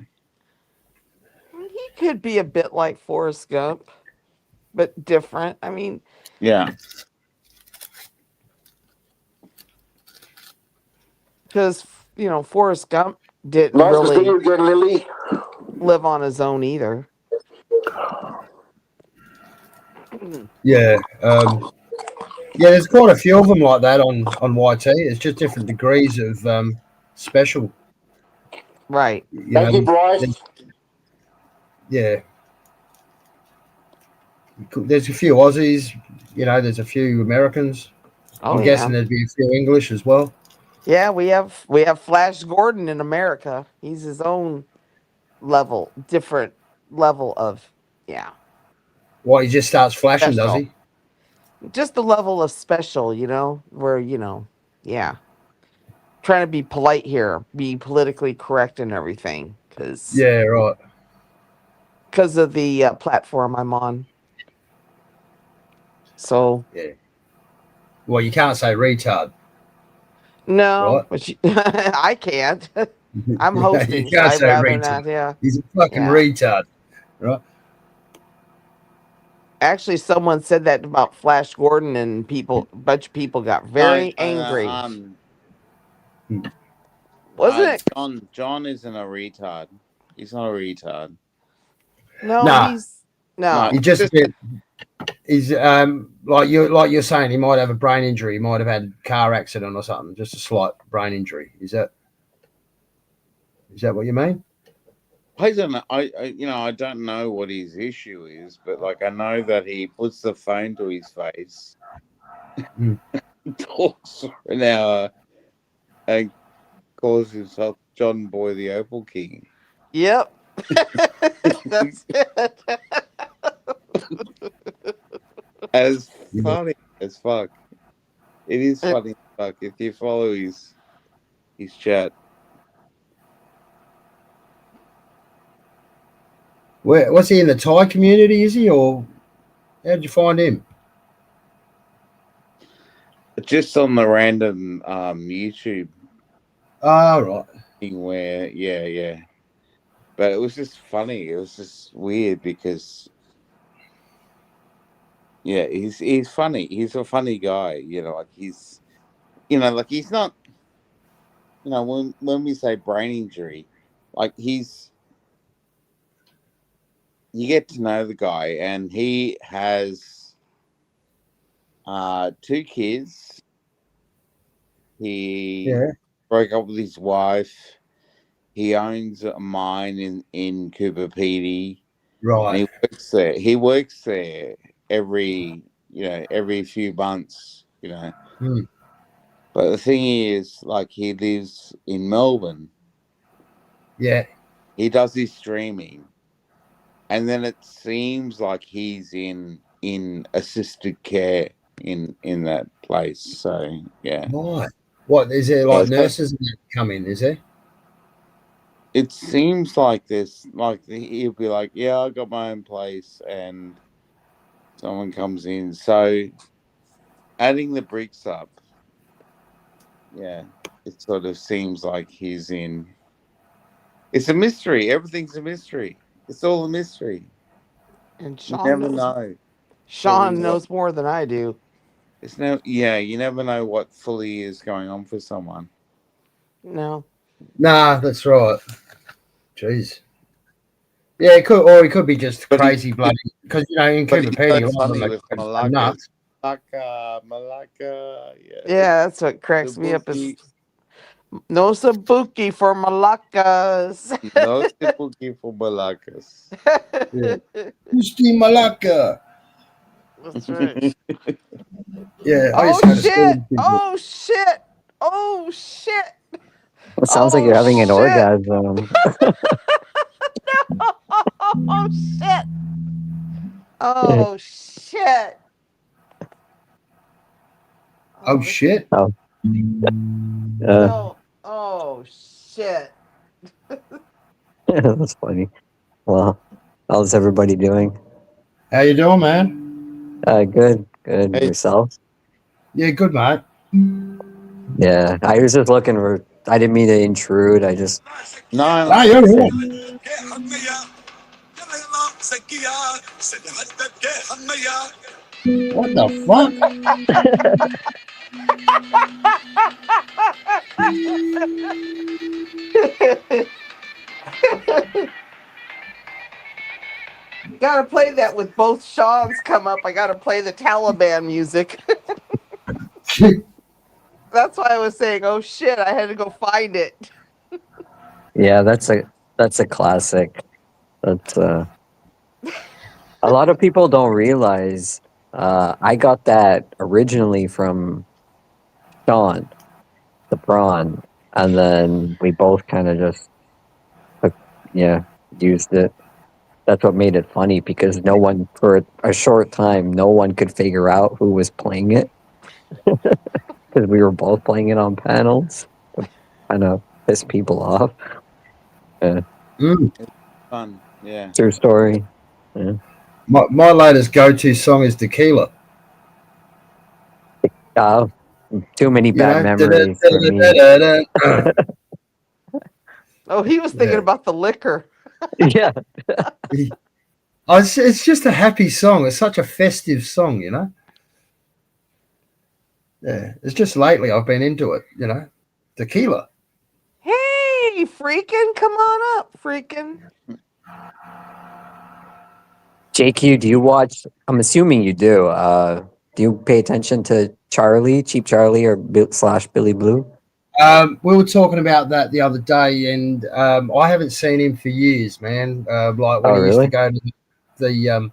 He could be a bit like Forrest Gump, but different. I mean, yeah, because Forrest Gump didn't Nice to see really you again, Lily. live on his own either. Yeah. Yeah, there's quite a few of them like that on YT. It's just different degrees of special. Right. Thank you, Bryce. Yeah. There's a few Aussies, there's a few Americans. I'm guessing there'd be a few English as well. Yeah, we have Flash Gordon in America. He's his own different level of, yeah, What, he just starts flashing, does special. he? Just the level of special, where, yeah. Trying to be polite here, be politically correct and everything, because Yeah, right. of the platform I'm on. So Yeah. Well, you can't say retard, no, right? but I can't. I'm You hosting, so can't I'd say rather retard. not. Yeah, He's a fucking yeah. retard, right? Actually, someone said that about Flash Gordon, and a bunch of people got very angry. Wasn't it? John isn't a retard. He's not a retard. No, Nah, he's No, no. he just a bit. He's like you're saying, he might have a brain injury. He might have had a car accident or something. Just a slight brain injury. Is that what you mean? I don't know. I don't know what his issue is, but like I know that he puts the phone to his face, talks for an hour, and calls himself John Boy the Opal King. Yep. That's it. As funny as fuck. It is funny as fuck if you follow his chat. Where was he in the Thai community? Is he, or how did you find him? Just on the random YouTube Right. thing where yeah. But it was just funny. It was just weird because yeah, he's funny. He's a funny guy, like he's like he's not when we say brain injury, like you get to know the guy and he has 2 kids. He broke up with his wife. He owns a mine in Cooper Pedy. Right. And he works there every few months, But the thing is, like, he lives in Melbourne. Yeah. He does his streaming, and then it seems like he's in assisted care in that place. So yeah. Right. What is there, like nurses come in? Is there? It seems like this. Like he'll be like, "Yeah, I got my own place," and someone comes in. So adding the bricks up, yeah, it sort of seems like he's in. It's a mystery. Everything's a mystery. It's all a mystery. And You Sean never knows. know. Sean knows more than I do. You never know what fully is going on for someone. No. Nah, that's right. Jeez. Yeah, it could be just crazy bloody, because in Cooper Pedy, He's so funny with Malacca. Malacca, yeah. Yeah, that's what cracks me up. Is no sabuki for Malaccas. No sabuki for Malaccas. Pusti Malacca. That's right. Yeah. Oh shit! Oh shit! It sounds like you're having an orgasm. Oh shit! Oh shit! Oh shit! Oh. No. Oh shit! That's funny. Well, how's everybody doing? How you doing, man? Good. Hey. Yourself? Yeah, good, mate. Yeah, I was just looking for. I didn't mean to intrude. I just. No, you're right. What the fuck? Gotta play that with both Sean's come up. I gotta play the Taliban music. That's why I was saying, oh shit, I had to go find it. Yeah, that's a classic. That's a lot of people don't realize. I got that originally from Sean, the prawn, and then we both kind of just, used it. That's what made it funny because no one, for a short time, no one could figure out who was playing it because we were both playing it on panels. Kind of piss people off. Fun. Yeah. True story. Yeah. My latest go-to song is Tequila. Oh, too many You bad know, memories for me. Oh, he was thinking Yeah. about the liquor. Yeah. Oh, it's just a happy song. It's such a festive song, you know. Yeah, it's just lately I've been into it, you know. Tequila. Hey, freaking, come on up, freaking. JQ, do you watch? I'm assuming you do. Do you pay attention to Charlie, Cheap Charlie, or slash Billy Blue? We were talking about that the other day, and I haven't seen him for years, man. Like when Oh, he used to really? go to the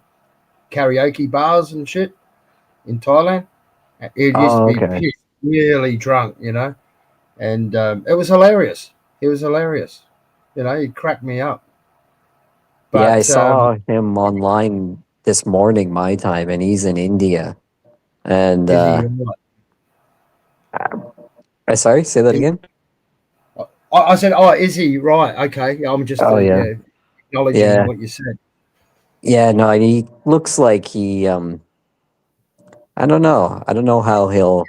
karaoke bars and shit in Thailand. It used to Oh, be okay. pissed, really drunk, you know, and it was hilarious. It was hilarious, you know. He cracked me up. Yeah, I But saw him online this morning, my time, and he's in India. And is he? sorry, say that again. I said, "Oh, is he right? Okay, I'm just Oh, yeah. acknowledging Yeah. what you said." Yeah, no, he looks like he I don't know. I don't know how he'll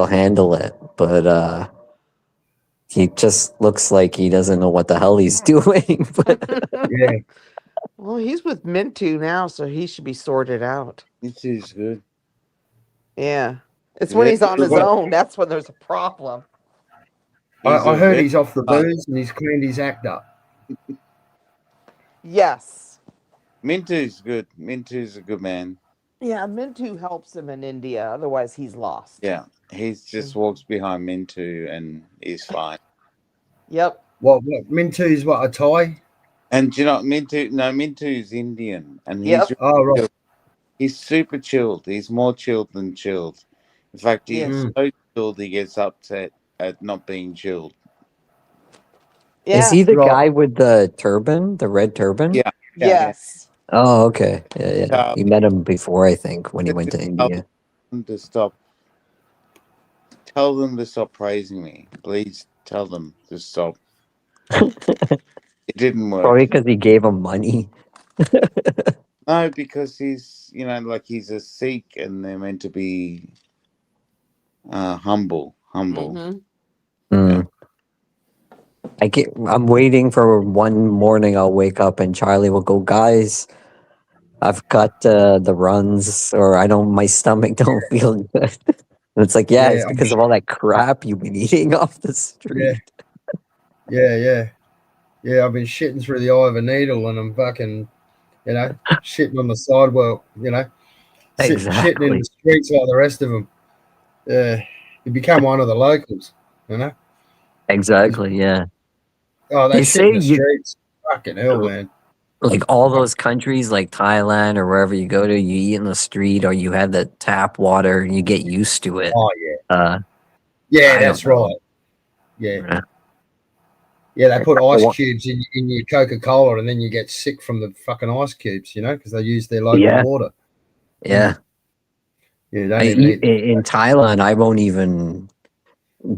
handle it, but he just looks like he doesn't know what the hell he's doing. Yeah. Well, he's with Mintu now, so he should be sorted out. Mintu's good. Yeah. It's Is when it- he's on his Well, own. That's when there's a problem. I heard he's off the very- booze and he's cleaned his act up. Yes. Mintu's good. Mintu's a good man. Yeah, Mintu helps him in India. Otherwise, he's lost. Yeah. He just walks behind Mintu and he's fine. Yep. What Mintu's what, a Thai? And do you know Mintu? No, Mintu's Indian, and Yep. Oh, right. he's super chilled. He's more chilled than chilled. In fact, he's Yes. so chilled he gets upset at not being chilled. Yeah. Is he the Right. guy with the turban, the red turban? Yeah. Yes. Oh, okay. Yeah. Charlie. You met him before, I think, when he went to India. Tell them to stop praising me. Please tell them to stop. It didn't work. Probably because he gave him money. No, because he's, like he's a Sikh and they're meant to be humble. Mhm. Mm. I'm waiting for one morning I'll wake up and Charlie will go, guys, I've got the runs, or my stomach don't feel good. And it's like, yeah, it's because of all that crap you've been eating off the street. Yeah. I've been shitting through the eye of a needle, and I'm fucking, shitting on the sidewalk, shitting in Exactly. the streets like the rest of them. You become one of the locals, Exactly, yeah. Oh, they They shit in say the you, streets. Fucking hell, man. like all those countries like Thailand or wherever you go to, you eat in the street or you have the tap water and you get used to it. Oh, yeah. Yeah, that's right. Yeah. Yeah, they put ice cubes in your Coca-Cola, and then you get sick from the fucking ice cubes, because they use their local water. Yeah. Yeah, don't even eat. In Thailand, I won't even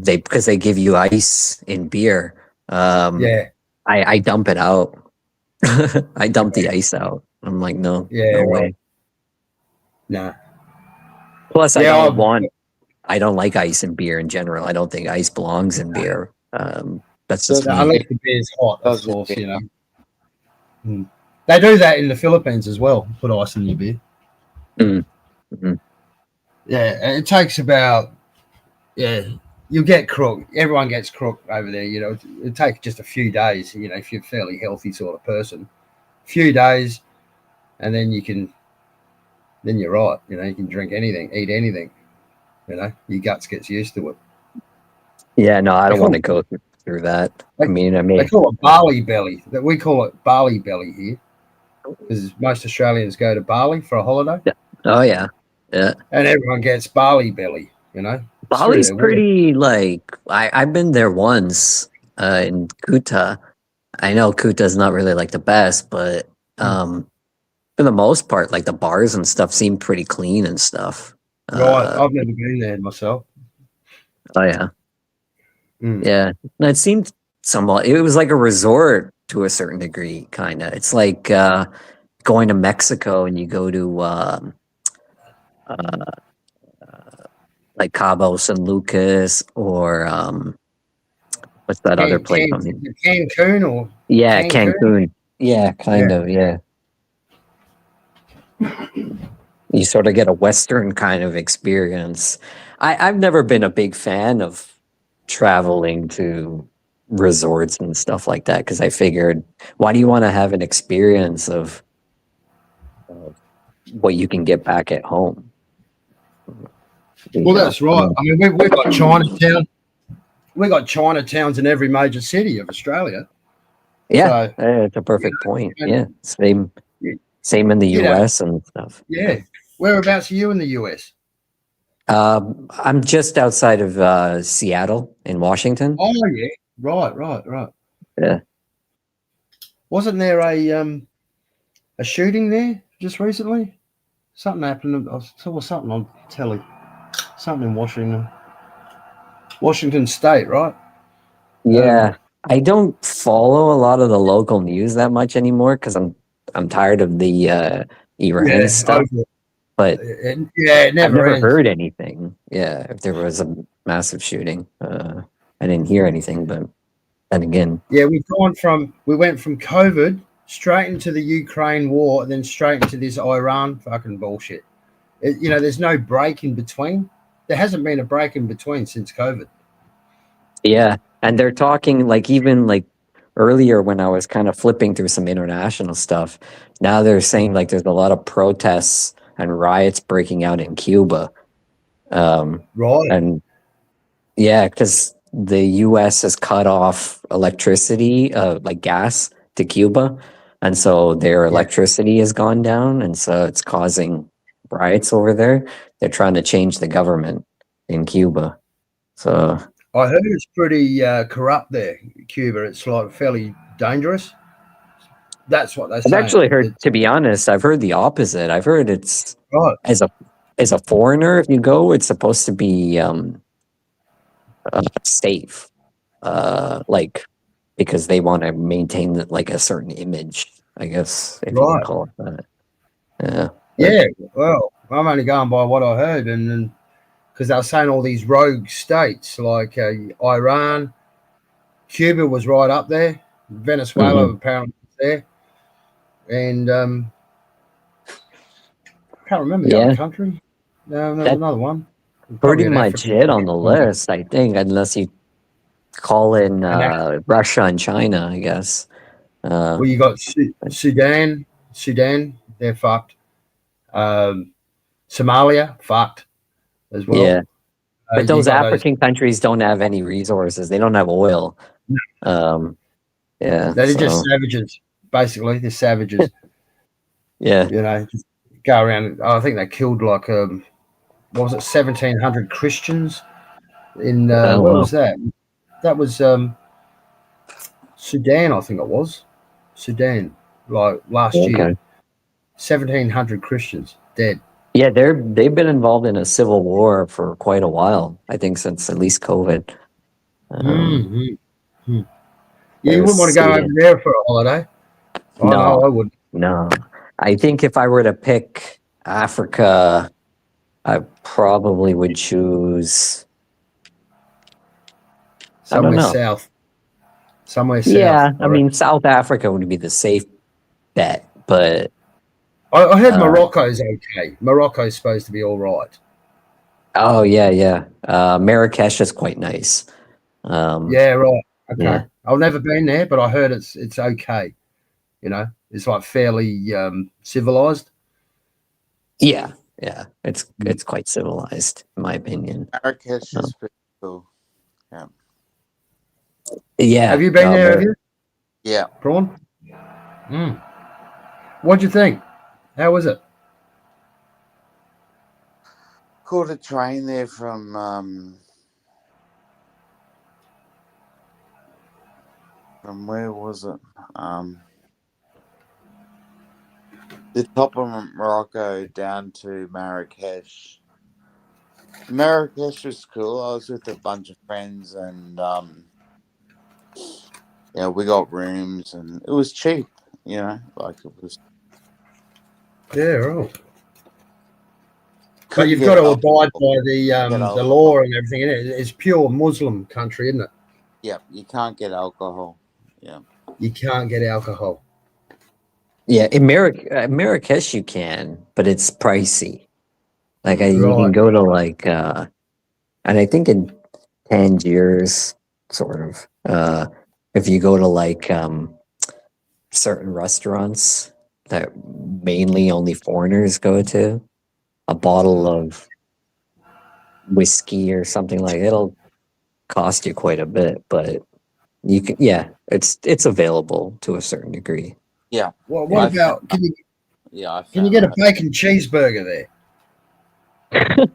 because they give you ice in beer. Yeah. I dump it out. I dump the ice out. I'm like, no way. Nah. Plus, I don't like ice in beer in general. I don't think ice belongs in beer. That's just me. Unless the beer's hot, of course, They do that in the Philippines as well. Put ice in your beer. Mm-hmm. Yeah, it takes about you get crook. Everyone gets crook over there. It takes just a few days. If you're a fairly healthy sort of person, a few days, and then then you're right. You can drink anything, eat anything. Your guts gets used to it. Yeah, no, I don't want to go through that. They call it barley belly. That we call it barley belly here, because most Australians go to Bali for a holiday. Oh yeah. And everyone gets barley belly. Bali's pretty I've been there once in Kuta, I know Kuta's not really like the best, but for the most part, like the bars and stuff seem pretty clean and stuff. Right. I've never been there myself. Oh yeah, Mm. yeah. No, it seemed somewhat. It was like a resort to a certain degree, kind of. It's like going to Mexico and you go to uh, like Cabo San Lucas or what's that other place? Cancun or Yeah, Cancun? Cancun. Yeah, kind Yeah. of. Yeah. You sort of get a Western kind of experience. I've never been a big fan of traveling to resorts and stuff like that because I figured, why do you want to have an experience of what you can get back at home? You Well, know? that's right. I mean, we've got Chinatown. We got Chinatowns in every major city of Australia. Yeah, So it's a perfect point. and Yeah, same in the you know, U.S. and stuff. yeah. Whereabouts are you in the US? I'm just outside of Seattle in Washington. Oh yeah, right. Yeah. Wasn't there a shooting there just recently? Something happened. I saw something on telly. Something in Washington State, right? Yeah, I don't follow a lot of the local news that much anymore because I'm tired of the Iran Yeah, stuff. But it I've never never ends. heard anything. Yeah, if there was a massive shooting, I didn't hear anything. But then again, Yeah, we went from COVID straight into the Ukraine war, and then straight into this Iran fucking bullshit. There's no break in between. There hasn't been a break in between since COVID. yeah, and they're talking like even like earlier when I was kind of flipping through some international stuff. Now they're saying like there's a lot of protests and riots breaking out in Cuba. Right. And yeah, because the U.S. has cut off electricity, like gas, to Cuba, and so their Yeah. electricity has gone down, and so it's causing riots over there. They're trying to change the government in Cuba. So I heard it's pretty corrupt there, Cuba. It's like fairly dangerous. That's what they're I've saying. actually heard, to be honest, I've heard the opposite. I've heard it's Right. as a foreigner, if you go, it's supposed to be safe, like because they want to maintain like a certain image, I guess, if you can Right. call it that. Yeah. Yeah. Well, I'm only going by what I heard, and because they were saying all these rogue states like Iran, Cuba was right up there. Venezuela Mhm. apparently was there, and I can't remember the other Yeah, country. No, there's that's another one. pretty Probably an much African it on the country. list, I think, unless you call in And that, Russia and China, I guess. well, you got Sudan, they're fucked. Somalia, fucked as well. Yeah, but You those got those. African countries don't have any resources. They don't have oil. Um, yeah, They're just so savages, basically. They're savages. yeah. Just go around. I think they killed like what was it, 1,700 Christians in Oh where was well. that? That was Sudan, I think it was. Sudan, like last year. Okay. 1,700 Christians dead. Yeah, they've been involved in a civil war for quite a while. I think since at least COVID. Mm-hmm. You wouldn't want to There's go over there for a holiday. I know no, I would. no. I think if I were to pick Africa, I probably would choose. I don't Somewhere know. south. Somewhere south. Yeah, I mean South Africa would be the safe bet, but I heard uh, Morocco's okay. Morocco's supposed to be all right. oh yeah. Marrakesh is quite nice. Yeah, right. Okay. Yeah, I've never been there, but I heard it's okay. It's like fairly civilized. yeah. It's quite civilized, in my opinion. Marrakesh Um, is pretty cool. Yeah. yeah, Have you been no, there? Have you, Yeah. Prawn? What'd you think? How was it? Caught a train there from From where was it? The top of Morocco down to Marrakesh. Marrakesh was cool. I was with a bunch of friends, and yeah, we got rooms, and it was cheap. You know, like it was. Yeah, right. But Couldn't you've get got to alcohol. abide by Get the alcohol. law and everything. It's pure Muslim country, isn't it? Yep, you can't get alcohol. Yeah. You can't get alcohol. Yeah, in Marrakesh you can, but it's pricey. Like you can Right. go to like, and I think in Tangiers, sort of. If you go to like certain restaurants that mainly only foreigners go to, a bottle of whiskey or something like it'll cost you quite a bit, but you can, yeah, it's available to a certain degree. Yeah. Well, what about can you get a bacon cheeseburger there?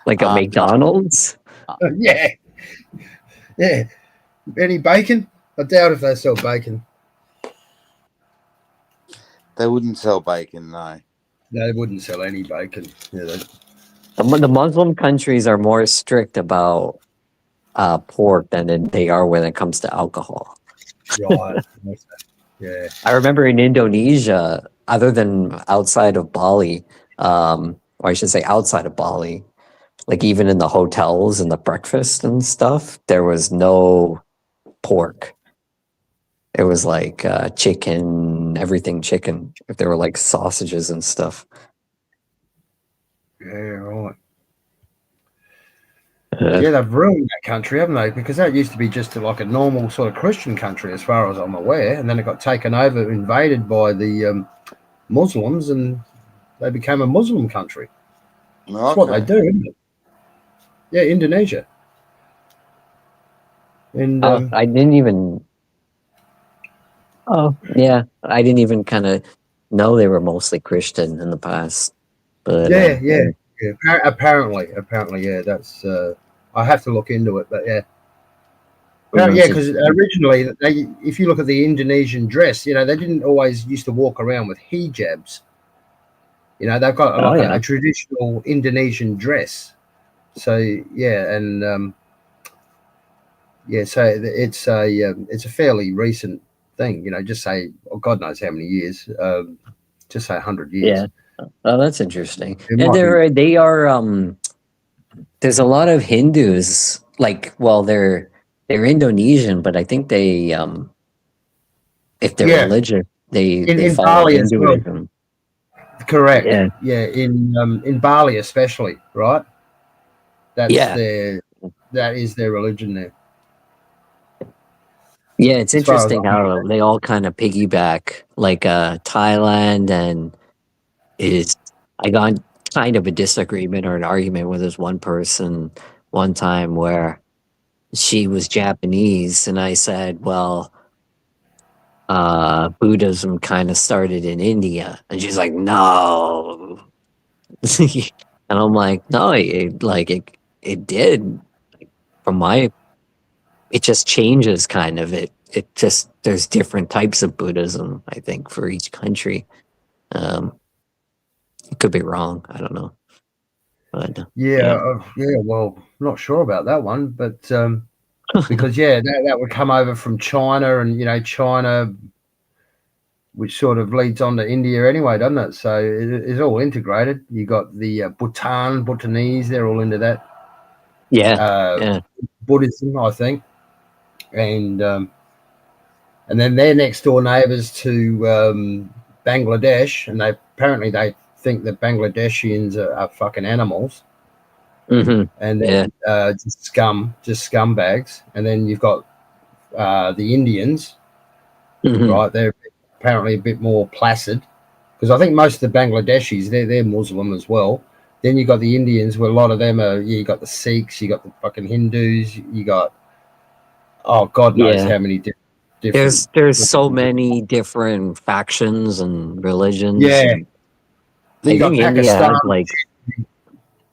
Like a McDonald's? Yeah. Yeah. Any bacon? I doubt if they sell bacon. They wouldn't sell bacon, no. They wouldn't sell any bacon. Yeah, the Muslim countries are more strict about pork than they are when it comes to alcohol. Right. Yeah. I remember in Indonesia, other than outside of Bali, or I should say outside of Bali, like even in the hotels and the breakfast and stuff, there was no pork. It was like chicken, everything chicken. If there were like sausages and stuff. Yeah, right. Yeah, they've ruined that country, haven't they? Because that used to be just like a normal sort of Christian country, as far as I'm aware, and then it got taken over, invaded by the Muslims, and they became a Muslim country. That's what they do, isn't it? Yeah, Indonesia. And I didn't even. Oh yeah, I didn't even kind of know they were mostly Christian in the past. But yeah. Apparently, yeah. That's I have to look into it, but yeah. Yeah, because originally, if you look at the Indonesian dress, they didn't always used to walk around with hijabs. They've got like a traditional Indonesian dress. So yeah, and so it's a fairly recent thing. Just say, God knows how many years. Just say 100 years. Yeah. Oh, that's interesting. And they are. There's a lot of Hindus. Like, well, they're Indonesian, but I think they if they're religious, they follow Bali Hinduism. as well. Correct. Yeah. In Bali especially, right? That is their religion there. Yeah, it's interesting how they all kind of piggyback, like Thailand, and I got kind of a disagreement or an argument with this one person one time where she was Japanese, and I said, well, Buddhism kind of started in India, and she's like, no. And I'm like, no, it did. It just changes kind of. It just, there's different types of Buddhism, I think, for each country. It could be wrong. I don't know. But well, not sure about that one, but because that would come over from China, and China, which sort of leads on to India anyway, doesn't it? So it's all integrated. You got the Bhutanese, they're all into that. Buddhism, I think, and then they're next door neighbours to Bangladesh, and they think that Bangladeshians are fucking animals. Mm-hmm. And then just scumbags. And then you've got the Indians, right? They're apparently a bit more placid, because I think most of the Bangladeshis, they're Muslim as well. Then you got the Indians, where a lot of them are. You got the Sikhs, you got the fucking Hindus, you got God knows how many different. There's so many different factions and religions. Yeah. And I think India has like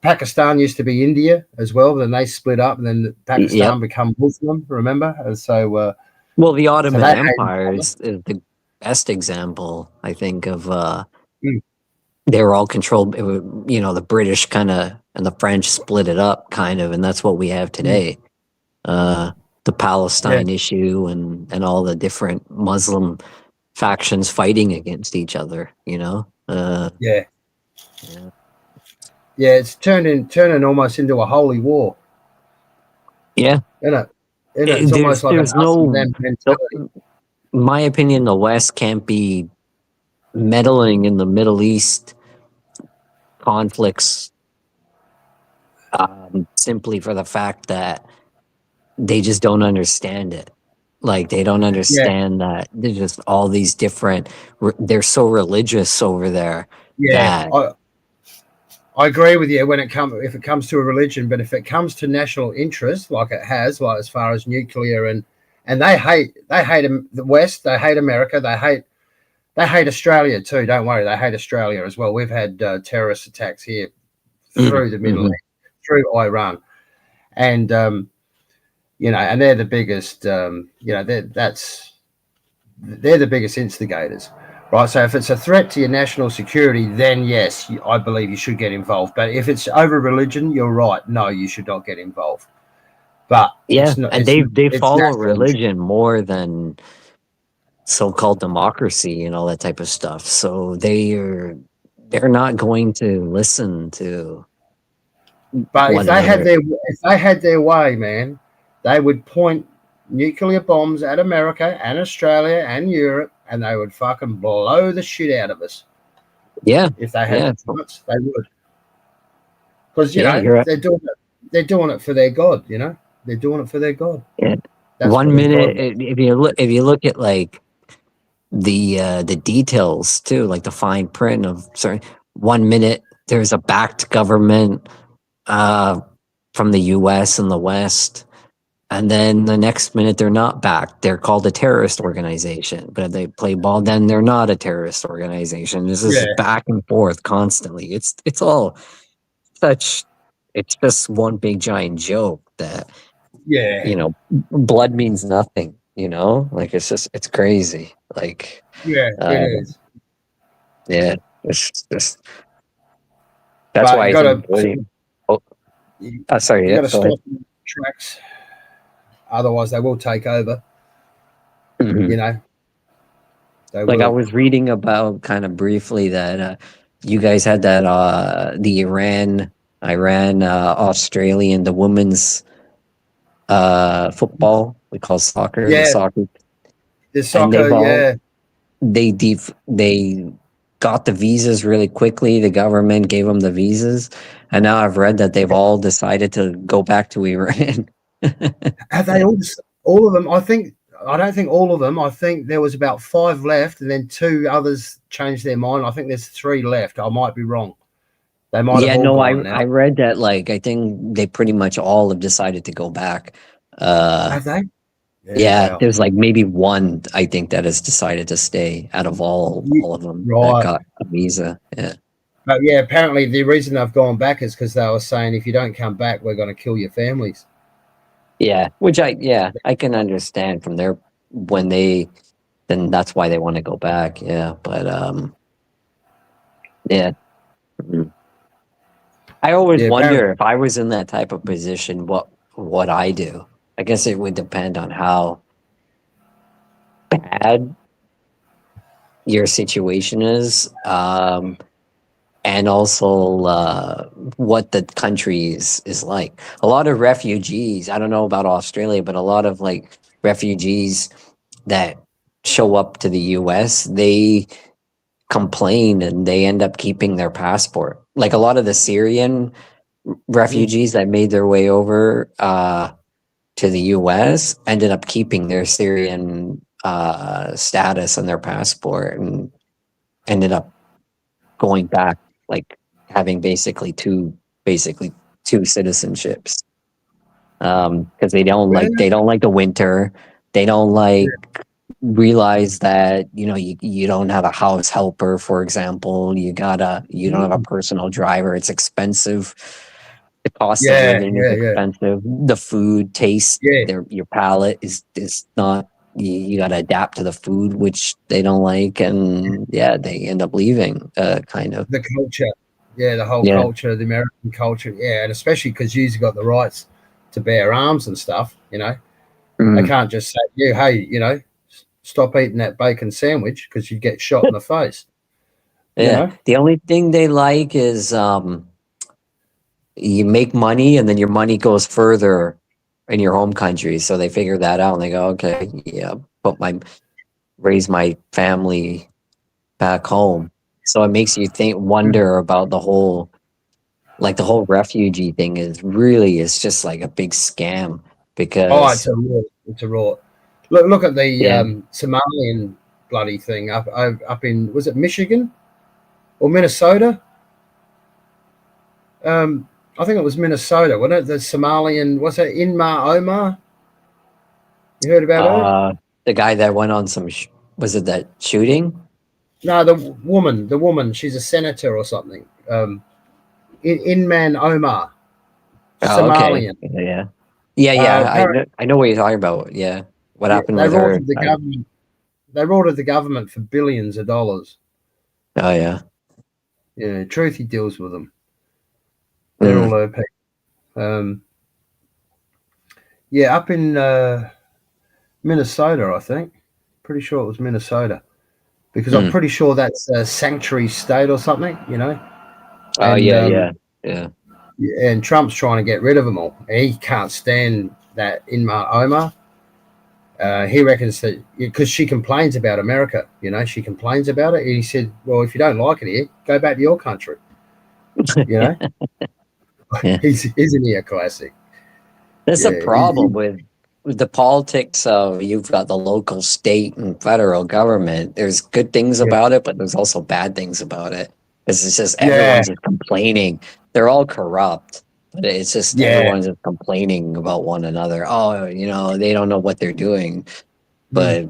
Pakistan used to be India as well. Then they split up, and then Pakistan Yep. become Muslim. Remember? And so, Well, the so Ottoman they Empire hated. is the best example, I think, of Mm. they were all controlled. The British kind of and the French split it up, kind of, and that's what we have today. The Palestine issue and all the different Muslim factions fighting against each other. Yeah. It's turning almost into a holy war. Yeah. Isn't it? It's almost like There's an us and no, them mentality. in my opinion, the West can't be meddling in the Middle East conflicts simply for the fact that they just don't understand it. Like, they don't understand that there's just all these different, they're so religious over there that I agree with you if it comes to a religion, but if it comes to national interest, like it has, like as far as nuclear and they hate the West, they hate America, they hate Australia too. Don't worry, they hate Australia as well. We've had terrorist attacks here through the Middle East, through Iran, and and they're the biggest. They're the biggest instigators. Right, so if it's a threat to your national security, then yes, I believe you should get involved. But if it's over religion, you're right. No, you should not get involved. But it's not. And they follow religion more than so-called democracy and all that type of stuff. So they're not going to listen to. But if they had their way, man, they would point nuclear bombs at America and Australia and Europe, and they would fucking blow the shit out of us. Yeah, if they had the chance, they would. Because they're doing it for their god. They're doing it for their god. Yeah. That's 1 minute, if you look at like the details too, like the fine print of 1 minute there's a backed government from the U.S. and the West. And then the next minute they're not backed. They're called a terrorist organization. But if they play ball, then they're not a terrorist organization. This is back and forth constantly. It's all such. It's just one big giant joke that blood means nothing. Like it's crazy. Like it is. Yeah, it's just that's why sorry. You got to stop the tracks. Otherwise, they will take over. Like I was reading about kind of briefly that you guys had that the Iran Australian, the women's football we call soccer. The soccer. They got the visas really quickly. The government gave them the visas, and now I've read that they've all decided to go back to Iran. Have they all of them? I don't think all of them. I think there was about 5 left, and then 2 others changed their mind. I think there's 3 left. I might be wrong. They might have all gone now. I read that like I think they pretty much all have decided to go back. Have they? Yeah, there's like maybe 1 I think that has decided to stay out of all of them that got a visa. Yeah. But apparently the reason they've gone back is because they were saying if you don't come back, we're going to kill your families. Yeah, which I can understand from then that's why they want to go back. Yeah, but I always wonder if I was in that type of position, what I do. I guess it would depend on how bad your situation is, and also what the country is like. A lot of refugees, I don't know about Australia, but a lot of like refugees that show up to the US, they complain and they end up keeping their passport. Like a lot of the Syrian refugees that made their way over to the US ended up keeping their Syrian status and their passport and ended up going back, like having basically two citizenships, because they don't like the winter, they don't like realize that you don't have a house helper, for example. You don't have a personal driver. It's expensive. The cost of Yeah, living is yeah, yeah, expensive. The food taste, yeah. your palate is not. You got to adapt to the food, which they don't like, and yeah, they end up leaving. Kind of. The culture, yeah, the whole Yeah. culture, the American culture, yeah, and especially because you've got the rights to bear arms and stuff. They Mm. can't just say to you, hey, stop eating that bacon sandwich because you get shot in the face. Yeah. The only thing they like is you make money and then your money goes further in your home country. So they figure that out and they go, okay, yeah, raise my family back home. So it makes you wonder about the whole refugee thing is just like a big scam Oh, it's because a raw. Look at the yeah, Somalian bloody thing up in, was it Michigan or Minnesota? I think it was Minnesota, wasn't it? The Somalian, was it Inmar Omar? You heard about her? the guy that went on was it that shooting? No, the woman, she's a senator or something. Inman Omar, Oh, okay. Somalian. Yeah. Apparently, I know what you're talking about. Yeah. What yeah, happened they with her? rorted the government. They rorted the government for billions of dollars. Oh yeah. Yeah, Truthy deals with them. They're Mm. all her people. Yeah, up in Minnesota, I think. Pretty sure it was Minnesota because I'm Mm. pretty sure that's a sanctuary state or something. Oh And yeah. and Trump's trying to get rid of them all. He can't stand that Inmar Omar. He reckons that because she complains about America, she complains about it. He said, "Well, if you don't like it here, go back to your country." Yeah. Isn't he a classic? That's a Yeah, problem with the politics of you've got the local, state, and federal government. There's good things yeah, about it, but there's also bad things about it. It's just yeah, everyone's just complaining. They're all corrupt, but it's just yeah. everyone's just complaining about one another. Oh, they don't know what they're doing. Mm. But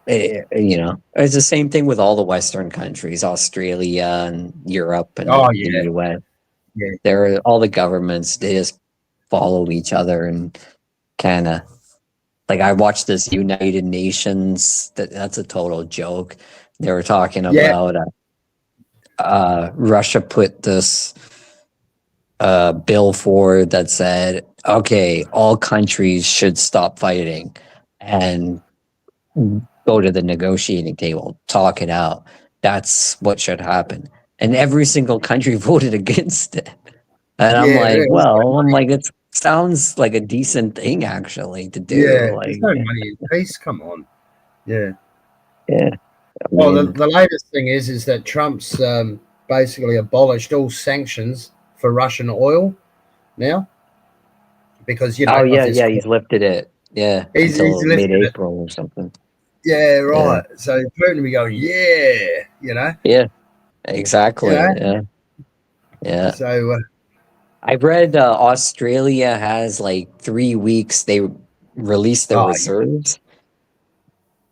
it's the same thing with all the Western countries, Australia and Europe Oh and the yeah, US. yeah, They're all the governments. They just follow each other and kind of like I watched this United Nations. That's a total joke. They were talking yeah. about Russia put this bill forward that said, okay, all countries should stop fighting and go to the negotiating table, talk it out. That's what should happen. And every single country voted against it. And I'm Yeah, like, there's no money. it sounds like a decent thing actually to do. Yeah, there's no money in peace. Come on. Yeah. Yeah. I Well, mean, the latest thing is that Trump's basically abolished all sanctions for Russian oil now because oh of yeah, this. he's lifted it. Yeah, He's until lifted it. mid-April or something. Yeah, Yeah. right. So Putin will be going, yeah, Yeah, exactly. Yeah. Yeah. So I read Australia has like 3 weeks. They release their oh reserves.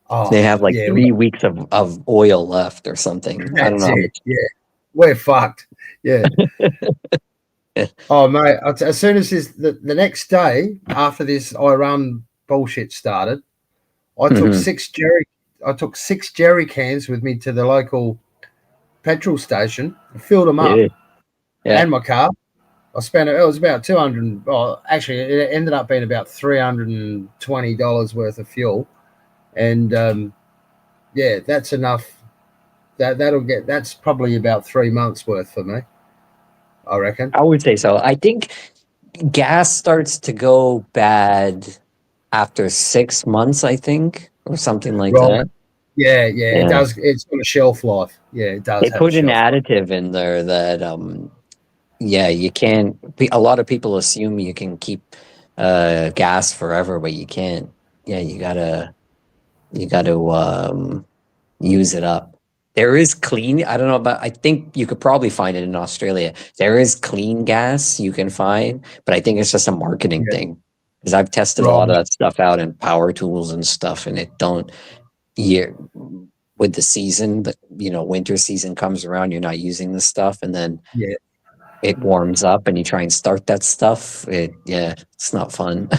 They oh have like yeah, 3 weeks of oil left or something. I don't that's know how it. much. Yeah, we're fucked. Yeah. Oh mate, as soon as the next day after this Iran bullshit started, I took Mhm. I took 6 jerry cans with me to the local petrol station, filled them up, Yeah. Yeah. and my car. I spent it was about 200. Oh, actually, it ended up being about $320 worth of fuel, and yeah, that's enough. That's probably about 3 months worth for me, I reckon. I would say so. I think gas starts to go bad after 6 months, I think, or something like Right? that. Yeah, it Yeah. does. It's got a shelf life. Yeah, it does They have a put an shelf life. additive in there that yeah, you can't a lot of people assume you can keep gas forever, but you can't. Yeah, you gotta use it up. There is clean, I don't know about, I think you could probably find it in Australia. There is clean gas you can find, but I think it's just a marketing Yeah. thing. because I've tested a lot of that stuff out in power tools and stuff, and it don't. With the season, winter season comes around, you're not using this stuff, and then it warms up, and you try and start that stuff. It's not fun.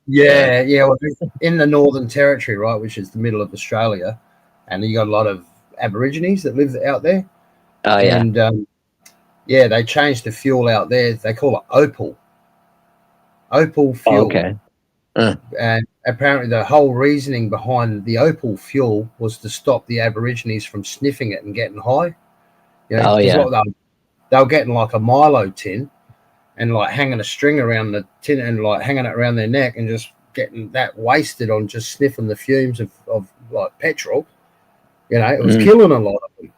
Yeah. Well, in the Northern Territory, right, which is the middle of Australia, and you got a lot of Aborigines that live out there. Oh yeah. And they changed the fuel out there. They call it opal fuel. Oh, okay. And apparently the whole reasoning behind the opal fuel was to stop the Aborigines from sniffing it and getting high. Oh yeah. They were getting like a Milo tin and like hanging a string around the tin and like hanging it around their neck and just getting that wasted on just sniffing the fumes of like petrol. It was killing a lot of them.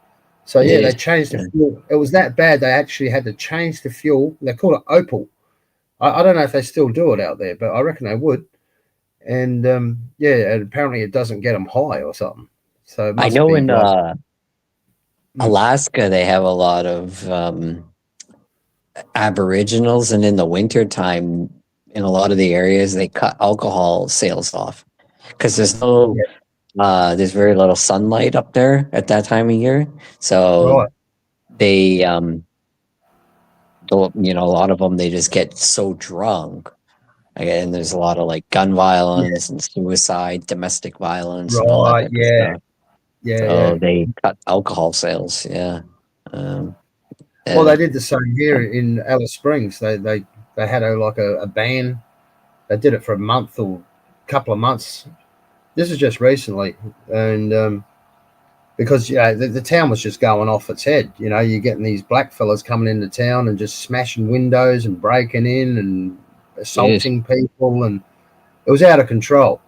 So they changed the fuel. It was that bad they actually had to change the fuel. They call it opal. I don't know if they still do it out there, but I reckon they would. And and apparently it doesn't get them high or something. So it must I know be in Alaska they have a lot of Aboriginals, and in the wintertime in a lot of the areas they cut alcohol sales off because there's there's very little sunlight up there at that time of year. So they a lot of them, they just get so drunk. And there's a lot of like gun violence and suicide, domestic violence, and all that type of stuff. So they cut alcohol sales. Well, they did the same here in Alice Springs. They had a ban. They did it for a month or couple of months. This is just recently, and because the town was just going off its head. You're getting these black fellas coming into town and just smashing windows and breaking in and assaulting people, and it was out of control.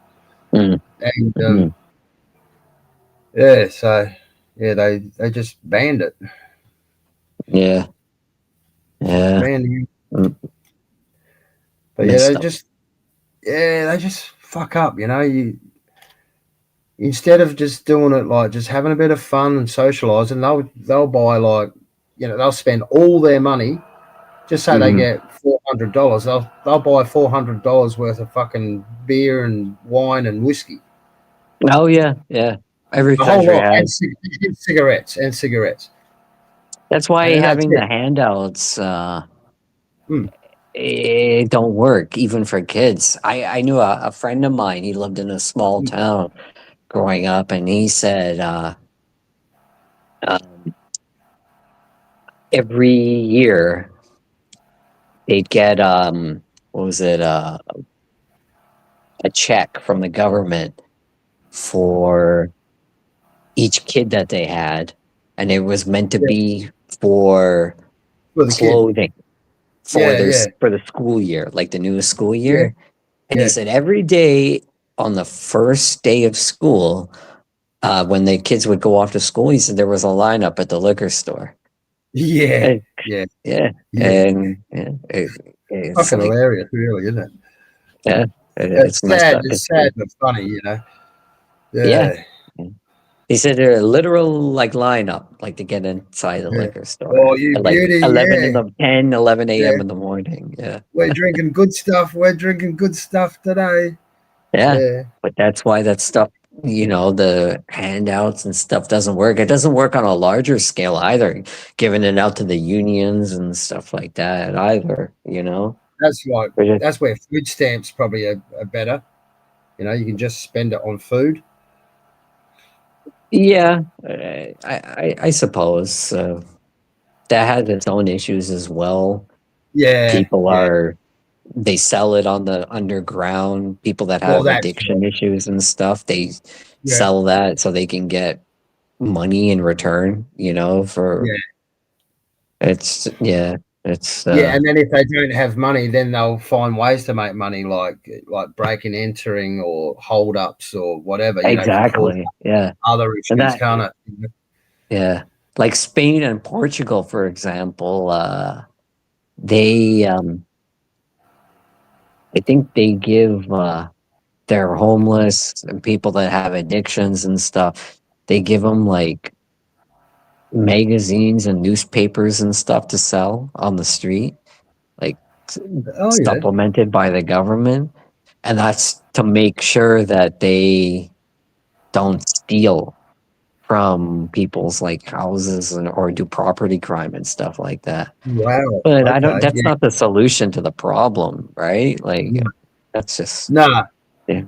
And they just banned it. Banned it. But they just fuck up. Instead of just doing it like just having a bit of fun and socializing, they'll buy they'll spend all their money. Just say they get $400, they'll buy $400 worth of fucking beer and wine and whiskey. Oh yeah. Every country has and cigarettes. That's why having the handouts it don't work even for kids. I knew a friend of mine. He lived in a small town growing up, and he said every year they'd get a check from the government for each kid that they had, and it was meant to be for clothing for the school year, like the newest school year. And he said every day on the first day of school, when the kids would go off to school, he said there was a lineup at the liquor store. And it's fucking hilarious, really, isn't it? Yeah, it's sad. It's sad but funny, Yeah. He said they're a literal lineup, to get inside the liquor store. Oh, you at beauty, 11 a.m. in the morning. Yeah. We're drinking good stuff. We're drinking good stuff today. Yeah. But that's why that stuff, the handouts and stuff doesn't work. It doesn't work on a larger scale either, giving it out to the unions and stuff like that either, That's where food stamps probably are better. You can just spend it on food. Yeah, I suppose that has its own issues as well. Yeah, people they sell it on the underground. People that have addiction issues and stuff, they sell that so they can get money in return. It's and then if they don't have money, then they'll find ways to make money, like breaking, entering, or hold ups, or whatever. Exactly. Other issues, can't it? Yeah, like Spain and Portugal, for example. They, I think they give their homeless and people that have addictions and stuff. They give them magazines and newspapers and stuff to sell on the street, supplemented by the government, and that's to make sure that they don't steal from people's like houses or do property crime and stuff like that. Wow. But I don't. That's not the solution to the problem, right? Like that's just nah. Yeah,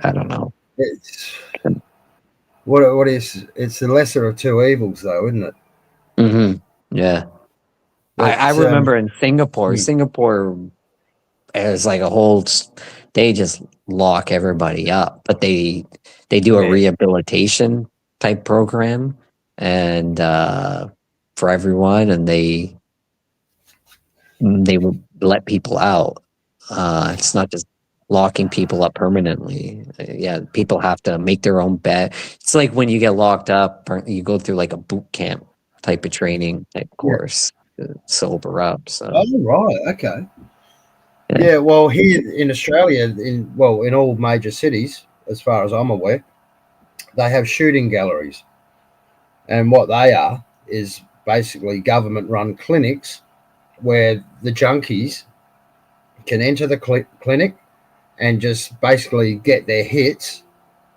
I don't know. It's what is? It's the lesser of two evils, though, isn't it? Mm-hmm. Yeah. I remember in Singapore. Hmm. Singapore is like a whole. They just lock everybody up, but they do a rehabilitation type program, and for everyone, and they will let people out. It's not just locking people up permanently. Yeah, people have to make their own bed. It's like when you get locked up, you go through like a boot camp type of training type course to sober up. So. Oh right, okay. Yeah, well, here in Australia, in all major cities, as far as I'm aware, they have shooting galleries, and what they are is basically government-run clinics where the junkies can enter the clinic and just basically get their hits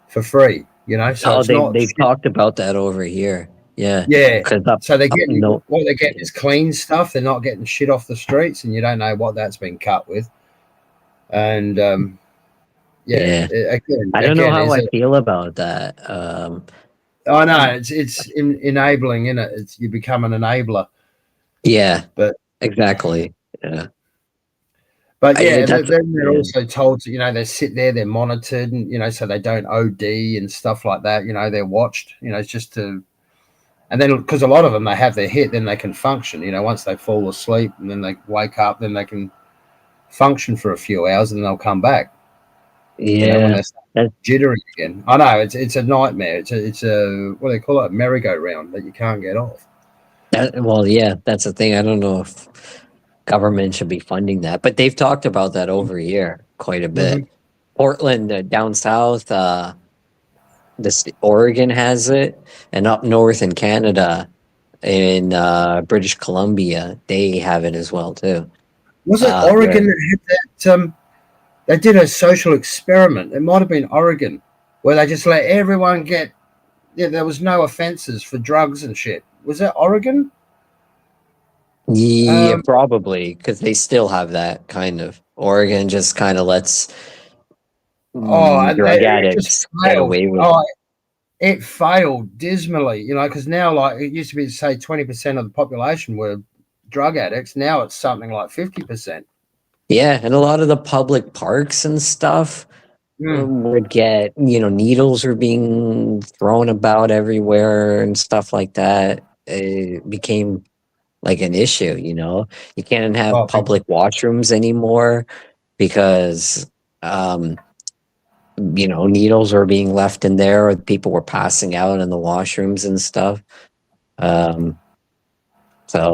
for free. So it's not. They've talked about that over here. Yeah. Yeah. So they're up getting no- what they're getting is clean stuff. They're not getting shit off the streets, and you don't know what that's been cut with. And Yeah. again, I don't know how I feel about that. I know it's enabling, isn't it? It's you become an enabler. Yeah. But exactly. Yeah. But yeah, they're also told to, they sit there, they're monitored, and so they don't OD and stuff like that. They're watched. It's just to, and then because a lot of them they have their hit, then they can function. Once they fall asleep and then they wake up, then they can function for a few hours, and they'll come back. Yeah, when they're jittery again. I know it's a nightmare. It's a what do they call it? A merry-go-round that you can't get off. Well, yeah, that's the thing. I don't know if government should be funding that, but they've talked about that over here quite a bit. Mm-hmm. Portland, down south, Oregon has it, and up north in Canada, in British Columbia, they have it as well too. Was it Oregon that had that? They did a social experiment. It might have been Oregon, where they just let everyone get. Yeah, there was no offenses for drugs and shit. Was that Oregon? Yeah, probably, because they still have that kind of. Oregon just kind of lets drug addicts get away with it. It failed dismally, because now, like, it used to be, say, 20% of the population were drug addicts. Now it's something like 50%. Yeah, and a lot of the public parks and stuff would get, needles are being thrown about everywhere and stuff like that. It became like an issue, You can't have public washrooms anymore because, needles are being left in there, or people were passing out in the washrooms and stuff. So,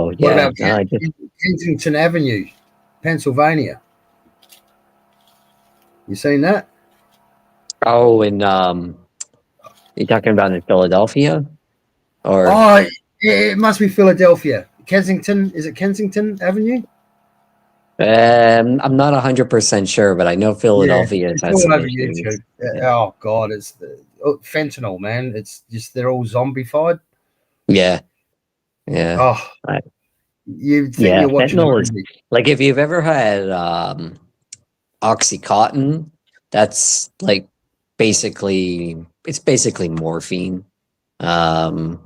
What yeah. about Kensington Avenue, Pennsylvania? You seen that? Oh, and you talking about in Philadelphia? Or it must be Philadelphia. Kensington, is it Kensington Avenue? I'm not 100% sure, but I know Philadelphia has some issues. Oh God, it's fentanyl, man. It's just they're all zombified. Yeah. Oh, you think you're watching fentanyl is like if you've ever had Oxycontin, that's like basically morphine. And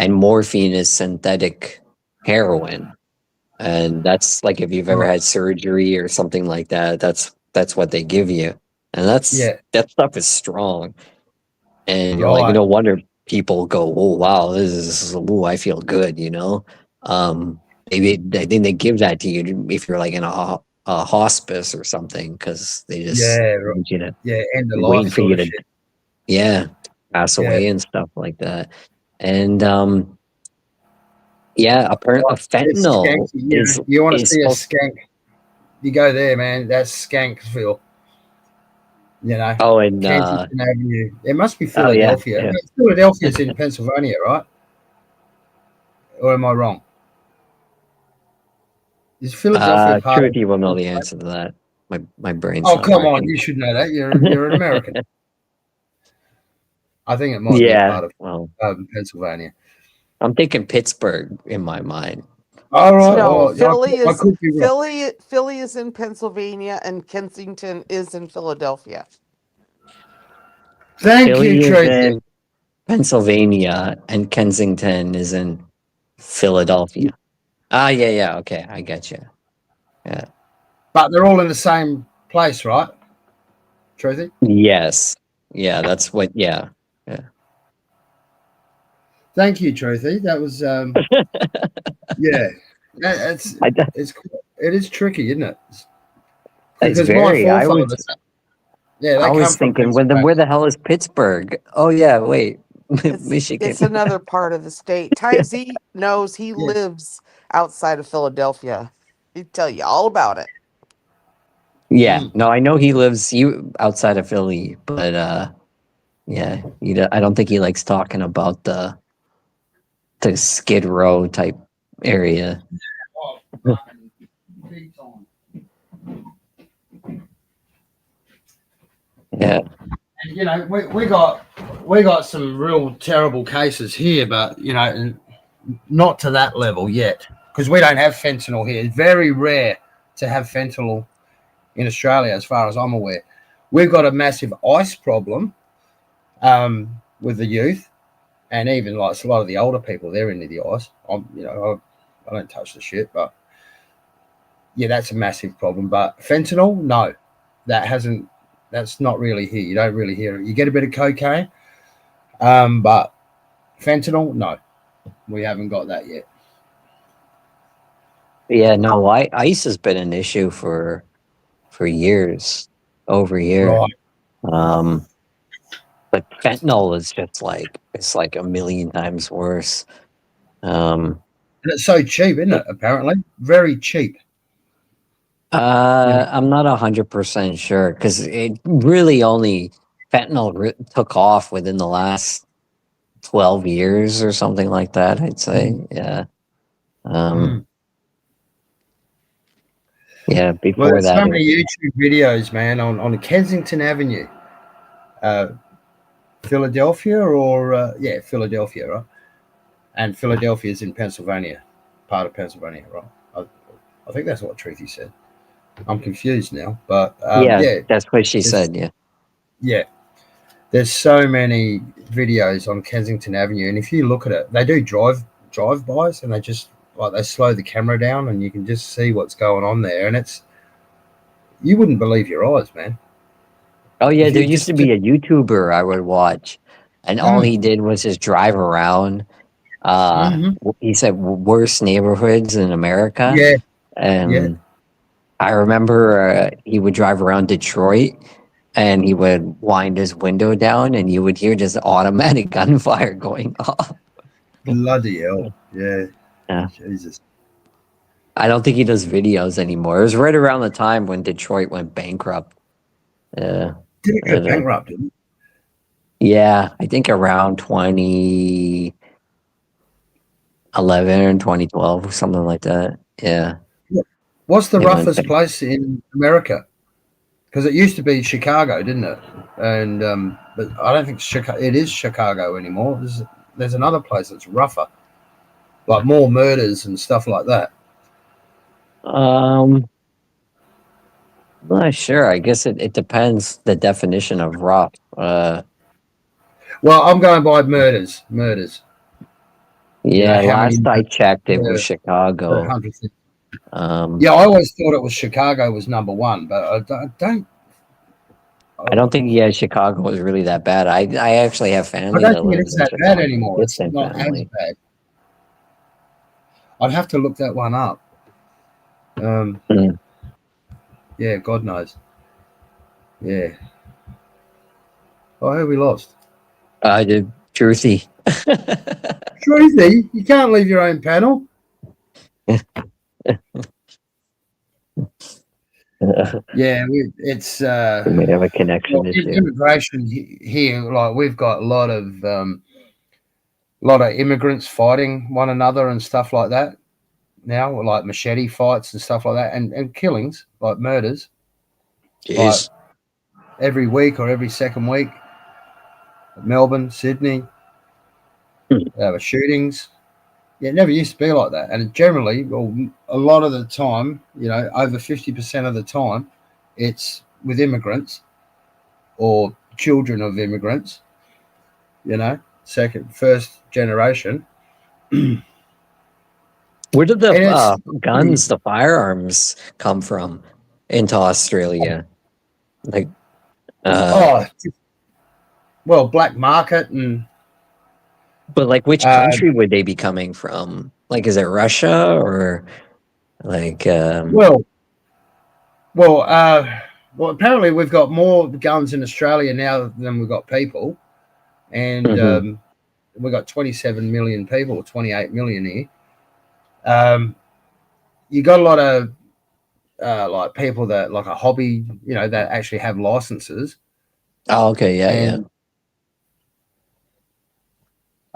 morphine is synthetic heroin. And that's like if you've ever had surgery or something like that, that's what they give you. And that stuff is strong. And you're like, no wonder people go, oh wow, I feel good, Maybe I think they give that to you if you're like in a hospice or something, because they just want you to end the waiting life for you to pass away and stuff like that. And apparently fentanyl is. You want to see a skank? You go there, man. That's Skanksville. Oh, and Kensington Avenue. It must be Philadelphia. Yeah. Philadelphia's in Pennsylvania, right? Or am I wrong? Is Philadelphia part of? Trudy will know the answer to that. My brain's Oh, not come on! working. You should know that. You're an American. I think it might be Yeah, part of well, Pennsylvania. I'm thinking Pittsburgh in my mind. All right. No, Well, Philly I is could be wrong. Philly is in Pennsylvania, and Kensington is in Philadelphia. Thank Philly you, is Tracy. in Pennsylvania, and Kensington is in Philadelphia. Yeah. Okay, I get you. Yeah. But they're all in the same place, right? Tracy? Yes. Yeah, that's what. Yeah. Thank you, Tracy. That was yeah. It is tricky, isn't it? It's Because my very. forefathers, they I come was from thinking, where Pennsylvania. the hell is Pittsburgh? Oh yeah, wait, Michigan. It's another part of the state. Ty Z knows he lives outside of Philadelphia. He'd tell you all about it. Yeah, no, I know he lives outside of Philly, but yeah, I don't think he likes talking about the Skid Row type area. Yeah. And, you know, we got some real terrible cases here, but you know, not to that level yet, because we don't have fentanyl here. It's very rare to have fentanyl in Australia, as far as I'm aware. We've got a massive ice problem with the youth, and even like a lot of the older people, they're into the ice. I don't touch the shit, but yeah, that's a massive problem. But fentanyl, no, that's not really here. You don't really hear it. You get a bit of cocaine, but fentanyl, no, we haven't got that yet. Yeah, no, ice has been an issue for years, over here. Right. But fentanyl is just it's like a million times worse. And it's so cheap, isn't it? Apparently, very cheap. I'm not 100% sure, because it really only fentanyl took off within the last 12 years or something like that, I'd say. Yeah. Yeah, before there's that. so many YouTube videos, man, on Kensington Avenue, Philadelphia, Philadelphia, right? And Philadelphia is in Pennsylvania, part of Pennsylvania, right? I think that's what Truthy said. I'm confused now, but yeah, that's what she said. Yeah. Yeah. There's so many videos on Kensington Avenue, and if you look at it, they do drive-bys, and they slow the camera down, and you can just see what's going on there, and you wouldn't believe your eyes, man. Oh yeah, there used to be a YouTuber I would watch, and all he did was just drive around. He said worst neighborhoods in America. Yeah. And I remember he would drive around Detroit, and he would wind his window down, and you would hear just automatic gunfire going off. Bloody hell! Yeah. Jesus. I don't think he does videos anymore. It was right around the time when Detroit went bankrupt. Did it go bankrupt? Didn't it? Yeah, I think around 2011 or 2012 or something like that. Yeah. What's the roughest place in America? Because it used to be Chicago, didn't it? And but I don't think it is Chicago anymore. There's another place that's rougher, like more murders and stuff like that. I'm not sure. I guess it depends the definition of rough. Well, I'm going by murders. Yeah, last I checked, it was Chicago. Yeah, I always thought it was Chicago was number one, but I don't. I don't think Chicago was really that bad. I actually have family I that don't think lives it's in that Chicago. bad anymore. It's not family. as bad. I'd have to look that one up. Yeah, God knows. Yeah. Oh, who we lost? I did. Truthy. Truthy? You can't leave your own panel. Yeah, it's we have a connection issue. Immigration here, like we've got a lot of immigrants fighting one another and stuff like that. now, like machete fights and stuff like that, and killings, like murders, Jeez. like every week or every second week. Melbourne, Sydney, there were shootings. Yeah, it never used to be like that. And generally, well, a lot of the time, over 50% of the time, it's with immigrants or children of immigrants, first generation. Where did the And it's guns, the firearms come from into Australia? Like, well, black market and. But like, which country would they be coming from? Like, is it Russia or like? Well, apparently we've got more guns in Australia now than we've got people, and we've got 27 million people, 28 million here. You got a lot of like people that like a hobby, that actually have licenses. Oh, okay, yeah.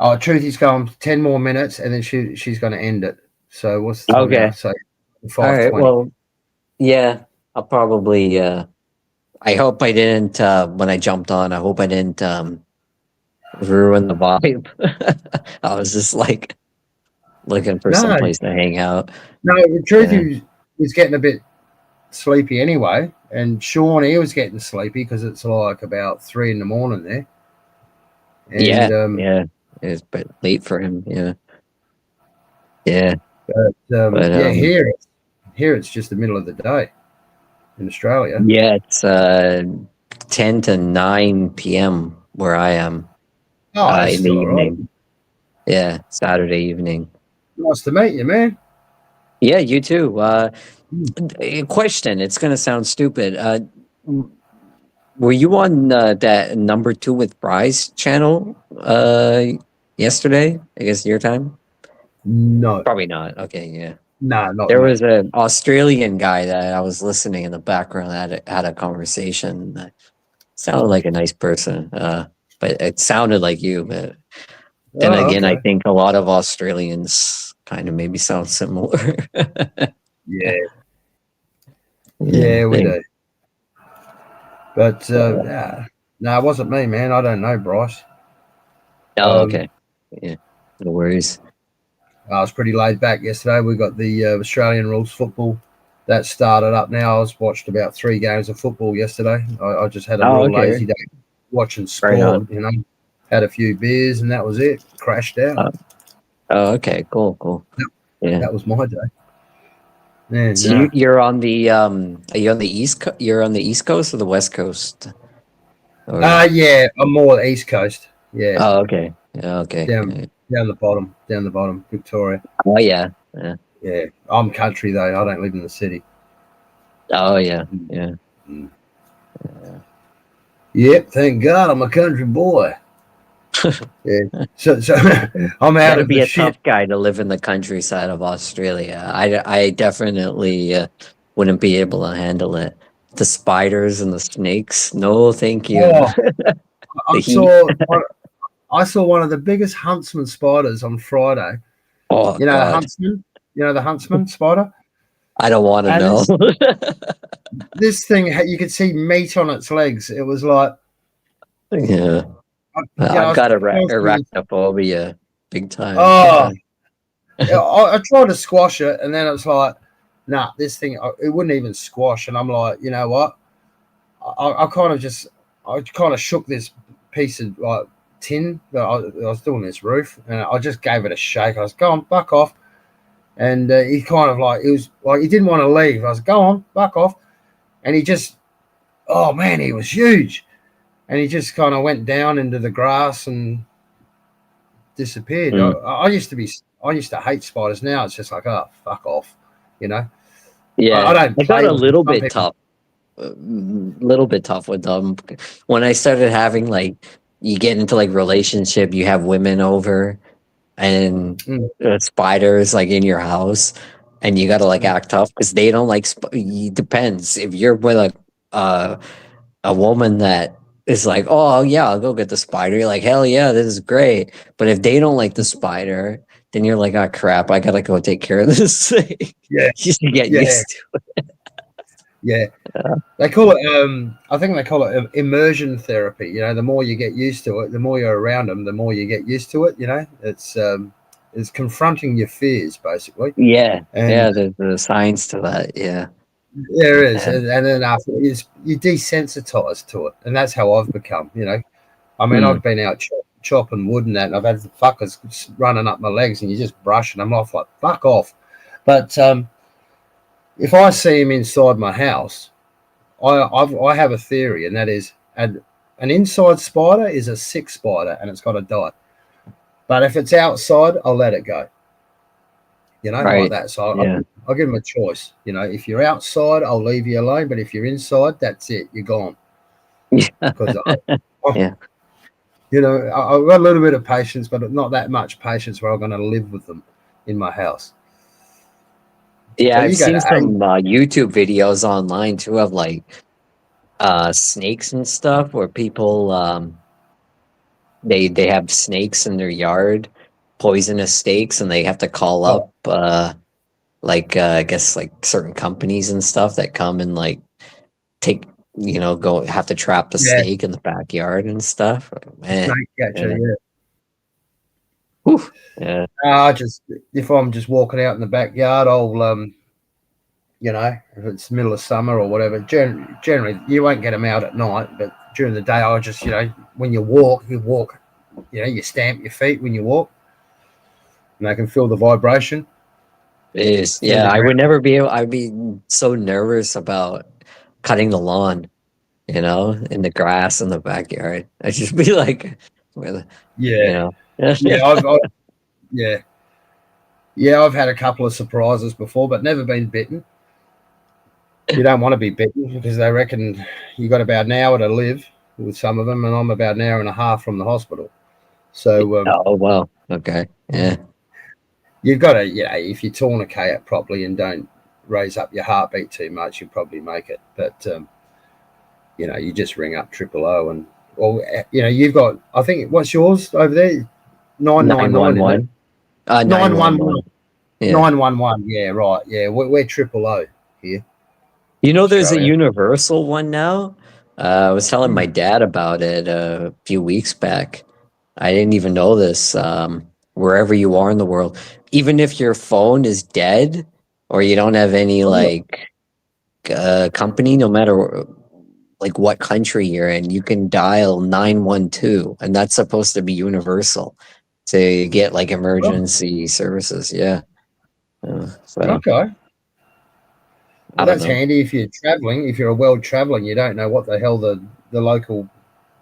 Oh, Truthy's going 10 more minutes, and then she's going to end it. So what's the time now? So 5:20. All right. Well, yeah. I'll probably. I hope I didn't. When I jumped on, I hope I didn't ruin the vibe. I was just like looking for some place to hang out. No, the Truthy was getting a bit sleepy anyway, and Sean, he was getting sleepy because it's like about 3 a.m. there. And, it's a bit late for him. Yeah. But here it's just the middle of the day in Australia. Yeah, it's 10 to 9 p.m. where I am. In the evening. Right. Yeah, Saturday evening. Nice to meet you, man. Yeah, you too. Question, it's going to sound stupid. Were you on that number 2 with Bryce channel yesterday? I guess your time? No. Probably not. Okay, yeah. No, not There was an Australian guy that I was listening in the background had a conversation that sounded like a nice person. But it sounded like you. But then again, I think a lot of Australians kind of maybe sound similar. Yeah, we do. But no, it wasn't me, man. I don't know Bryce. Oh, okay. Yeah, no worries. I was pretty laid back yesterday. We got the Australian rules football that started up now. I watched about 3 games of football yesterday. I just had a real lazy day watching sport, had a few beers, and that was it. Crashed out. Oh, okay. Cool. Yeah. That was my day. Yeah, so you're on the are you on the East you're on the East Coast or the West Coast? Yeah, I'm more East Coast. Yeah. Oh, okay. Yeah, okay. Down the bottom, Victoria. Oh, yeah. Yeah. I'm country though. I don't live in the city. Oh, yeah. Yeah. Yep. Thank God I'm a country boy. Yeah. So I'm out Gotta of be the a shit. tough guy to live in the countryside of Australia. I definitely wouldn't be able to handle it. The spiders and the snakes. No, thank you. Oh, I saw one of the biggest huntsman spiders on Friday. Oh, the huntsman? The huntsman spider? I don't want to know. This thing, you could see meat on its legs. It was like... Yeah. I've got arachnophobia big time. Oh, I tried to squash it, and then it's like, nah, this thing, it wouldn't even squash. And I'm like, you know what? I kind of shook this piece of like tin that I was doing this roof, and I just gave it a shake. I was going, buck off. And he kind of like, it was like, he didn't want to leave. I was, go on, buck off. And he just, oh man, he was huge. And he just kind of went down into the grass and disappeared. I used to hate spiders. Now it's just like, oh, fuck off, Yeah, I got a little bit tough. With them when I started having like, you get into like relationship, you have women over, and spiders like in your house, and you gotta like act tough because they don't like. Depends if you're with a woman that is like, oh yeah, I'll go get the spider. You're like, hell yeah, this is great. But if they don't like the spider, then you're like, oh crap, I gotta go take care of this thing. Yeah. Just to get Yeah. used to it. Yeah. They call it, I think they call it immersion therapy. You know, the more you get used to it, the more you're around them, the more you get used to it. You know, it's confronting your fears, basically. Yeah. And Yeah, there's the science to that. Yeah. there is. Yeah. And then after you desensitized to it. And that's how I've become, you know. I mean, Hmm. I've been out chopping wood and that, and I've had the fuckers running up my legs, and you're just brushing them off like, fuck off. But if I see him inside my house, I have a theory, and that is an inside spider is a sick spider, and it's got to die. But if it's outside, I'll let it go. You know, like Right. that. So Yeah. I'll give him a choice. You know, if you're outside, I'll leave you alone. But if you're inside, that's it. You're gone. Because Yeah. you know, I've got a little bit of patience, but not that much patience where I'm going to live with them in my house. Yeah, So I've you go seen to some YouTube videos online too of like snakes and stuff where people they have snakes in their yard, poisonous snakes, and they have to call up like I guess like certain companies and stuff that come and like take go have to trap the Yeah. snake in the backyard and stuff. Man, snake catcher, yeah. yeah. Whew. Yeah. If I'm just walking out in the backyard, I'll you know, if it's middle of summer or whatever, generally you won't get them out at night, but during the day I'll just, you know, when you walk, you know, you stamp your feet when you walk, and they can feel the vibration. It is. Feel Yeah, the I would ground. never be able. I'd be so nervous about cutting the lawn, in the grass in the backyard. I'd just be like, where the, Yeah, yeah, yeah. I've had a couple of surprises before, but never been bitten. You don't want to be bitten because they reckon you got about an hour to live with some of them, and I'm about an hour and a half from the hospital. So Oh wow. Okay. Yeah. you've got to, you know, if you tourniquet it properly and don't raise up your heartbeat too much, you'll probably make it. But you know, you just ring up 000 and, or you know, you've got. I think what's yours over there? 999, isn't it? 911. 911. 911. Yeah. 911. Yeah, right. Yeah, we're 000 here. There's a Australia. universal one now. I was telling my dad about it a few weeks back. I didn't even know this. Wherever you are in the world, even if your phone is dead or you don't have any like company, no matter like what country you're in, you can dial 912, and that's supposed to be universal to get like emergency services. Yeah. So Okay. I Well, don't that's know. handy if you're traveling. If you're a world traveling, you don't know what the hell the local,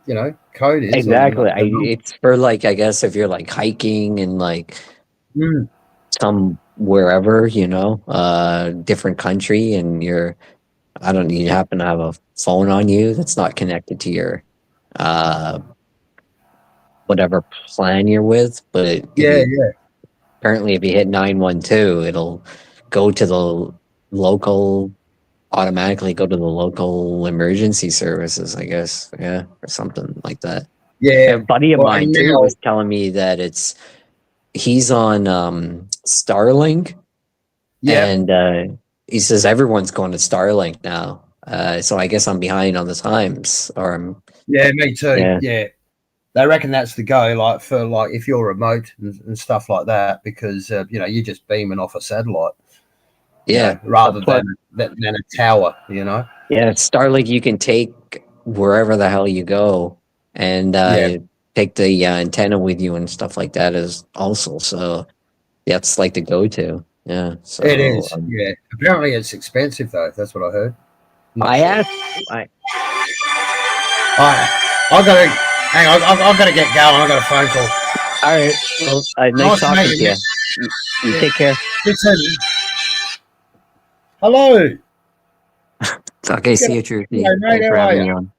you know, code is. Exactly. It's for like, I guess if you're like hiking and like some wherever, different country, and you happen to have a phone on you that's not connected to your whatever plan you're with, but apparently if you hit 912, it'll go to the local automatically go to the local emergency services, I guess. Yeah, or something like that. Yeah. A buddy of Well, mine and too now, was telling me that he's on Starlink, and he says everyone's going to Starlink now. So I guess I'm behind on the times, yeah, me too. Yeah. Yeah. They reckon that's the go, like for like if you're remote and stuff like that, because you know, you're just beaming off a satellite. Yeah, you know, rather than a tower, you know. Yeah, Starlink you can take wherever the hell you go, and take the antenna with you and stuff like that is also. So that's like the go-to. Yeah. So It is. Yeah. Apparently it's expensive though. That's what I heard. I asked. I gotta hang on. I've got to get going. I got a phone call. All right. Well, nice talking to you. You take care. Hello. Okay. See you, Trudy. Hello, mate, Thanks for how are having you? me on.